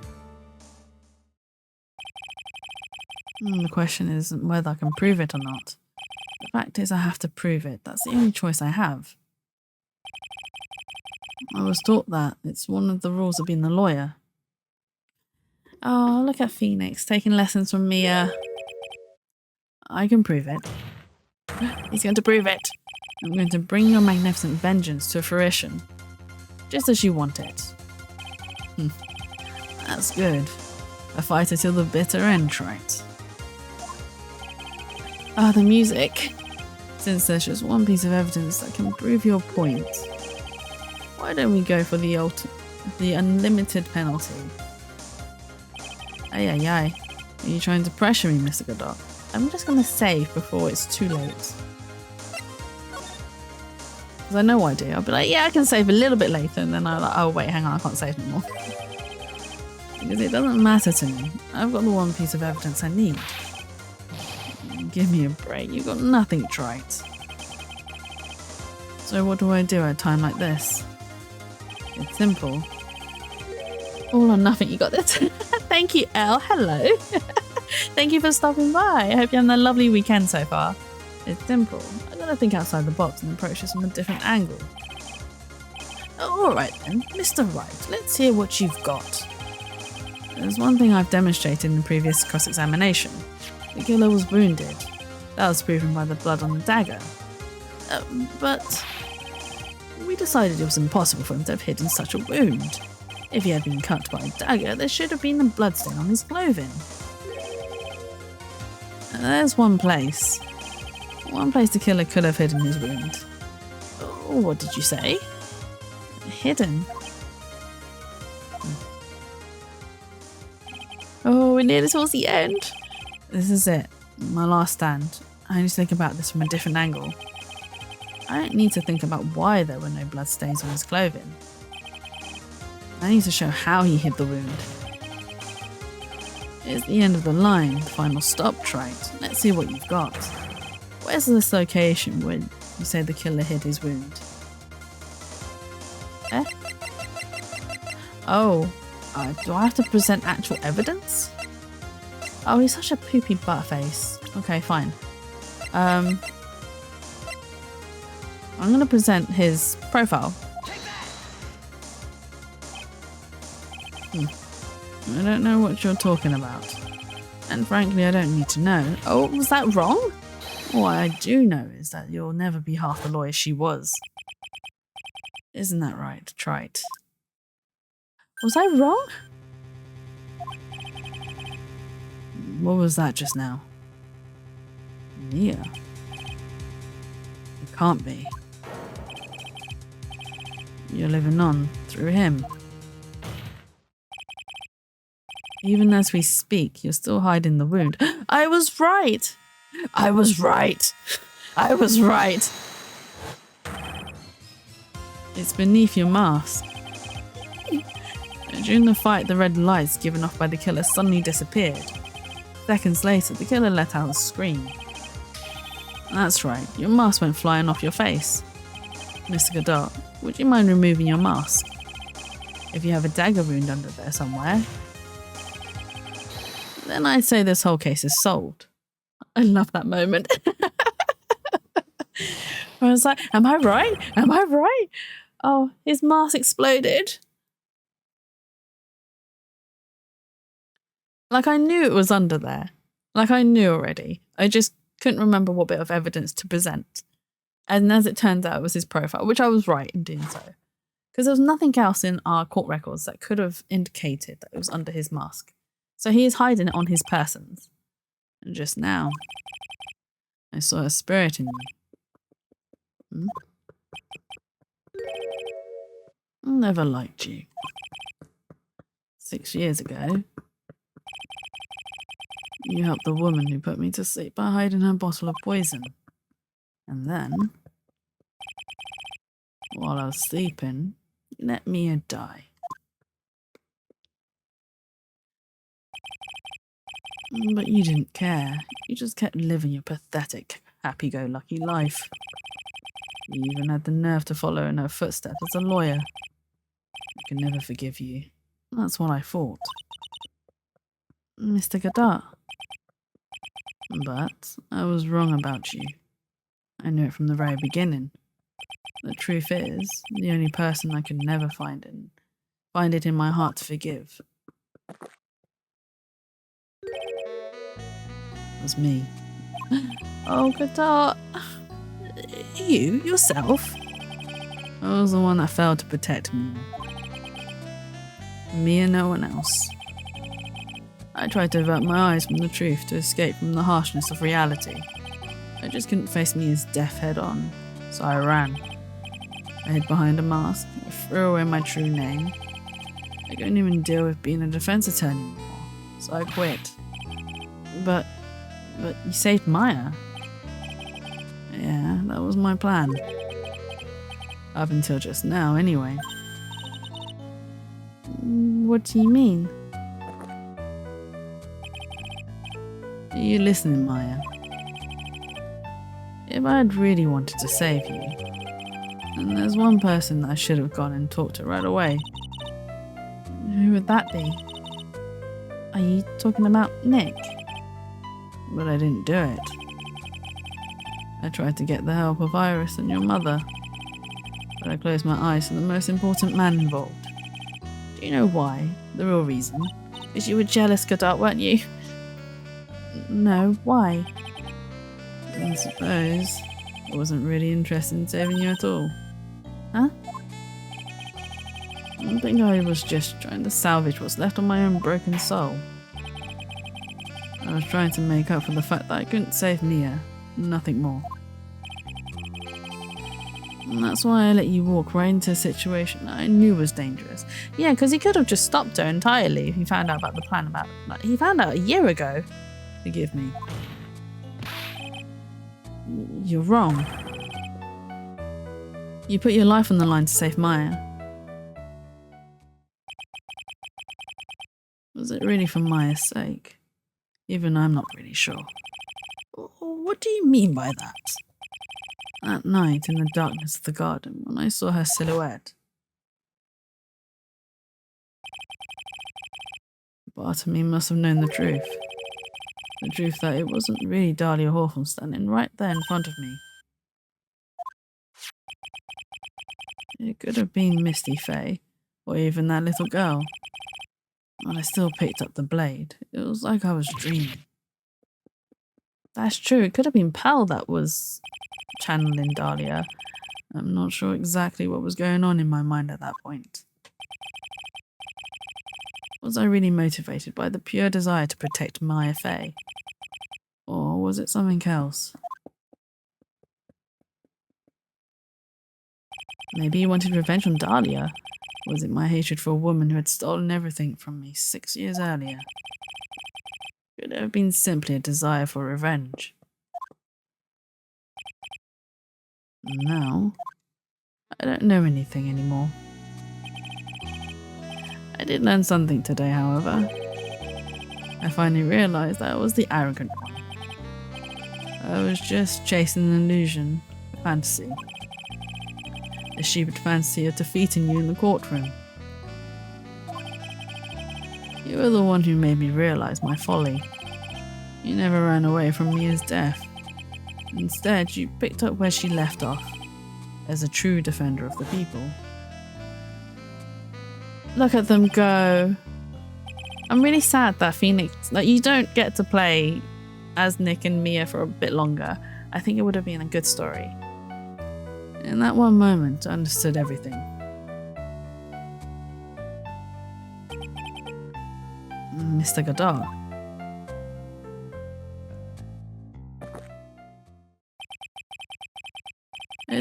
The question isn't whether I can prove it or not. The fact is I have to prove it. That's the only choice I have. I was taught that. It's one of the rules of being a lawyer. Oh, look at Phoenix taking lessons from Mia. I can prove it. He's going to prove it. I'm going to bring your magnificent vengeance to fruition. Just as you want it. That's good. A fighter till the bitter end, right? Ah, the music. Since there's just one piece of evidence that can prove your point, why don't we go for the unlimited penalty? Ay ay ay. Are you trying to pressure me, Mr. Godot? I'm just gonna save before it's too late. Because I know what I do. I'll be like, yeah, I can save a little bit later, and then I'm like, oh wait, hang on, I can't save anymore. Because it doesn't matter to me. I've got the one piece of evidence I need. Give me a break. You've got nothing right. So what do I do at a time like this? It's simple. All or nothing. You got this. Thank you, Elle. Hello. Thank you for stopping by. I hope you're having a lovely weekend so far. It's simple. I gotta think outside the box and approach this from a different angle. Alright then, Mr. Wright, let's hear what you've got. There's one thing I've demonstrated in the previous cross-examination. The killer was wounded. That was proven by the blood on the dagger. But we decided it was impossible for him to have hidden such a wound. If he had been cut by a dagger, there should have been a bloodstain on his clothing. There's one place. One place the killer could have hidden his wound. Oh, what did you say? Hidden? Oh, we're nearly towards the end. This is it. My last stand. I need to think about this from a different angle. I don't need to think about why there were no bloodstains on his clothing. I need to show how he hid the wound. It's the end of the line, the final stop, Trite. Let's see what you've got. Where's this location where you say the killer hid his wound? Eh? Oh, do I have to present actual evidence? Oh, he's such a poopy buttface. Okay, fine. I'm gonna present his profile. I don't know what you're talking about. And frankly, I don't need to know. Oh, was that wrong? What I do know is that you'll never be half the lawyer she was. Isn't that right, Trite? Was I wrong? What was that just now? Mia? It can't be. You're living on through him. Even as we speak, you're still hiding the wound. I was right! I was right! I was right! It's beneath your mask. During the fight, the red lights given off by the killer suddenly disappeared. Seconds later, the killer let out a scream. That's right, your mask went flying off your face. Mr. Godot, would you mind removing your mask? If you have a dagger wound under there somewhere, then I'd say this whole case is solved. I love that moment. I was like, am I right? Am I right? Oh, his mask exploded. Like, I knew it was under there. Like, I knew already. I just couldn't remember what bit of evidence to present. And as it turns out, it was his profile, which I was right in doing so. Because there was nothing else in our court records that could have indicated that it was under his mask. So he is hiding it on his persons. And just now, I saw a spirit in you. I never liked you. 6 years ago, you helped the woman who put me to sleep by hiding her bottle of poison. And then, while I was sleeping, you let Mia die. But you didn't care. You just kept living your pathetic, happy-go-lucky life. You even had the nerve to follow in her footsteps as a lawyer. I can never forgive you. That's what I thought. Mr. Godard. But I was wrong about you. I knew it from the very beginning. The truth is, the only person I could never find it in my heart to forgive was me. Oh, Godard. You? Yourself? I was the one that failed to protect me. Me and no one else. I tried to avert my eyes from the truth to escape from the harshness of reality. I just couldn't face Mia's death head on, so I ran. I hid behind a mask, I threw away my true name. I couldn't even deal with being a defense attorney anymore, so I quit. But you saved Maya. Yeah, that was my plan. Up until just now, anyway. What do you mean? Are you listening, Maya? If I had really wanted to save you, then there's one person that I should have gone and talked to right away. Who would that be? Are you talking about Nick? But I didn't do it. I tried to get the help of Iris and your mother, but I closed my eyes to the most important man involved. Do you know why? The real reason? Because you were jealous, Godard, weren't you? No, why? I suppose I wasn't really interested in saving you at all. Huh? I think I was just trying to salvage what's left of my own broken soul. I was trying to make up for the fact that I couldn't save Mia, nothing more. And that's why I let you walk right into a situation that I knew was dangerous. Yeah, because he could have just stopped her entirely if he found out about the plan about... Like, he found out a year ago. Forgive me. You're wrong. You put your life on the line to save Maya. Was it really for Maya's sake? Even I'm not really sure. What do you mean by that? That night in the darkness of the garden, when I saw her silhouette, part of me must have known the truth. The truth that it wasn't really Dahlia Hawthorne standing right there in front of me. It could have been Misty Faye, or even that little girl. But I still picked up the blade. It was like I was dreaming. That's true, it could have been Pal that was channeling Dahlia. I'm not sure exactly what was going on in my mind at that point. Was I really motivated by the pure desire to protect Maya Faye? Or was it something else? Maybe you wanted revenge on Dahlia? Or was it my hatred for a woman who had stolen everything from me 6 years earlier? Could it have been simply a desire for revenge? Now, I don't know anything anymore. I did learn something today, however. I finally realized that I was the arrogant one. I was just chasing an illusion, a fantasy. A stupid fantasy of defeating you in the courtroom. You were the one who made me realize my folly. You never ran away from Mia's death. Instead, you picked up where she left off, as a true defender of the people. Look at them go. I'm really sad that Phoenix, like, you don't get to play as Nick and Mia for a bit longer. I think it would have been a good story. In that one moment, I understood everything. Mr. Godard.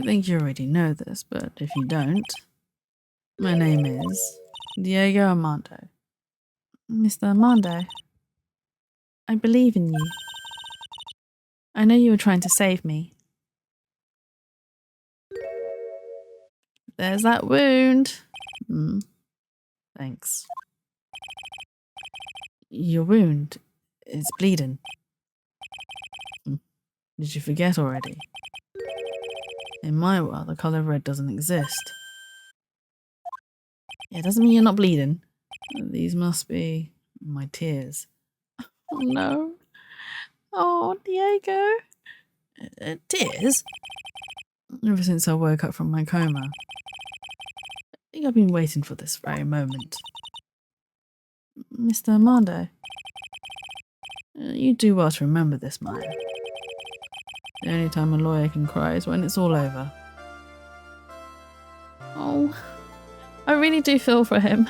I think you already know this, but if you don't, my name is Diego Armando. Mr. Armando, I believe in you. I know you were trying to save me. There's that wound. Thanks. Your wound is bleeding. Did you forget already? In my world, the colour red doesn't exist. Yeah, doesn't mean you're not bleeding. These must be my tears. Oh no. Oh, Diego. Tears? Ever since I woke up from my coma. I think I've been waiting for this very moment. Mr. Armando, you do well to remember this, Maya. The only time a lawyer can cry is when it's all over. Oh, I really do feel for him.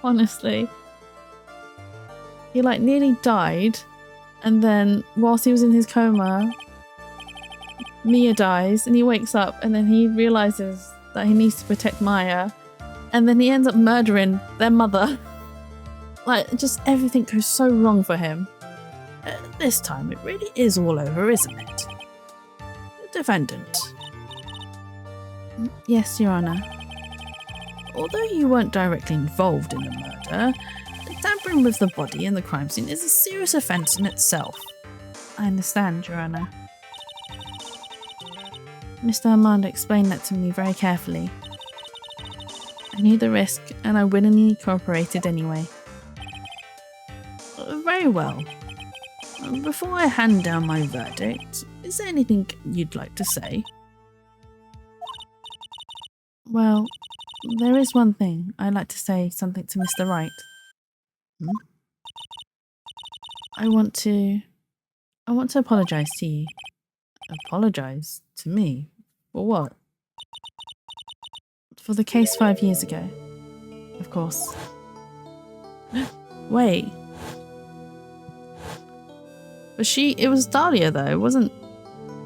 Honestly. He nearly died, and then whilst he was in his coma, Mia dies and he wakes up and then he realizes that he needs to protect Maya, and then he ends up murdering their mother. Just everything goes so wrong for him. This time it really is all over, isn't it? Defendant. Yes, Your Honour. Although you weren't directly involved in the murder, tampering with the body in the crime scene is a serious offence in itself. I understand, Your Honour. Mr. Armando explained that to me very carefully. I knew the risk and I willingly cooperated anyway. Very well. Before I hand down my verdict, is there anything you'd like to say? Well, there is one thing. I'd like to say something to Mr. Wright. I want to apologise to you. Apologise? To me? For what? For the case 5 years ago. Of course. Wait. It was Dahlia though, it wasn't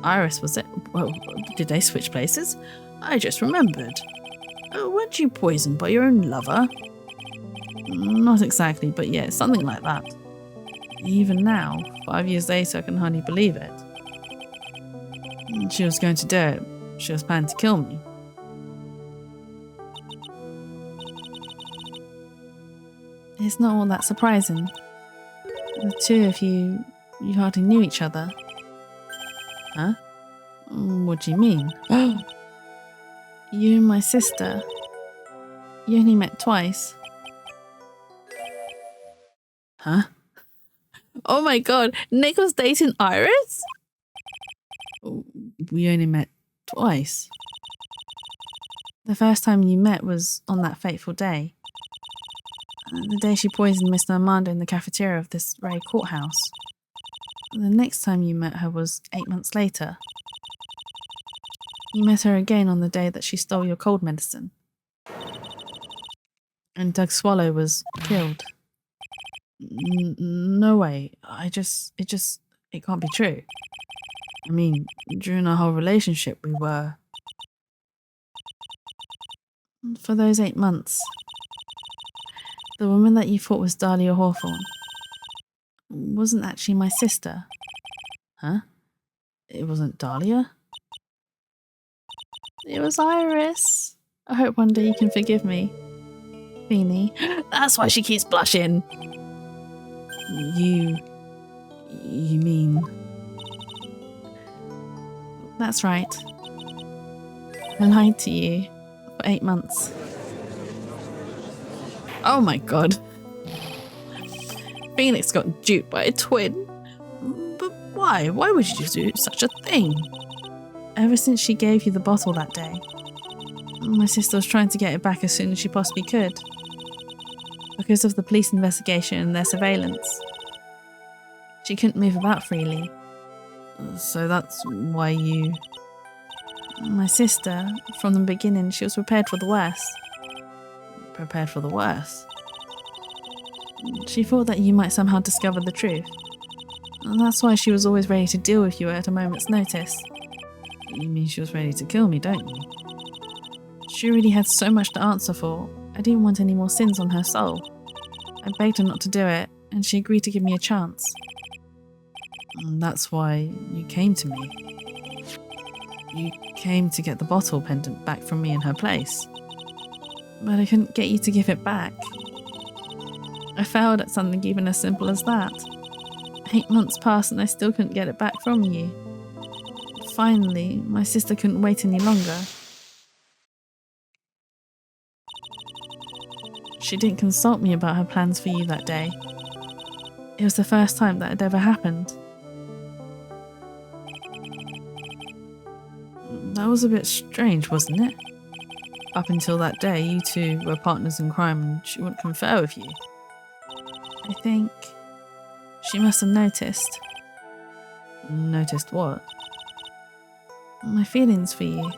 Iris, was it? Well, did they switch places? I just remembered. Weren't you poisoned by your own lover? Not exactly, but yeah, something like that. Even now, 5 years later, I can hardly believe it. She was going to do it. She was planning to kill me. It's not all that surprising. The two of you hardly knew each other. Huh? What do you mean? You and my sister. You only met twice. Huh? Oh my god, Nick was dating Iris? We only met twice. The first time you met was on that fateful day. The day she poisoned Mr. Armando in the cafeteria of this very courthouse. The next time you met her was 8 months later. You met her again on the day that she stole your cold medicine. And Doug Swallow was killed. No way. It can't be true. I mean, during our whole relationship, we were... For those 8 months, the woman that you thought was Dahlia Hawthorne wasn't actually my sister. Huh? It wasn't Dahlia? It was Iris. I hope one day you can forgive me. Beanie. That's why she keeps blushing. You mean... That's right. I lied to you for 8 months. Oh my god. Phoenix got duped by a twin. But why? Why would you do such a thing? Ever since she gave you the bottle that day, my sister was trying to get it back as soon as she possibly could. Because of the police investigation and their surveillance. She couldn't move about freely. So that's why you... My sister, from the beginning, she was prepared for the worst. Prepared for the worst? She thought that you might somehow discover the truth. And that's why she was always ready to deal with you at a moment's notice. You mean she was ready to kill me, don't you? She already had so much to answer for. I didn't want any more sins on her soul. I begged her not to do it, and she agreed to give me a chance. And that's why you came to me. You came to get the bottle pendant back from me in her place. But I couldn't get you to give it back. I failed at something even as simple as that. 8 months passed and I still couldn't get it back from you. Finally, my sister couldn't wait any longer. She didn't consult me about her plans for you that day. It was the first time that had ever happened. That was a bit strange, wasn't it? Up until that day, you two were partners in crime and she wouldn't confer with you. I think she must have noticed. Noticed what? My feelings for you.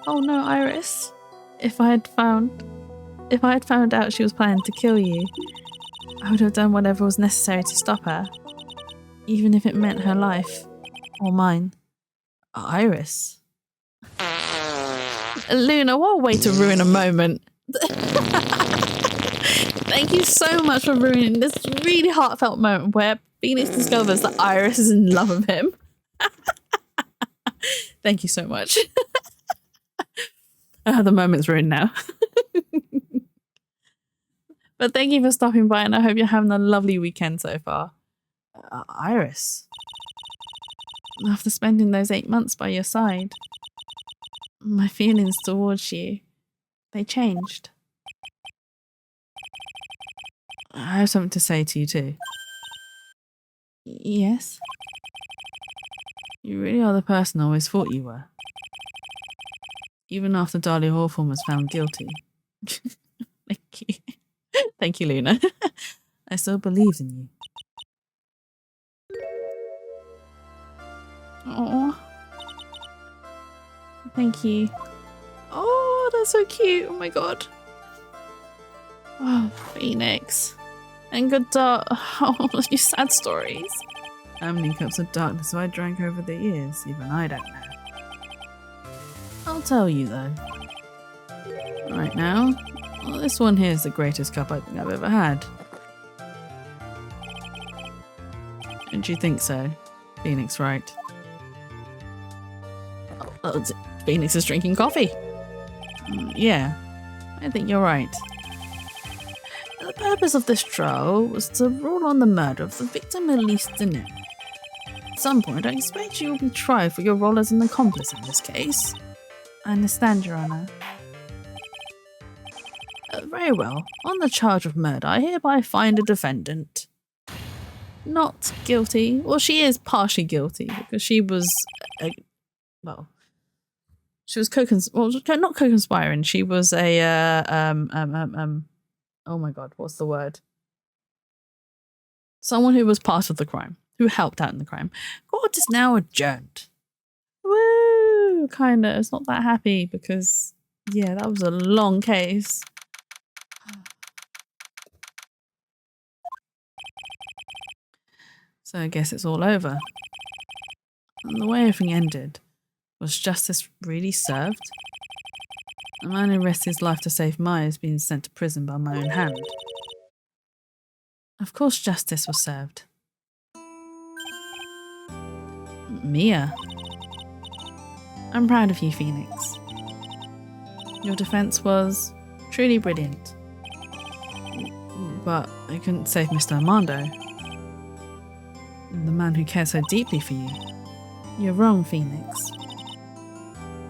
Oh no, Iris. If I had found out she was planning to kill you, I would have done whatever was necessary to stop her. Even if it meant her life. Or mine. Iris. Luna, what a way to ruin a moment. Thank you so much for ruining this really heartfelt moment where Phoenix discovers that Iris is in love with him. Thank you so much. The moment's ruined now. But thank you for stopping by and I hope you're having a lovely weekend so far. Iris. After spending those 8 months by your side, my feelings towards you, they changed. I have something to say to you too. Yes? You really are the person I always thought you were. Even after Dahlia Hawthorne was found guilty. Thank you. Thank you, Luna. I still believed in you. Oh, thank you. Oh, that's so cute. Oh my god. Oh, Phoenix. And good dark. Oh, you sad stories. How many cups of darkness have I drank over the years? Even I don't know. I'll tell you though. Right now, well, this one here is the greatest cup I think I've ever had. Don't you think so? Phoenix, right? Oh, Phoenix is drinking coffee. Yeah, I think you're right. The purpose of this trial was to rule on the murder of the victim Elise Deneau. At some point, I expect you will be tried for your role as an accomplice in this case. I understand, Your Honour. Very well. On the charge of murder, I hereby find a defendant not guilty. Well, she is partially guilty because she was, she was not co-conspiring. She was a oh my god, what's the word? Someone who was part of the crime, who helped out in the crime. Court is now adjourned. Woo! Kinda. It's not that happy because, yeah, that was a long case. So I guess it's all over. And the way everything ended, was justice really served? A man who risked his life to save Maya is being sent to prison by my own hand. Of course justice was served. Mia. I'm proud of you, Phoenix. Your defense was truly brilliant. But I couldn't save Mr. Armando. The man who cares so deeply for you. You're wrong, Phoenix.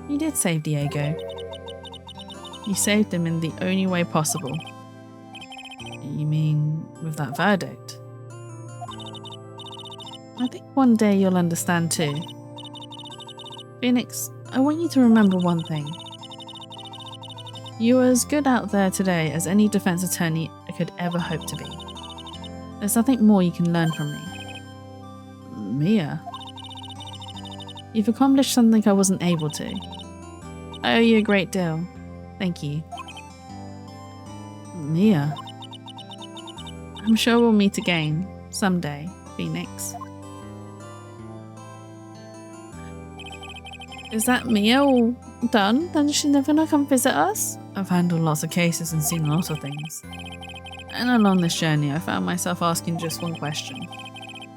You did save Diego. You saved him in the only way possible. You mean with that verdict? I think one day you'll understand too. Phoenix, I want you to remember one thing. You are as good out there today as any defense attorney I could ever hope to be. There's nothing more you can learn from me. Mia. You've accomplished something I wasn't able to. I owe you a great deal. Thank you. Mia. I'm sure we'll meet again, someday, Phoenix. Is that Mia all done? Then she's never gonna come visit us? I've handled lots of cases and seen lots of things. And along this journey, I found myself asking just one question.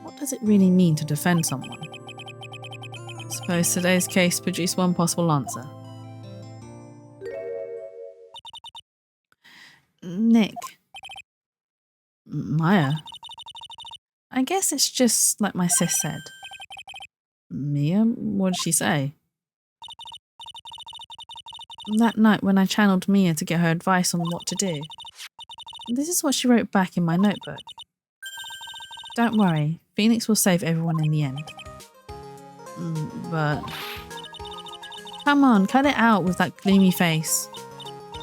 What does it really mean to defend someone? I suppose today's case produced one possible answer. Nick. Maya. I guess it's just like my sis said. Mia? What did she say? That night when I channeled Mia to get her advice on what to do. This is what she wrote back in my notebook. Don't worry, Phoenix will save everyone in the end. But... Come on, cut it out with that gloomy face.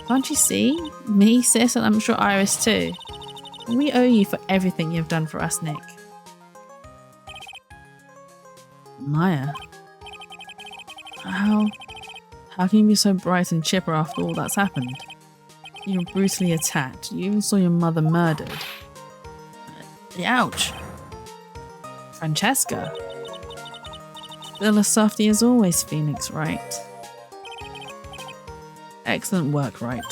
Can't you see? Me, sis, and I'm sure Iris too. We owe you for everything you've done for us, Nick. Maya. How can you be so bright and chipper after all that's happened? You were brutally attacked. You even saw your mother murdered. Ouch. Francesca. Still as softy as always, Phoenix, right? Excellent work, Wright.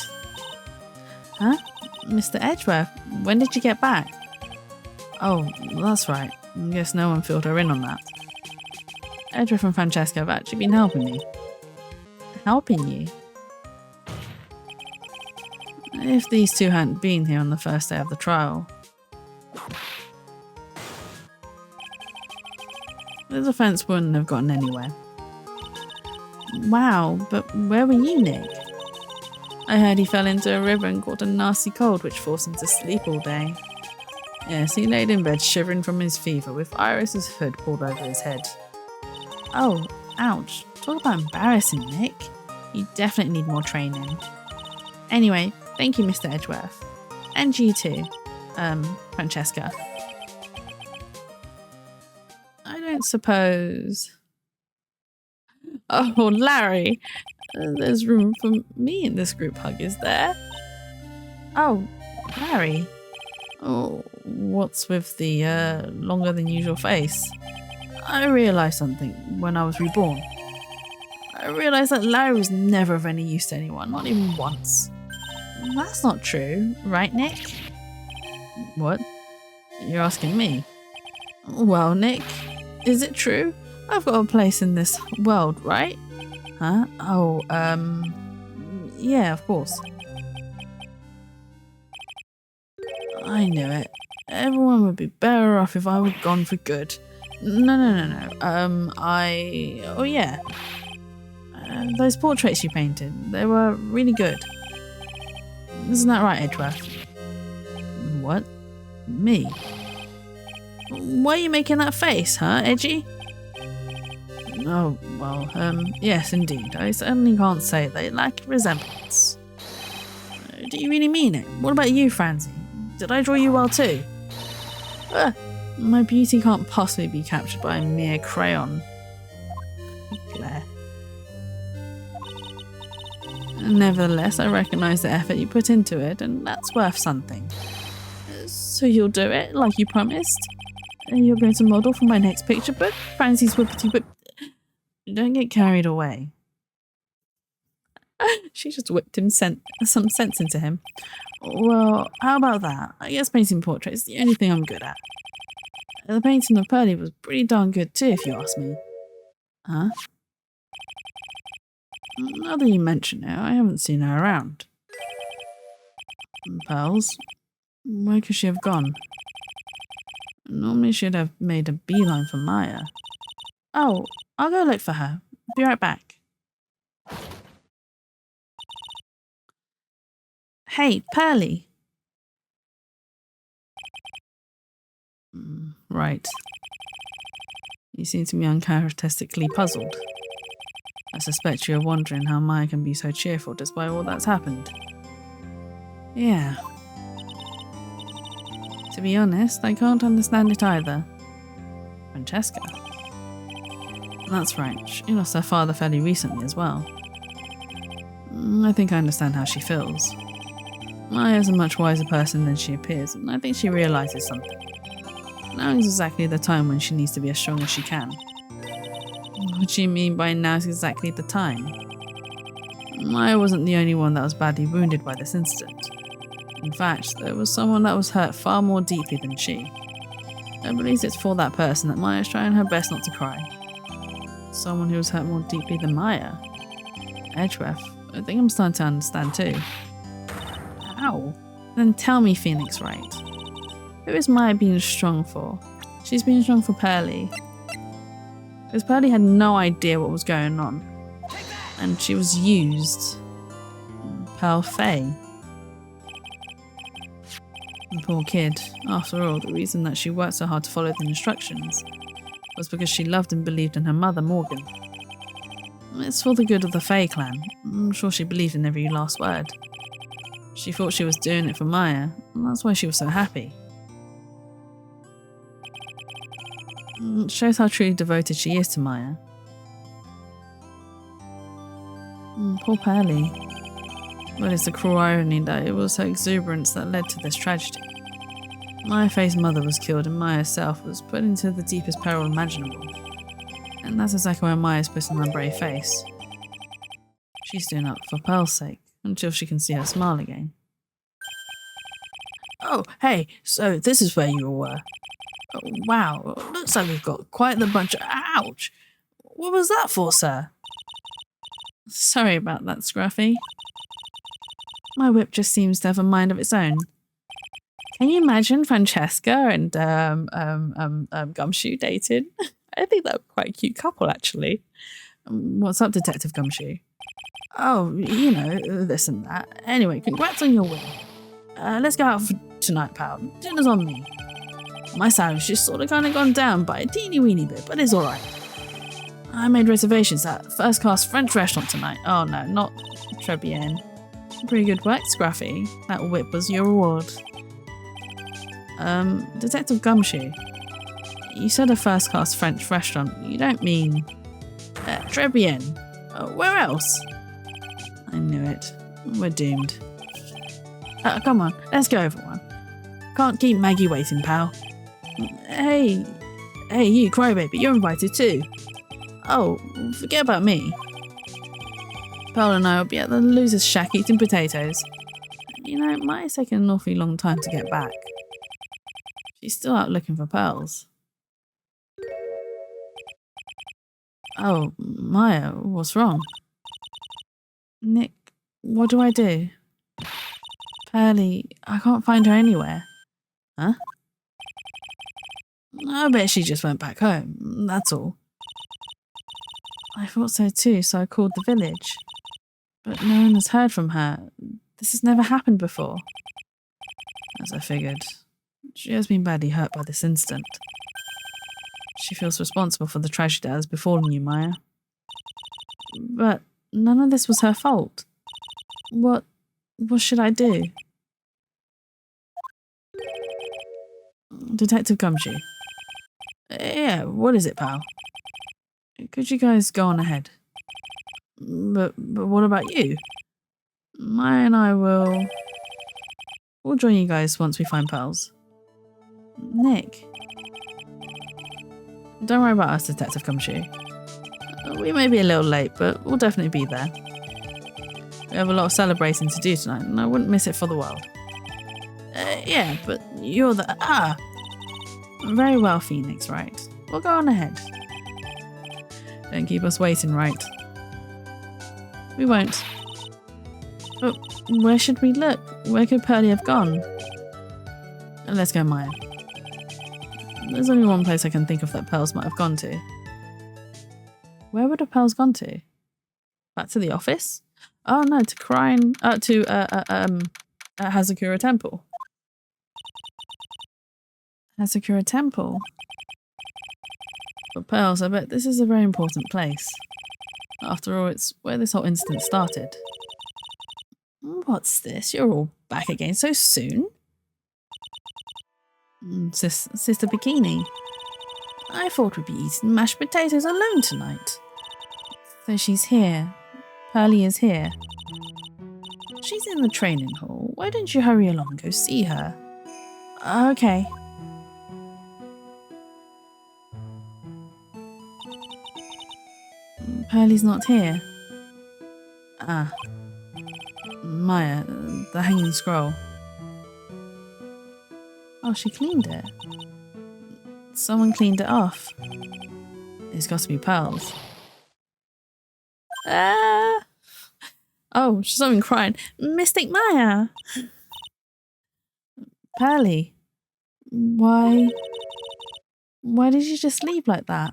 Huh? Mr. Edgeworth, when did you get back? Oh, that's right. I guess no one filled her in on that. Edgeworth and Francesca have actually been helping me. Helping you? If these two hadn't been here on the first day of the trial, the defense wouldn't have gotten anywhere. Wow, but where were you, Nick? I heard he fell into a river and caught a nasty cold which forced him to sleep all day. Yes, he laid in bed shivering from his fever with Iris's hood pulled over his head. Oh, ouch. Talk about embarrassing, Nick. You definitely need more training. Anyway, thank you, Mr. Edgeworth. And you too, Francesca. I don't suppose... Oh, Larry! There's room for me in this group hug, is there? Oh, Larry. Oh, what's with the longer than usual face? I realised something when I was reborn. I realised that Larry was never of any use to anyone, not even once. That's not true, right, Nick? What? You're asking me? Well, Nick, is it true? I've got a place in this world, right? Huh? Oh, yeah, of course. I knew it. Everyone would be better off if I were gone for good. No. Oh yeah. Those portraits you painted, they were really good. Isn't that right, Edgeworth? What? Me? Why are you making that face, huh, Edgy? Oh, well, yes, indeed. I certainly can't say they lack resemblance. Do you really mean it? What about you, Francie? Did I draw you well too? My beauty can't possibly be captured by a mere crayon. Claire. Nevertheless, I recognise the effort you put into it, and that's worth something. So you'll do it, like you promised? And you're going to model for my next picture book? Francie's whippity whip. Don't get carried away. She just whipped him some sense into him. Well, how about that? I guess painting portraits is the only thing I'm good at. The painting of Pearlie was pretty darn good too, if you ask me. Huh? Now that you mention it, I haven't seen her around. Pearls? Where could she have gone? Normally she'd have made a beeline for Maya. Oh, I'll go look for her. Be right back. Hey, Pearlie. Right. You seem to be uncharacteristically puzzled. I suspect you're wondering how Maya can be so cheerful despite all that's happened. Yeah. To be honest, I can't understand it either. Francesca. That's right, she lost her father fairly recently as well. I think I understand how she feels. Maya's a much wiser person than she appears, and I think she realises something. Now is exactly the time when she needs to be as strong as she can. What do you mean by now's exactly the time? I wasn't the only one that was badly wounded by this incident. In fact, there was someone that was hurt far more deeply than she. I believe it's for that person that Maya's trying her best not to cry. Someone who was hurt more deeply than Maya. Edgeworth, I think I'm starting to understand too. Ow. Then tell me, Phoenix Wright. Who is Maya being strong for? She's being strong for Pearly. Because Pearly had no idea what was going on. And she was used. Pearl Faye. Poor kid. After all, the reason that she worked so hard to follow the instructions was because she loved and believed in her mother, Morgan. It's for the good of the Faye clan. I'm sure she believed in every last word. She thought she was doing it for Maya, and that's why she was so happy. It shows how truly devoted she is to Maya. Poor Pearly. But it's the cruel irony that it was her exuberance that led to this tragedy. Maya Faye's mother was killed and Maya herself was put into the deepest peril imaginable. And that's exactly why Maya's putting on a brave face. She's doing that for Pearl's sake, until she can see her smile again. Oh, hey, so this is where you were. Oh, wow, looks like we've got quite the bunch of... Ouch! What was that for, sir? Sorry about that, Scruffy. My whip just seems to have a mind of its own. Can you imagine Francesca and Gumshoe dated? I think that would be quite a cute couple, actually. What's up, Detective Gumshoe? Oh, you know, this and that. Anyway, congrats on your win. Let's go out for tonight, pal. Dinner's on me. My salary's just sort of kind of gone down by a teeny weeny bit, but it's alright. I made reservations at first class French restaurant tonight. Oh no, not Tribulations. Pretty good work, Scruffy. That whip was your reward. Detective Gumshoe. You said a first class French restaurant. You don't mean... Tribulations. Where else? I knew it. We're doomed. Come on, let's go, everyone. Can't keep Maggie waiting, pal. Hey, you crybaby, you're invited too. Oh, forget about me. Pearl and I will be at the loser's shack eating potatoes. You know, it might have taken an awfully long time to get back. She's still out looking for pearls. Oh, Maya, what's wrong? Nick, what do I do? Pearly, I can't find her anywhere. Huh? I bet she just went back home, that's all. I thought so too, so I called the village. But no one has heard from her. This has never happened before. As I figured, she has been badly hurt by this incident. She feels responsible for the tragedy that has befallen you, Maya. But none of this was her fault. What should I do? Detective Gumshoe. Yeah, what is it, pal? Could you guys go on ahead? But what about you? Maya and I will... We'll join you guys once we find pearls. Nick. Don't worry about us, Detective Gumshoe. We may be a little late, but we'll definitely be there. We have a lot of celebrating to do tonight, and I wouldn't miss it for the world. Yeah, but you're the... Very well, Phoenix, Wright. We'll go on ahead. Don't keep us waiting, Wright. We won't. But where should we look? Where could Pearly have gone? Let's go, Maya. There's only one place I can think of that pearls might have gone to. Where would have pearls gone to? Back to the office? Oh no, to Hazakura Temple. Hazakura Temple? But pearls, I bet this is a very important place. After all, it's where this whole incident started. What's this? You're all back again so soon? Sister Bikini. I thought we'd be eating mashed potatoes alone tonight. So she's here. Pearly is here. She's in the training hall. Why don't you hurry along and go see her? Okay. Pearlie's not here. Ah. Maya, the hanging scroll. Oh, she cleaned it. Someone cleaned it off. It's got to be Pearls. Ah! Oh, she's not even crying. Mystic Maya! Pearlie, why did you just leave like that?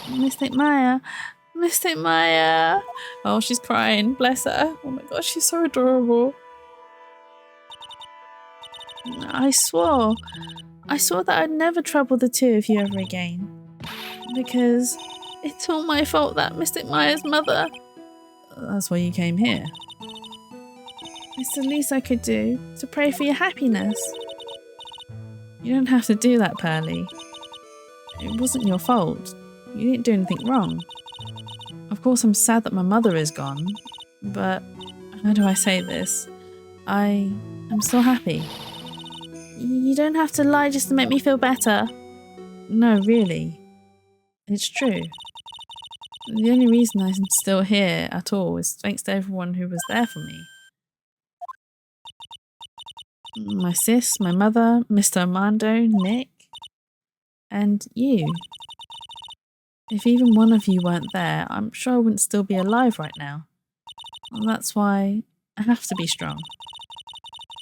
Mystic Maya! Mystic Maya! Oh, she's crying. Bless her. Oh my gosh, she's so adorable. I swore that I'd never trouble the two of you ever again. Because it's all my fault that Mystic Maya's mother... That's why you came here. It's the least I could do, to pray for your happiness. You don't have to do that, Pearlie. It wasn't your fault. You didn't do anything wrong. Of course, I'm sad that my mother is gone, but how do I say this? I'm still happy. You don't have to lie just to make me feel better. No, really. It's true. The only reason I'm still here at all is thanks to everyone who was there for me. My sis, my mother, Mr. Armando, Nick, and you. If even one of you weren't there, I'm sure I wouldn't still be alive right now. And that's why I have to be strong.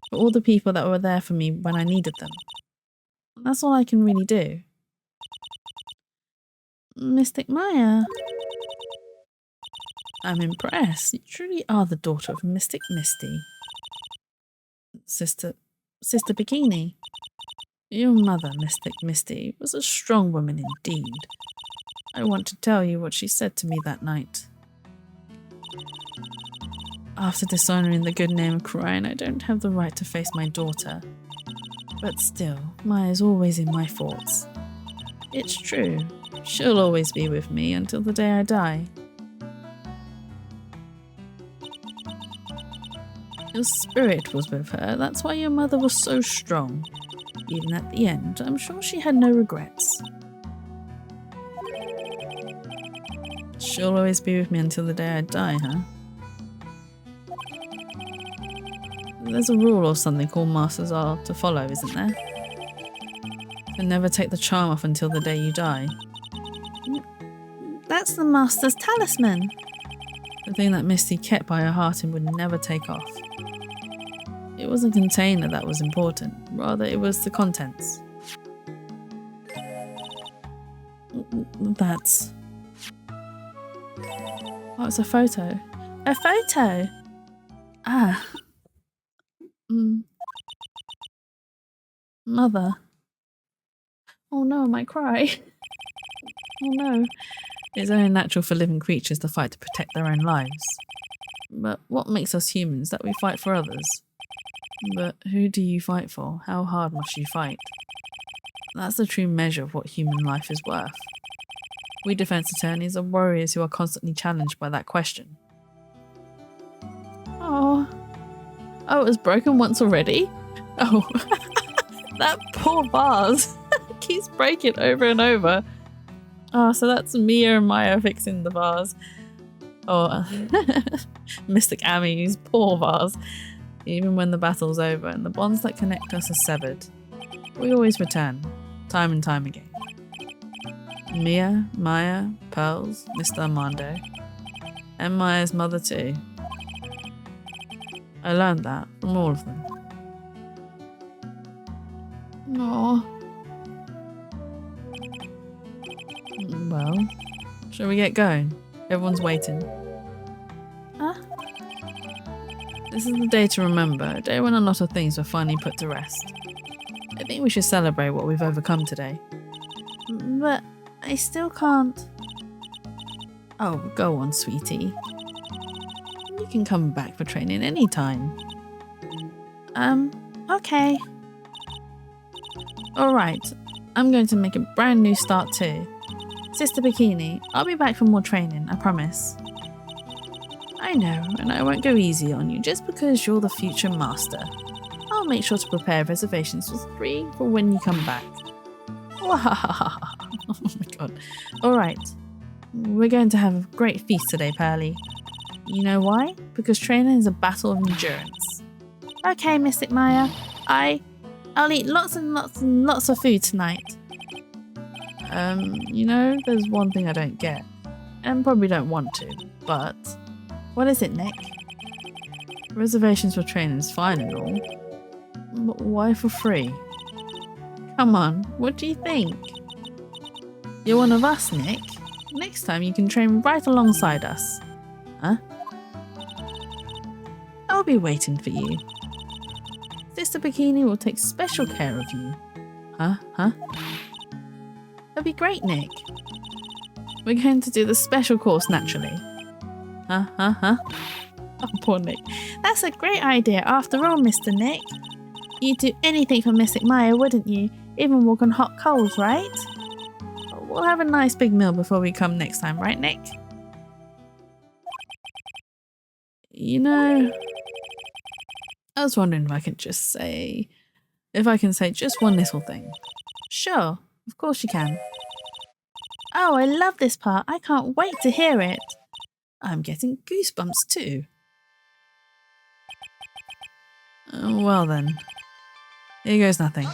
For all the people that were there for me when I needed them. That's all I can really do. Mystic Maya. I'm impressed. You truly are the daughter of Mystic Misty. Sister Bikini. Your mother, Mystic Misty, was a strong woman indeed. I want to tell you what she said to me that night. After dishonoring the good name of Crane, I don't have the right to face my daughter. But still, Maya's always in my thoughts. It's true. She'll always be with me until the day I die. Your spirit was with her, that's why your mother was so strong. Even at the end, I'm sure she had no regrets. She'll always be with me until the day I die, huh? There's a rule or something all masters are to follow, isn't there? To never take the charm off until the day you die. That's the master's talisman! The thing that Misty kept by her heart and would never take off. It wasn't the container that was important, rather it was the contents. That's... Oh, it's a photo. A photo! Ah. Mother. Oh no, I might cry. Oh no. It's only natural for living creatures to fight to protect their own lives. But what makes us humans that we fight for others? But who do you fight for? How hard must you fight? That's the true measure of what human life is worth. We defense attorneys are warriors who are constantly challenged by that question. Oh, it was broken once already? Oh, that poor vase keeps breaking over and over. Oh, so that's Mia and Maya fixing the vase. Oh, Mystic Ami's poor vase. Even when the battle's over and the bonds that connect us are severed, we always return, time and time again. Mia, Maya, Pearls, Mr. Armando, and Maya's mother too. I learned that from all of them. Aww. Well, shall we get going? Everyone's waiting. Huh? This is the day to remember, a day when a lot of things were finally put to rest. I think we should celebrate what we've overcome today. But I still can't... Oh, go on, sweetie. You can come back for training anytime. Okay. Alright, I'm going to make a brand new start too. Sister Bikini, I'll be back for more training, I promise. I know, and I won't go easy on you just because you're the future master. I'll make sure to prepare reservations for 3 for when you come back. Oh my god. Alright. We're going to have a great feast today, Pearly. You know why? Because training is a battle of endurance. Okay, Mystic Maya. I'll eat lots and lots and lots of food tonight. You know, there's one thing I don't get. And probably don't want to, but... What is it, Nick? Reservations for training is fine and all. But why for free? Come on, what do you think? You're one of us, Nick. Next time you can train right alongside us. Huh? I'll be waiting for you. Sister Bikini will take special care of you. Huh? That'd be great, Nick. We're going to do the special course naturally. Huh? Oh, poor Nick. That's a great idea after all, Mr. Nick. You'd do anything for Mystic Maya, wouldn't you? Even walk on hot coals, right? We'll have a nice big meal before we come next time, right, Nick? You know, I was wondering if I can say just one little thing. Sure, of course you can. Oh, I love this part. I can't wait to hear it. I'm getting goosebumps too. Well then, here goes nothing.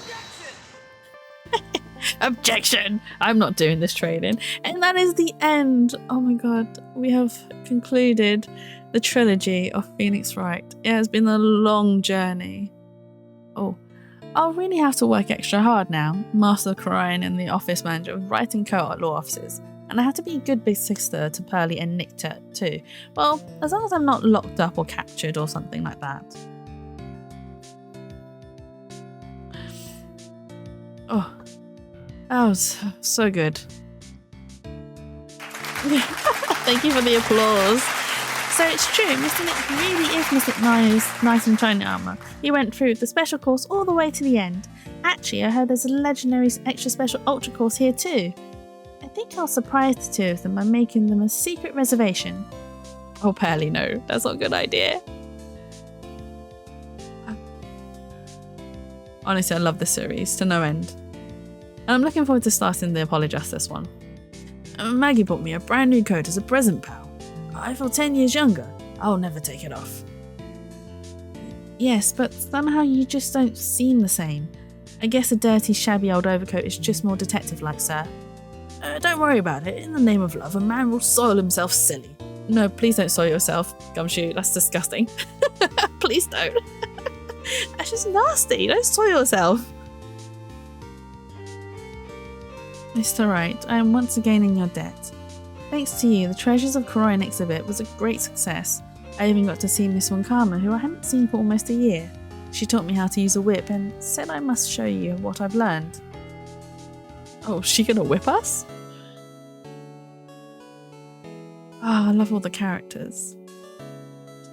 Objection! I'm not doing this training. And that is the end. Oh my god, we have concluded the trilogy of Phoenix Wright. It has been a long journey. Oh, I'll really have to work extra hard now. Master Crane and the office manager of Wright & Co. at law offices. And I have to be a good big sister to Pearly and Nick too. Well, as long as I'm not locked up or captured or something like that. Oh, that was so good. Thank you for the applause. So it's true, Mr. Nick really is Mystic Maya's knight in shiny armour. He went through the special course all the way to the end. Actually, I heard there's a legendary extra special ultra course here too. I think I'll surprise the two of them by making them a secret reservation. Oh, Pearly, no, that's not a good idea. Honestly, I love this series to no end. And I'm looking forward to starting the Polyjustice one. Maggie bought me a brand new coat as a present, pal. I feel 10 years younger. I'll never take it off. Yes, but somehow you just don't seem the same. I guess a dirty, shabby old overcoat is just more detective-like, sir. Don't worry about it. In the name of love, a man will soil himself silly. No, please don't soil yourself, Gumshoe. That's disgusting. Please don't. That's just nasty. Don't soil yourself. Mr. Wright, I am once again in your debt. Thanks to you, the Treasures of Croydon exhibit was a great success. I even got to see Miss Wonkama, who I hadn't seen for almost a year. She taught me how to use a whip and said I must show you what I've learned. Oh, is she gonna whip us? Oh, I love all the characters.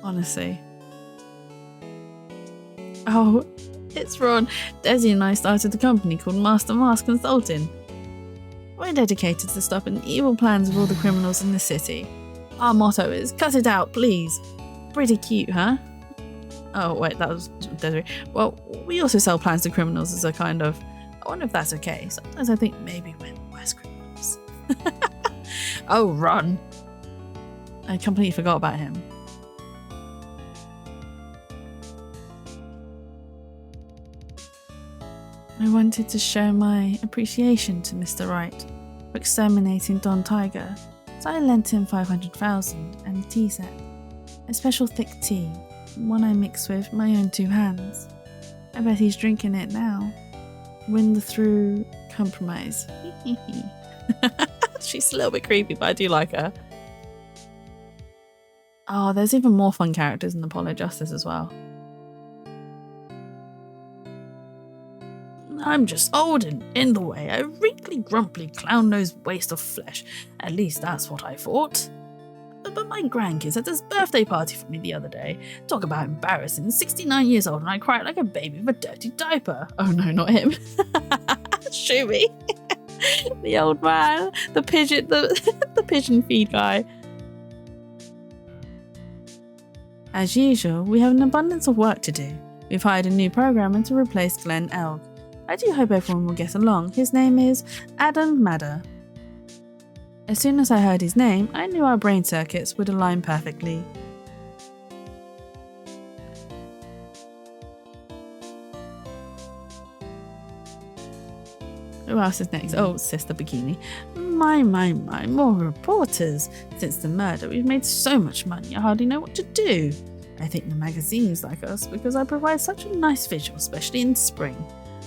Honestly. Oh, it's Ron. Desi and I started a company called Master Mask Consulting. We're dedicated to stopping the evil plans of all the criminals in the city. Our motto is, cut it out, please. Pretty cute, huh? Oh, wait, that was Desiree. Well, we also sell plans to criminals as a kind of... I wonder if that's okay. Sometimes I think maybe we're the worst criminals. Oh, Ron. I completely forgot about him. I wanted to show my appreciation to Mr. Wright for exterminating Don Tiger, so I lent him 500,000 and a tea set. A special thick tea, one I mix with my own two hands. I bet he's drinking it now. Win the through compromise. She's a little bit creepy, but I do like her. Oh, there's even more fun characters in the Polyjustice as well. I'm just old and in the way, a wrinkly, grumpy, clown-nosed waste of flesh. At least that's what I thought. But my grandkids had this birthday party for me the other day. Talk about embarrassing. 69 years old and I cried like a baby with a dirty diaper. Oh no, not him. Shooby. The old man. The pigeon, the pigeon feed guy. As usual, we have an abundance of work to do. We've hired a new programmer to replace Glenn Elg. I do hope everyone will get along. His name is Adam Madder. As soon as I heard his name, I knew our brain circuits would align perfectly. Who else is next? Oh, Sister Bikini. My, more reporters. Since the murder, we've made so much money, I hardly know what to do. I think the magazines like us because I provide such a nice visual, especially in spring.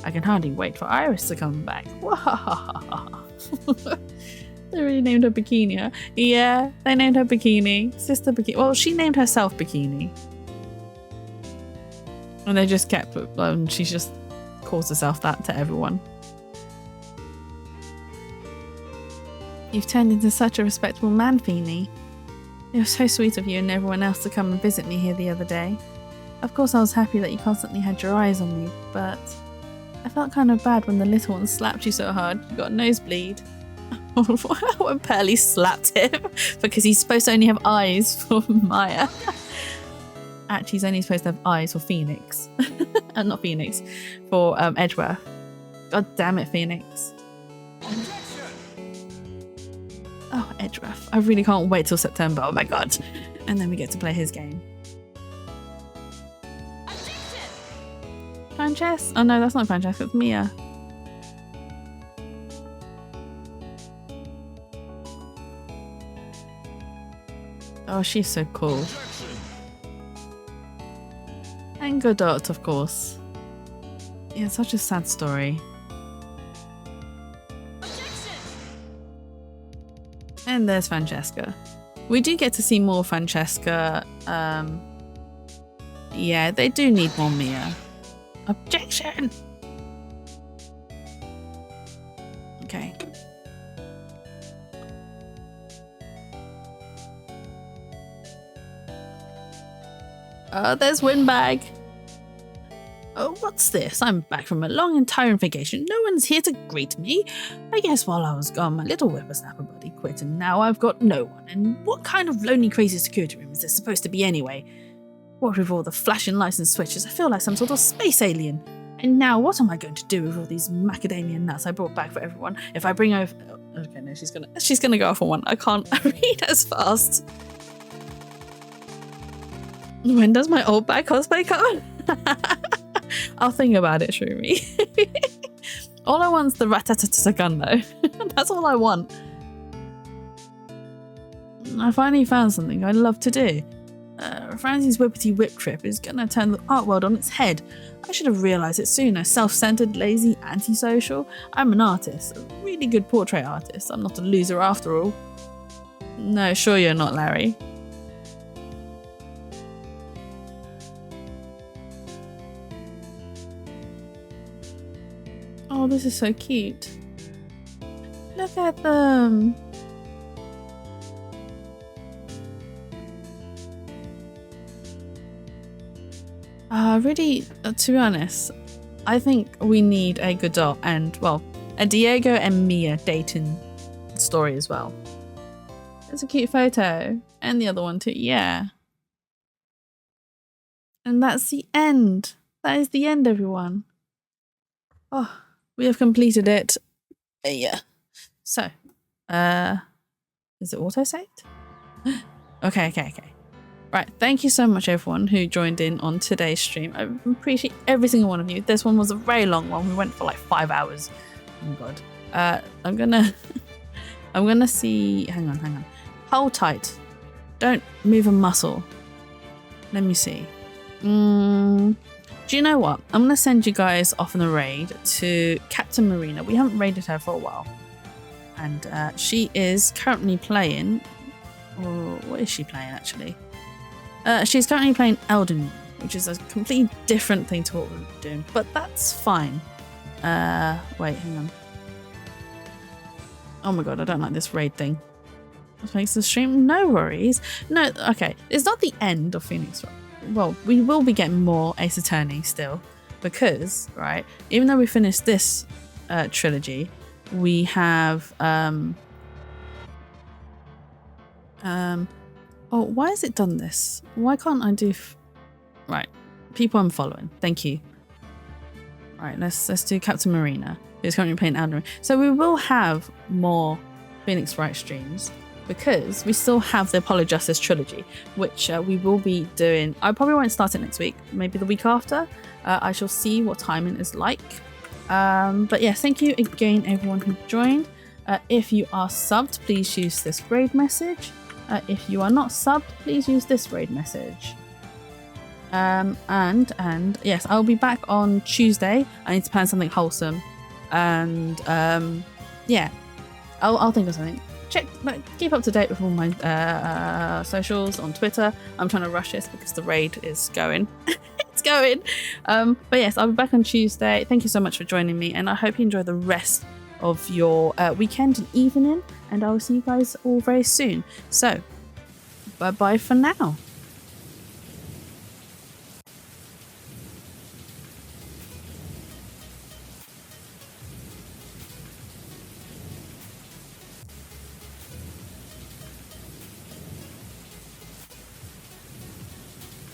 I can hardly wait for Iris to come back. They really named her Bikini, huh? Yeah, they named her Bikini. Sister Bikini. Well, she named herself Bikini. And they just kept, she just calls herself that to everyone. You've turned into such a respectable man, Feeny. It was so sweet of you and everyone else to come and visit me here the other day. Of course I was happy that you constantly had your eyes on me, but I felt kind of bad when the little one slapped you so hard you got a nosebleed. When Pearly slapped him because he's supposed to only have eyes for Maya. Actually, he's only supposed to have eyes for Phoenix. Not Phoenix, for Edgeworth. God damn it, Phoenix. Oh, Edgeworth. I really can't wait till September. Oh my god. And then we get to play his game. Francesca? Oh no, that's not Francesca, it's Mia. Oh, she's so cool. And Godot, of course. Yeah, such a sad story. And there's Francesca. We do get to see more Francesca. Yeah, they do need more Mia. Objection! Okay. There's Windbag. Oh, what's this? I'm back from a long and tiring vacation. No one's here to greet me. I guess while I was gone, my little whippersnapper buddy quit, and now I've got no one. And what kind of lonely, crazy security room is this supposed to be anyway? What with all the flashing lights and switches, I feel like some sort of space alien. And now, what am I going to do with all these macadamia nuts I brought back for everyone? If I bring over... Oh, okay, no, she's gonna go off on one. I can't read as fast. When does my old bag cosplay come? I'll think about it, Shroomy. All I want's the ratatata gun, though. That's all I want. I finally found something I'd love to do. Francie's Whippity Whip trip is gonna turn the art world on its head. I should have realised it sooner. Self-centered, lazy, antisocial. I'm an artist, a really good portrait artist. I'm not a loser after all. No, sure you're not, Larry. Oh, this is so cute. Look at them. Really, to be honest, I think we need a Godot and, well, a Diego and Mia Dayton story as well. It's a cute photo. And the other one too, yeah. And that's the end. That is the end, everyone. Oh, we have completed it. Yeah. So, is it auto-saved? Okay. Right, thank you so much everyone who joined in on today's stream. I appreciate every single one of you. This one was a very long one. We went for like 5 hours. Oh my god. I'm gonna see. Hang on. Hold tight. Don't move a muscle. Let me see. Do you know what? I'm gonna send you guys off on a raid to Captain Marina. We haven't raided her for a while, and she is currently playing. Or what is she playing actually? She's currently playing Elden Ring, which is a completely different thing to what we're doing, but that's fine. Wait, hang on. Oh my god, I don't like this raid thing. What makes the stream? No worries. No, okay. It's not the end of Phoenix. Well, we will be getting more Ace Attorney still, because, right, even though we finished this trilogy, we have oh, why has it done this? Why can't I do right, people I'm following, thank you. Right, let's do Captain Marina, who's currently playing Elden Ring. So we will have more Phoenix Wright streams, because we still have the Apollo Justice Trilogy, which we will be doing. I probably won't start it next week, maybe the week after. I shall see what timing is like. But yeah, thank you again everyone who joined. If you are subbed, please use this raid message. If you are not subbed, please use this raid message. And yes, I'll be back on Tuesday. I need to plan something wholesome, and yeah, I'll think of something. Keep up to date with all my socials on Twitter. I'm trying to rush this because the raid is going. It's going. But yes, I'll be back on Tuesday. Thank you so much for joining me, and I hope you enjoy the rest of your weekend and evening, and I will see you guys all very soon. So bye bye for now.